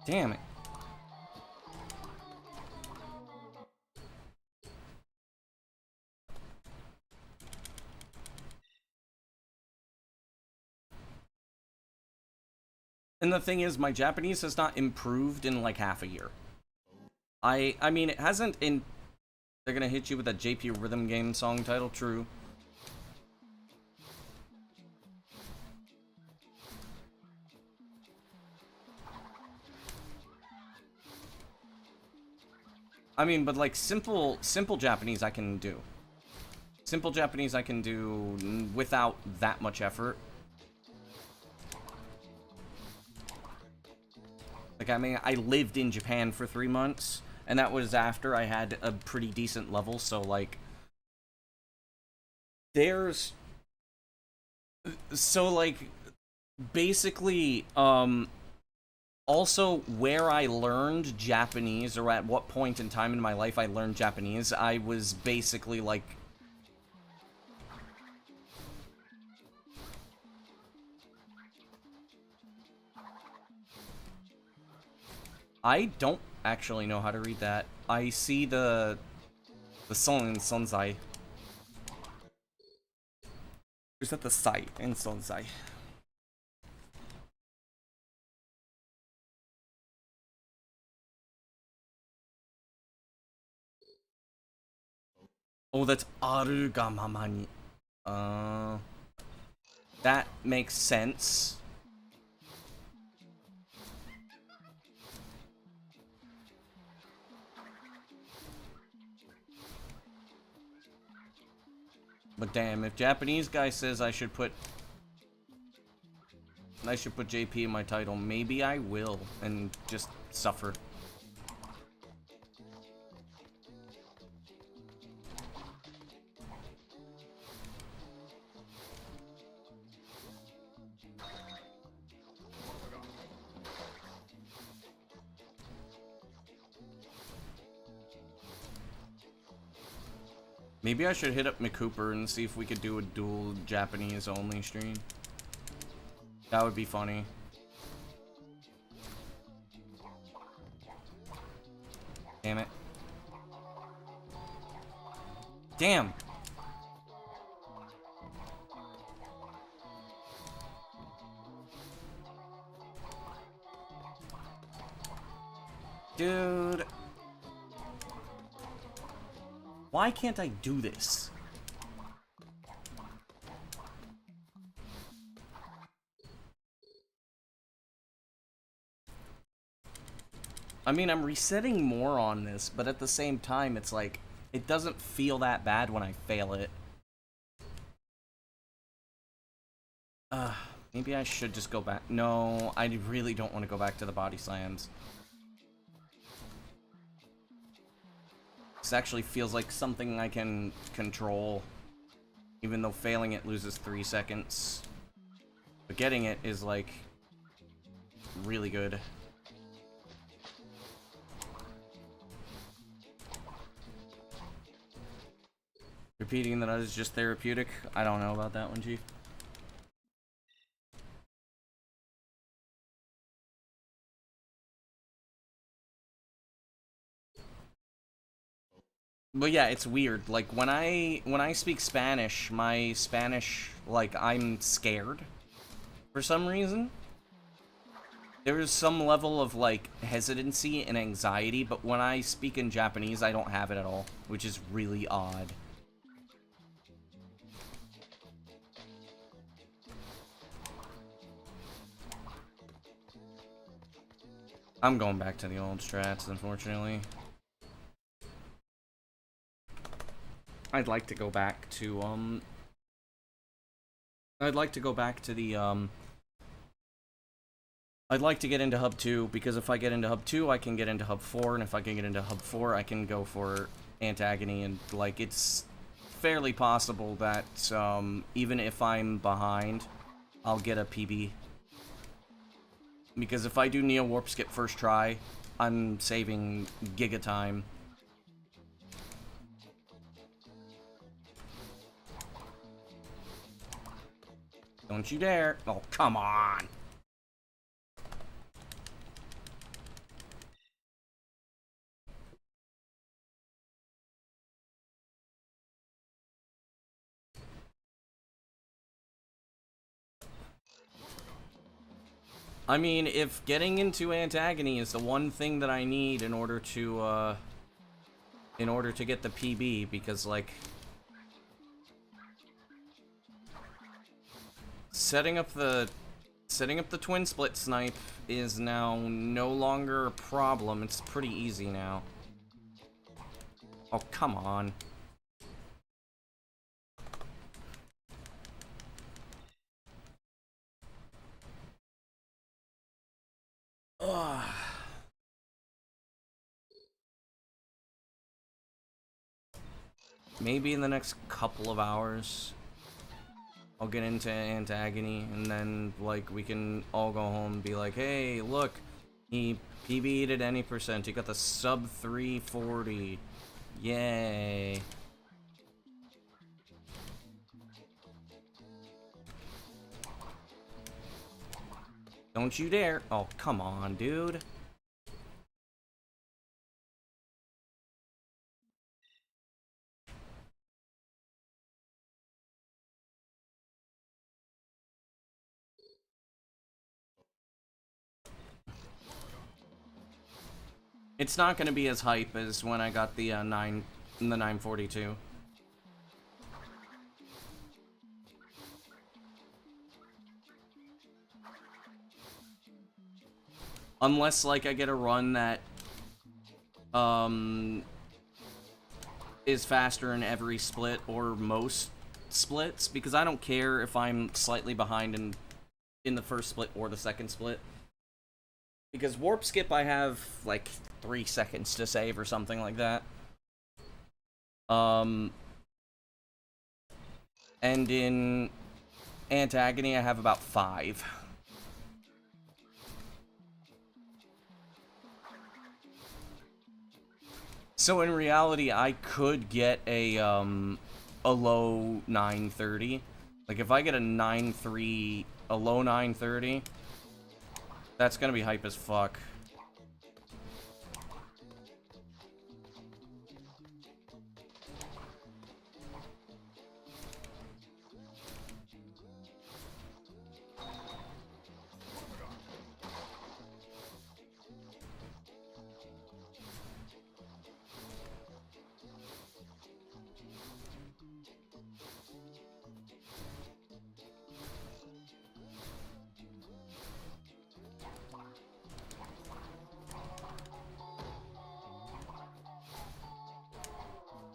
Damn it. And the thing is, my Japanese has not improved in like half a year. I mean, it hasn't in... They're gonna hit you with a JP Rhythm Game song title, true. I mean, but like simple Japanese I can do. Simple Japanese I can do without that much effort. Like, I mean, I lived in Japan for 3 months, and that was after I had a pretty decent level, so, like, there's... So, like, basically, also where I learned Japanese, or at what point in time in my life I learned Japanese, I was basically, like... I don't actually know how to read that. I see the son in Sonzai. Is that the sai in Sonzai? Oh, that's aru ga mama ni. That makes sense. But damn, if Japanese guy says I should put JP in my title, maybe I will and just suffer. Maybe I should hit up McCooper and see if we could do a dual Japanese only stream. That would be funny. Damn it. Damn! Dude. Why can't I do this? I mean, I'm resetting more on this, but at the same time, it's like, it doesn't feel that bad when I fail it. Maybe I should just go back. No, I really don't want to go back to the body slams. This actually feels like something I can control, even though failing it loses 3 seconds. But getting it is, like, really good. Repeating that is just therapeutic? I don't know about that one, Chief. But yeah, it's weird. Like, when I speak Spanish, my Spanish, like, I'm scared. For some reason. There is some level of, like, hesitancy and anxiety, but when I speak in Japanese, I don't have it at all. Which is really odd. I'm going back to the old strats, unfortunately. I'd like to go back to, I'd like to go back to the, I'd like to get into Hub 2, because if I get into Hub 2, I can get into Hub 4, and if I can get into Hub 4, I can go for Antagony, and, like, it's fairly possible that, even if I'm behind, I'll get a PB. Because if I do Neo Warp Skip first try, I'm saving giga time. Don't you dare. Oh, come on. I mean, if getting into Antagony is the one thing that I need in order to get the PB, because, like, setting up the twin split snipe is now no longer a problem. It's pretty easy now. Oh, come on. maybe in the next couple of hours, I'll get into Antagony, and then, like, we can all go home and be like, hey, look, he PB'd at any percent. He got the sub 340. Yay. Don't you dare. Oh, come on, dude. It's not gonna be as hype as when I got the 942. Unless, like, I get a run that is faster in every split or most splits, because I don't care if I'm slightly behind in the first split or the second split. Because warp skip I have like 3 seconds to save or something like that. And in Antagony I have about 5. So in reality I could get a low 930. Like if I get a 9.3, a low 930, that's gonna be hype as fuck.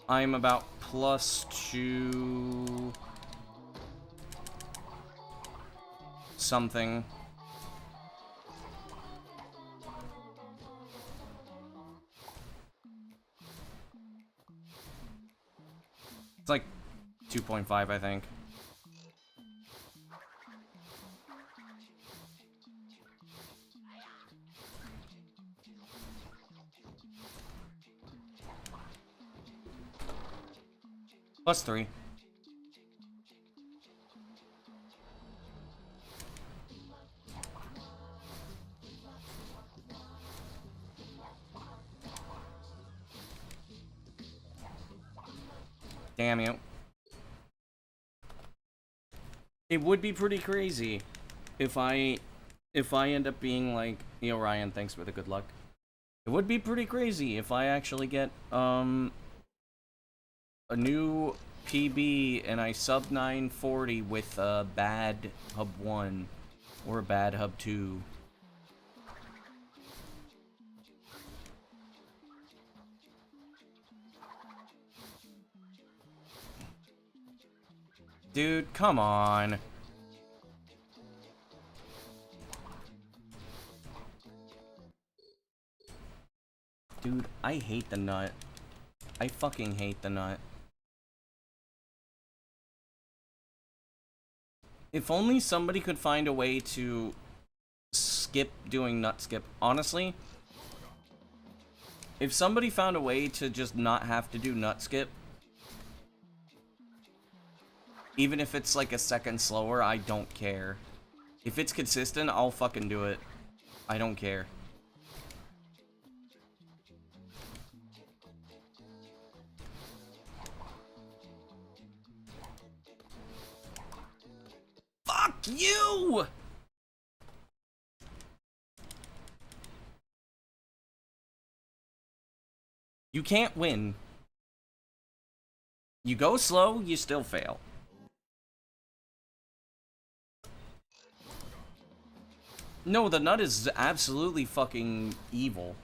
I'm about +2 something. It's like 2.5, I think. +3. Damn you. It would be pretty crazy if I end up being like, yo Ryan, thanks for the good luck. It would be pretty crazy if I actually get a new PB and I sub 940 with a bad hub 1 or a bad hub 2. Dude, come on. Dude, I hate the nut. I fucking hate the nut. If only somebody could find a way to skip doing nut skip. Honestly, if somebody found a way to just not have to do nut skip, even if it's like a second slower, I don't care. If it's consistent, I'll fucking do it. I don't care. Fuck you! You can't win. You go slow, you still fail. No, the nut is absolutely fucking evil.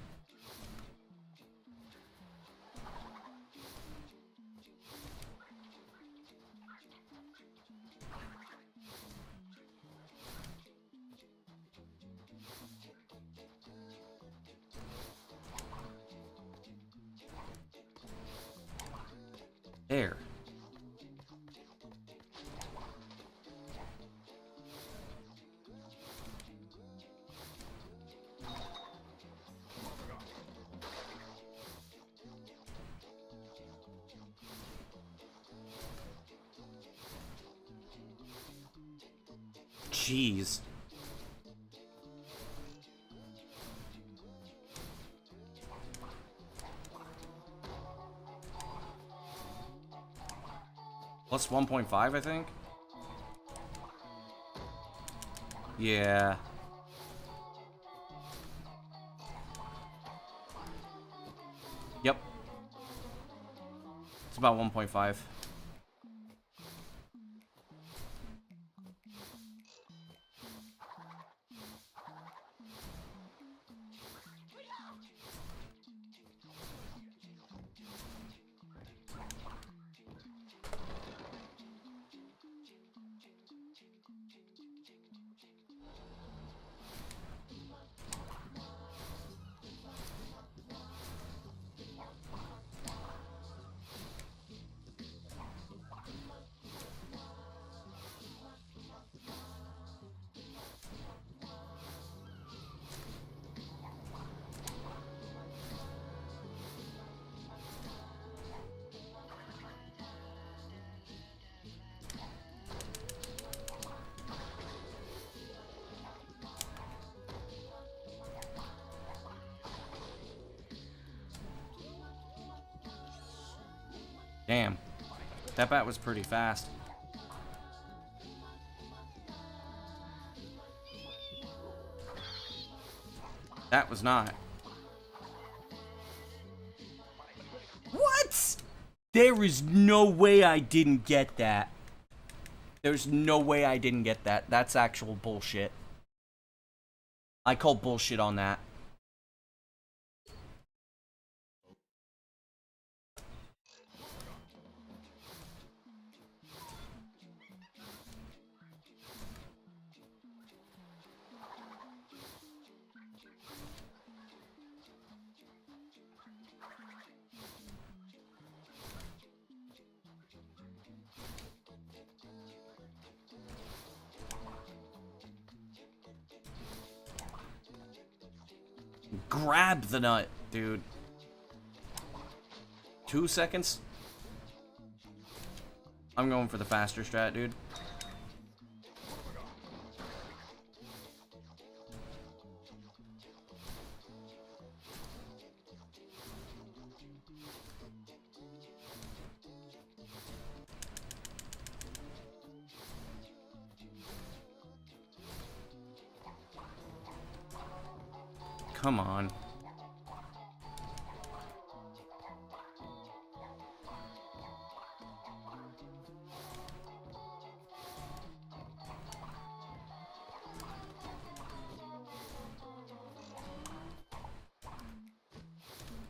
There. Jeez. Plus 1.5, I think? Yeah. Yep. It's about 1.5. Damn. That bat was pretty fast. That was not. What? There is no way I didn't get that. There's no way I didn't get that. That's actual bullshit. I call bullshit on that. Grab the nut, dude. 2 seconds? I'm going for the faster strat, dude. Come on.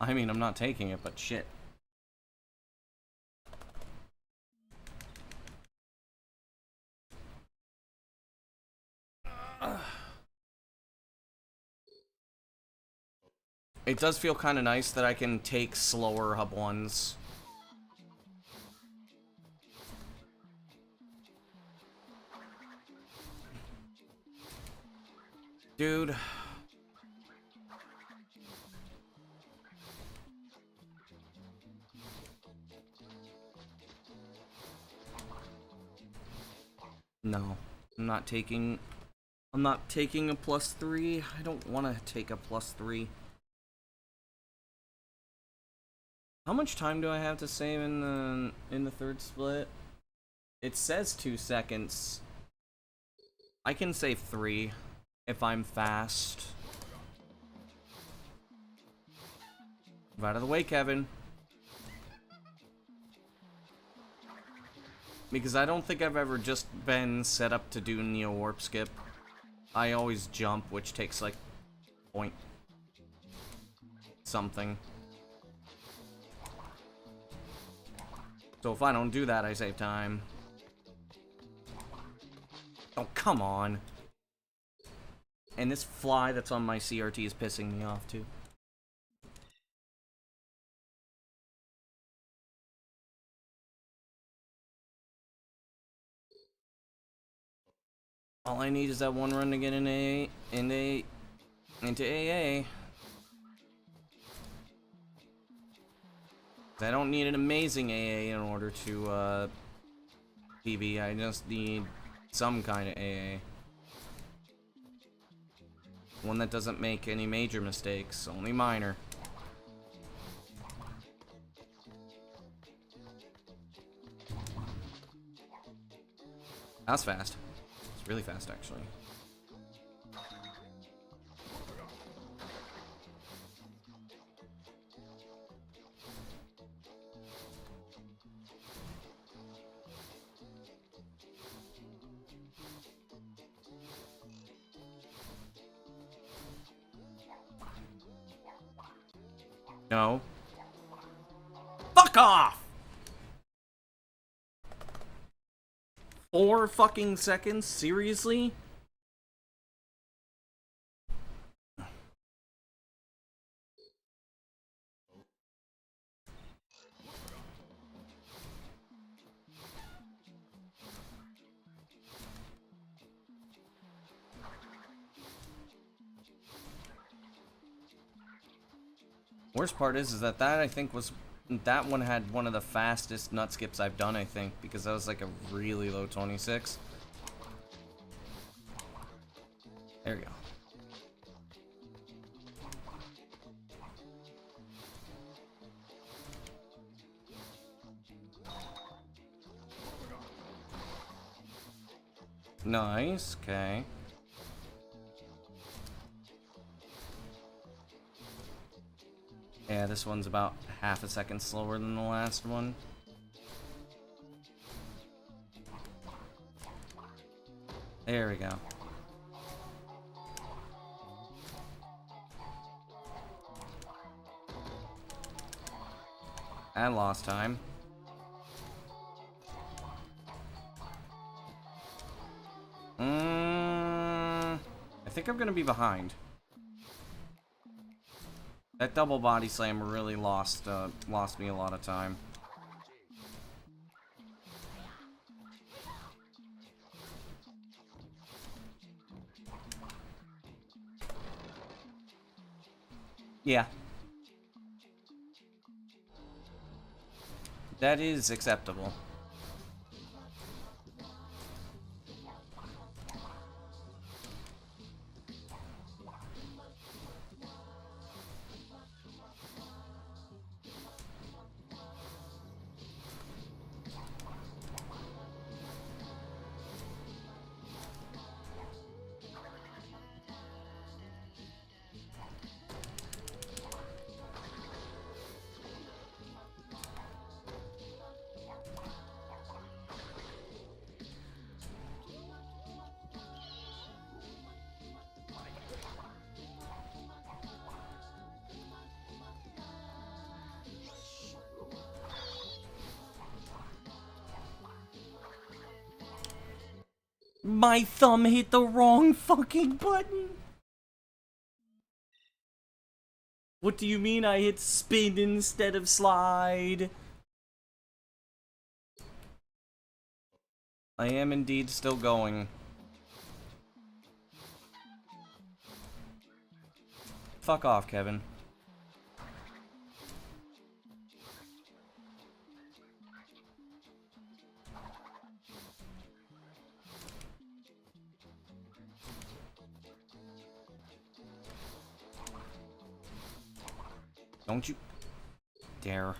I mean, I'm not taking it, but shit. It does feel kind of nice that I can take slower hub ones. Dude. No, I'm not taking a +3. I don't want to take a +3. How much time do I have to save in the third split? It says 2 seconds. I can save 3 if I'm fast. Move out of the way, Kevin. Because I don't think I've ever just been set up to do Neo Warp Skip. I always jump, which takes like point something. So if I don't do that, I save time. Oh, come on. And this fly that's on my CRT is pissing me off, too. All I need is that one run to get into AA. I don't need an amazing AA in order to PB. I just need some kind of AA. One that doesn't make any major mistakes, only minor. That's fast. It's really fast, actually. No. Fuck off! 4 fucking seconds? Seriously? Worst part is that I think was that one had one of the fastest nut skips I've done, I think, because that was like a really low 26. There we go. Nice, okay. Yeah, this one's about half a second slower than the last one. There we go. I lost time. I think I'm gonna be behind. That double body slam really lost me a lot of time. Yeah. That is acceptable. My thumb hit the wrong fucking button. What do you mean I hit spin instead of slide? I am indeed still going. Fuck off, Kevin. Don't you dare.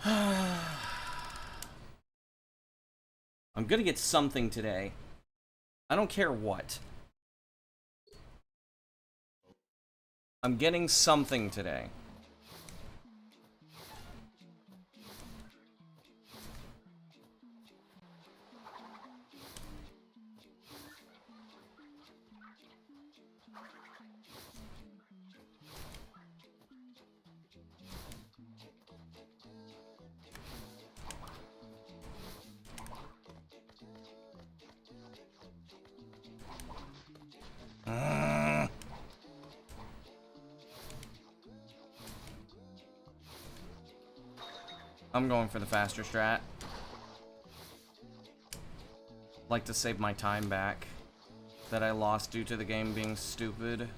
I'm gonna get something today. I don't care what. I'm getting something today. I'm going for the faster strat. Like to save my time back that I lost due to the game being stupid.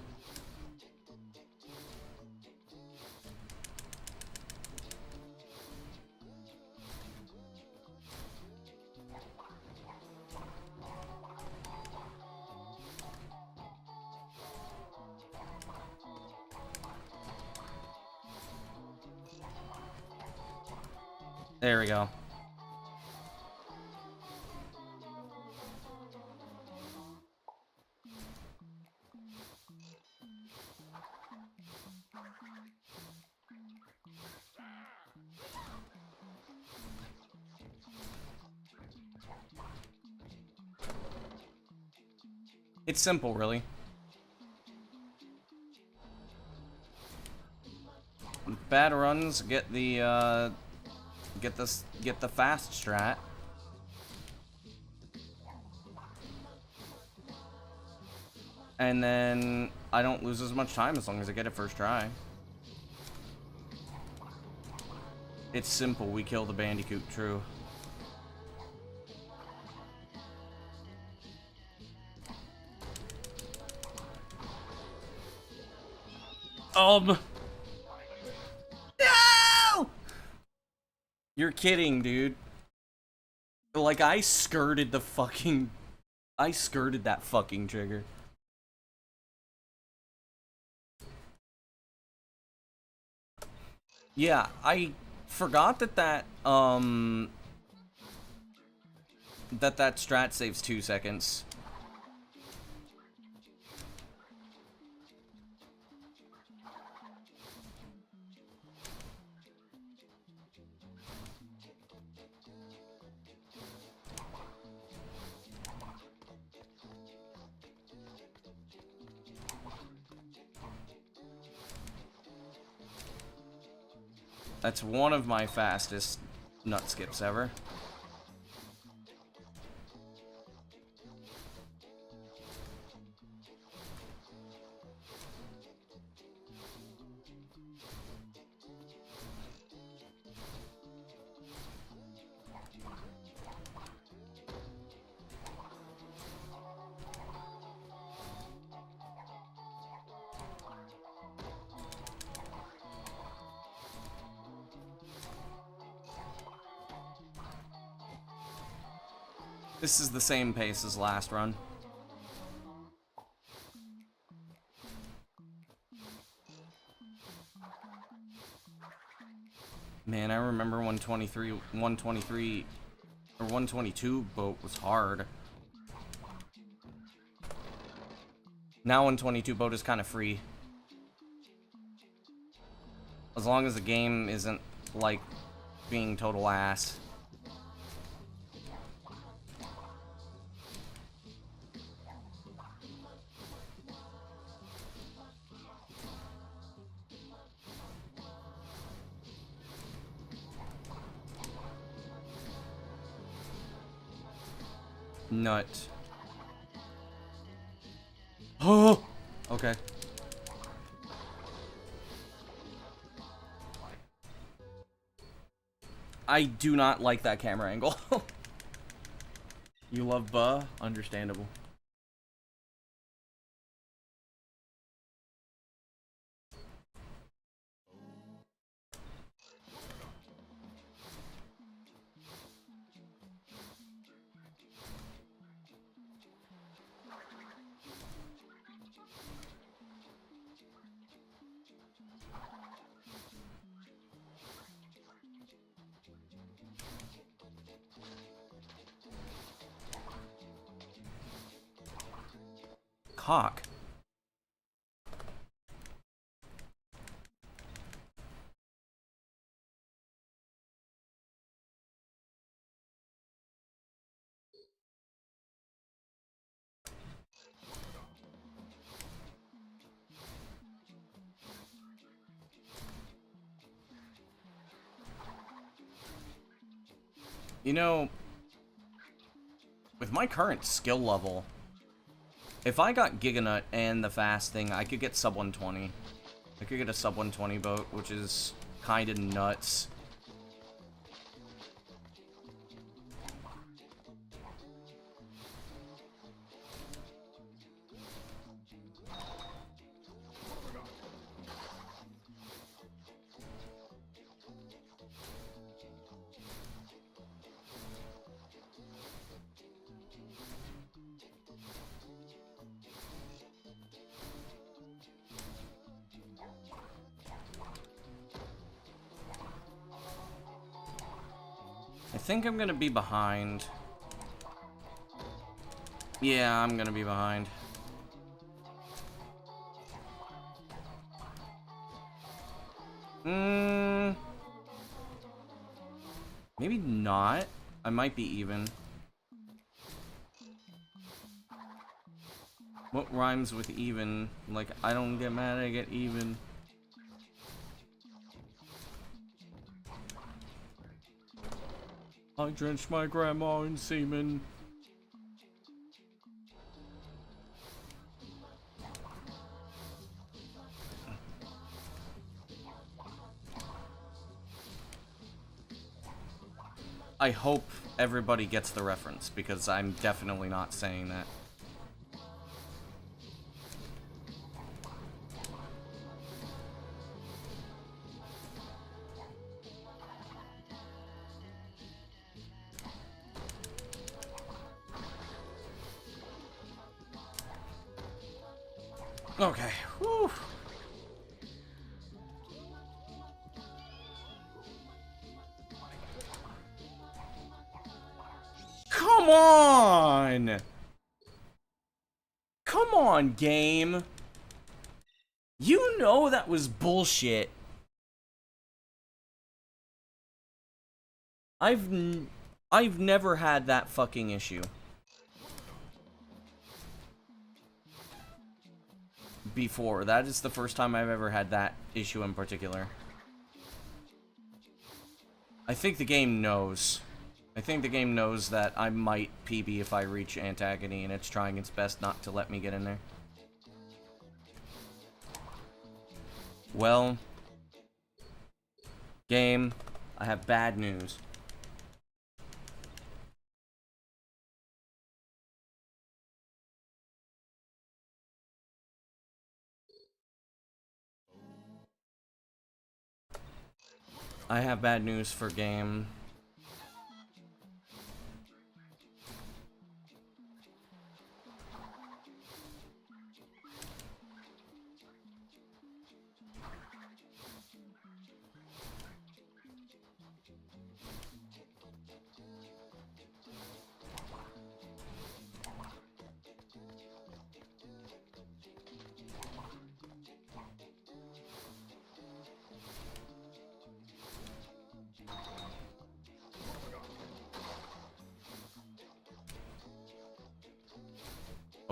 There we go. It's simple, really. Bad runs get the get the fast strat. And then I don't lose as much time as long as I get it first try. It's simple, we kill the bandicoot, true. No! You're kidding, dude. Like, I skirted that fucking trigger. Yeah, I forgot that strat saves 2 seconds. That's one of my fastest nut skips ever. This is the same pace as last run. Man, I remember 123 or 122 boat was hard. Now 122 boat is kind of free. As long as the game isn't, like, being total ass. Nut. Oh! Okay. I do not like that camera angle. You love Buh? Understandable. Cock. You know, with my current skill level, if I got Giganut and the fast thing, I could get sub 120. I could get a sub 120 boat, which is kind of nuts. I think I'm gonna be behind. Yeah, I'm gonna be behind. Maybe not. I might be even. What rhymes with even? Like, I don't get mad, I get even. I drenched my grandma in semen. I hope everybody gets the reference, because I'm definitely not saying that. Okay. Whew. Come on! Come on, game. You know that was bullshit. I've never had that fucking issue before. That is the first time I've ever had that issue in particular. I think the game knows. I think the game knows that I might PB if I reach Antagony, and it's trying its best not to let me get in there. Well, game, I have bad news. I have bad news for game.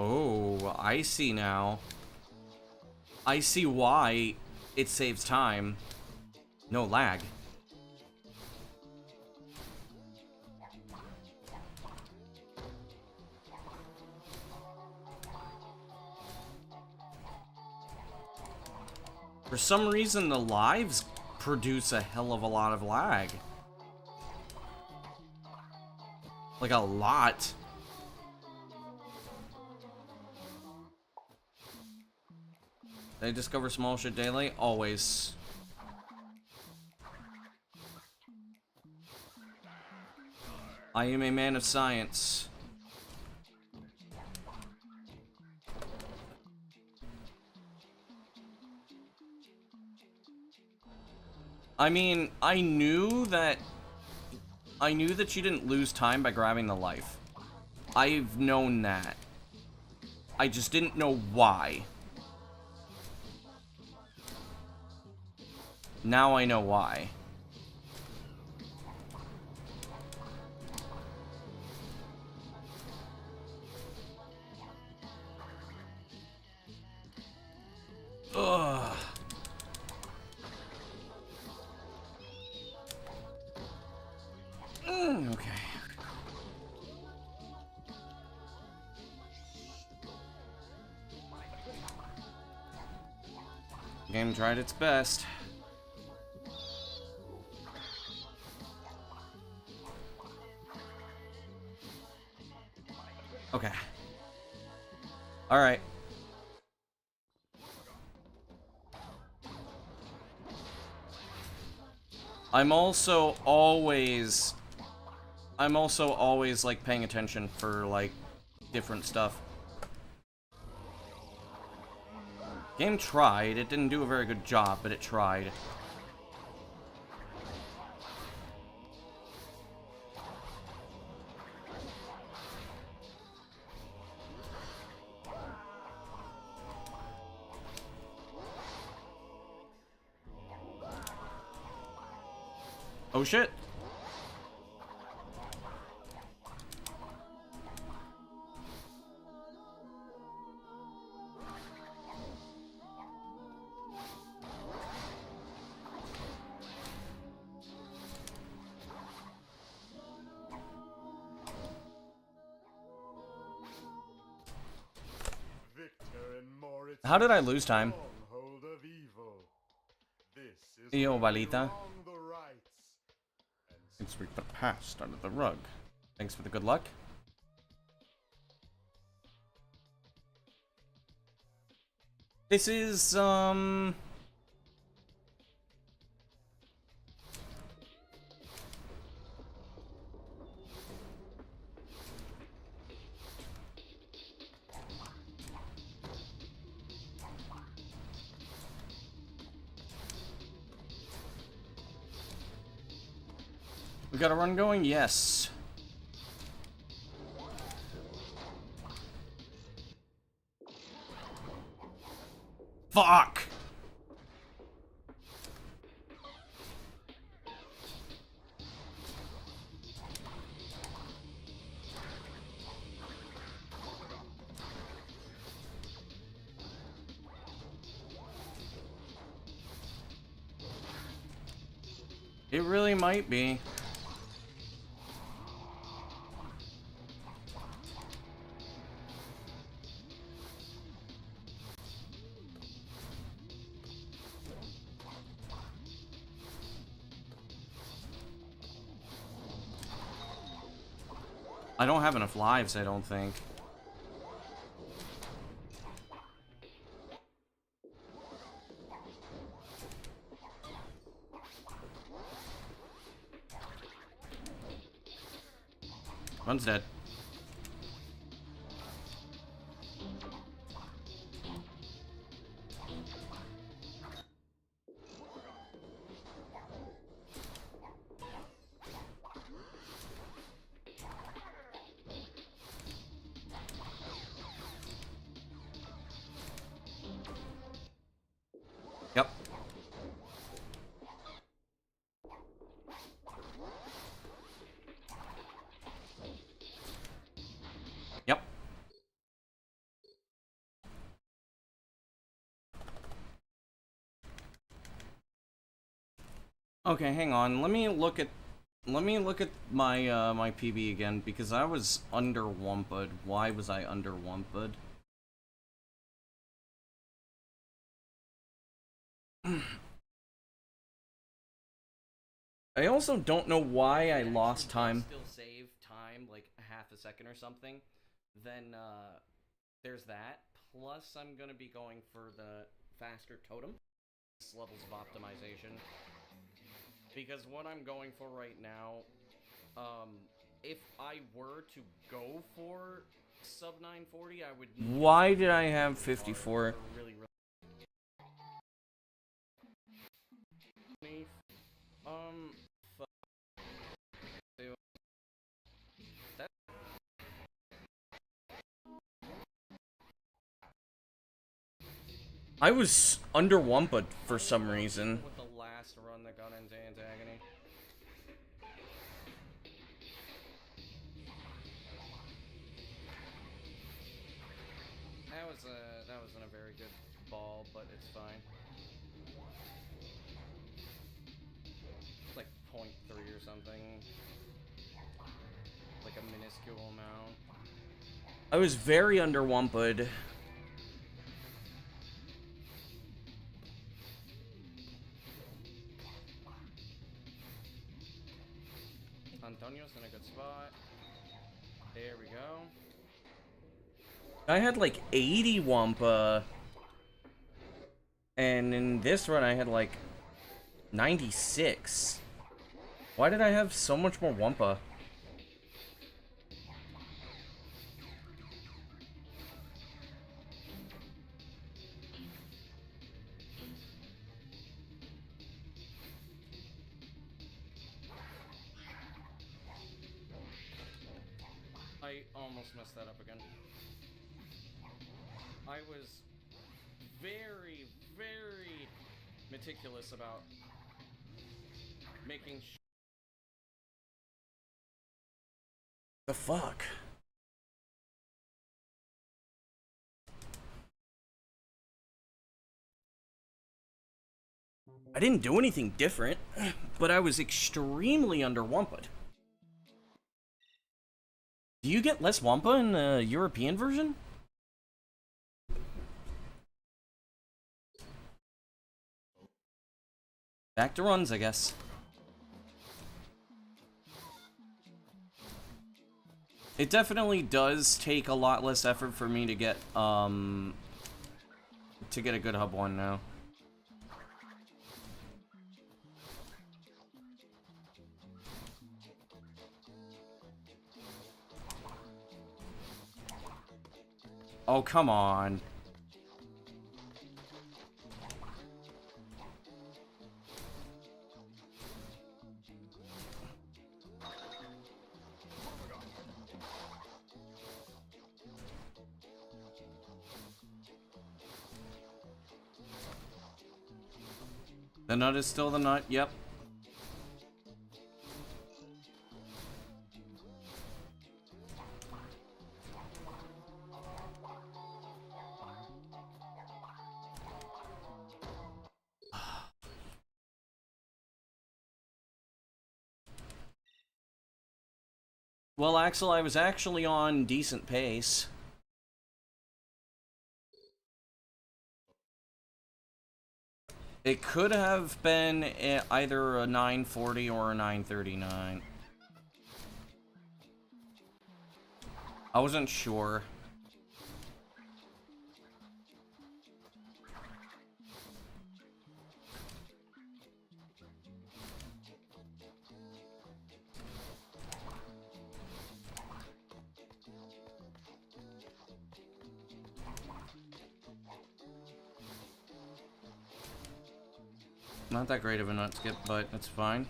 Oh, I see now. I see why it saves time. No lag. For some reason, the lives produce a hell of a lot of lag. Like, a lot. They discover small shit daily? Always. I am a man of science. I mean, I knew that you didn't lose time by grabbing the life. I've known that. I just didn't know why. Now I know why. Ugh. Okay. Game tried its best. Okay. Alright. I'm also always like paying attention for like different stuff. Game tried. It didn't do a very good job, but it tried. Oh shit! Victor and Moritz. How did I lose time? Stronghold of evil. This is Yo, where we Balita. wrong the rights and And sweep the past under the rug. Thanks for the good luck. This is, we got a run going? Yes. Fuck! It really might be. I don't have enough lives, I don't think. One's dead. Yep. Yep. Okay, hang on. Let me look at my my PB again because I was under Wumpud. Why was I under Wumpud? I also don't know why I lost time. Still save time like half a second or something. Then there's that. Plus I'm gonna be going for the faster totem levels of optimization. Because what I'm going for right now, if I were to go for sub 940, I would. Why did I have 54? Really, I was under Wumpud for some reason. With the last run that got into Antagony. That wasn't a very good ball, but it's fine. It's like 0.3 or something. Like a minuscule amount. I was very under Wumpud. Antonio's in a good spot. There we go. I had like 80 Wampa. And in this run I had like 96. Why did I have so much more Wampa? I almost messed that up again. I was very, very meticulous about making sure The fuck? I didn't do anything different, but I was extremely underwumped. Do you get less Wampa in the European version? Back to runs, I guess. It definitely does take a lot less effort for me to get a good hub one now. Oh, come on. The nut is still the nut, yep. Well, Axel, I was actually on decent pace. It could have been either a 940 or a 939. I wasn't sure. Not that great of a nut skip, but it's fine.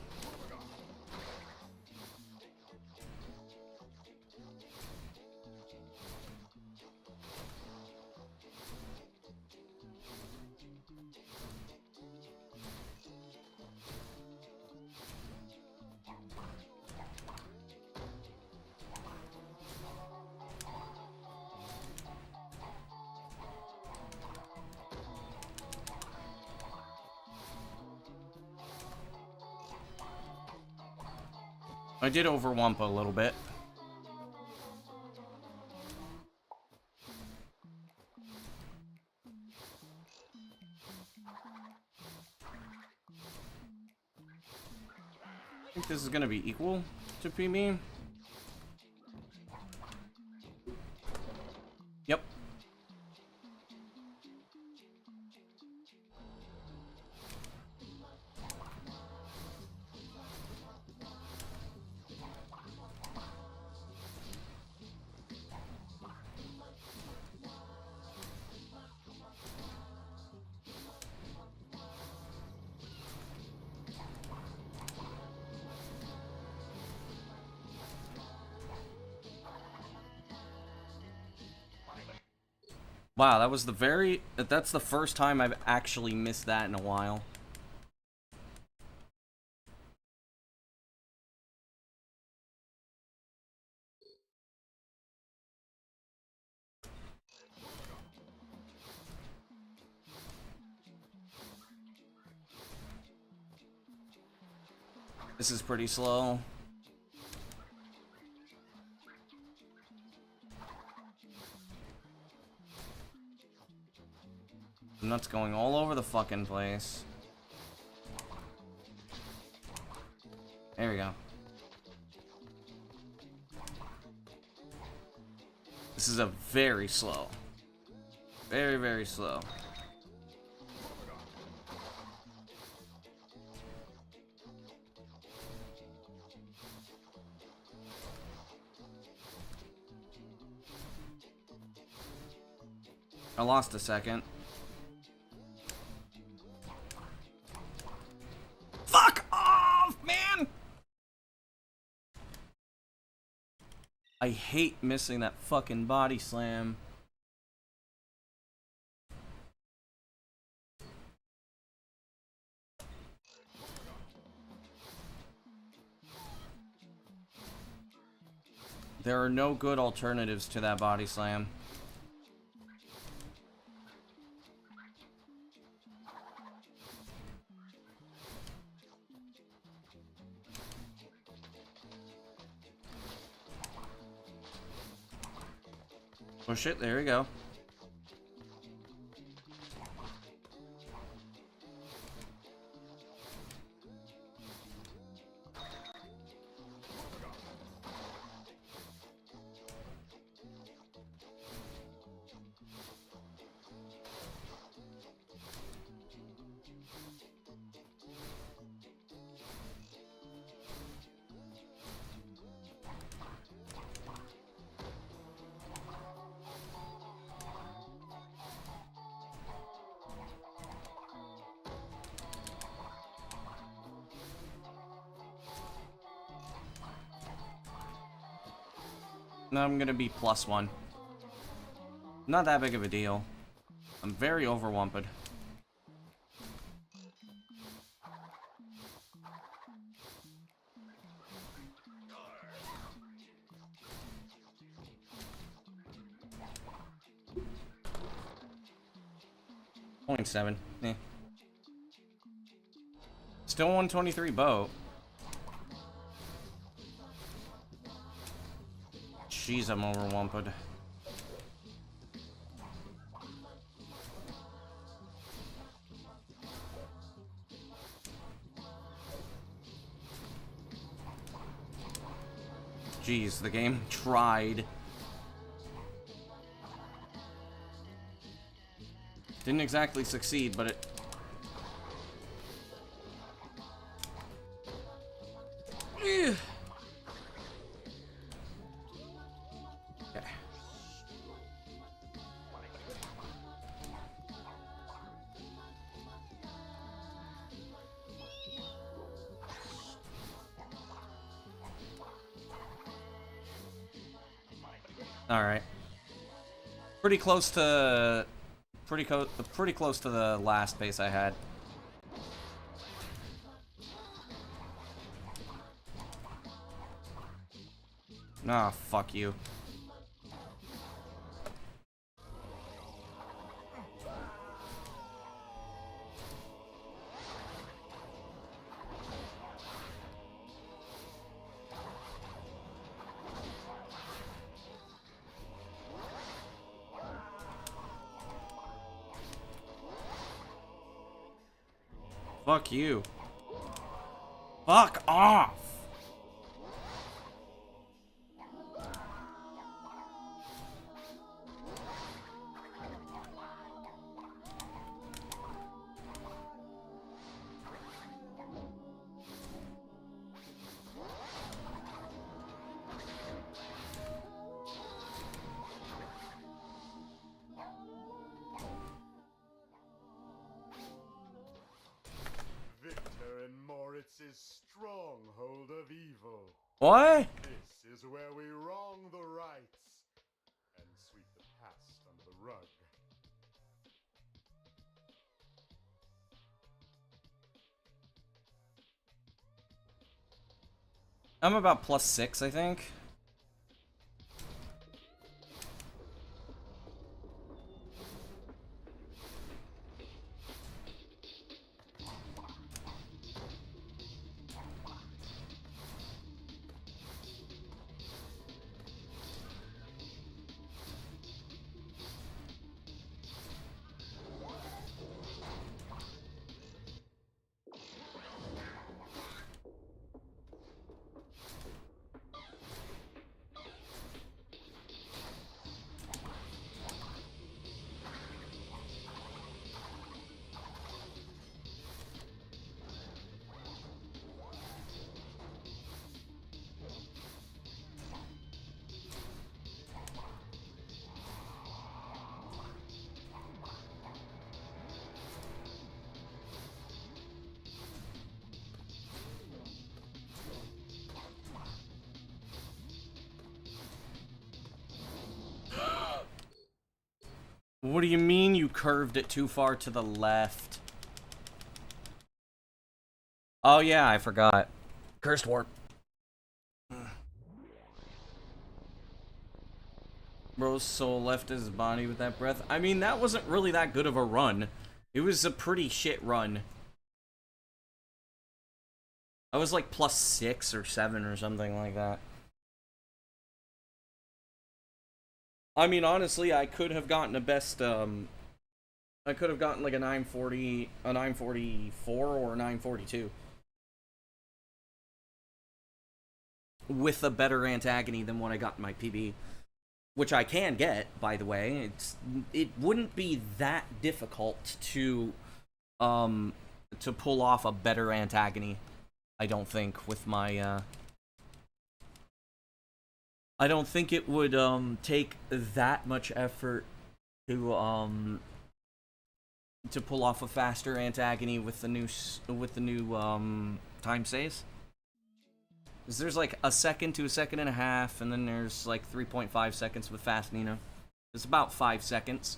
I did overwump a little bit. I think this is gonna be equal to PB. Yep. Wow, that was that's the first time I've actually missed that in a while. This is pretty slow. Nuts going all over the fucking place. There we go. This is a very slow. Very, very slow. I lost a second. Fuck off, man! I hate missing that fucking body slam. There are no good alternatives to that body slam. Oh shit, there we go. Now I'm gonna be +1. Not that big of a deal. I'm very overwumped. .7. Eh. Still 123 boat. Jeez, I'm overwumped. Jeez, the game tried. Didn't exactly succeed, but it... Ugh. Okay. Alright. Pretty close to... Pretty close to the last base I had. Ah, fuck you. Fuck you. Fuck off! Stronghold of evil. What? This is where we wrong the rights and sweep the past under the rug. I'm about +6, I think. What do you mean you curved it too far to the left? Oh yeah, I forgot. Cursed warp. Rose Soul left his body with that breath. I mean, that wasn't really that good of a run. It was a pretty shit run. I was like +6 or 7 or something like that. I mean, honestly, I could have gotten a best, I could have gotten like a 940, a 944, or a 942. With a better antagony than what I got in my PB. Which I can get, by the way. It wouldn't be that difficult to pull off a better antagony, I don't think, with my, I don't think it would, take that much effort to pull off a faster antagony with the new time saves. Because there's like a second to a second and a half, and then there's like 3.5 seconds with fast Nina. It's about 5 seconds.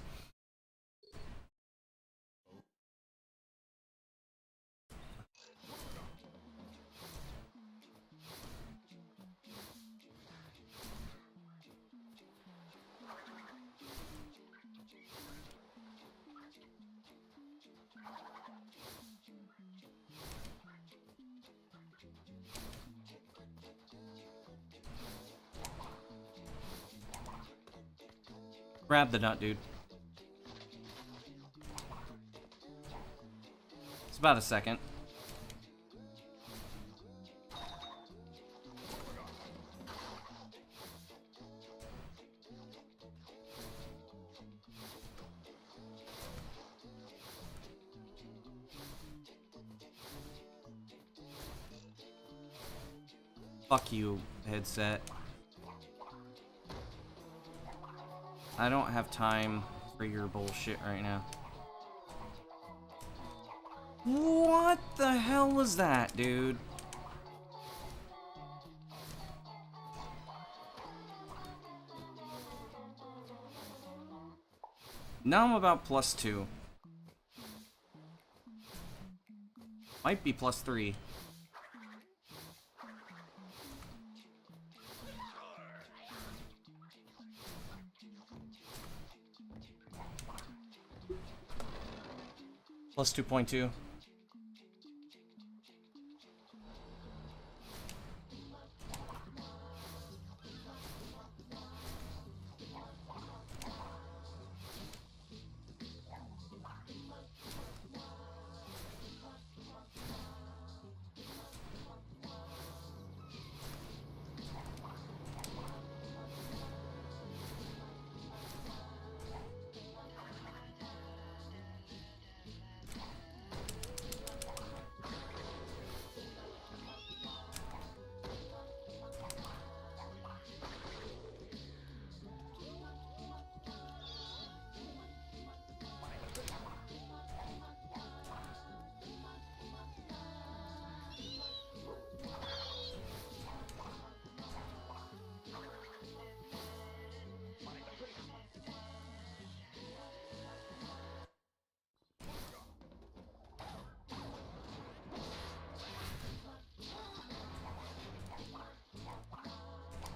Grab the nut, dude. It's about a second. Fuck you, headset. I don't have time for your bullshit right now. What the hell was that, dude? Now I'm about +2. Might be +3. +2.2.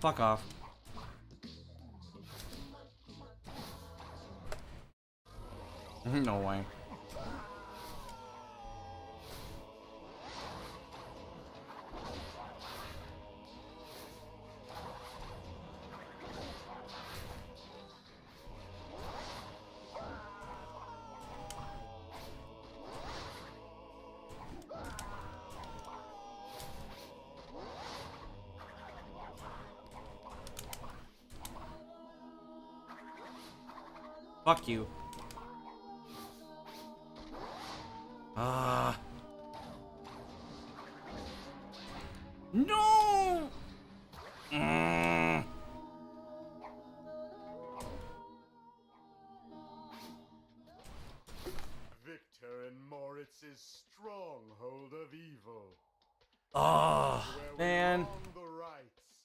Fuck off. No way. Fuck you. No! Victor in Moritz's stronghold of evil. Oh, Where we man. wrong the rights,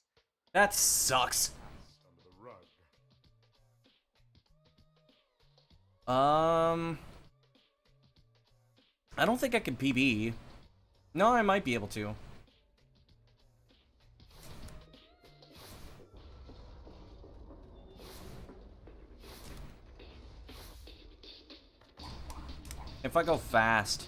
That sucks. cast under the rug. I don't think I can PB. No, I might be able to. If I go fast.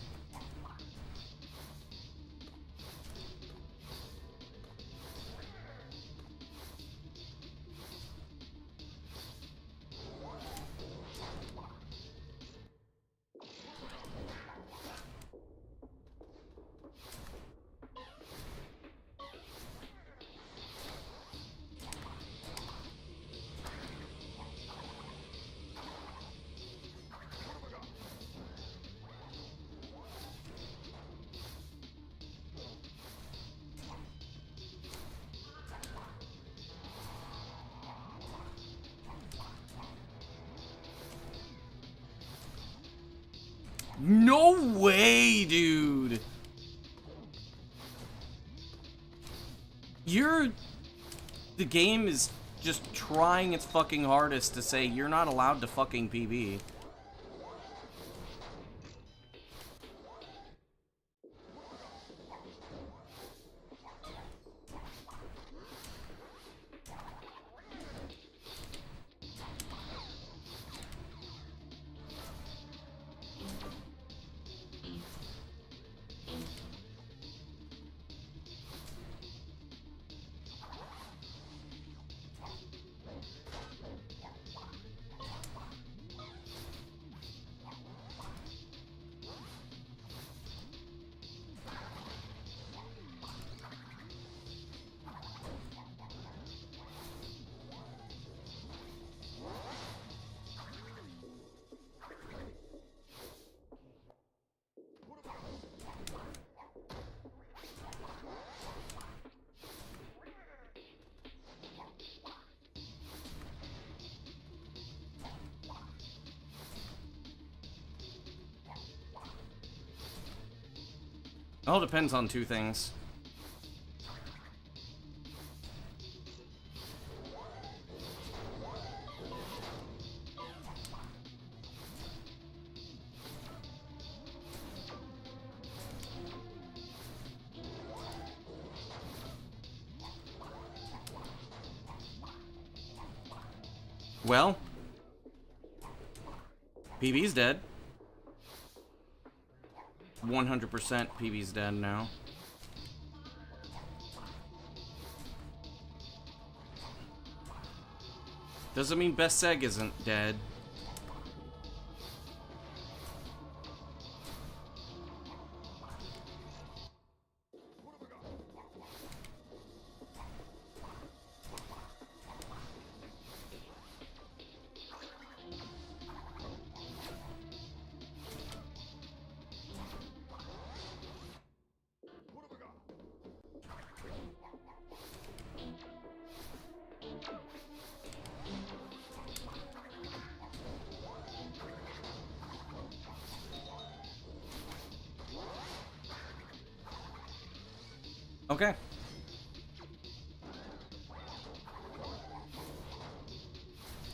No way, dude. The game is just trying its fucking hardest to say you're not allowed to fucking PB. It all depends on two things. Well, PB's dead. 100% PB's dead now. Doesn't mean Best Seg isn't dead. Okay.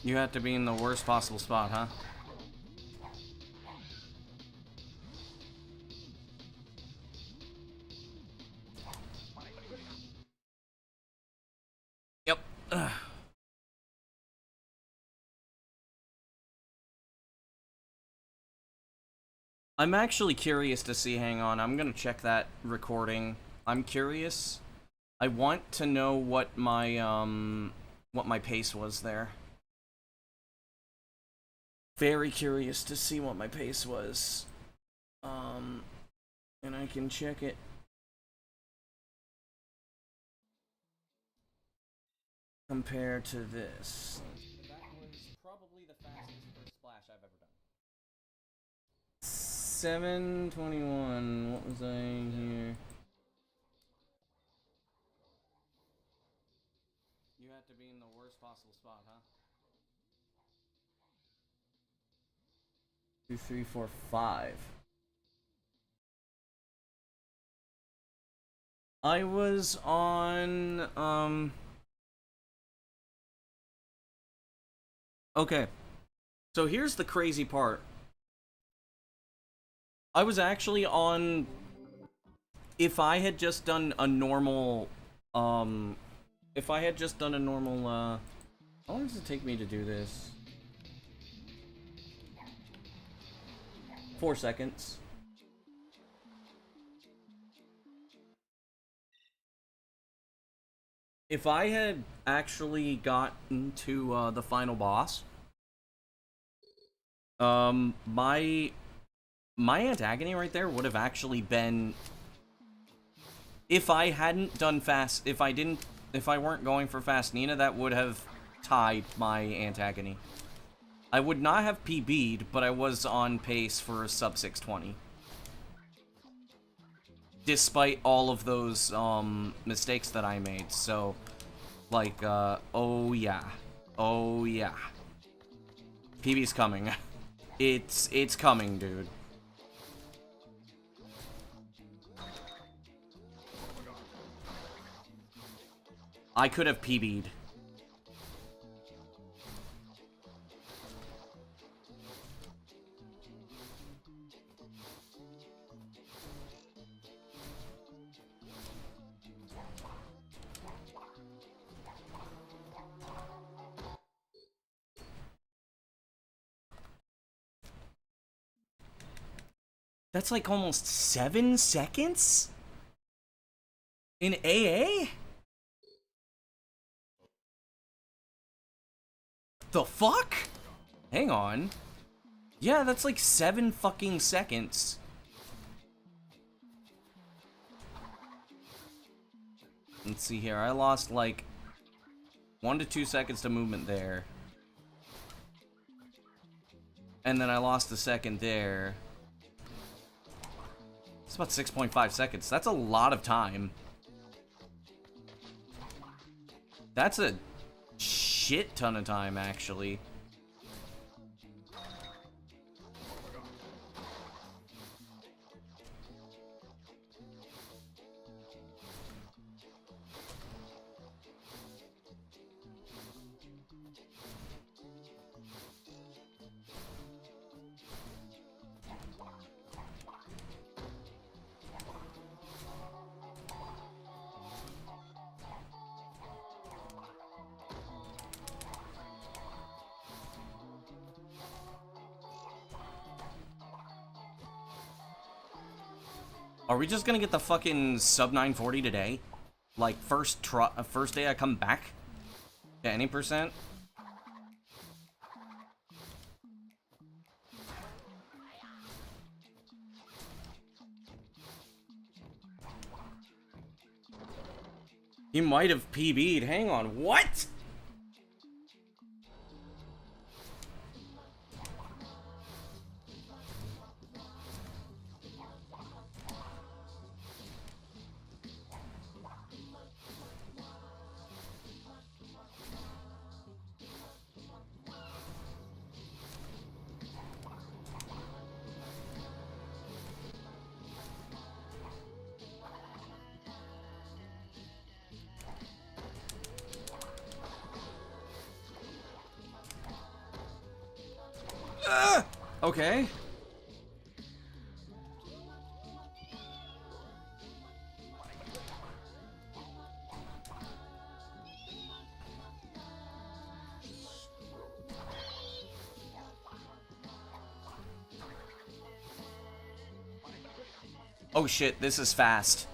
You had to be in the worst possible spot, huh? Yep. Ugh. I'm actually curious to see, hang on, I'm gonna check that recording. I'm curious. I want to know what my pace was there. Very curious to see what my pace was. And I can check it. Compared to this. That was probably the fastest first splash I've ever done. 7:21. What was I here? You had to be in the worst possible spot, huh? 2, 3, 4, 5. I was on, okay. So here's the crazy part. I was actually on... If I had just done a normal, if I had just done a normal, how long does it take me to do this? 4 seconds. If I had actually gotten to the final boss, my antagonist right there would have actually been, if I hadn't done fast, if I weren't going for fast Nina, that would have tied my antagonist. I would not have PB'd, but I was on pace for a sub 620. Despite all of those, mistakes that I made, so, like, oh yeah. Oh yeah. PB's coming. It's coming, dude. I could have PB'd. That's like almost 7 seconds? In AA? The fuck? Hang on. Yeah, that's like 7 fucking seconds. Let's see here. I lost like 1 to 2 seconds to movement there. And then I lost a second there. It's about 6.5 seconds. That's a lot of time. That's a shit ton of time, actually. Are we just gonna get the fucking sub 940 today? Like, first day I come back? To any percent? He might have PB'd. Hang on, what? Okay. Oh shit, this is fast.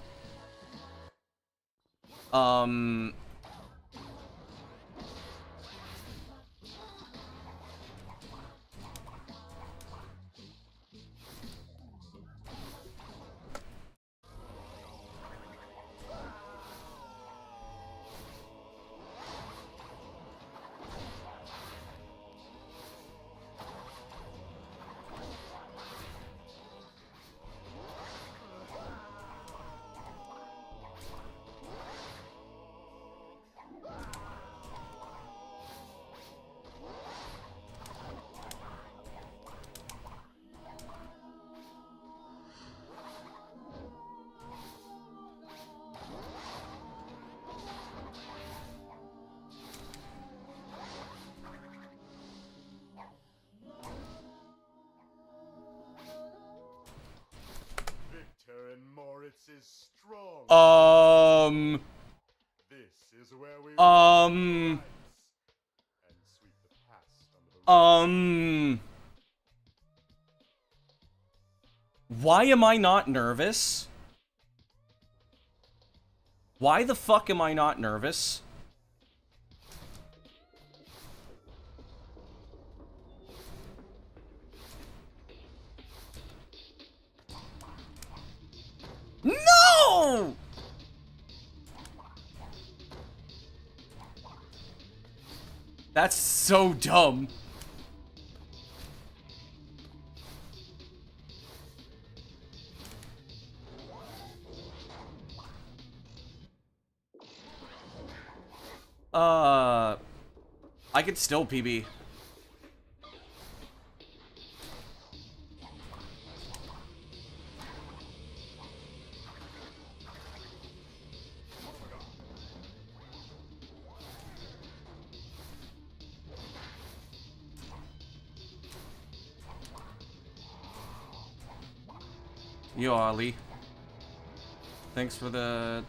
Victor and Moritz is strong. This is where we and sweep the past under the Why am I not nervous? Why the fuck am I not nervous? No! That's so dumb. I could still PB. Yo, Ali. Thanks for the...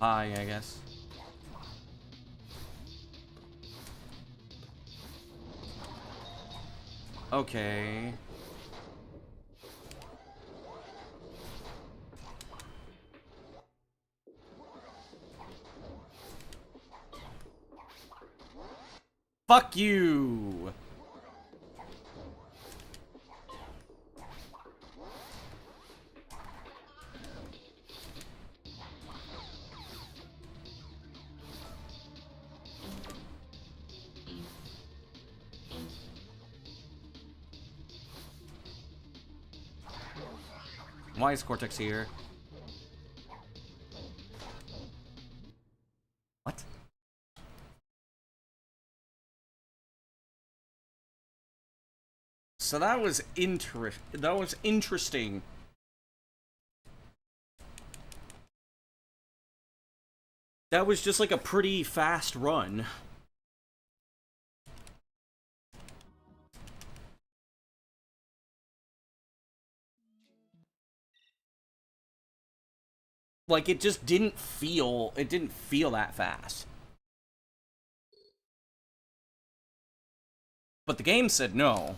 Hi, I guess. Okay. Fuck you! Why is Cortex here? What? So that was interesting. That was just like a pretty fast run. Like, it just didn't feel that fast. But the game said no.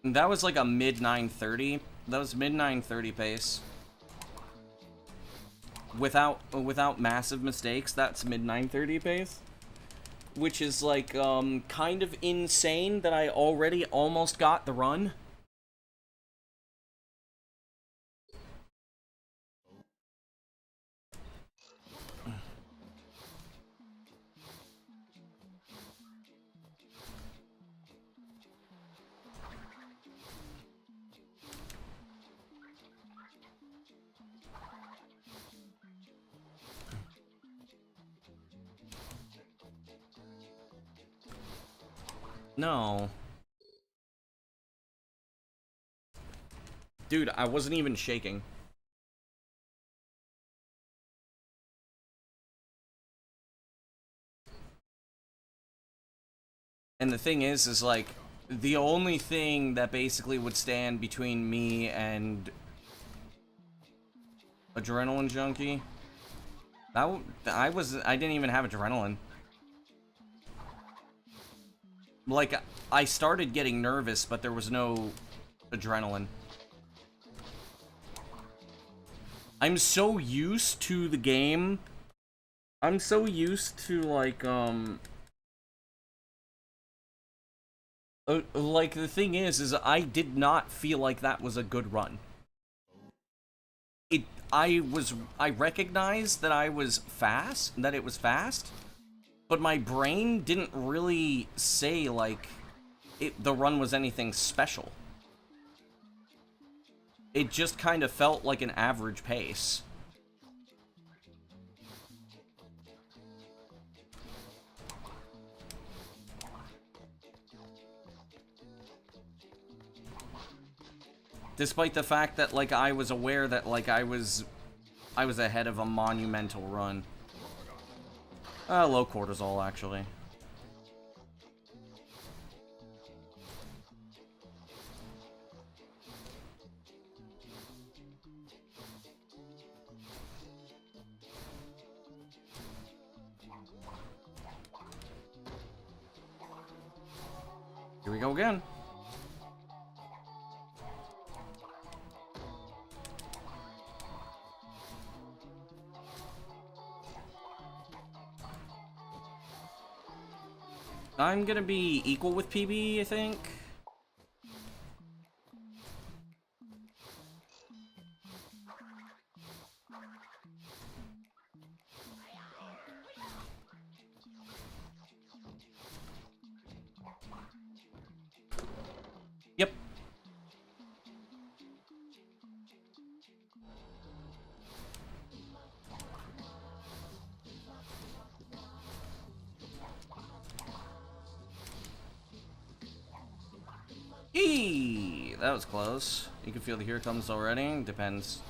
That was like a mid 930. That was mid 930 pace. Without massive mistakes, that's mid 930 pace. Which is like kind of insane that I already almost got the run. No. Dude, I wasn't even shaking. And the thing is like, the only thing that basically would stand between me and Adrenaline Junkie, I didn't even have adrenaline. Like, I started getting nervous, but there was no adrenaline. I'm so used to the game. I'm so used to, like, like, the thing is I did not feel like that was a good run. I recognized that it was fast, but my brain didn't really say, like, the run was anything special. It just kind of felt like an average pace. Despite the fact that, like, I was aware that, like, I was ahead of a monumental run. Low cortisol, actually. Here we go again. I'm gonna be equal with PB, I think. Yep. Eee, that was close. You can feel the here comes already. Depends.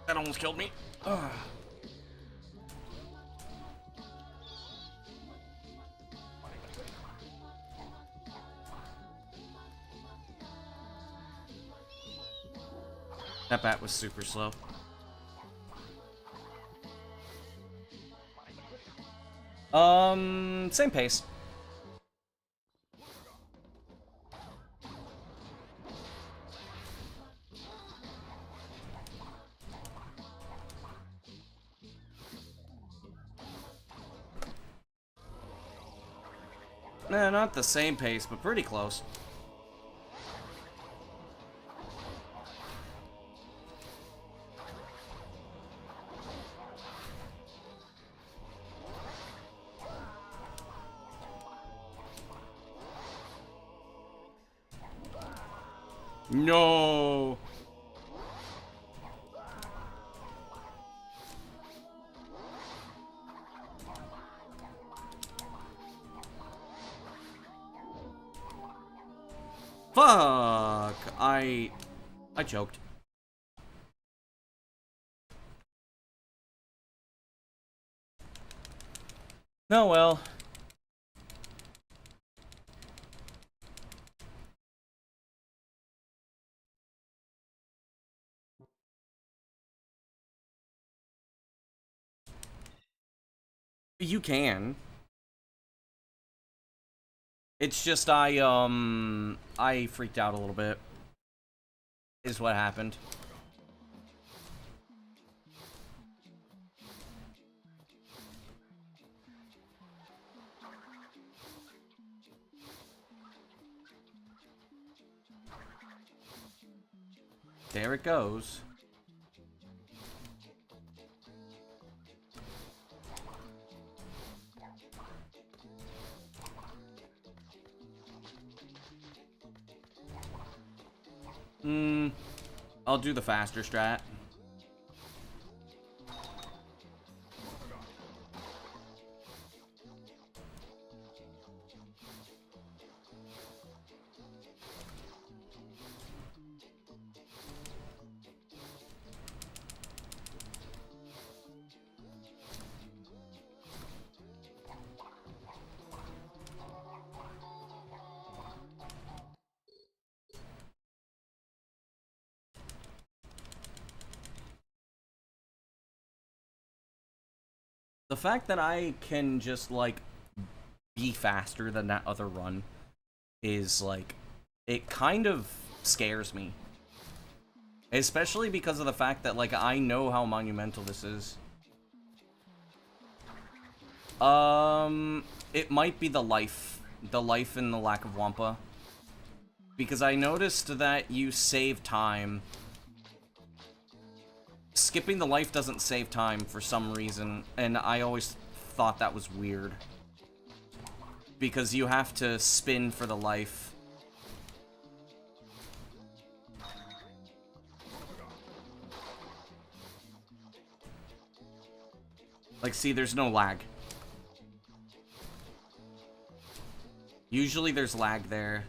That almost killed me. Ugh. That bat was super slow. Same pace. Nah, not the same pace, but pretty close. No. Fuck. I choked. Oh well. You can. It's just I freaked out a little bit. Is what happened. There it goes. I'll do the faster strat. The fact that I can just, like, be faster than that other run is, like, it kind of scares me. Especially because of the fact that, like, I know how monumental this is. It might be the life. The life and the lack of Wampa. Because I noticed that you save time. Skipping the life doesn't save time for some reason, and I always thought that was weird. Because you have to spin for the life. Like, see, there's no lag. Usually there's lag there.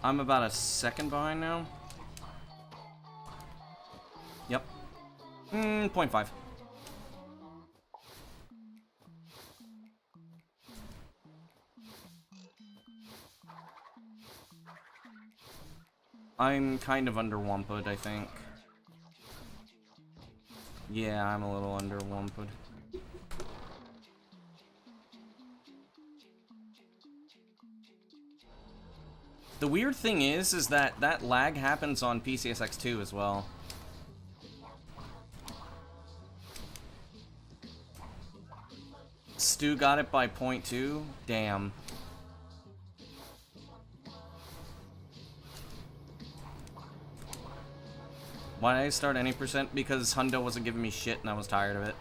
I'm about a second behind now. Yep. 0.5. I'm kind of under Wampud, I think. Yeah, I'm a little under Wampud. The weird thing is that that lag happens on PCSX2 as well. Stu got it by 0.2? Damn. Why did I start any percent? Because Hundo wasn't giving me shit and I was tired of it.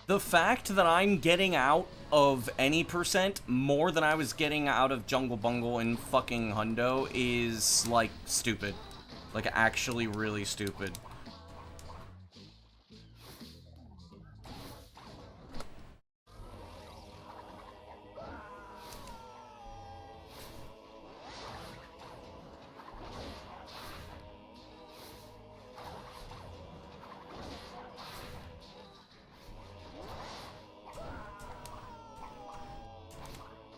The fact that I'm getting out of any percent more than I was getting out of Jungle Bungle and fucking Hundo is, like, stupid. Like, actually really stupid.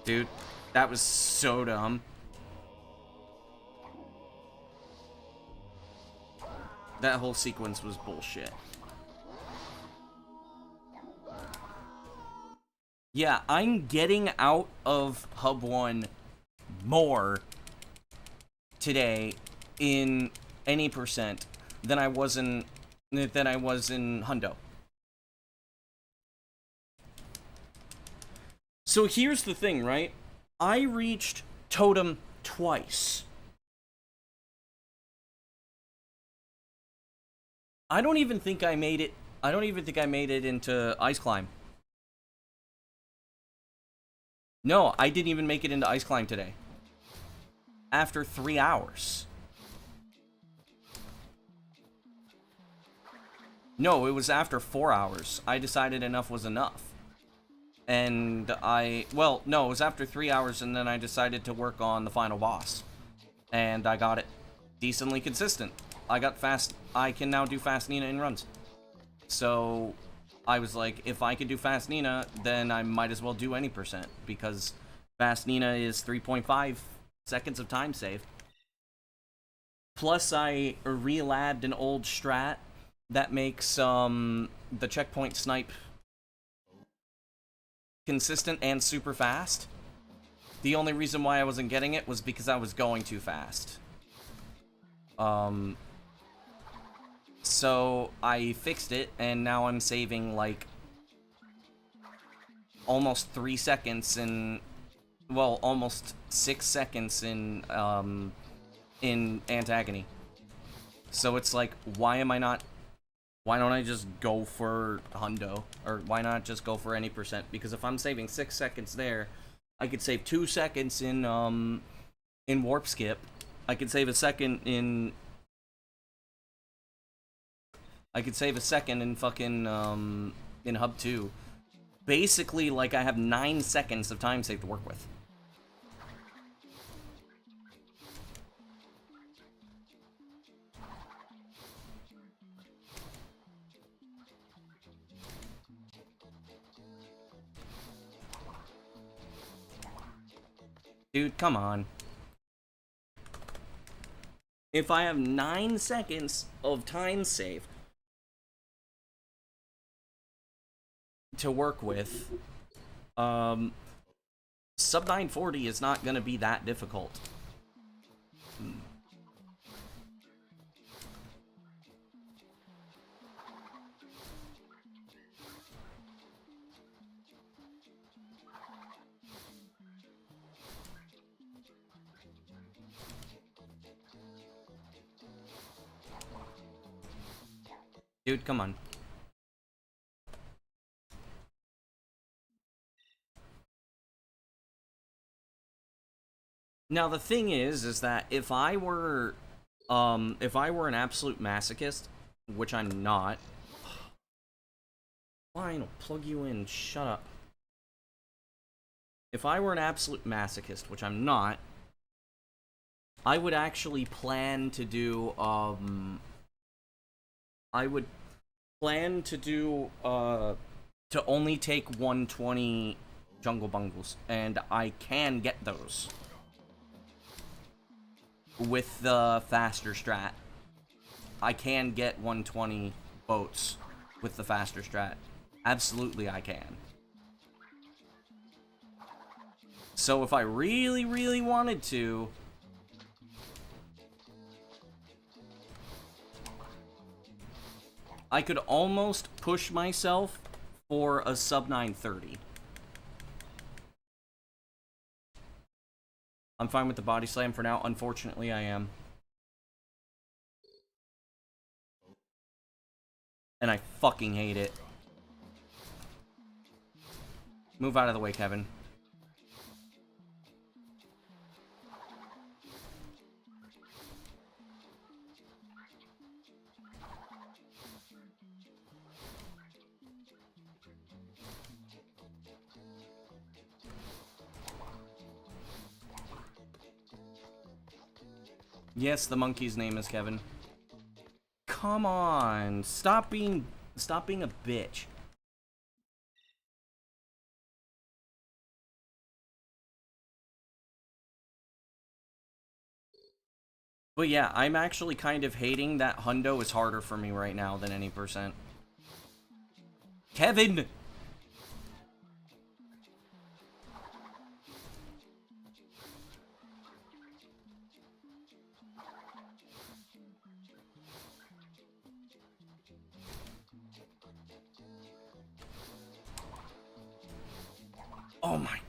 Dude, that was so dumb. That whole sequence was bullshit. Yeah, I'm getting out of Hub 1 more today in any percent than I was in Hundo. So here's the thing, right? I reached Totem twice. I don't even think I made it. I don't even think I made it into Ice Climb. No, I didn't even make it into Ice Climb today. After 3 hours. No, it was after 4 hours. I decided enough was enough. And well, no, it was after 3 hours, and then I decided to work on the final boss. And I got it decently consistent. I can now do Fast Nina in runs. So, I was like, if I could do Fast Nina, then I might as well do any percent, because Fast Nina is 3.5 seconds of time save. Plus, I relabbed an old strat that makes, the checkpoint snipe consistent and super fast. The only reason why I wasn't getting it was because I was going too fast. So I fixed it, and now I'm saving like almost 3 seconds in, well, almost 6 seconds in Antagony. So it's like, why don't I just go for Hundo? Or why not just go for any percent? Because if I'm saving 6 seconds there, I could save 2 seconds in Warp Skip. I could save a second in... I could save a second in fucking, in Hub 2. Basically, like, I have 9 seconds of time save to work with. Dude, come on. If I have 9 seconds of time save to work with, sub 940 is not gonna be that difficult. Dude, come on. Now the thing is that if I were an absolute masochist, which I'm not. Fine, I'll plug you in, shut up. If I were an absolute masochist, which I'm not, I would actually plan to do, I would plan to do, to only take 120 jungle bungles, and I can get those with the faster strat. I can get 120 boats with the faster strat. Absolutely I can. So if I really, really wanted to, I could almost push myself for a sub 930. I'm fine with the body slam for now. Unfortunately, I am. And I fucking hate it. Move out of the way, Kevin. Yes, the monkey's name is Kevin. Come on, stop being a bitch. But yeah, I'm actually kind of hating that hundo is harder for me right now than any percent. Kevin! Oh my.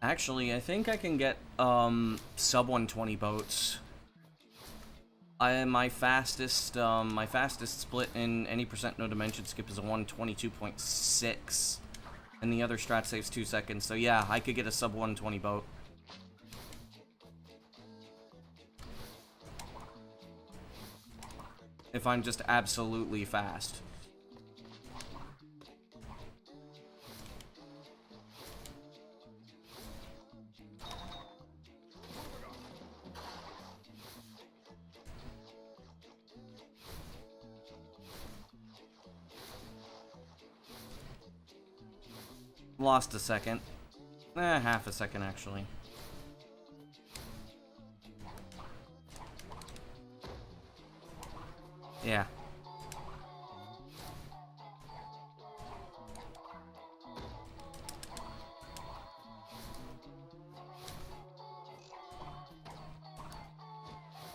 Actually, I think I can get, sub 120 boats. My fastest split in any percent no dimension skip is a 122.6. And the other strat saves 2 seconds, so yeah, I could get a sub 120 boat. If I'm just absolutely fast. Lost a second. Half a second, actually. Yeah.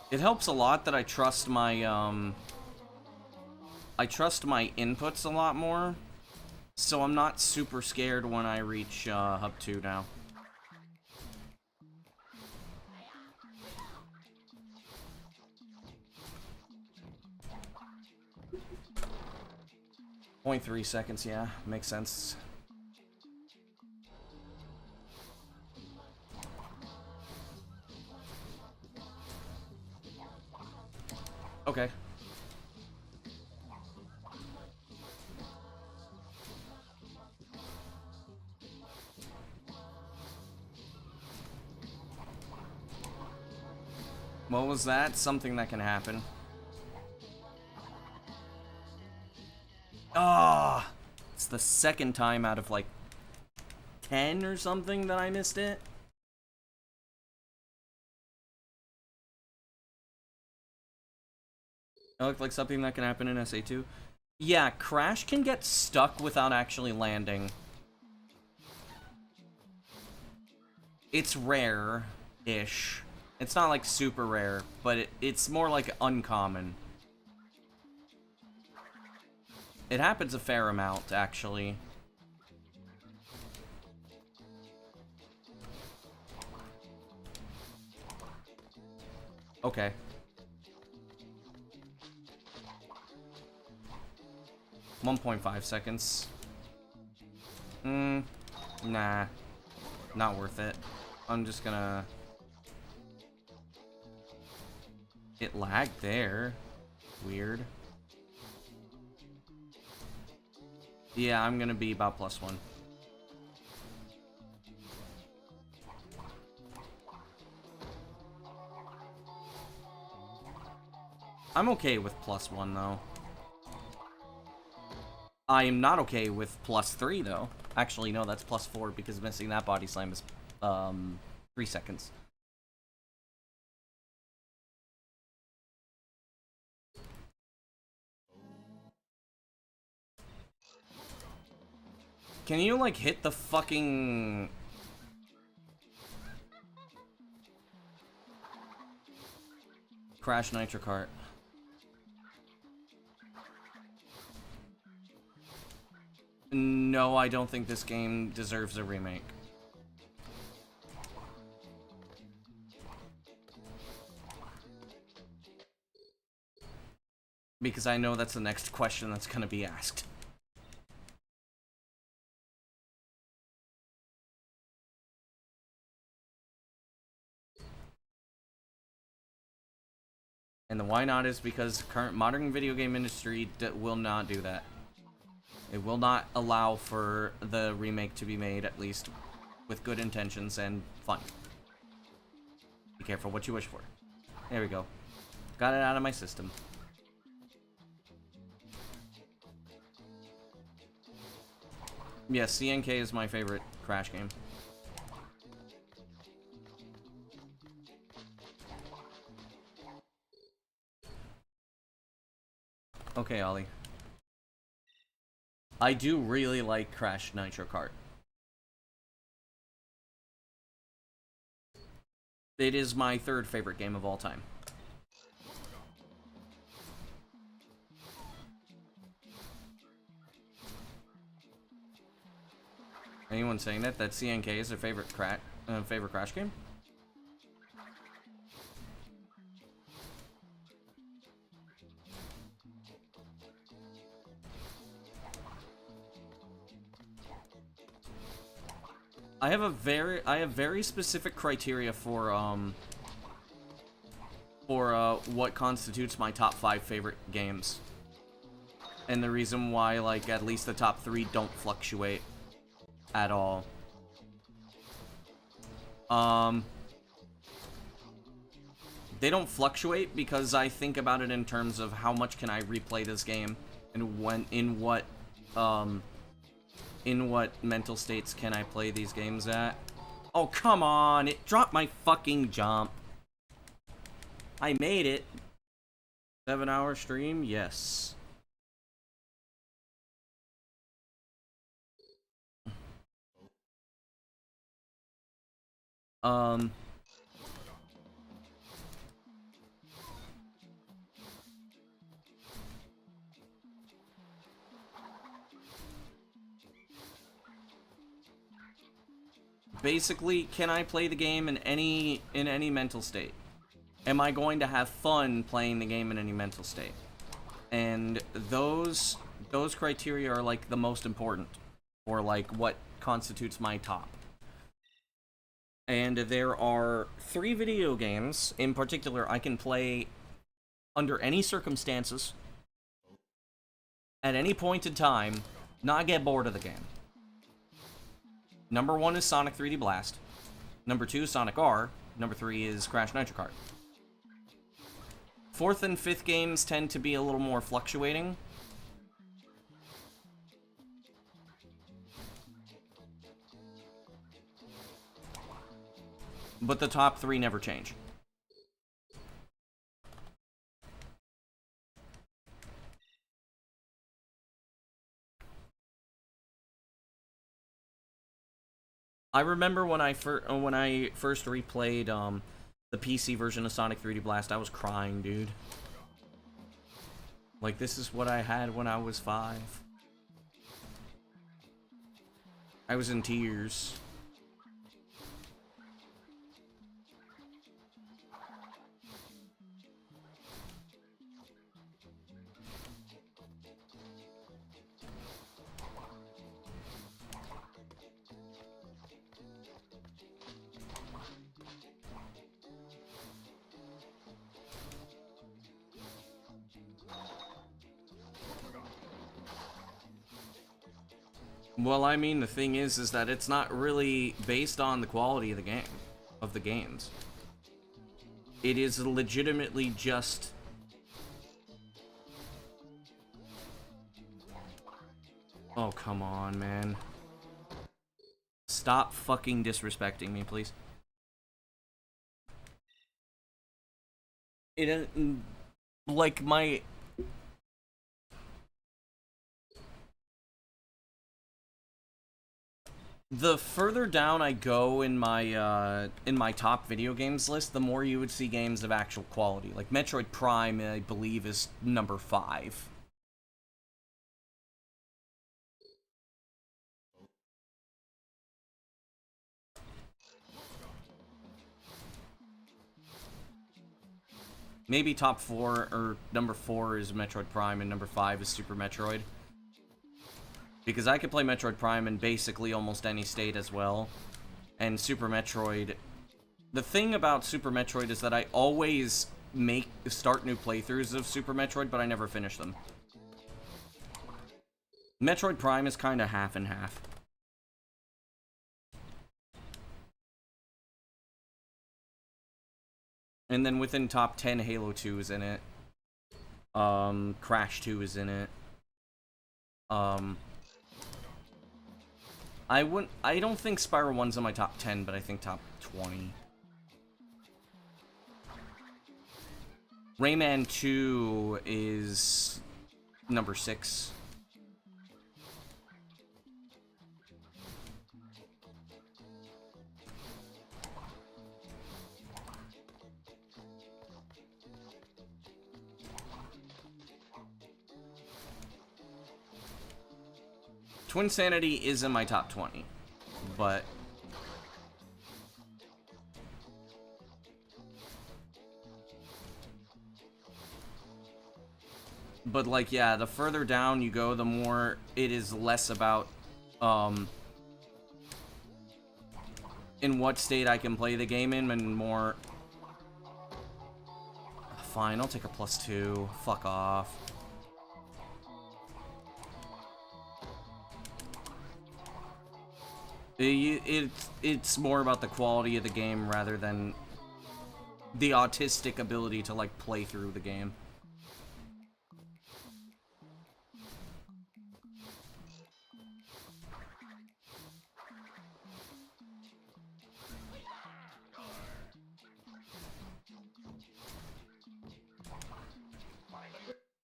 It helps a lot that I trust my inputs a lot more. So I'm not super scared when I reach Hub 2 now. .3 seconds, yeah, makes sense. Okay. What was that? Something that can happen. Ah! It's the second time out of like 10 or something that I missed it. It looked like something that can happen in SA2. Yeah, Crash can get stuck without actually landing. It's rare-ish. It's not like super rare, but it's more like uncommon. It happens a fair amount, actually. Okay. .5 seconds. Nah. Not worth it. I'm just gonna... It lagged there. Weird. Yeah, I'm gonna be about +1. I'm okay with +1, though. I am not okay with +3, though. Actually, no, that's +4, because missing that body slam is, 3 seconds. Can you, like, hit the fucking... Crash Nitro Kart? No, I don't think this game deserves a remake. Because I know that's the next question that's gonna be asked. And the why not is because current modern video game industry will not do that. It will not allow for the remake to be made, at least with good intentions and fun. Be careful what you wish for. There we go. Got it out of my system. Yes, CNK is my favorite Crash game. Okay, Ollie. I do really like Crash Nitro Kart. It is my third favorite game of all time. Anyone saying that CNK is their favorite Crash game? I have very specific criteria for what constitutes my top 5 favorite games. And the reason why, like, at least the top 3 don't fluctuate at all. They don't fluctuate because I think about it in terms of how much can I replay this game and in what mental states can I play these games at. Oh, come on, it dropped my fucking jump. I made it. 7-hour stream? Yes. Basically, can I play the game in any mental state? Am I going to have fun playing the game in any mental state? And those criteria are like the most important, or like what constitutes my top. And there are 3 video games in particular I can play under any circumstances, at any point in time, not get bored of the game. Number 1 is Sonic 3D Blast. Number 2 is Sonic R. Number 3 is Crash Nitro Kart. 4th and 5th games tend to be a little more fluctuating. But the top 3 never change. I remember when I first replayed the PC version of Sonic 3D Blast, I was crying, dude. Like, this is what I had when I was 5. I was in tears. Well, I mean, the thing is that it's not really based on the quality of the game, of the games. It is legitimately just... Oh, come on, man. Stop fucking disrespecting me, please. It, like, my... The further down I go in my top video games list, the more you would see games of actual quality. Like Metroid Prime, I believe, is number 5. Maybe top 4, or number 4 is Metroid Prime, and number 5 is Super Metroid. Because I could play Metroid Prime in basically almost any state as well. And Super Metroid... The thing about Super Metroid is that I always start new playthroughs of Super Metroid, but I never finish them. Metroid Prime is kind of half and half. And then within top 10, Halo 2 is in it. Crash 2 is in it. I don't think Spyro 1's in my top 10, but I think top 20. Rayman 2 is number 6. Twinsanity is in my top 20, but... But, like, yeah, the further down you go, the more it is less about, in what state I can play the game in, and more... Fine, I'll take a +2. Fuck off. It's more about the quality of the game rather than the autistic ability to, like, play through the game.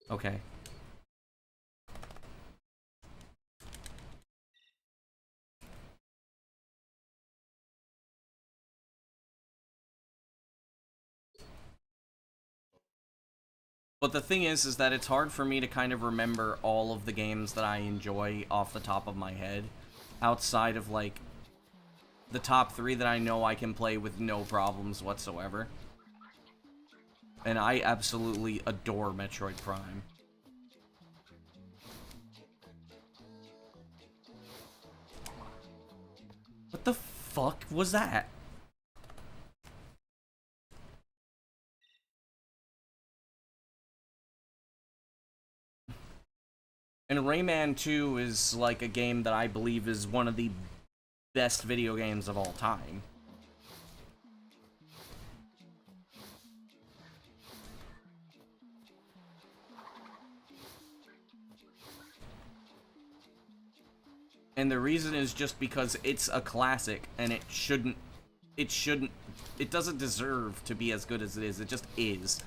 Okay. But the thing is that it's hard for me to kind of remember all of the games that I enjoy off the top of my head, outside of, like, the top 3 that I know I can play with no problems whatsoever. And I absolutely adore Metroid Prime. What the fuck was that? And Rayman 2 is, like, a game that I believe is one of the best video games of all time. And the reason is just because it's a classic, and it doesn't deserve to be as good as it is. It just is.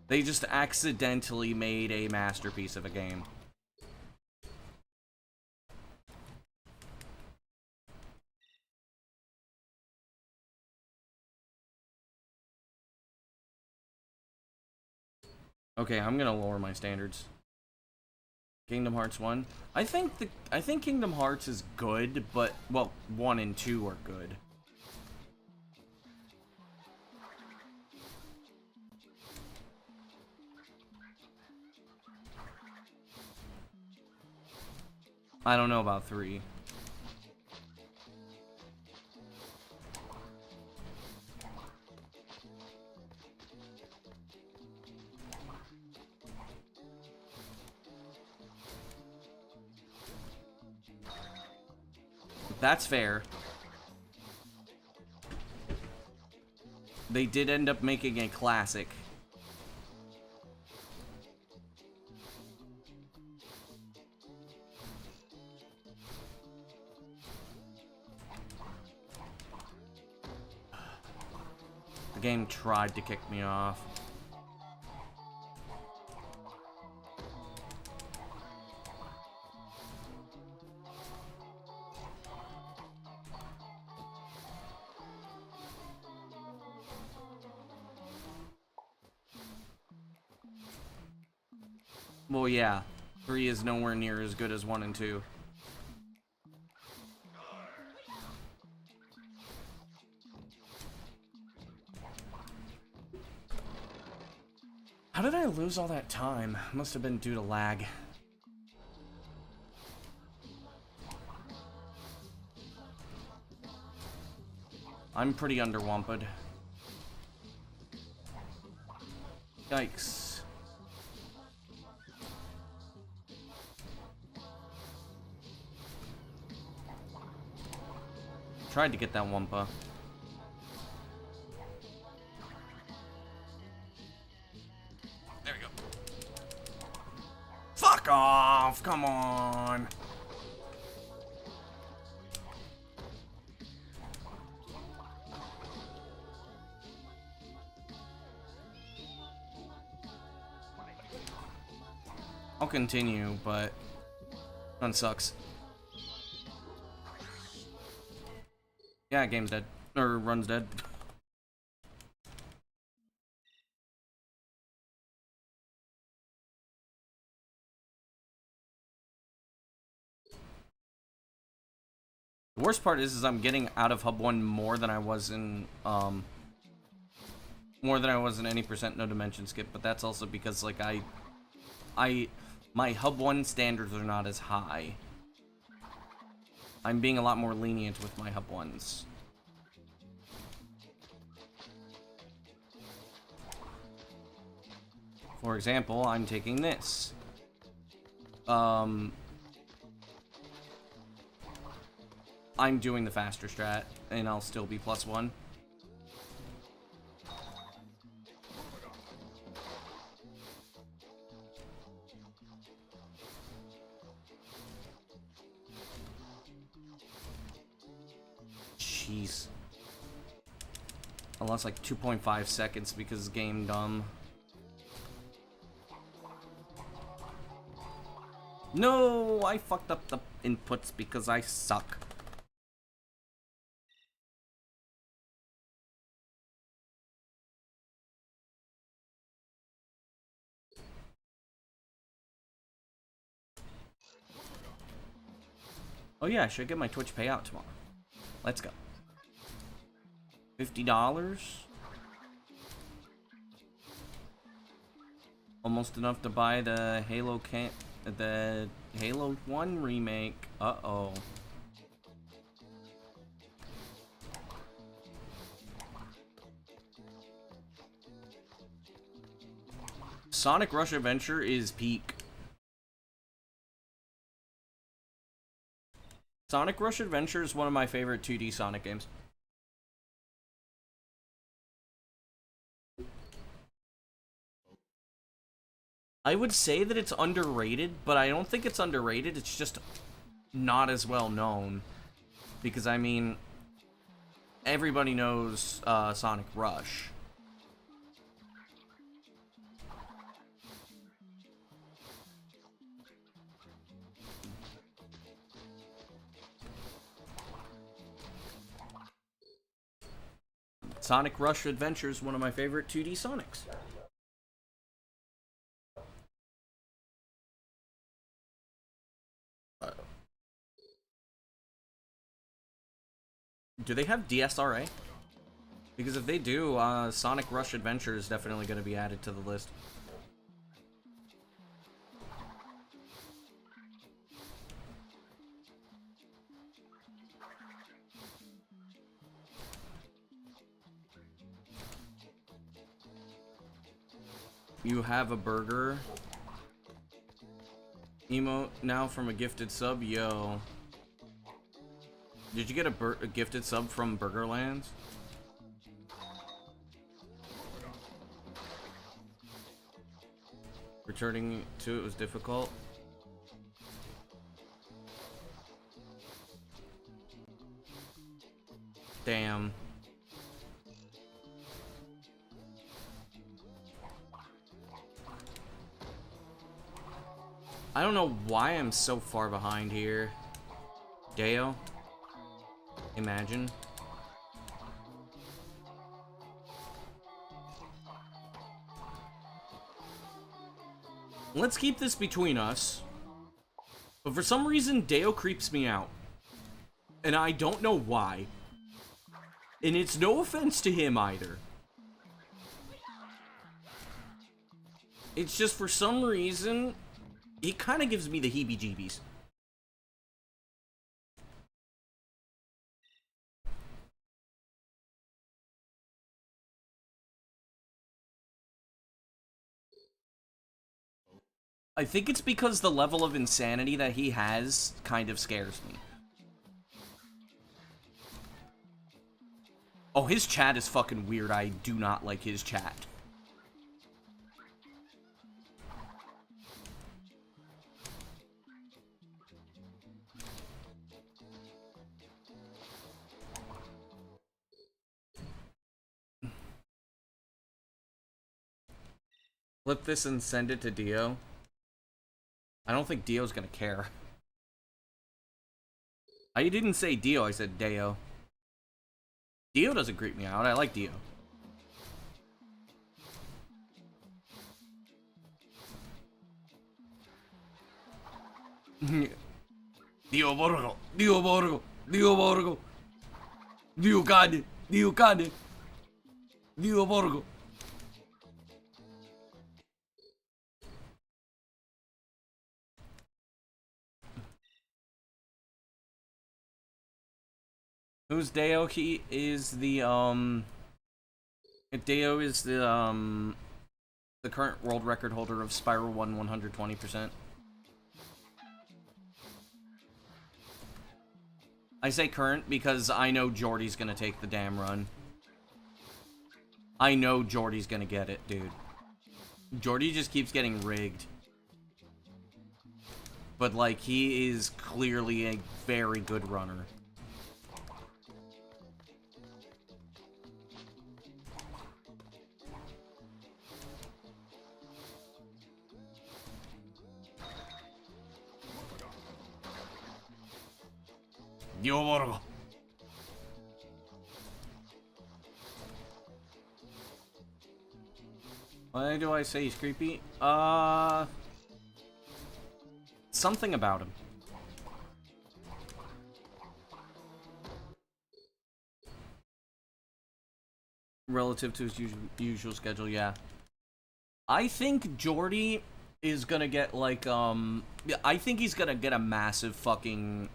They just accidentally made a masterpiece of a game. Okay, I'm gonna lower my standards. Kingdom Hearts 1. I think Kingdom Hearts is good, but well, 1 and 2 are good. I don't know about 3. That's fair. They did end up making a classic. The game tried to kick me off. Well, yeah. 3 is nowhere near as good as 1 and 2. How did I lose all that time? Must have been due to lag. I'm pretty underwamped. Yikes. Tried to get that Wumpa. There we go. Fuck off! Come on! I'll continue, but that sucks. Yeah, game's dead. Or run's dead. The worst part is I'm getting out of Hub 1 more than I was in, more than I was in any percent no dimension skip, but that's also because, like, my Hub 1 standards are not as high. I'm being a lot more lenient with my Hub 1s. For example, I'm taking this. I'm doing the faster strat, and I'll still be +1. Jeez. I lost like 2.5 seconds because game dumb. No, I fucked up the inputs because I suck. Oh yeah, I should get my Twitch payout tomorrow. Let's go. $50? Almost enough to buy the the Halo 1 remake. Uh-oh. Sonic Rush Adventure is peak. Sonic Rush Adventure is one of my favorite 2D Sonic games. I would say that it's underrated, but I don't think it's underrated. It's just not as well known. Because, I mean, everybody knows Sonic Rush. Sonic Rush Adventure is one of my favorite 2D Sonics. Do they have DSRA? Because if they do, Sonic Rush Adventure is definitely going to be added to the list. You have a burger emote now from a gifted sub? Yo. Did you get a gifted sub from Burgerlands? Returning to it was difficult. Damn. I don't know why I'm so far behind here. Deo? Imagine. Let's keep this between us. But for some reason, Deo creeps me out. And I don't know why. And it's no offense to him either. It's just for some reason, he kind of gives me the heebie-jeebies. I think it's because the level of insanity that he has kind of scares me. Oh, his chat is fucking weird. I do not like his chat. Flip this and send it to Dio. I don't think Dio's gonna care. I didn't say Dio, I said Deo. Dio doesn't creep me out. I like Dio. Dio Borgo, Dio Borgo, Dio Borgo, Dio Cane, Dio Cane, Dio Borgo. Who's Deo? He is the Deo is the current world record holder of Spiral 1 120%. I say current because I know Jordy's gonna take the damn run. I know Jordy's gonna get it, dude. Jordy just keeps getting rigged. But, like, he is clearly a very good runner. Dio Borgo. Why do I say he's creepy? Something about him. Relative to his usual schedule, yeah. I think Jordy is gonna get, like, I think he's gonna get a massive fucking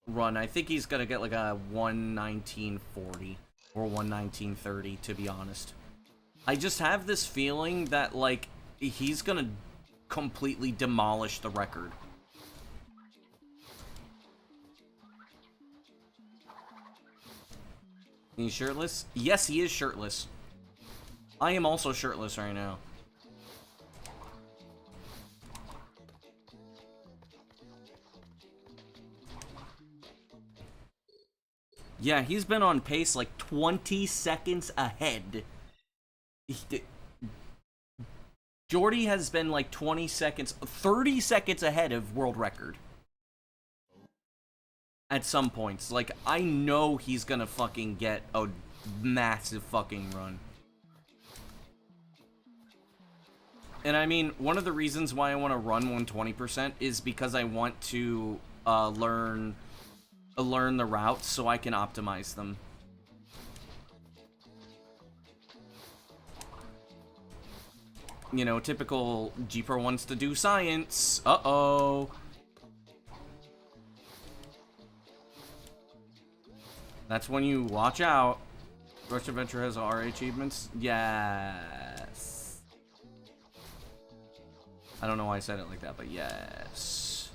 run. I think he's gonna get, like, a 119.40 or 119.30, to be honest. I just have this feeling that, like, he's gonna completely demolish the record. He's shirtless? Yes, he is shirtless. I am also shirtless right now. Yeah, he's been on pace like 20 seconds ahead. Jordy has been like 20 seconds, 30 seconds ahead of world record. At some points. Like, I know he's gonna fucking get a massive fucking run. And I mean, one of the reasons why I want to run 120% is because I want to learn learn the routes so I can optimize them. You know, typical Jeeper wants to do science. Uh-oh. That's when you watch out. Rush Adventure has RA achievements? Yes. I don't know why I said it like that, but yes.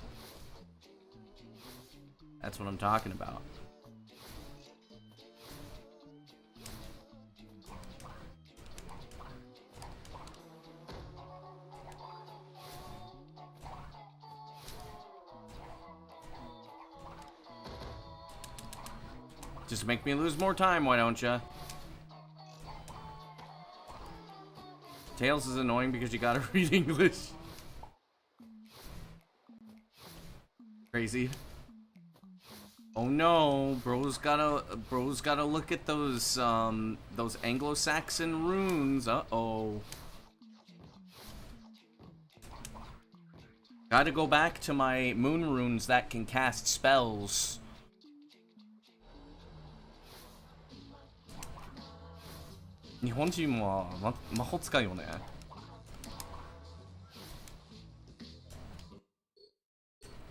That's what I'm talking about. Just make me lose more time, why don't ya? Tails is annoying because you gotta read English. Crazy. Oh no, bro's gotta look at those Anglo-Saxon runes. Uh-oh. Gotta go back to my moon runes that can cast spells.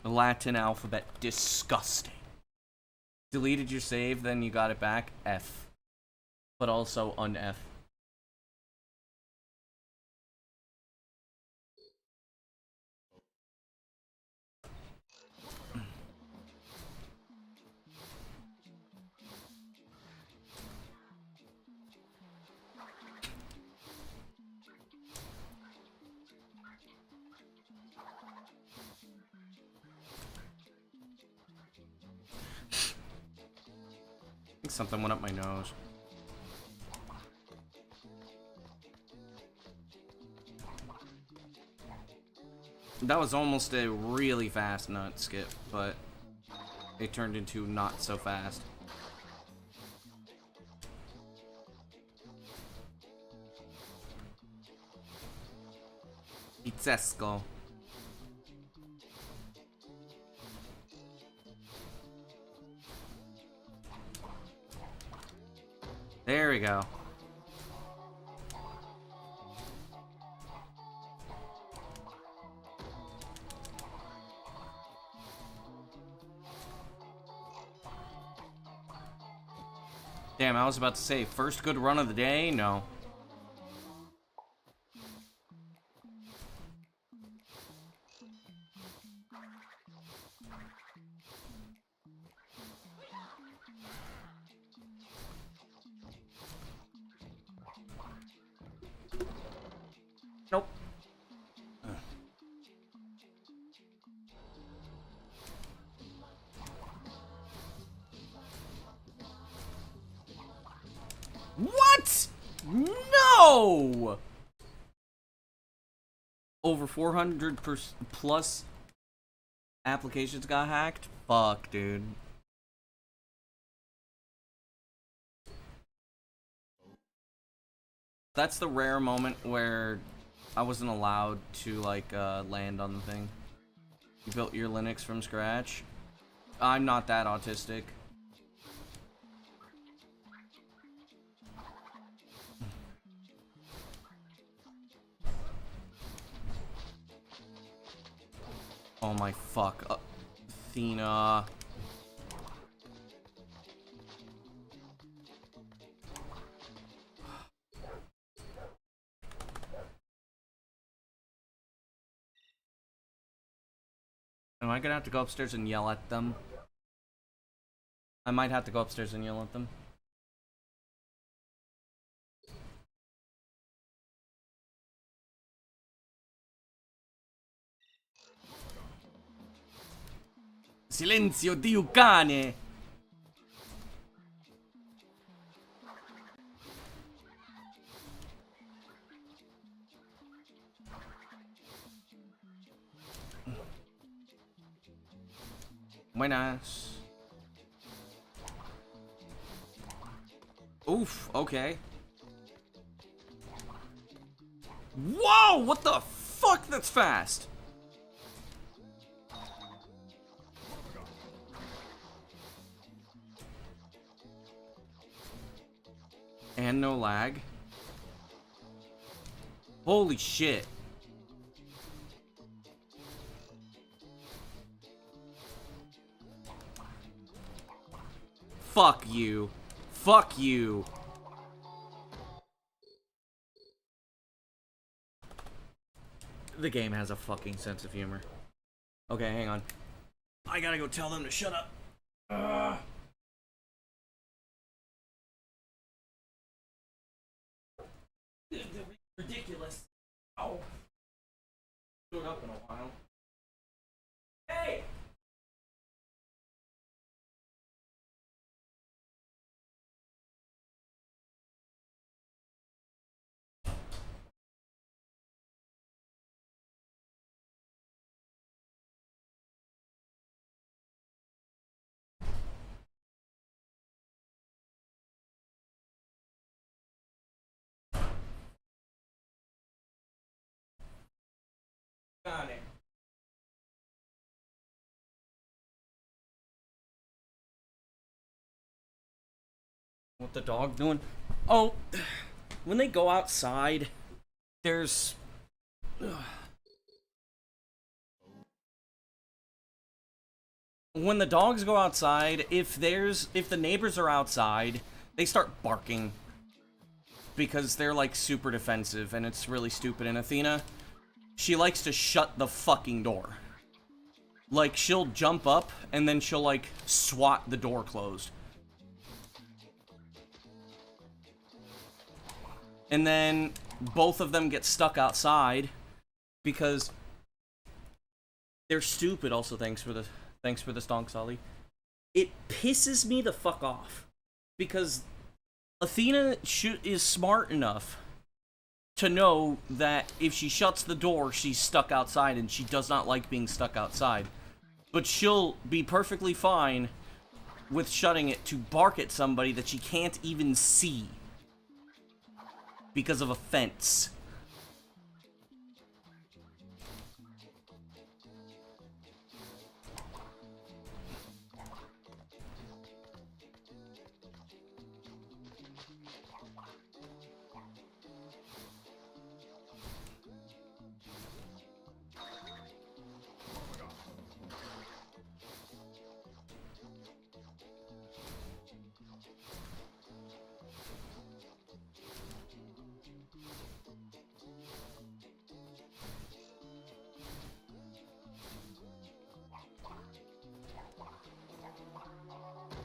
The Latin alphabet, disgusting. Deleted your save, then you got it back, F. But also un-F. I think something went up my nose. That was almost a really fast nut skip, but it turned into not so fast. Pizzesco. There we go. Damn, I was about to say, first good run of the day? No. Nope. What? No! Over 400 plus applications got hacked? Fuck, dude. That's the rare moment where I wasn't allowed to, like, land on the thing. You built your Linux from scratch? I'm not that autistic. Oh my fuck. Athena. Am I gonna have to go upstairs and yell at them? I might have to go upstairs and yell at them. Silenzio, Dio cane! Buenas. Oof, okay. Whoa, what the fuck? That's fast. And no lag. Holy shit. Fuck you. Fuck you. The game has a fucking sense of humor. Okay, hang on. I gotta go tell them to shut up. Ridiculous. Oh. Stood up in a while. Hey! Got it. What the dog doing? Oh, when they go outside, there's... When the dogs go outside, if the neighbors are outside, they start barking. Because they're like super defensive and it's really stupid. And Athena, she likes to shut the fucking door. Like, she'll jump up and then she'll like swat the door closed. And then both of them get stuck outside because they're stupid. Also, thanks for the stonk, Solly. It pisses me the fuck off because Athena is smart enough to know that if she shuts the door, she's stuck outside, and she does not like being stuck outside. But she'll be perfectly fine with shutting it to bark at somebody that she can't even see because of a fence.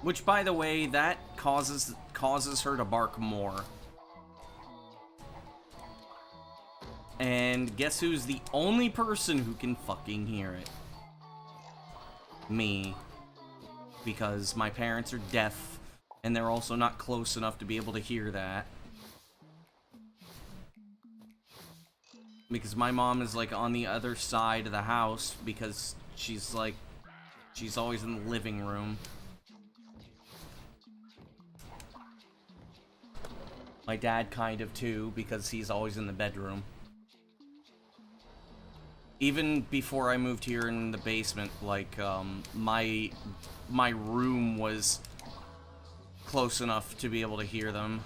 Which, by the way, that causes her to bark more. And guess who's the only person who can fucking hear it? Me. Because my parents are deaf, and they're also not close enough to be able to hear that. Because my mom is, like, on the other side of the house, because she's, like, she's always in the living room. My dad kind of too, because he's always in the bedroom. Even before I moved here in the basement, like, my room was close enough to be able to hear them.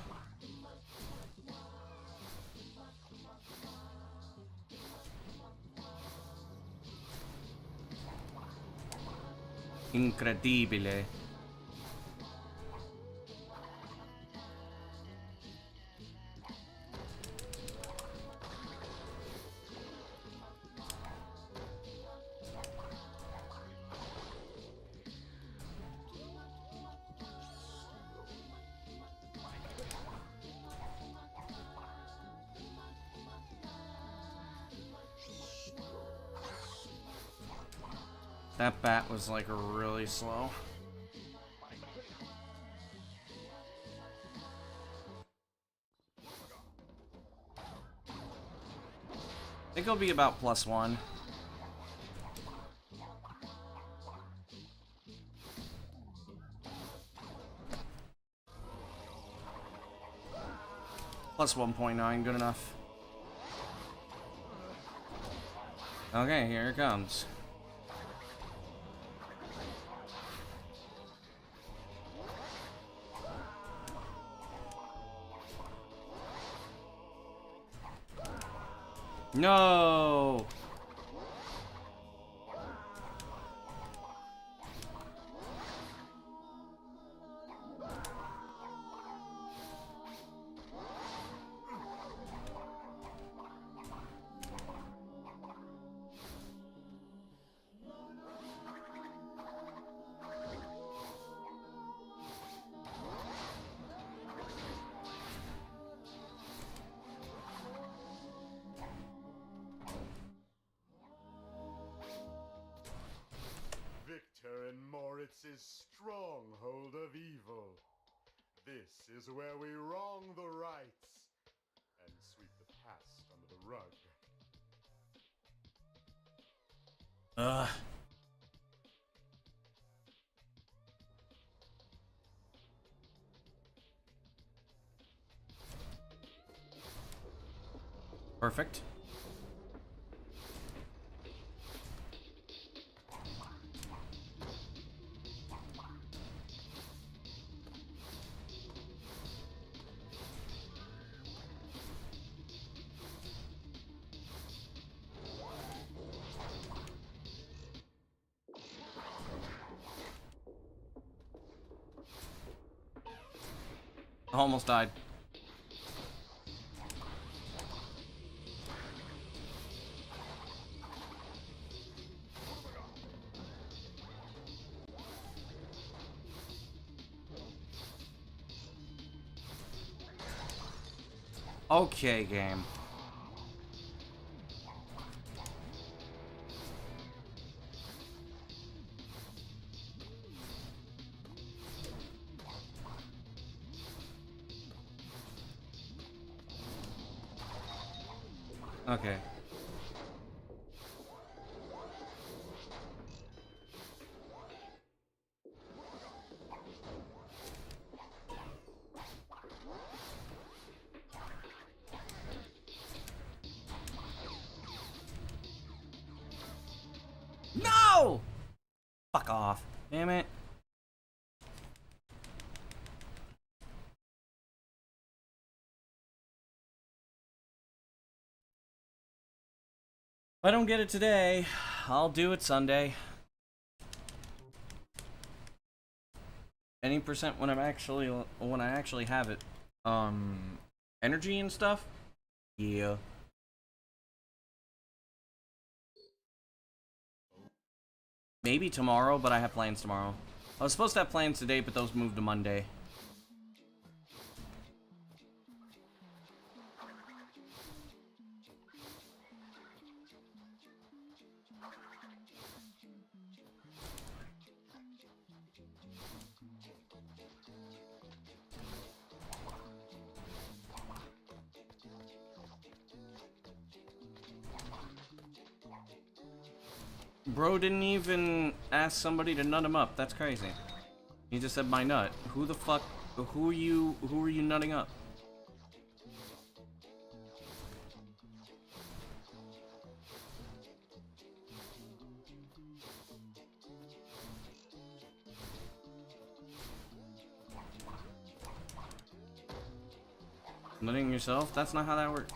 Incredibile. That bat was like really slow. I think it'll be about +1. +1.9, good enough. Okay, here it comes. No! Victor and Moritz's stronghold of evil. This is where we wrong the rights and sweep the past under the rug. Ugh. Perfect. I almost died. Okay, game. Okay. No! Fuck off. Damn it. If I don't get it today, I'll do it Sunday. Any percent when I actually have it. Energy and stuff? Yeah. Maybe tomorrow, but I have plans tomorrow. I was supposed to have plans today, but those moved to Monday. Bro didn't even ask somebody to nut him up. That's crazy. He just said my nut. Who the fuck? Who are you nutting up? Nutting yourself? That's not how that works.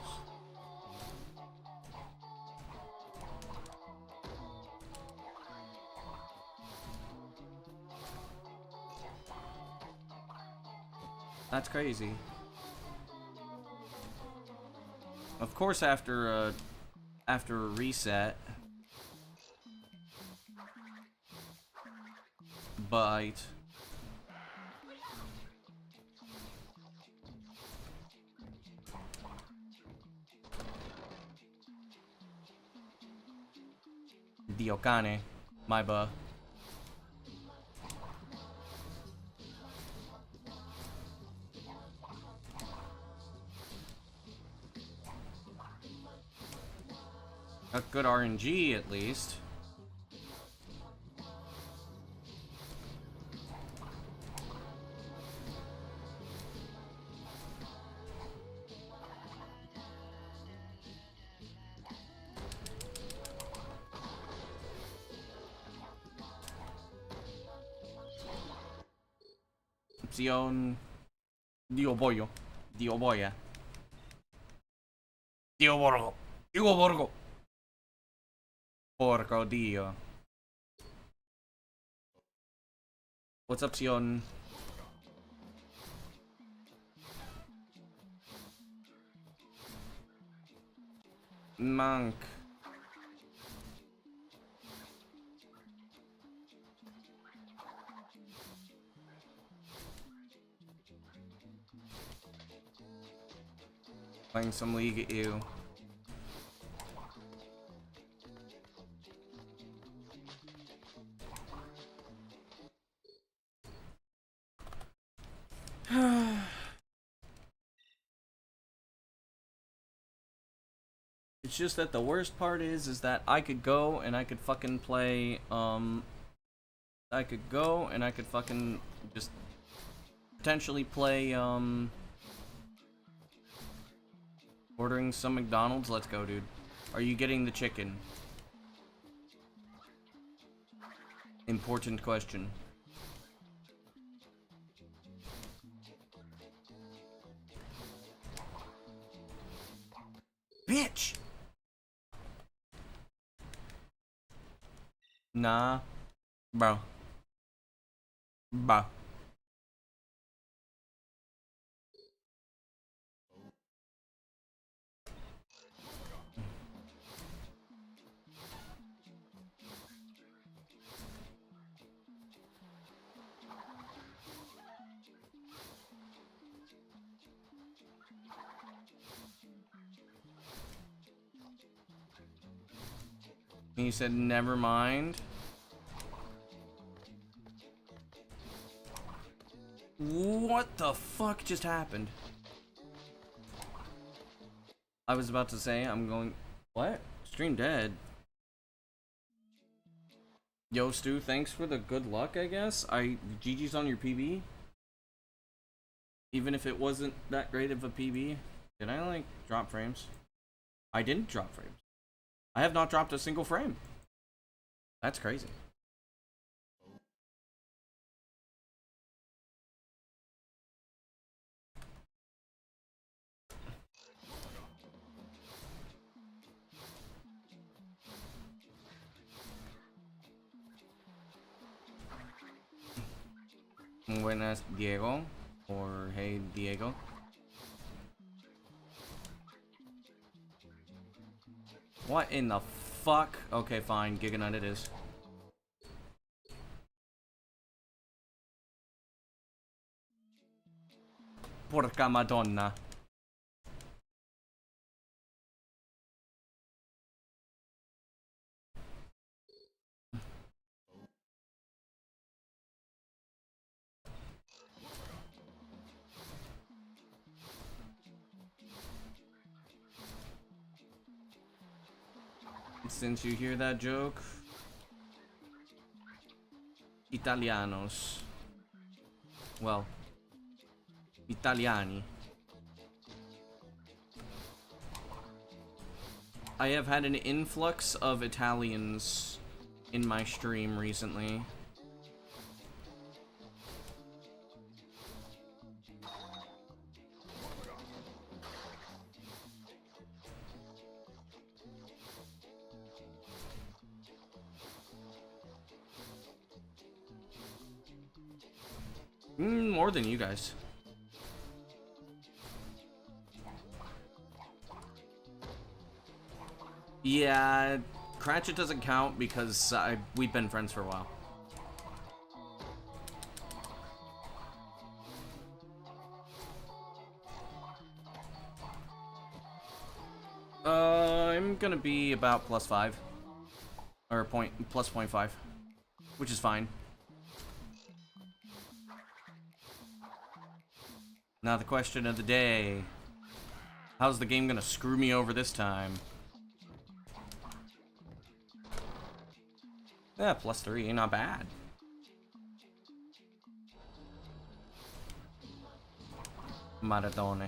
That's crazy. Of course, after a reset, but Diokane, my buh. A good RNG at least. Opción Dio Boyo. Dio Boya. Dio Borgo. Io porco. Porco dio. What's up, Sion? Monk. Playing some League at you. It's just that the worst part is that I could go and I could fucking play, I could go and I could fucking just potentially play, ordering some McDonald's. Let's go, dude. Are you getting the chicken? Important question. Bitch! Nah. Bro. Bro. He said, never mind. What the fuck just happened? I was about to say, I'm going... What? Stream dead. Yo, Stu, thanks for the good luck, I guess. GG's on your PB. Even if it wasn't that great of a PB. Did I, like, drop frames? I didn't drop frames. I have not dropped a single frame. That's crazy. Buenas, Diego. Or hey, Diego. What in the fuck? Okay, fine. Giganut it is. Porca Madonna. Since you hear that joke, Italianos. Well, Italiani. I have had an influx of Italians in my stream recently. More than you guys. Yeah, Cratchit doesn't count because we've been friends for a while. I'm gonna be about +5. Or plus 0.5. Which is fine. Now the question of the day. How's the game gonna screw me over this time? Yeah, +3, not bad. Maradone.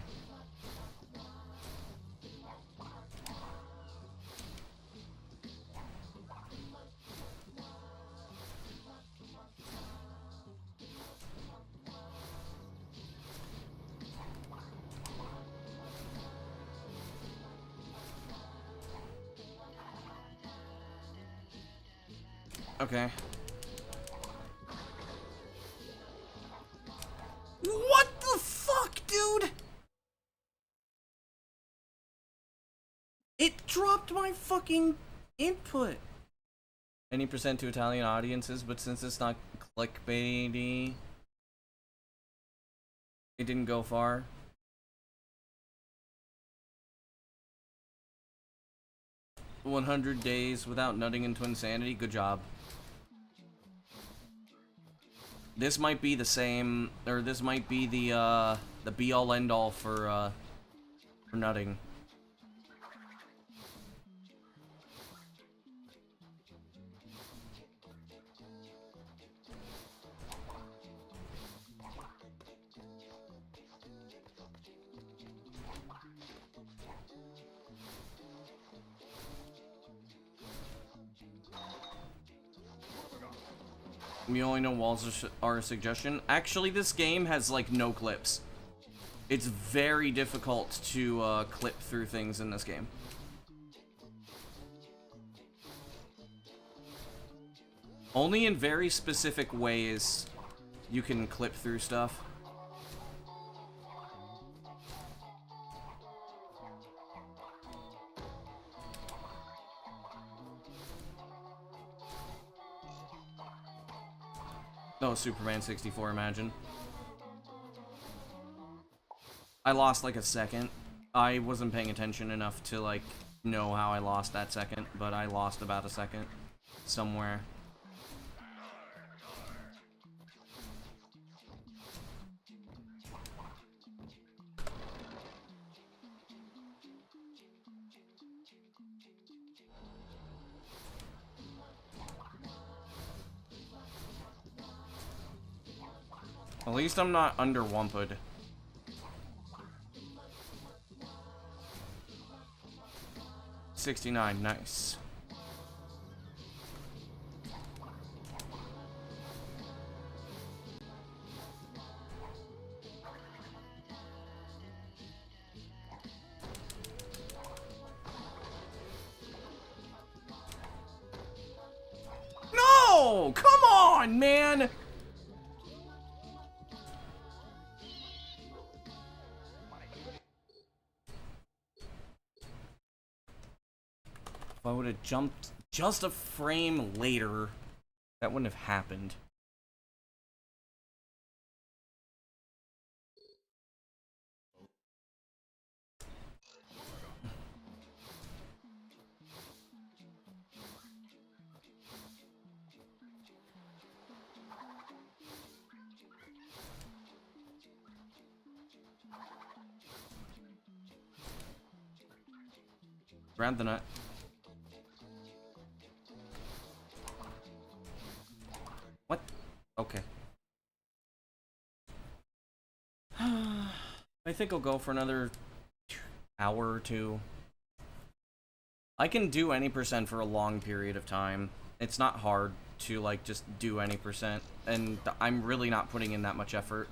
Okay. What the fuck, dude? It dropped my fucking input. Any percent to Italian audiences, but since it's not clickbaity, it didn't go far. "100 days without nutting in Twinsanity." Good job. This might be the same, or this might be the be-all end-all for nutting. We only know walls are a suggestion. Actually, this game has, like, no clips. It's very difficult to clip through things in this game. Only in very specific ways you can clip through stuff. Oh, Superman 64, imagine. I lost like a second. I wasn't paying attention enough to like know how I lost that second, but I lost about a second somewhere. At least I'm not under Wumpud. $69, nice. No! Come on, man! If I would have jumped just a frame later, that wouldn't have happened. Grab the nut. What? Okay. I think I'll go for another hour or two. I can do any percent for a long period of time. It's not hard to, like, just do any percent. And I'm really not putting in that much effort.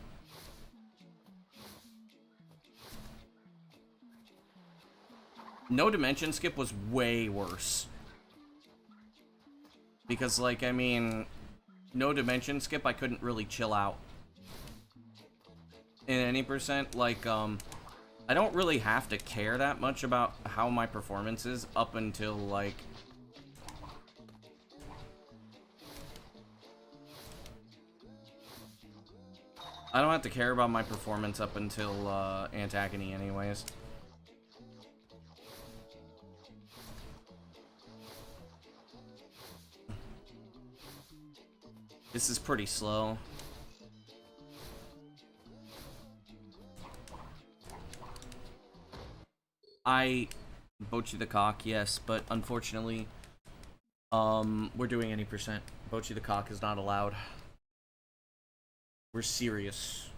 No dimension skip was way worse. Because, like, I mean, no dimension skip, I couldn't really chill out. In any percent, like, I don't really have to care that much about how my performance is up until, like... I don't have to care about my performance up until, Antagony anyways. This is pretty slow. I Bochi the cock, yes, but unfortunately, we're doing any percent. Bochi the cock is not allowed. We're serious.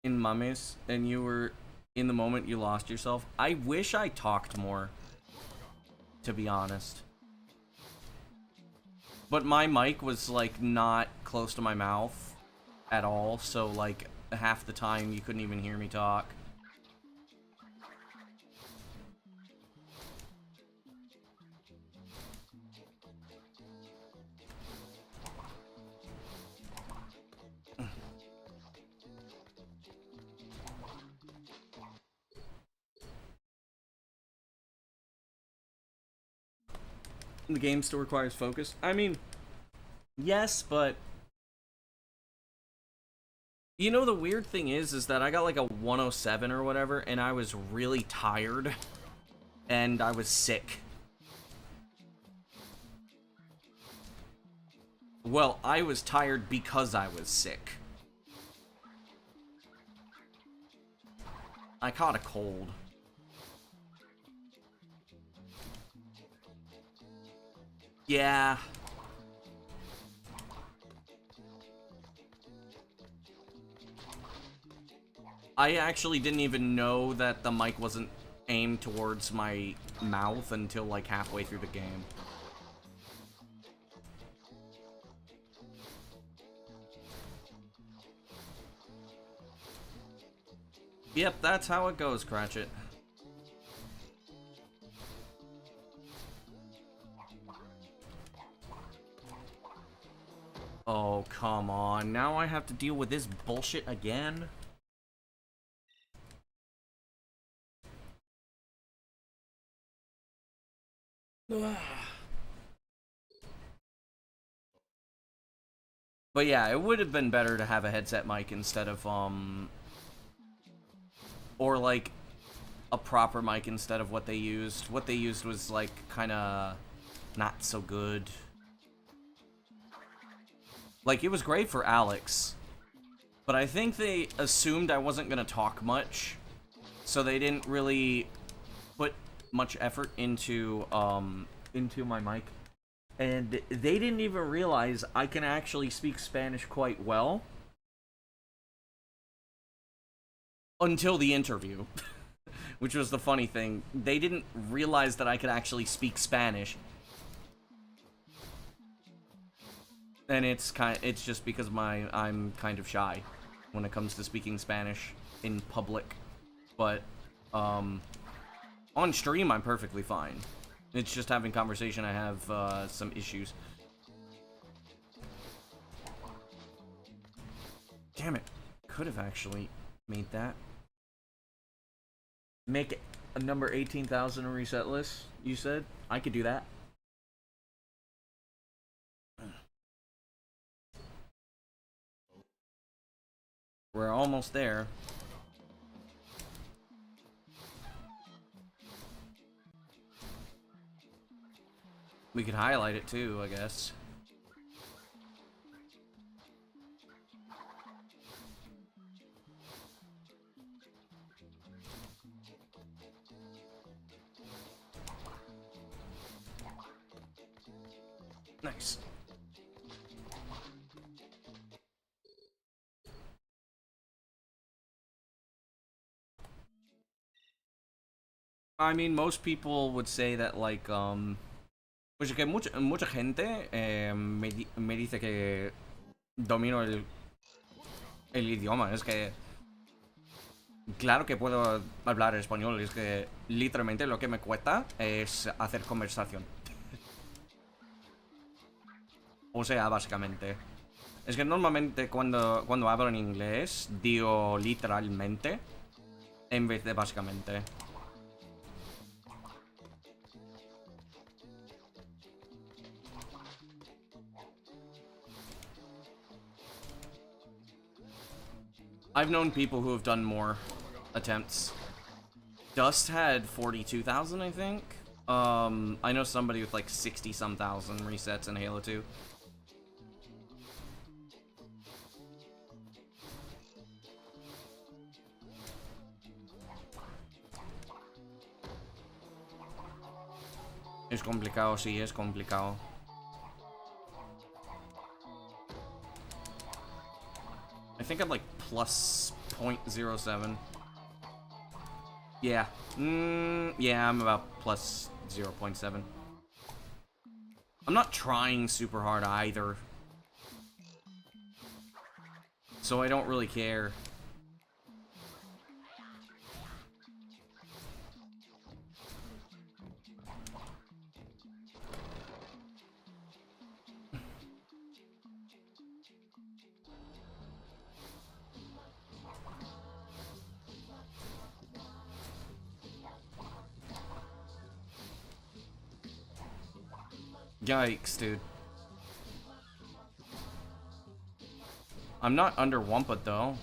In Mummies, and you were in the moment you lost yourself. I wish I talked more, to be honest. But my mic was, like, not close to my mouth at all, so, like, half the time you couldn't even hear me talk. The game still requires focus. I mean, yes, but you know the weird thing is that I got like a 107 or whatever, and I was really tired, and I was sick. Well, I was tired because I was sick. I caught a cold. Yeah. I actually didn't even know that the mic wasn't aimed towards my mouth until like halfway through the game. Yep, that's how it goes, Cratchit. Oh, come on. Now I have to deal with this bullshit again? But yeah, it would have been better to have a headset mic instead of, or like a proper mic instead of what they used. What they used was like kinda not so good. Like, it was great for Alex, but I think they assumed I wasn't gonna talk much, so they didn't really put much effort into my mic. And they didn't even realize I can actually speak Spanish quite well until the interview. Which was the funny thing. They didn't realize that I could actually speak Spanish. And it's just because I'm kind of shy when it comes to speaking Spanish in public. But on stream I'm perfectly fine. It's just having conversation I have some issues. Damn it. Could have actually made that. Make a number 18,000 a reset list, you said? I could do that. We're almost there. We could highlight it too, I guess. Nice. I mean, most people would say that, like, pues que mucha gente me dice que domino el idioma. Es que, claro que puedo hablar español. Es que, literalmente, lo que me cuesta es hacer conversación. O sea, básicamente. Es que normalmente cuando hablo en inglés, digo literalmente en vez de básicamente. I've known people who have done more attempts. Dust had 42,000, I think. I know somebody with like 60-some thousand resets in Halo 2. Es complicado, sí, es complicado. I think I'm like plus 0.07. Yeah. Yeah, I'm about plus 0.7. I'm not trying super hard either. So I don't really care. Yikes, dude. I'm not under Wumpet, though.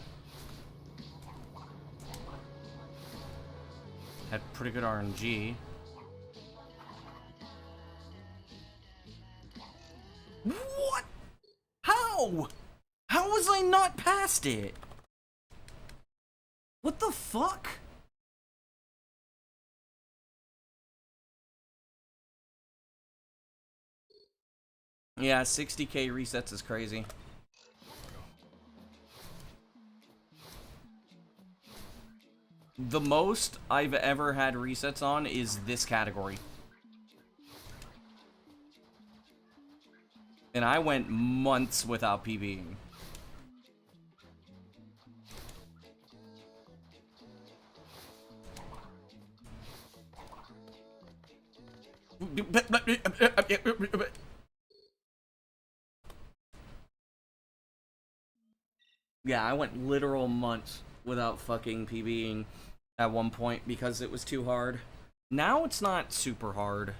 Had pretty good RNG. What? How? How was I not past it? What the fuck? Yeah, 60k resets is crazy. The most I've ever had resets on is this category. And I went months without PBing. Yeah, I went literal months without fucking PBing at one point because it was too hard. Now it's not super hard.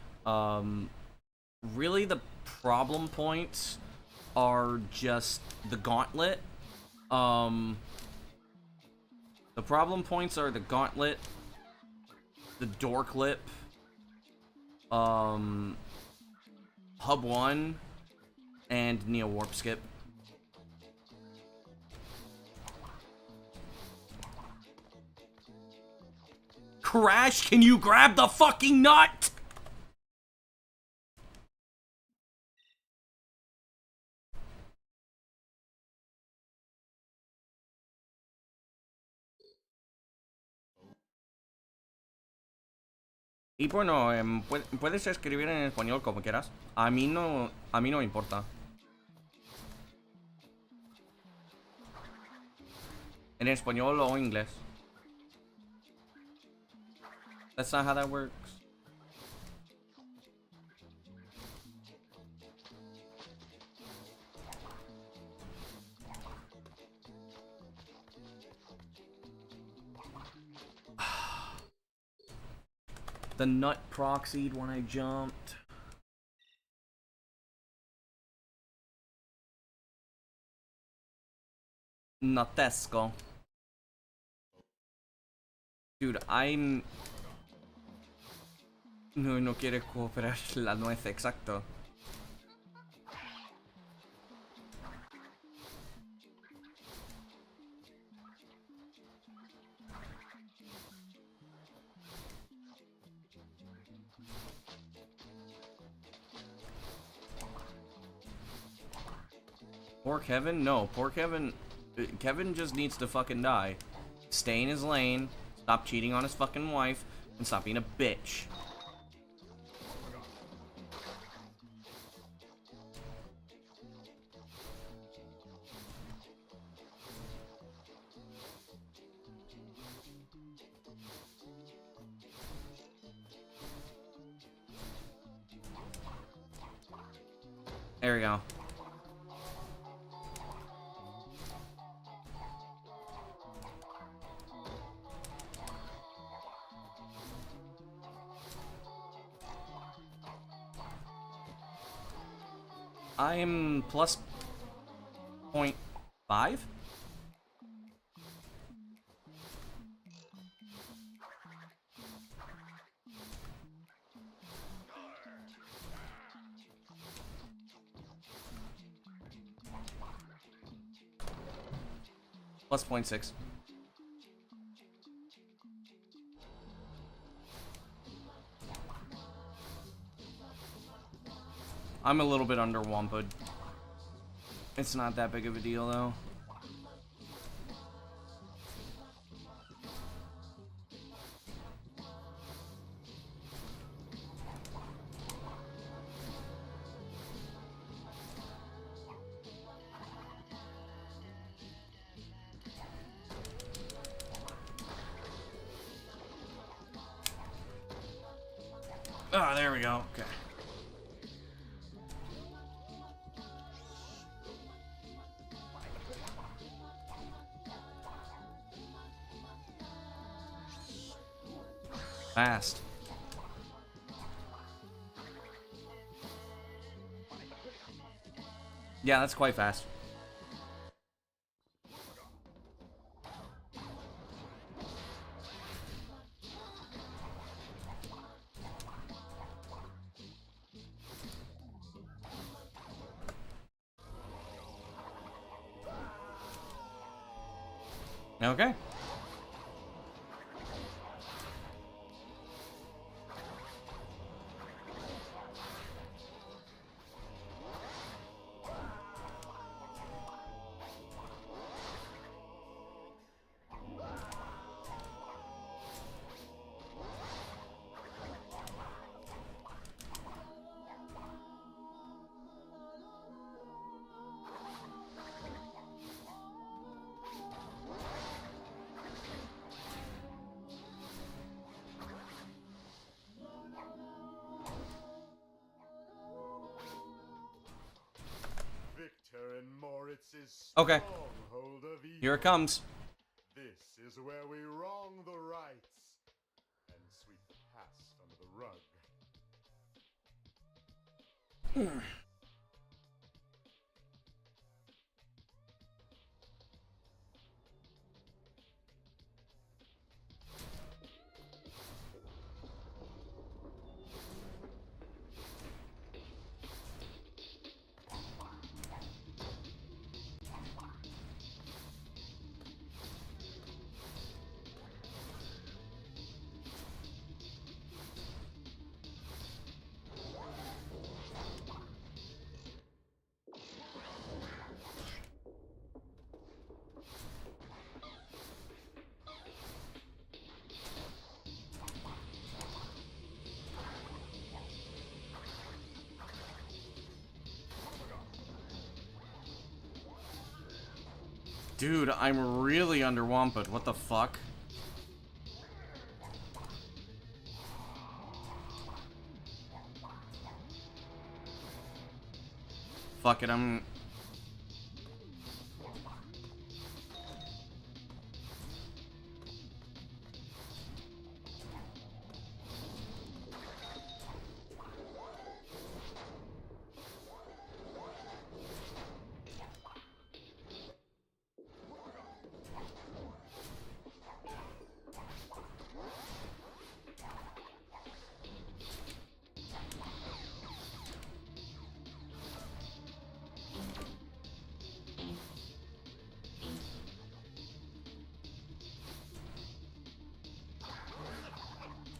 Really the problem points are just the gauntlet. The problem points are the gauntlet, the door clip, Hub 1, and Neo Warp Skip. Crash, can you grab the fucking nut? Y bueno, puedes escribir en español como quieras. A mí no me importa. En español o inglés. That's not how that works. The nut proxied when I jumped. Nutesco. Dude, I'm... No quiere cooperar la nuez, exacto. Poor Kevin? No, poor Kevin... Kevin just needs to fucking die. Stay in his lane, stop cheating on his fucking wife, and stop being a bitch. There we go. I'm plus 0.5? Plus 0.6. I'm a little bit under Wampud. It's not that big of a deal, though. Ah, there we go. Okay. Fast. Yeah, that's quite fast. Okay. Victor and Moritz's Okay. stronghold of evil. Here it comes. This is where we wrong the rights and sweep the past under the rug. Dude, I'm really underwamped. What the fuck? Fuck it, I'm...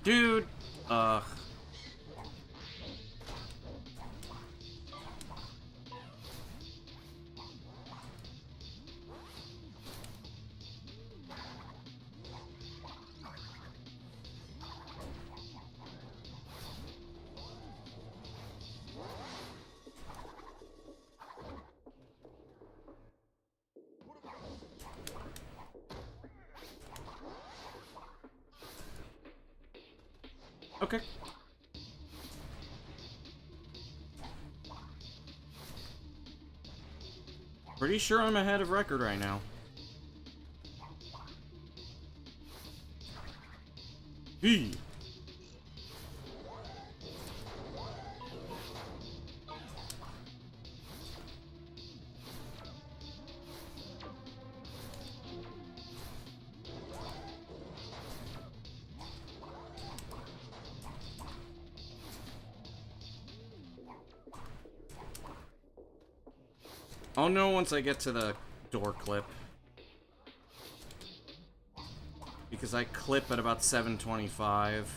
Dude! Ugh. Okay. Pretty sure I'm ahead of record right now. Hey. I'll know once I get to the door clip. Because I clip at about 725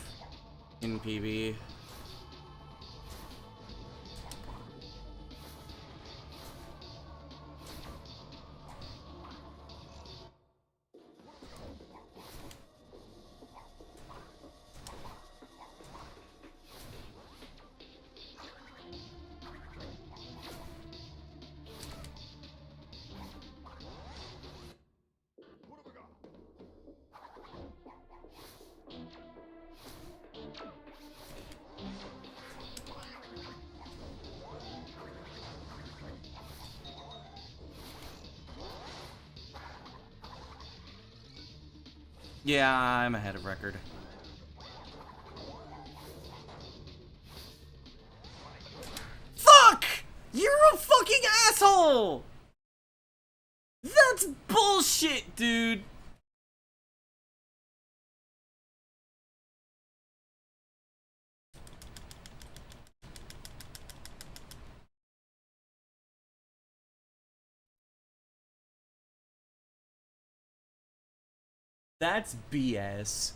in PB. Yeah, I'm ahead of record. Fuck! You're a fucking asshole! No! That's bullshit, dude! That's BS.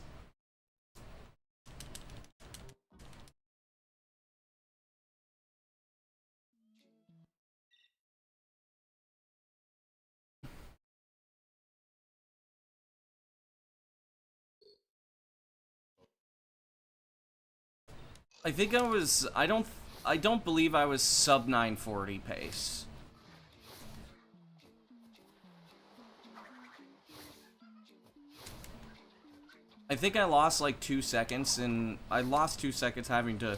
I think I was, I don't believe I was sub 940 pace. I think I lost like 2 seconds, and I lost 2 seconds having to,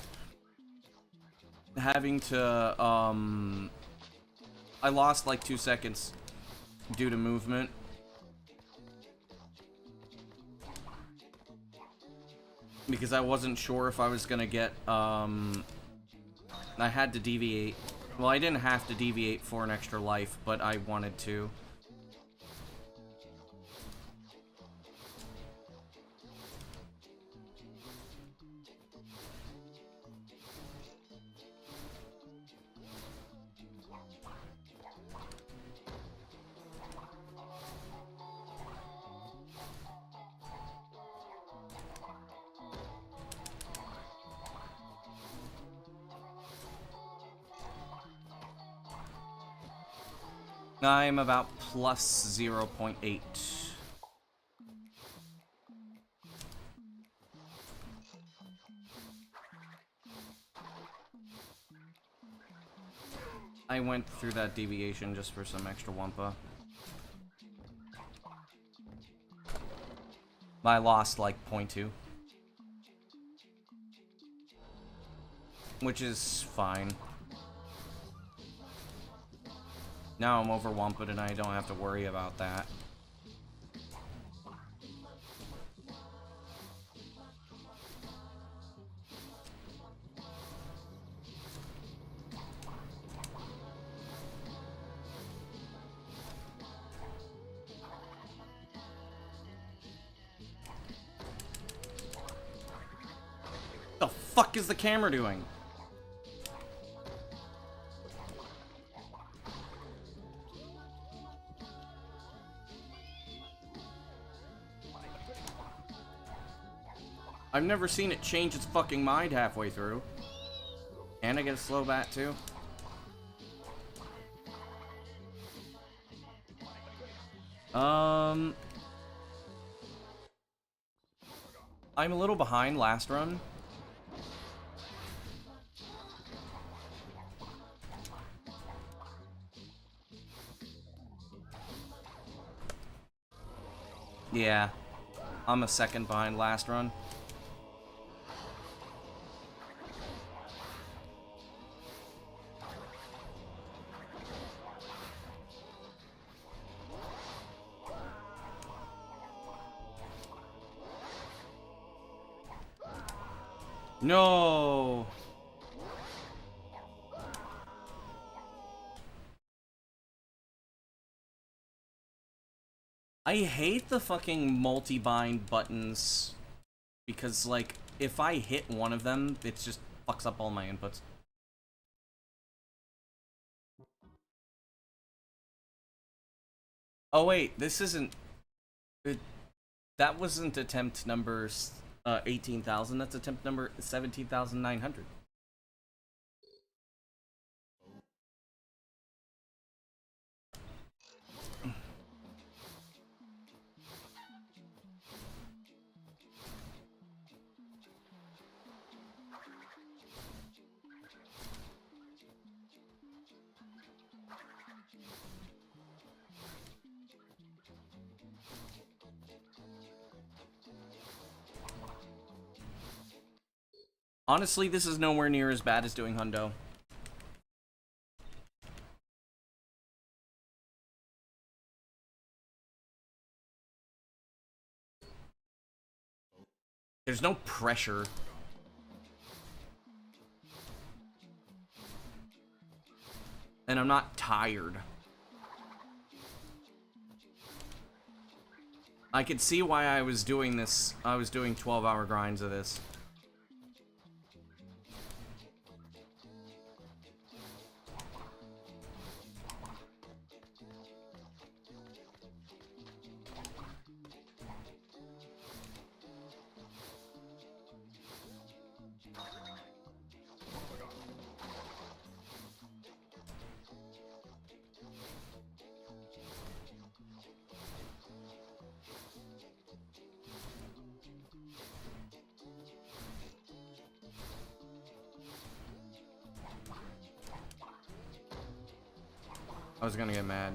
I lost like 2 seconds due to movement. Because I wasn't sure if I was gonna get, I had to deviate. Well, I didn't have to deviate for an extra life, but I wanted to. I'm about plus 0.8. I went through that deviation just for some extra wumpa. I lost like 0.2. Which is fine. Now I'm over Wumpa and I don't have to worry about that. The fuck is the camera doing? I've never seen it change its fucking mind halfway through. And I get a slow bat too. I'm a little behind last run. Yeah, I'm a second behind last run. No. I hate the fucking multi-bind buttons because, like, if I hit one of them, it just fucks up all my inputs. Oh wait, this isn't... that wasn't attempt number 18,000, that's attempt number 17,900. Honestly, this is nowhere near as bad as doing Hundo. There's no pressure. And I'm not tired. I could see why I was doing this. I was doing 12-hour grinds of this. I was gonna get mad.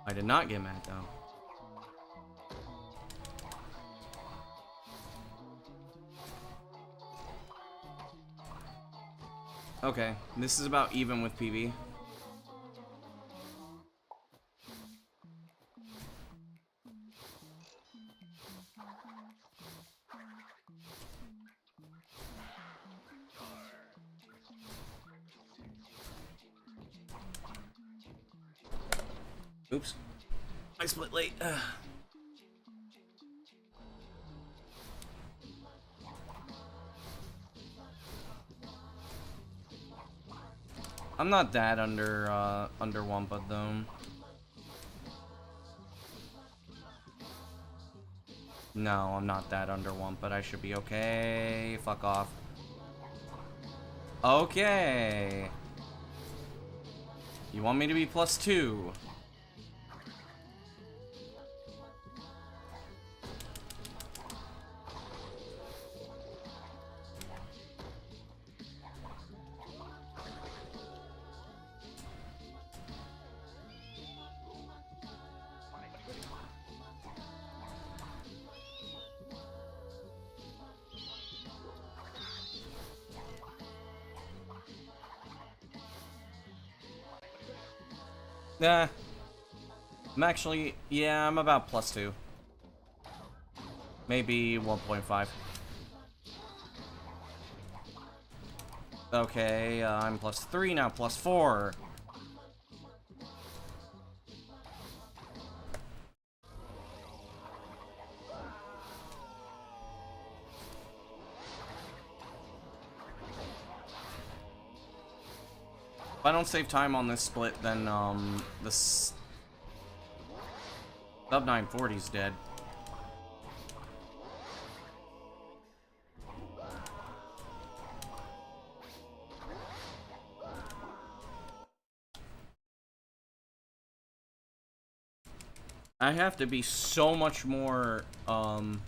I did not get mad, though. Okay, this is about even with PB. Oops. I split late. I'm not that under Wampa though. No, I'm not that under Wampa. I should be okay. Fuck off. Okay. You want me to be +2? Nah. I'm actually, yeah, I'm about +2. Maybe 1.5. Okay, I'm +3, now +4. If I don't save time on this split, then, the sub 940's dead. I have to be so much more, I'm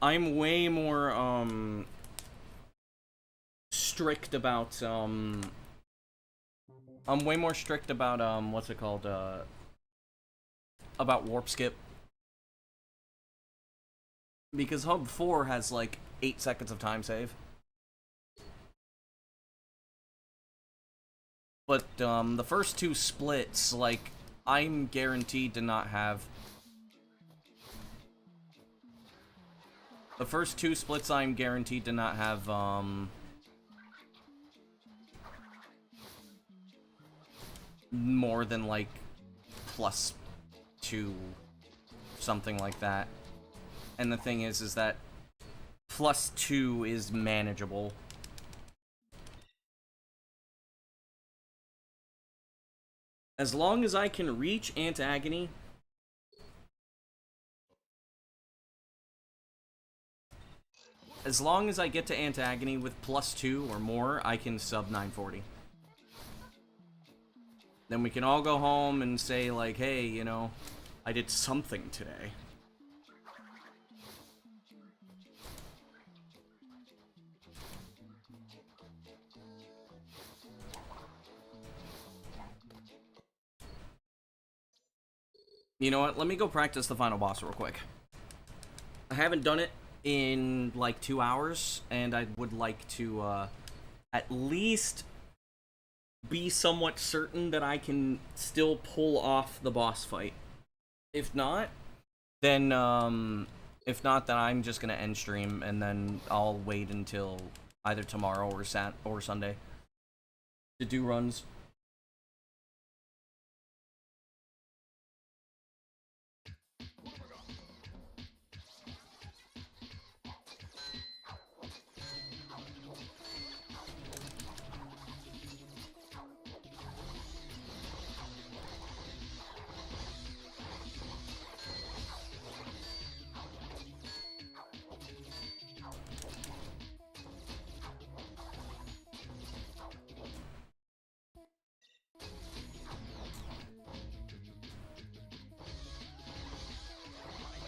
way more, strict about, I'm way more strict about, what's it called, about warp skip. Because Hub 4 has, like, 8 seconds of time save. But, the first 2 splits, like, I'm guaranteed to not have... The first 2 splits I'm guaranteed to not have, more than, like, +2, something like that. And the thing is that +2 is manageable. As long as I can reach Antagony, as long as I get to Antagony with +2 or more, I can sub 940. Then we can all go home and say, like, hey, you know, I did something today. You know what? Let me go practice the final boss real quick. I haven't done it in, like, 2 hours, and I would like to, at least be somewhat certain that I can still pull off the boss fight. If not, then I'm just gonna end stream, and then I'll wait until either tomorrow or Sunday to do runs.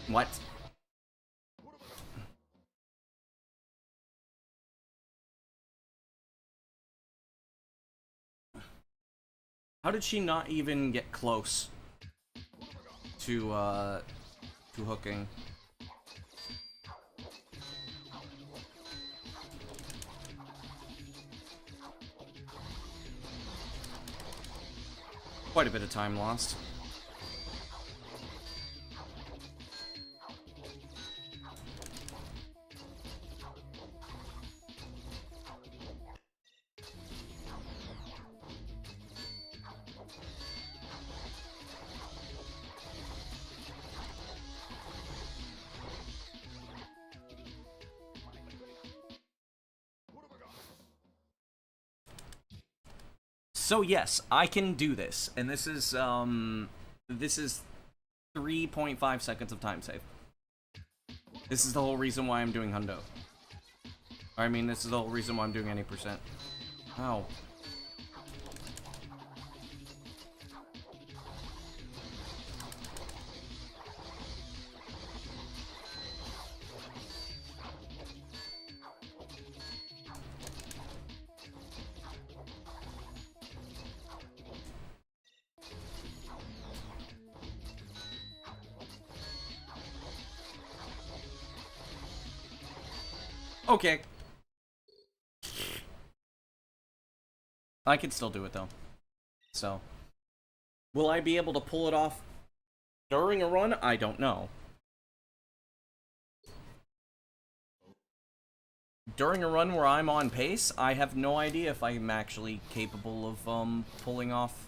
What? How did she not even get close to hooking? Quite a bit of time lost. So yes, I can do this, and this is 3.5 seconds of time save. This is the whole reason why I'm doing hundo. I mean, this is the whole reason why I'm doing any percent. Ow. Okay. I can still do it though. So, will I be able to pull it off during a run? I don't know. During a run where I'm on pace, I have no idea if I'm actually capable of pulling off.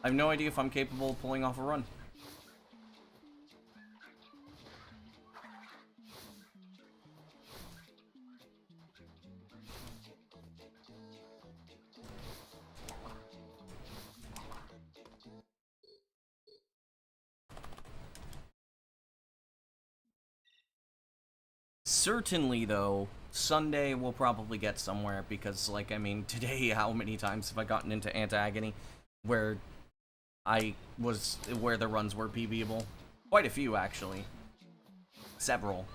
I have no idea if I'm capable of pulling off a run. Certainly, though, Sunday we'll probably get somewhere because, like, I mean, today, how many times have I gotten into Antagony where where the runs were PBable? Quite a few, actually. Several.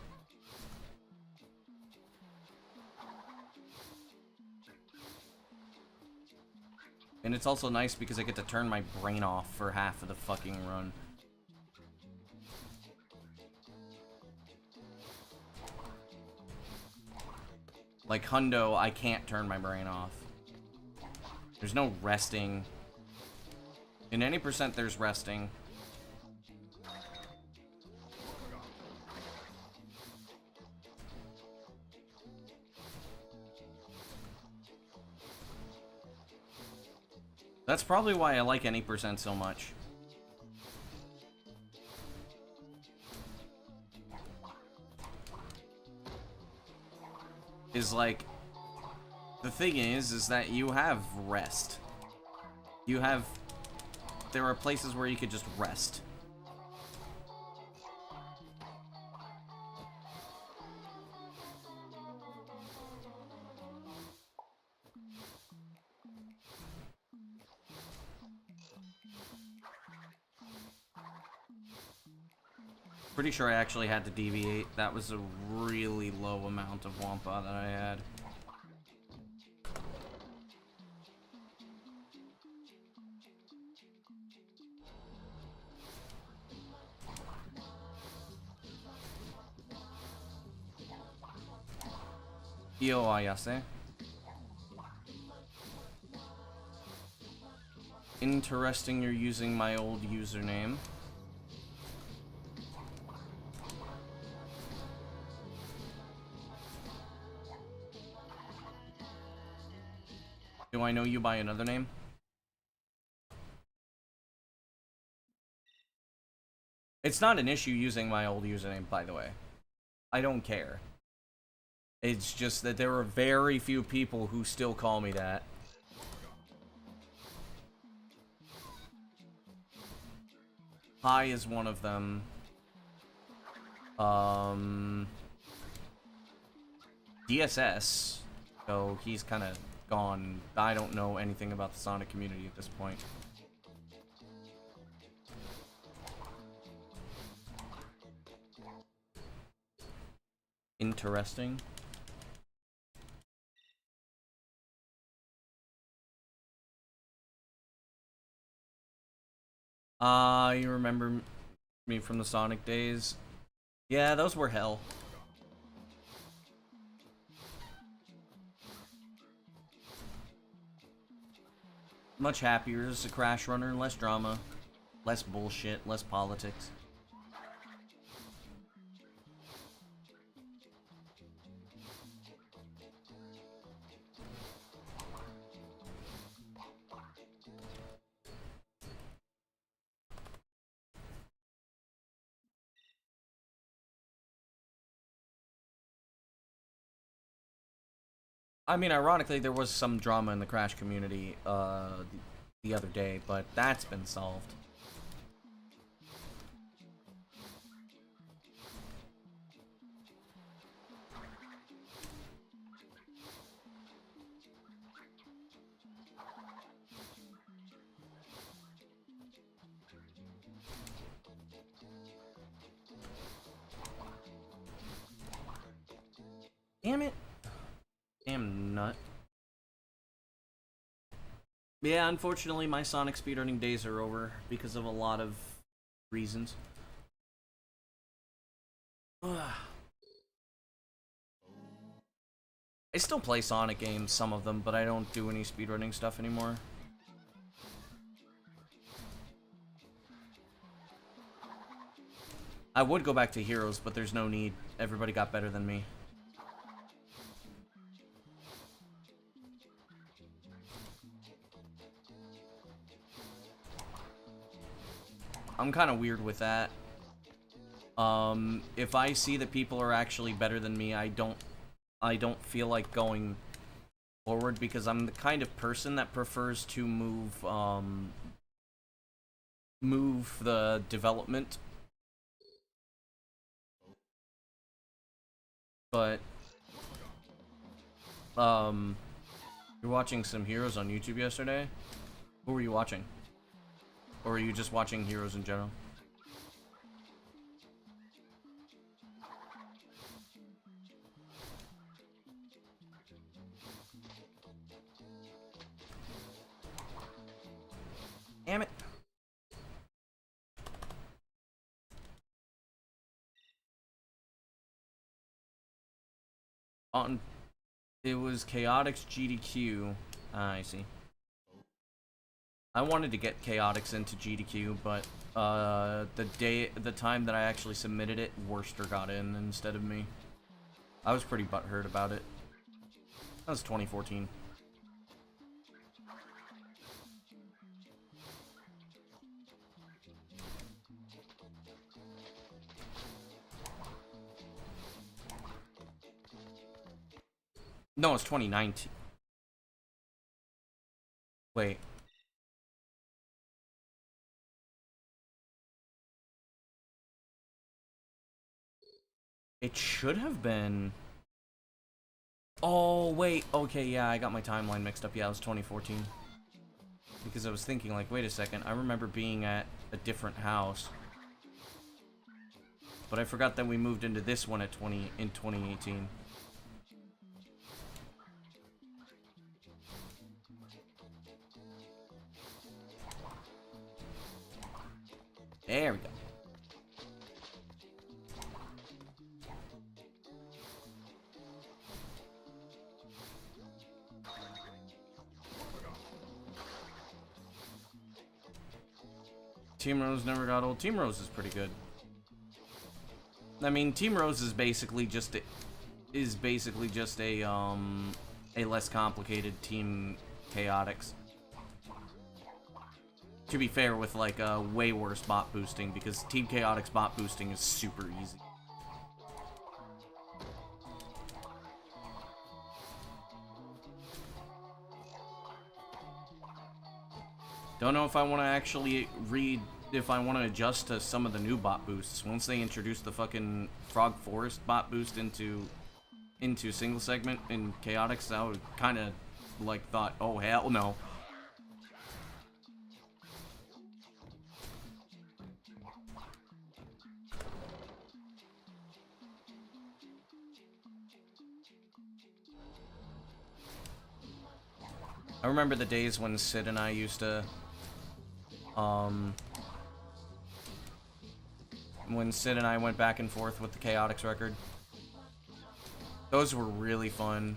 And it's also nice because I get to turn my brain off for half of the fucking run. Like hundo, I can't turn my brain off. There's no resting. In any percent, there's resting. That's probably why I like any percent so much. Is like, the thing is that you have rest. There are places where you could just rest. Pretty sure I actually had to deviate. That was a really low amount of Wampa that I had. Yo, Ayase. Interesting you're using my old username. Do I know you by another name? It's not an issue using my old username, by the way. I don't care. It's just that there are very few people who still call me that. Hi is one of them. DSS, so he's kind of gone. I don't know anything about the Sonic community at this point. Interesting. You remember me from the Sonic days? Yeah, those were hell. Much happier as a Crash runner, less drama, less bullshit, less politics. I mean, ironically, there was some drama in the Crash community the other day, but that's been solved. Damn it. Damn nut. Yeah, unfortunately, my Sonic speedrunning days are over because of a lot of reasons. I still play Sonic games, some of them, but I don't do any speedrunning stuff anymore. I would go back to Heroes, but there's no need. Everybody got better than me. I'm kind of weird with that. If I see that people are actually better than me, I don't feel like going forward because I'm the kind of person that prefers to move the development. But you're watching some Heroes on YouTube yesterday? Who were you watching? Or are you just watching Heroes in general? Damn it. It was Chaotix GDQ. Ah, I see. I wanted to get Chaotix into GDQ, but the time that I actually submitted it, Worcester got in instead of me. I was pretty butthurt about it. That was 2014. No, it's 2019. Wait. It should have been... Oh, wait. Okay, yeah, I got my timeline mixed up. Yeah, it was 2014. Because I was thinking, like, wait a second. I remember being at a different house. But I forgot that we moved into this one in 2018. There we go. Team Rose never got old. Team Rose is pretty good. I mean, Team Rose is basically just a less complicated team Chaotix. To be fair, with like way worse bot boosting, because Team Chaotix bot boosting is super easy. Don't know if I want to actually if I want to adjust to some of the new bot boosts. Once they introduce the fucking Frog Forest bot boost into single segment in Chaotix, I would kind of like thought, oh hell no. I remember the days when Sid and I used to, when Sid and I went back and forth with the Chaotix record. Those were really fun.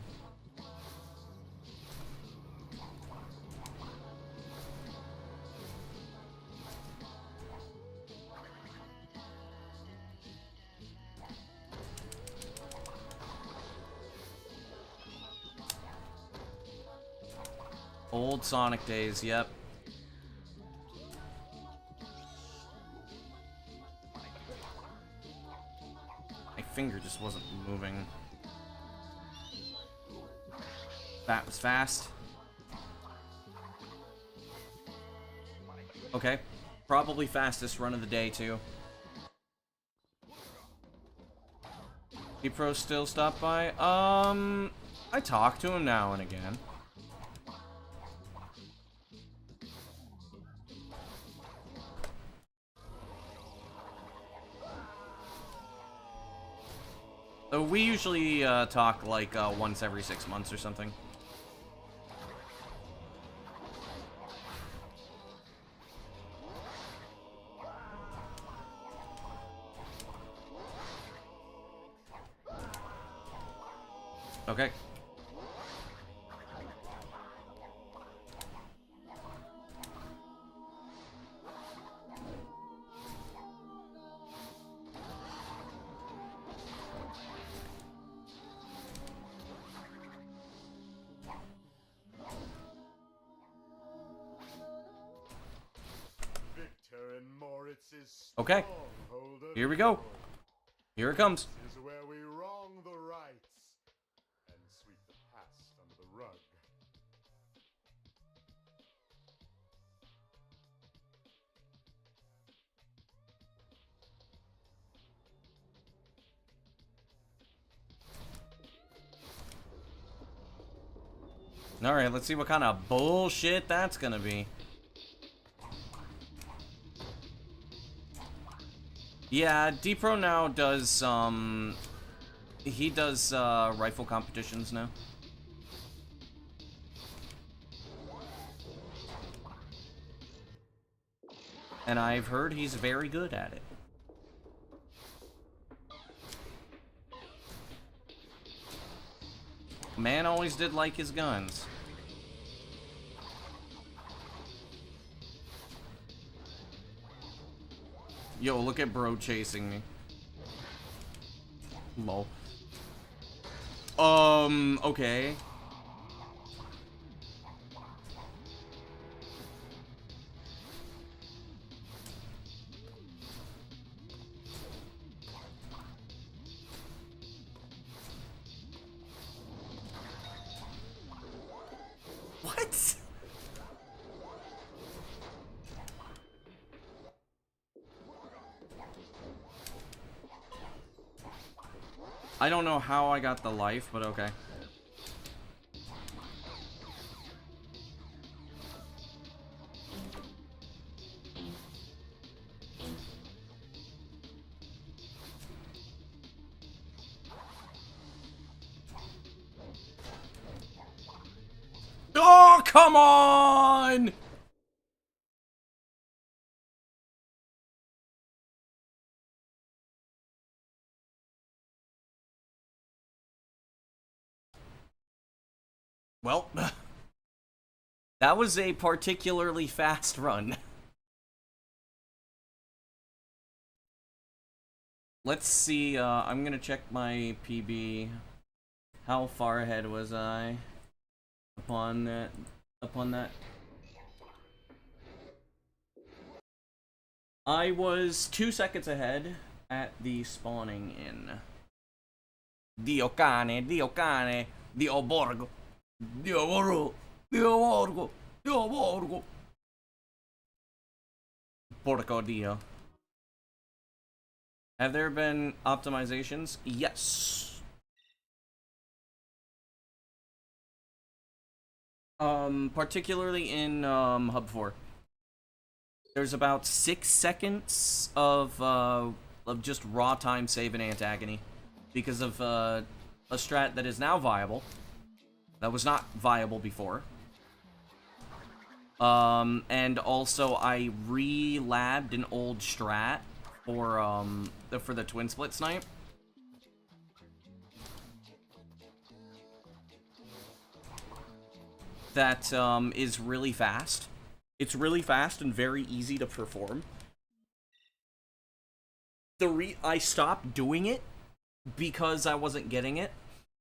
Old Sonic days, yep. My finger just wasn't moving. That was fast. Okay. Probably fastest run of the day, too. Pro still stopped by? I talk to him now and again. So we usually talk like once every 6 months or something. Okay. Okay. Here we go. Here it comes. This is where we wrong the rights and sweep the past under the rug. Alright, let's see what kind of bullshit that's gonna be. Yeah, D-Pro now does, he does, rifle competitions now. And I've heard he's very good at it. Man always did like his guns. Yo, look at bro chasing me. Lol. Okay. What? I don't know how I got the life, but okay. Oh, come on! Well, that was a particularly fast run. Let's see, I'm gonna check my PB. How far ahead was I upon that? upon that. I was 2 seconds ahead at the spawning in. Dio cane, Dio cane, Dio borgo, Dio borgo, Dio borgo, Dio borgo. Porco Dio. Have there been optimizations? Yes. Particularly in Hub 4. There's about 6 seconds of just raw time save in Antagony because of a strat that is now viable. That was not viable before. And also I re-labbed an old strat for the twin split snipe. That is really fast. It's really fast and very easy to perform. I stopped doing it because I wasn't getting it.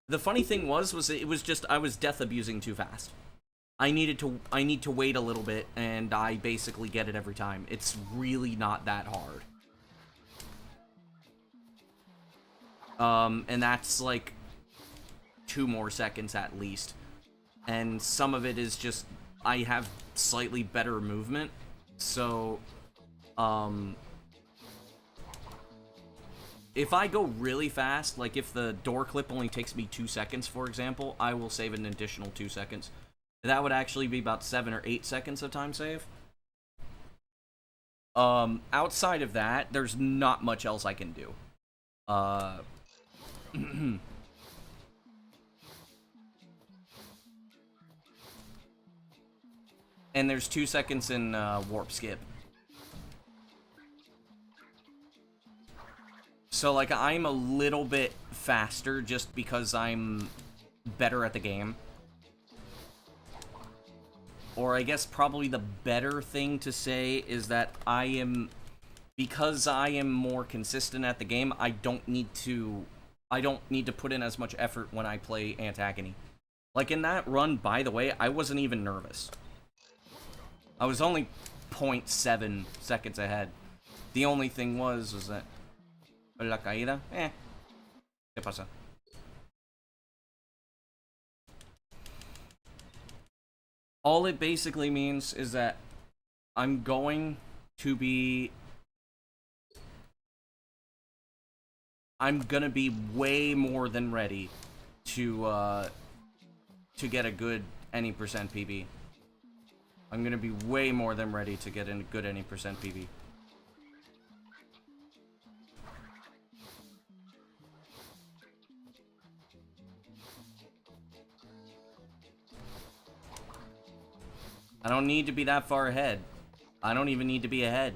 The funny thing was it was just I was death abusing too fast. I need to wait a little bit, and I basically get it every time. It's really not that hard. And that's like 2 more seconds at least. And some of it is just I have slightly better movement, so if I go really fast, like if the door clip only takes me 2 seconds, for example, I will save an additional 2 seconds. That would actually be about 7 or 8 seconds of time save. Outside of that, there's not much else I can do. And there's 2 seconds in warp skip. So, like, I'm a little bit faster just because I'm better at the game. Or I guess probably the better thing to say is that because I am more consistent at the game, I don't need to put in as much effort when I play Antagony. Like, in that run, by the way, I wasn't even nervous. I was only 0.7 seconds ahead. The only thing was that... La caída? ¿Qué pasa? All it basically means is that I'm going to be... I'm gonna be way more than ready to get a good any percent PB. I'm gonna be way more than ready to get a good any percent PB. I don't need to be that far ahead. I don't even need to be ahead.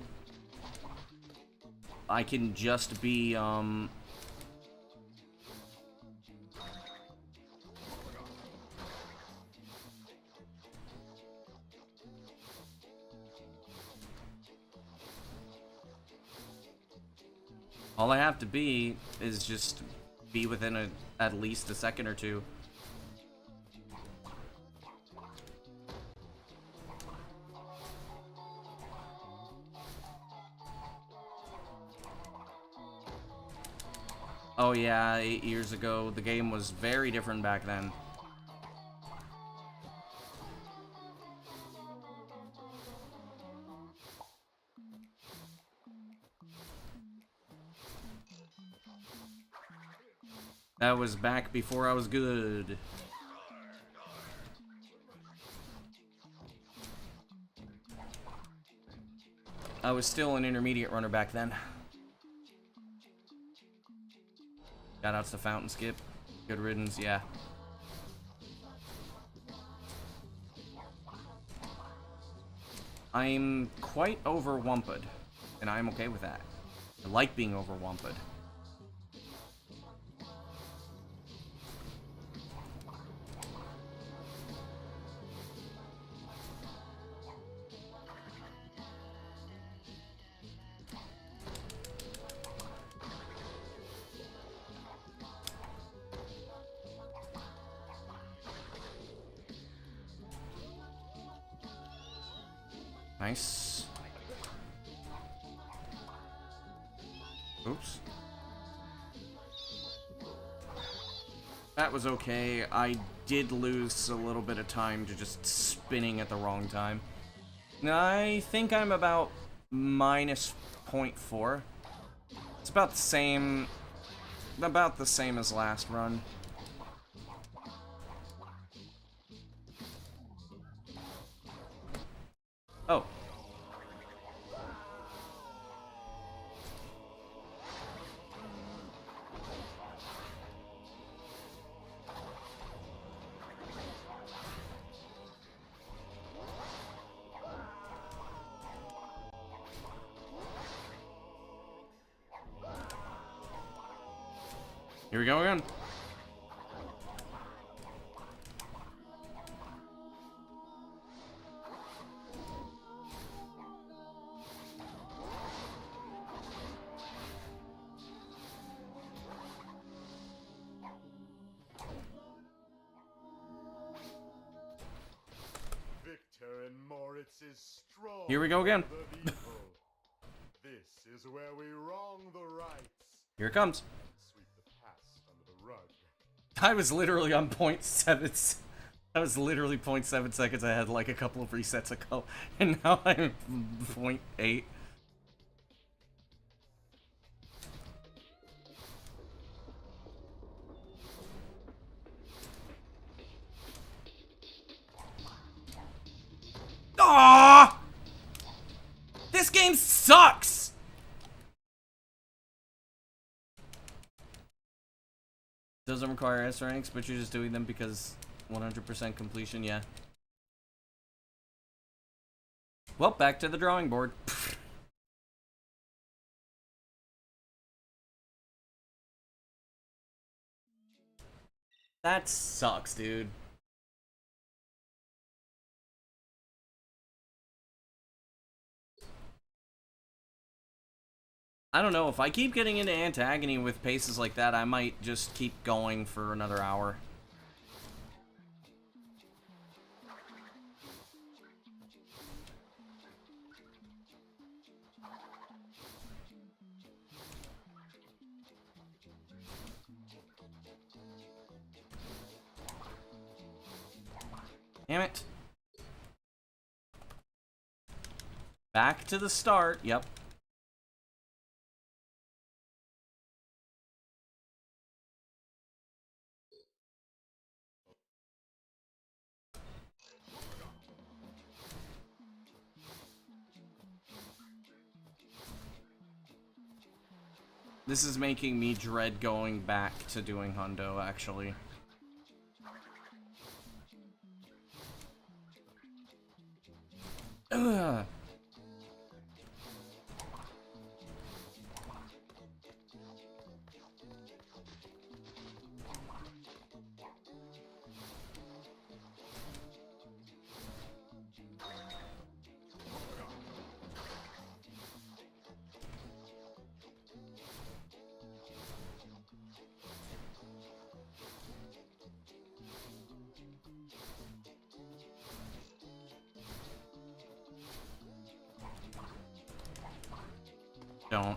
I can just be, all I have to be is just be within at least a second or two. Oh yeah, 8 years ago, the game was very different back then. That was back before I was good. I was still an intermediate runner back then. Shoutouts to Fountain Skip. Good riddance, yeah. I'm quite overwumped, and I'm okay with that. I like being overwumped. Nice. Oops. That was okay. I did lose a little bit of time to just spinning at the wrong time. I think I'm about minus 0.4. It's about the same as last run. Oh. Here we go again. Victor and Moritz's strong. Here we go again. This is where we wrong the rights. Here it comes. Sweep the past under the rug. I was literally on 0.7. I was literally 0.7 seconds ahead like a couple of resets ago. And now I'm 0.8. Aww! This game sucks! Doesn't require S ranks, but you're just doing them because 100% completion, yeah. Well, back to the drawing board. That sucks, dude. I don't know, if I keep getting into Antagony with paces like that, I might just keep going for another hour. Damn it. Back to the start, yep. This is making me dread going back to doing Hundo, actually. Ugh. Don't.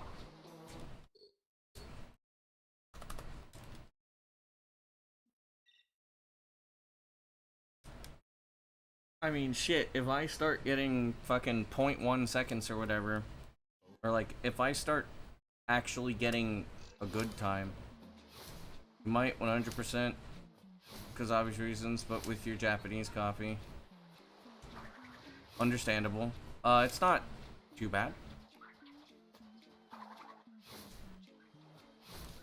I mean, shit, if I start getting fucking 0.1 seconds or whatever, or like, if I start actually getting a good time, you might 100%, because obvious reasons, but with your Japanese copy. Understandable. It's not too bad.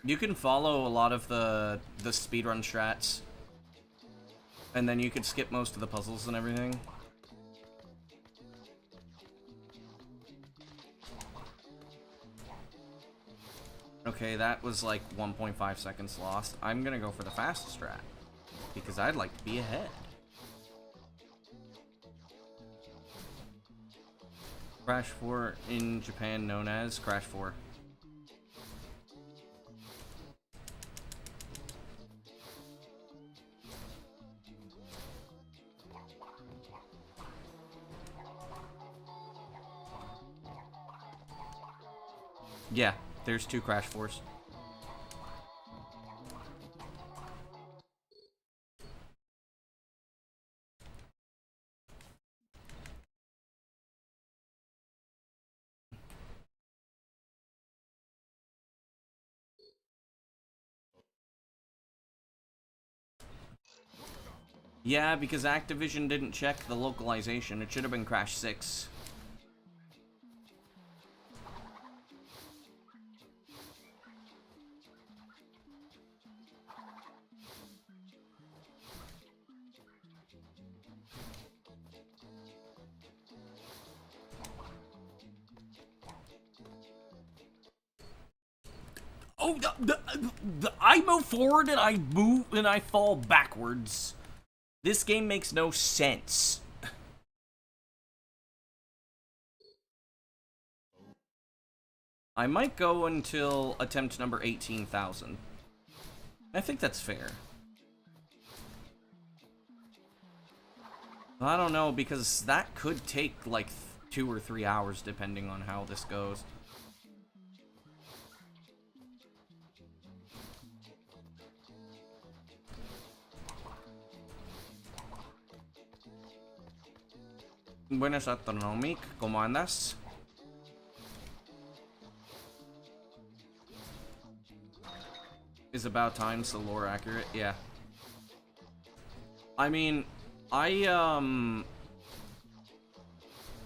You can follow a lot of the speedrun strats, and then you could skip most of the puzzles and everything. Okay, that was like 1.5 seconds lost. I'm gonna go for the fastest strat, because I'd like to be ahead. Crash 4 in Japan known as Crash 4. Yeah, there's 2 Crash Force. Yeah, because Activision didn't check the localization. It should have been Crash 6. Oh, I move forward and I move and I fall backwards. This game makes no sense. I might go until attempt number 18,000. I think that's fair. I don't know, because that could take like 2 or 3 hours depending on how this goes. Buenas Astronomic, ¿cómo andas? Is about time, so lore accurate, yeah. I mean,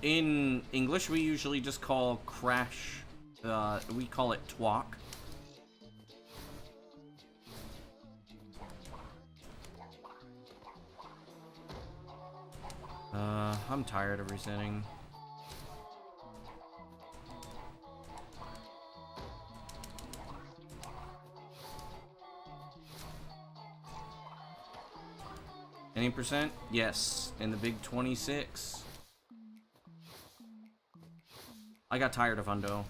in English we usually just call Crash, we call it twalk. I'm tired of resetting. Any percent? Yes. In the big 26. I got tired of Hundo.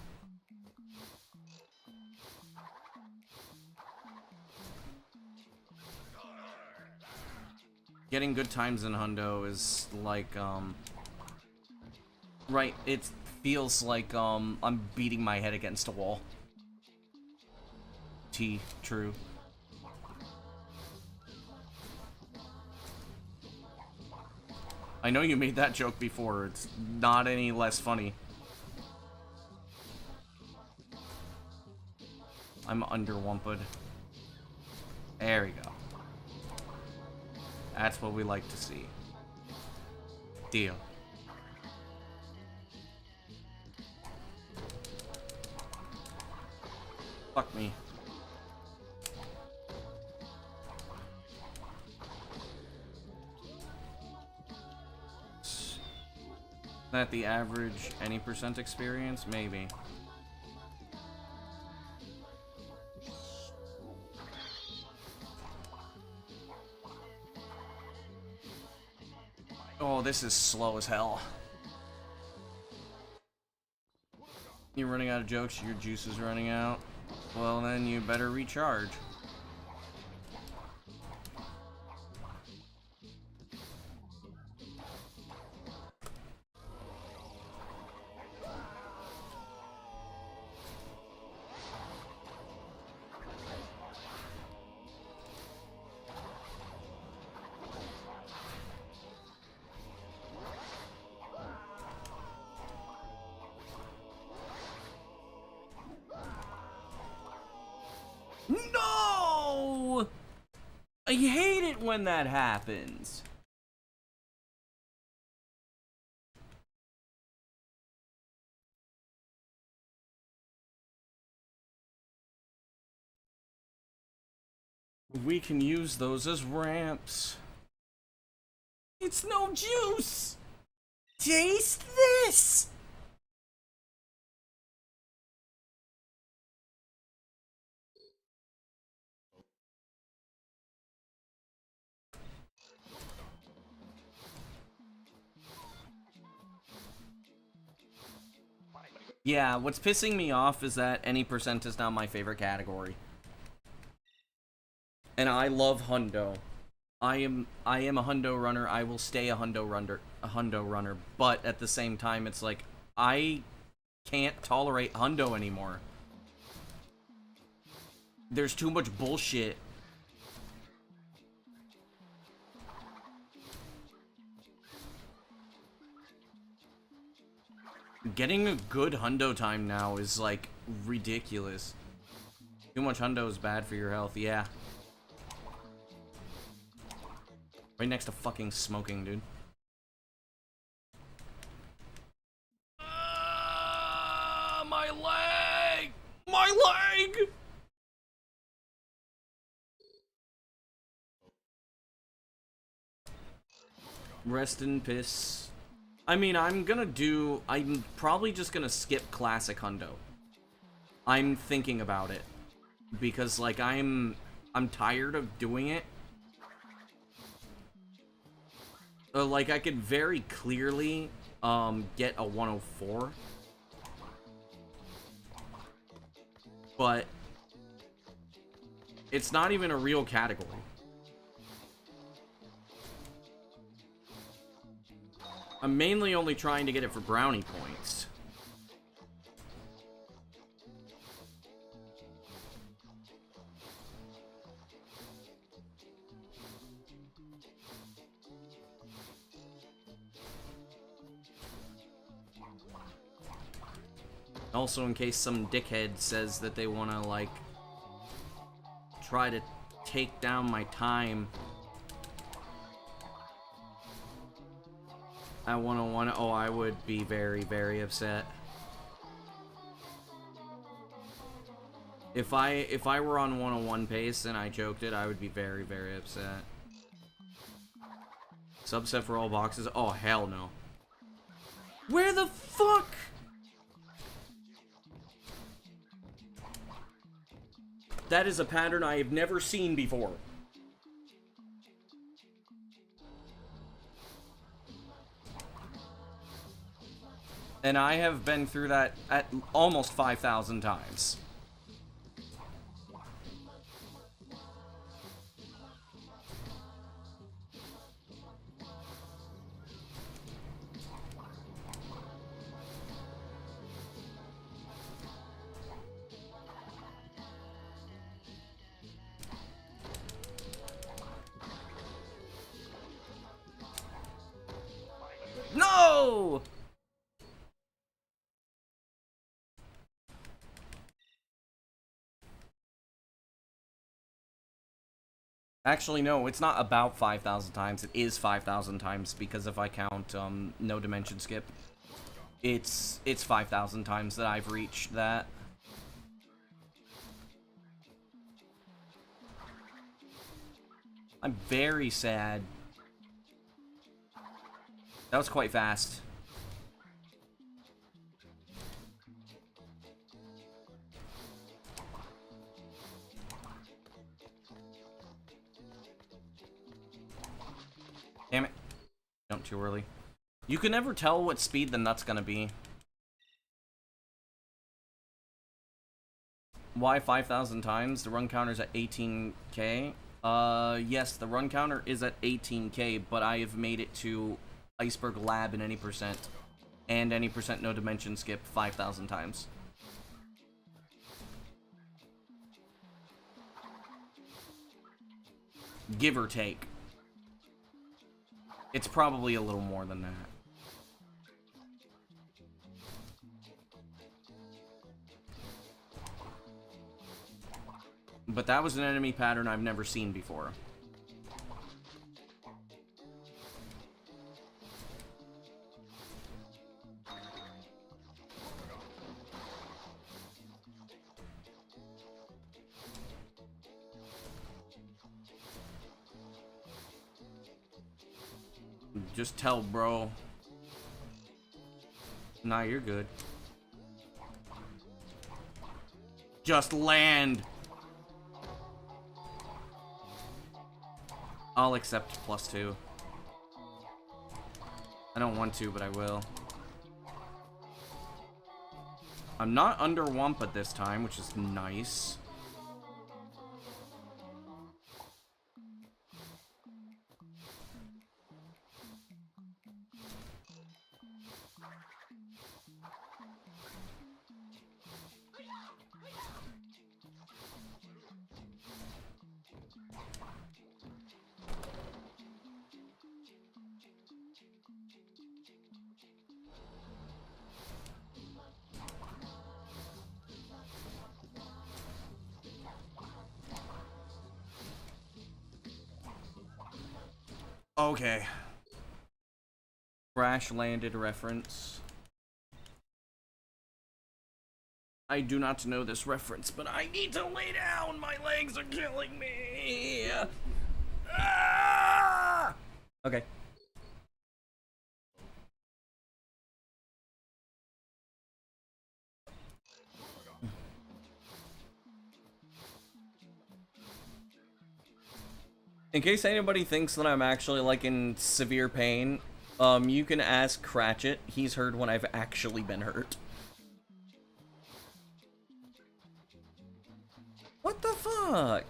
Getting good times in Hundo is like, right, it feels like, I'm beating my head against a wall. True. I know you made that joke before, it's not any less funny. I'm underwumped. There we go. That's what we like to see. Deal. Fuck me. Is that the average any percent experience? Maybe. Oh, this is slow as hell. You're running out of jokes, your juice is running out. Well, then you better recharge. No! I hate it when that happens. We can use those as ramps. It's no juice! Taste this! Yeah, what's pissing me off is that any percent is now my favorite category. And I love Hundo. I am a Hundo runner. I will stay a Hundo runner. But at the same time, it's like I can't tolerate Hundo anymore. There's too much bullshit. Getting a good hundo time now is, like, ridiculous. Too much hundo is bad for your health, yeah. Right next to fucking smoking, dude. My leg! My leg! Rest in piss. I mean, I'm probably just gonna skip classic hundo. I'm thinking about it. Because, like, I'm tired of doing it. Like, I could very clearly, get a 104. But it's not even a real category. I'm mainly only trying to get it for brownie points. Also, in case some dickhead says that they want to, like, try to take down my time at 101, oh, I would be very, very upset. If I were on 101 pace and I choked it, I would be very, very upset. Subset for all boxes? Oh, hell no. Where the fuck? That is a pattern I have never seen before. And I have been through that at almost 5,000 times. No! Actually, no, it's not about 5,000 times. It is 5,000 times, because if I count, no dimension skip, it's 5,000 times that I've reached that. I'm very sad. That was quite fast. Damn it. Jump too early. You can never tell what speed the nut's gonna be. Why 5,000 times? The run counter's at 18k. Yes, the run counter is at 18k, but I have made it to Iceberg Lab in any percent, and any percent no dimension skip 5,000 times. Give or take. It's probably a little more than that. But that was an enemy pattern I've never seen before. Just tell, bro. Nah, you're good. Just land. I'll accept +2. I don't want to, but I will. I'm not under Wumpa this time, which is nice. Okay. Crash landed reference. I do not know this reference, but I need to lay down. My legs are killing me. Ah! Okay. In case anybody thinks that I'm actually, like, in severe pain, you can ask Cratchit. He's heard when I've actually been hurt. What the fuck?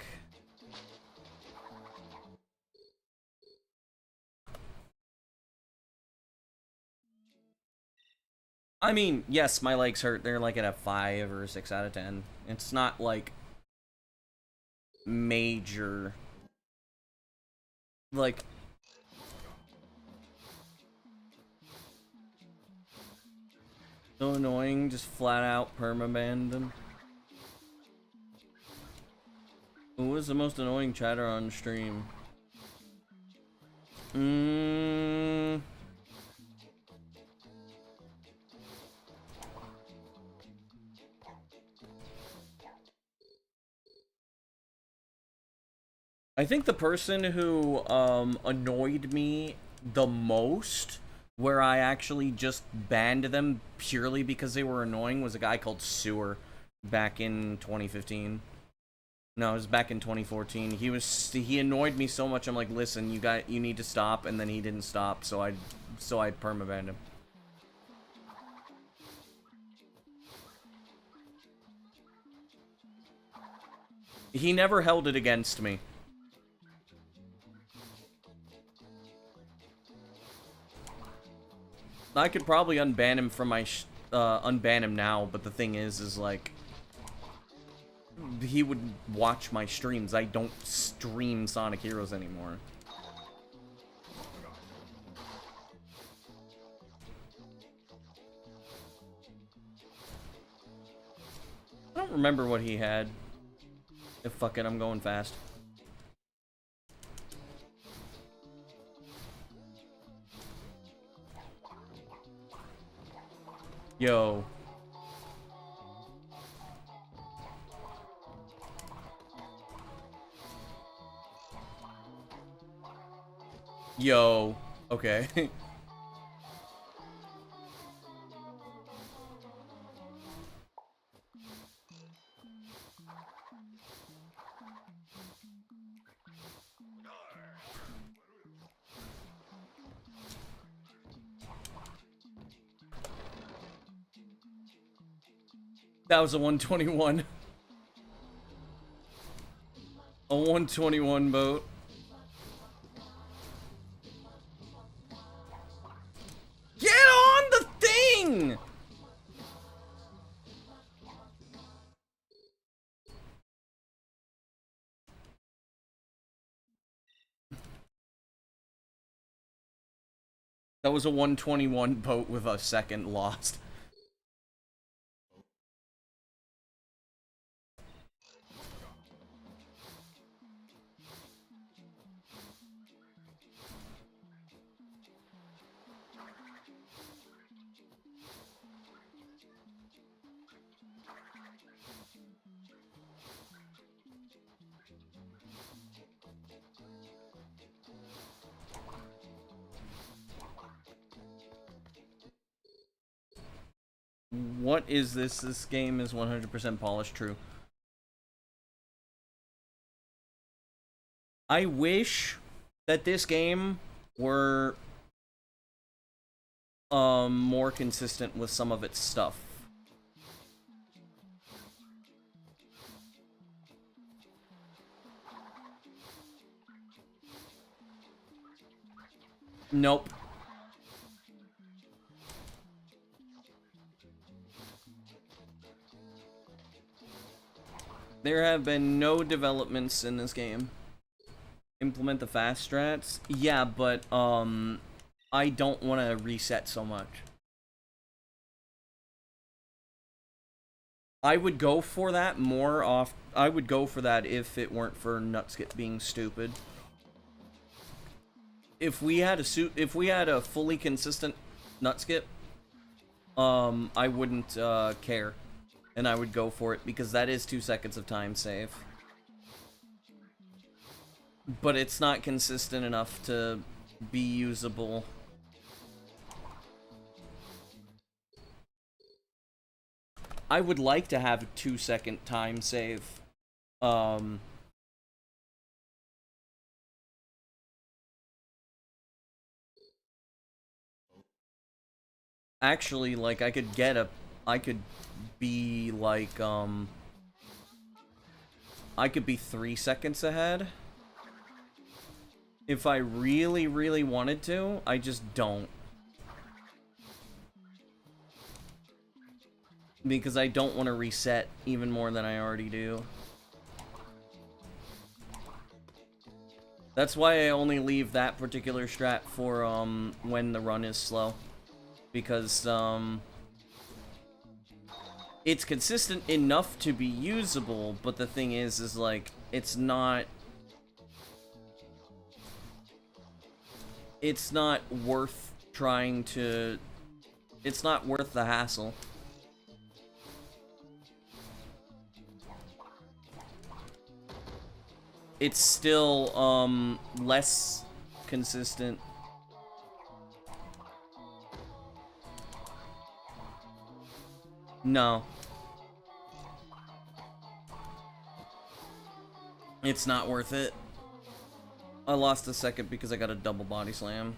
I mean, yes, my legs hurt. They're, like, at a 5 or 6 out of 10. It's not, like, major. Like, so annoying, just flat out permaban them. Who was the most annoying chatter on stream? I think the person who annoyed me the most, where I actually just banned them purely because they were annoying, was a guy called Sewer back in 2015. No, it was back in 2014. He annoyed me so much. I'm like, listen, you need to stop, and then he didn't stop, so I permabanned him. He never held it against me. I could probably unban him from my unban him now, but the thing is like, he would watch my streams. I don't stream Sonic Heroes anymore. I don't remember what he had. Fuck it, I'm going fast. Yo. Yo. Okay. That was a 121. A 121 boat. Get on the thing! That was a 121 boat with a second lost. What is this? This game is 100% polished, true. I wish that this game were more consistent with some of its stuff. Nope. There have been no developments in this game. Implement the fast strats? Yeah, but, I don't want to reset so much. I would go for that I would go for that if it weren't for Nutskit being stupid. if we had a fully consistent nut skip, I wouldn't care, and I would go for it because that is 2 seconds of time save. But it's not consistent enough to be usable. I would like to have a 2-second time save. Actually, like, I could be like, I could be 3 seconds ahead. If I really, really wanted to, I just don't. Because I don't want to reset even more than I already do. That's why I only leave that particular strat for, when the run is slow. Because, it's consistent enough to be usable, but the thing is like, it's not worth trying to... It's not worth the hassle. It's still, less consistent. No. It's not worth it. I lost a second because I got a double body slam.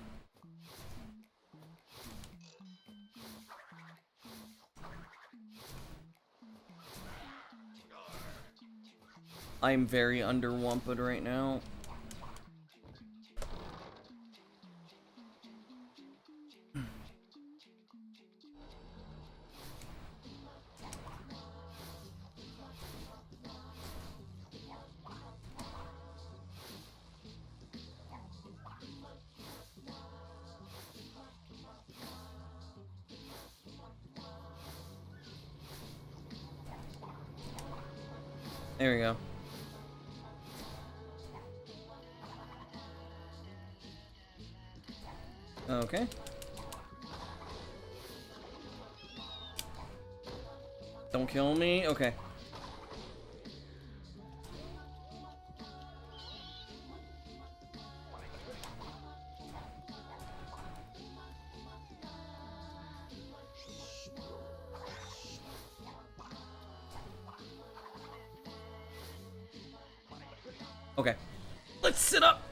I'm very underwumped right now. There we go. Okay. Don't kill me. Okay. Okay. Let's sit up.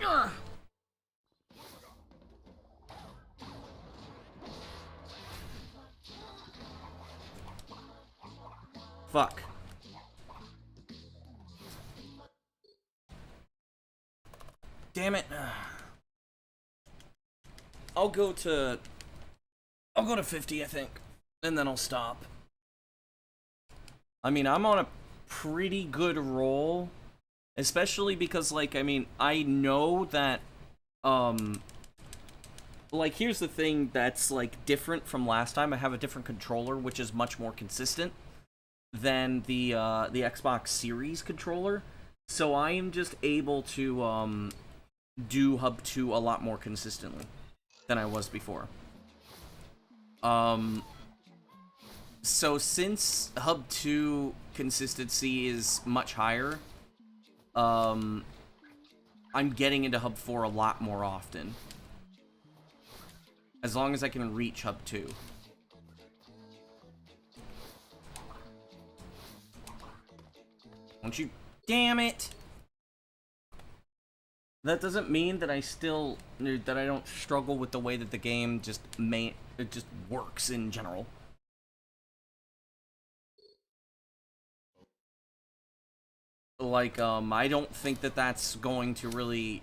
Ugh. Fuck. Damn it. I'll go to 50, I think. And then I'll stop. I mean, I'm on a pretty good roll. Especially because, like, I mean, I know that, like, here's the thing that's, like, different from last time. I have a different controller, which is much more consistent than the Xbox Series controller. So I am just able to, do Hub 2 a lot more consistently than I was before. So since Hub 2 consistency is much higher, I'm getting into Hub 4 a lot more often. As long as I can reach Hub 2. Don't you... Damn it! That doesn't mean that I don't struggle with the way that the game it just works in general. Like, I don't think that that's going to really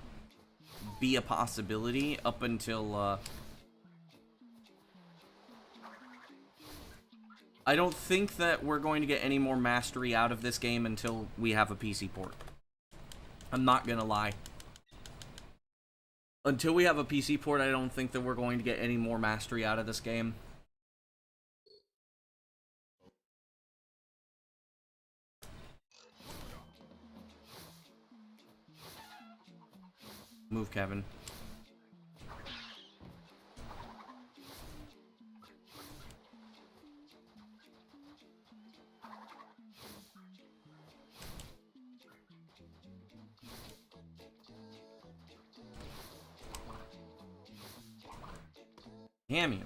be a possibility up until, I don't think that we're going to get any more mastery out of this game until we have a PC port. I'm not gonna lie. Until we have a PC port, I don't think that we're going to get any more mastery out of this game. Move, Kevin. Damn you.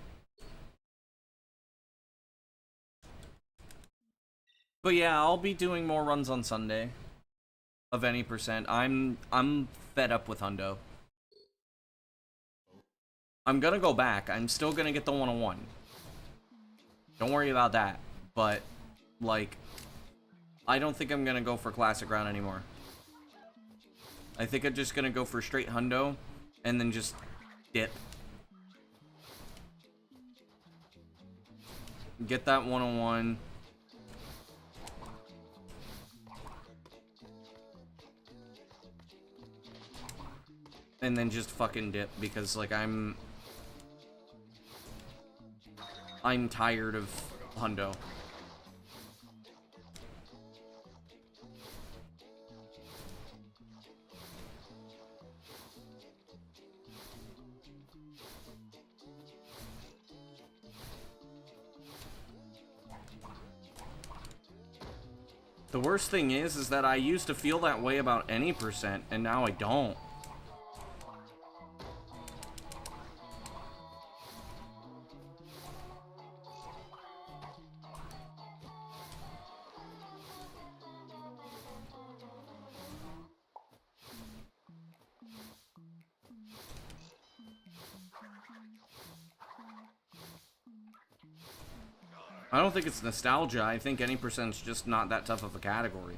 But yeah, I'll be doing more runs on Sunday. Of any percent. I'm fed up with Hundo. I'm gonna go back. I'm still gonna get the 101. Don't worry about that. But, like, I don't think I'm gonna go for Classic Round anymore. I think I'm just gonna go for straight Hundo, and then just dip. Get that 101. And then just fucking dip, because, like, I'm tired of Hundo. The worst thing is that I used to feel that way about any percent, and now I don't. I don't think it's nostalgia. I think any percent's just not that tough of a category.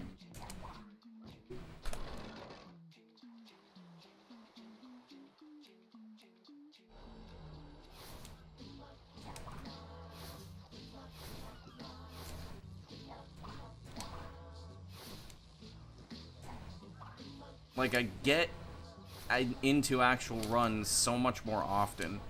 Like, I get into actual runs so much more often.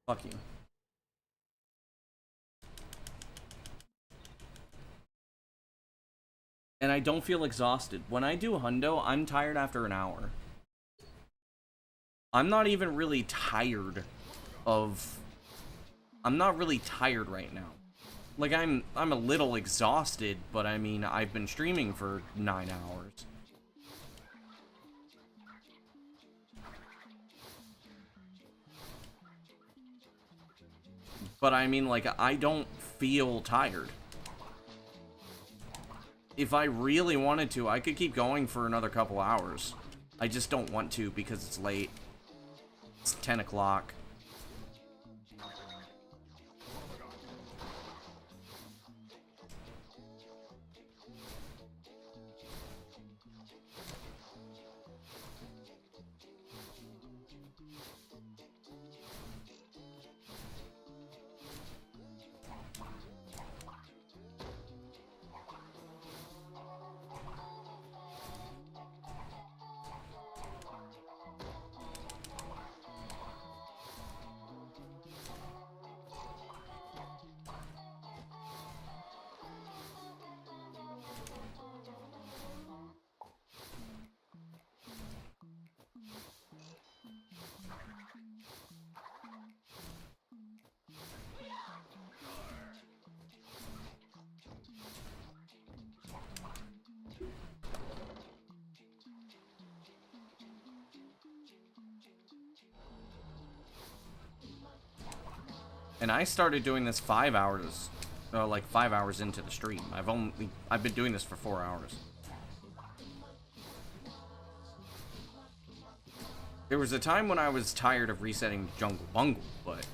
Fuck you. And I don't feel exhausted. When I do Hundo, I'm tired after an hour. I'm not even really tired of... I'm not really tired right now. Like, I'm a little exhausted, but I mean, I've been streaming for 9 hours. But I mean, like, I don't feel tired. If I really wanted to, I could keep going for another couple hours. I just don't want to because it's late. It's 10 o'clock. And I started doing this 5 hours, like 5 hours into the stream. I've been doing this for 4 hours. There was a time when I was tired of resetting Jungle Bungle, but...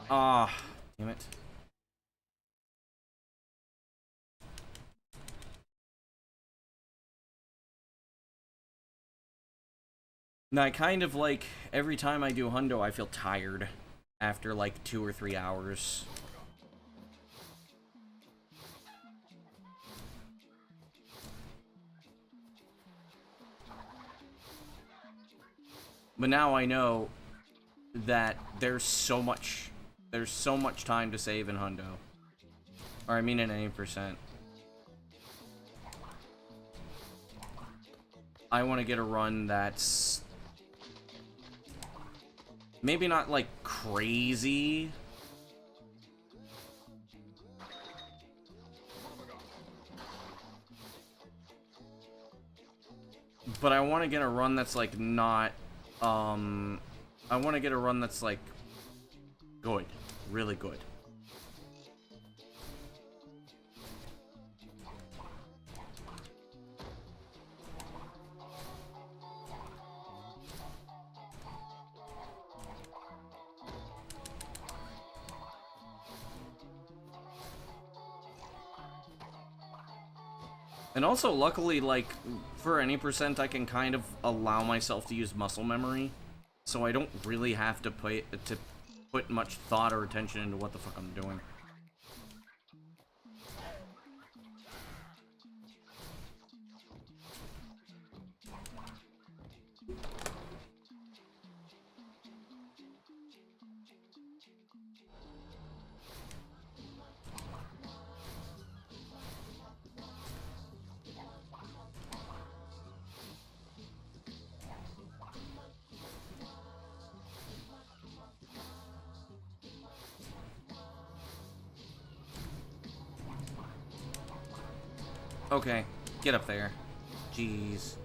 Ah, damn it. And I kind of, like, every time I do Hundo, I feel tired after, like, 2 or 3 hours. But now I know that there's so much time to save in Hundo. Or I mean in any percent. I want to get a run that's maybe not like crazy, but I want to get a run that's like not, I want to get a run that's like good, really good. And also, luckily, like, for any percent, I can kind of allow myself to use muscle memory, so I don't really have to put much thought or attention into what the fuck I'm doing. Okay, get up there. Jeez.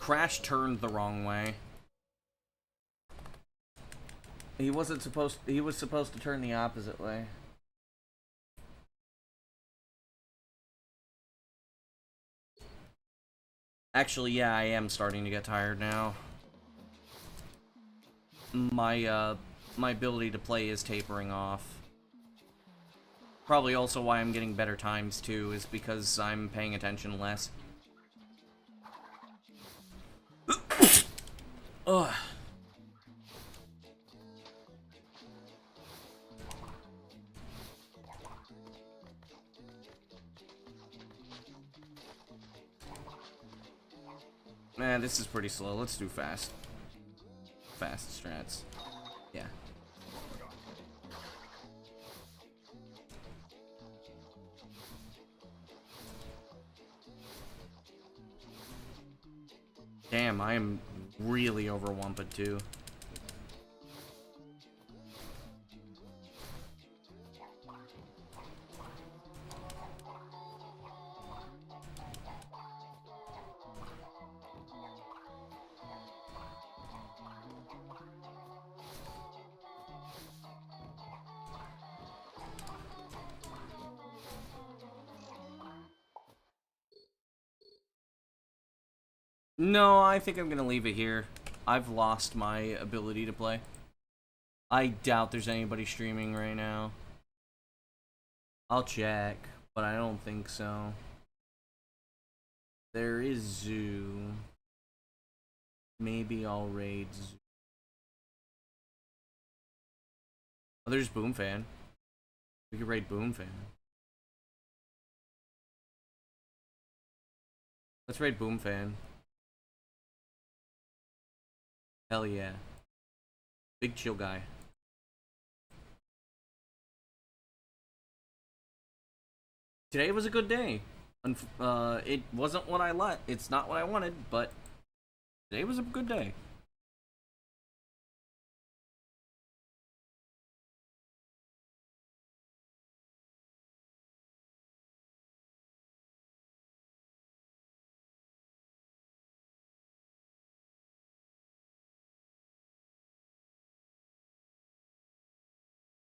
Crash turned the wrong way. He was supposed to turn the opposite way. Actually, yeah, I am starting to get tired now. My ability to play is tapering off. Probably also why I'm getting better times too, is because I'm paying attention less. Ugh. Man, this is pretty slow. Let's do fast. Fast strats. Yeah. Damn, I am really overwumped too. No, I think I'm gonna leave it here. I've lost my ability to play. I doubt there's anybody streaming right now. I'll check, but I don't think so. There is Zoo. Maybe I'll raid Zoo. Oh, there's Boomfan. We could raid Boomfan. Let's raid Boomfan. Hell yeah. Big chill guy. Today was a good day. It wasn't what I it's not what I wanted, but today was a good day.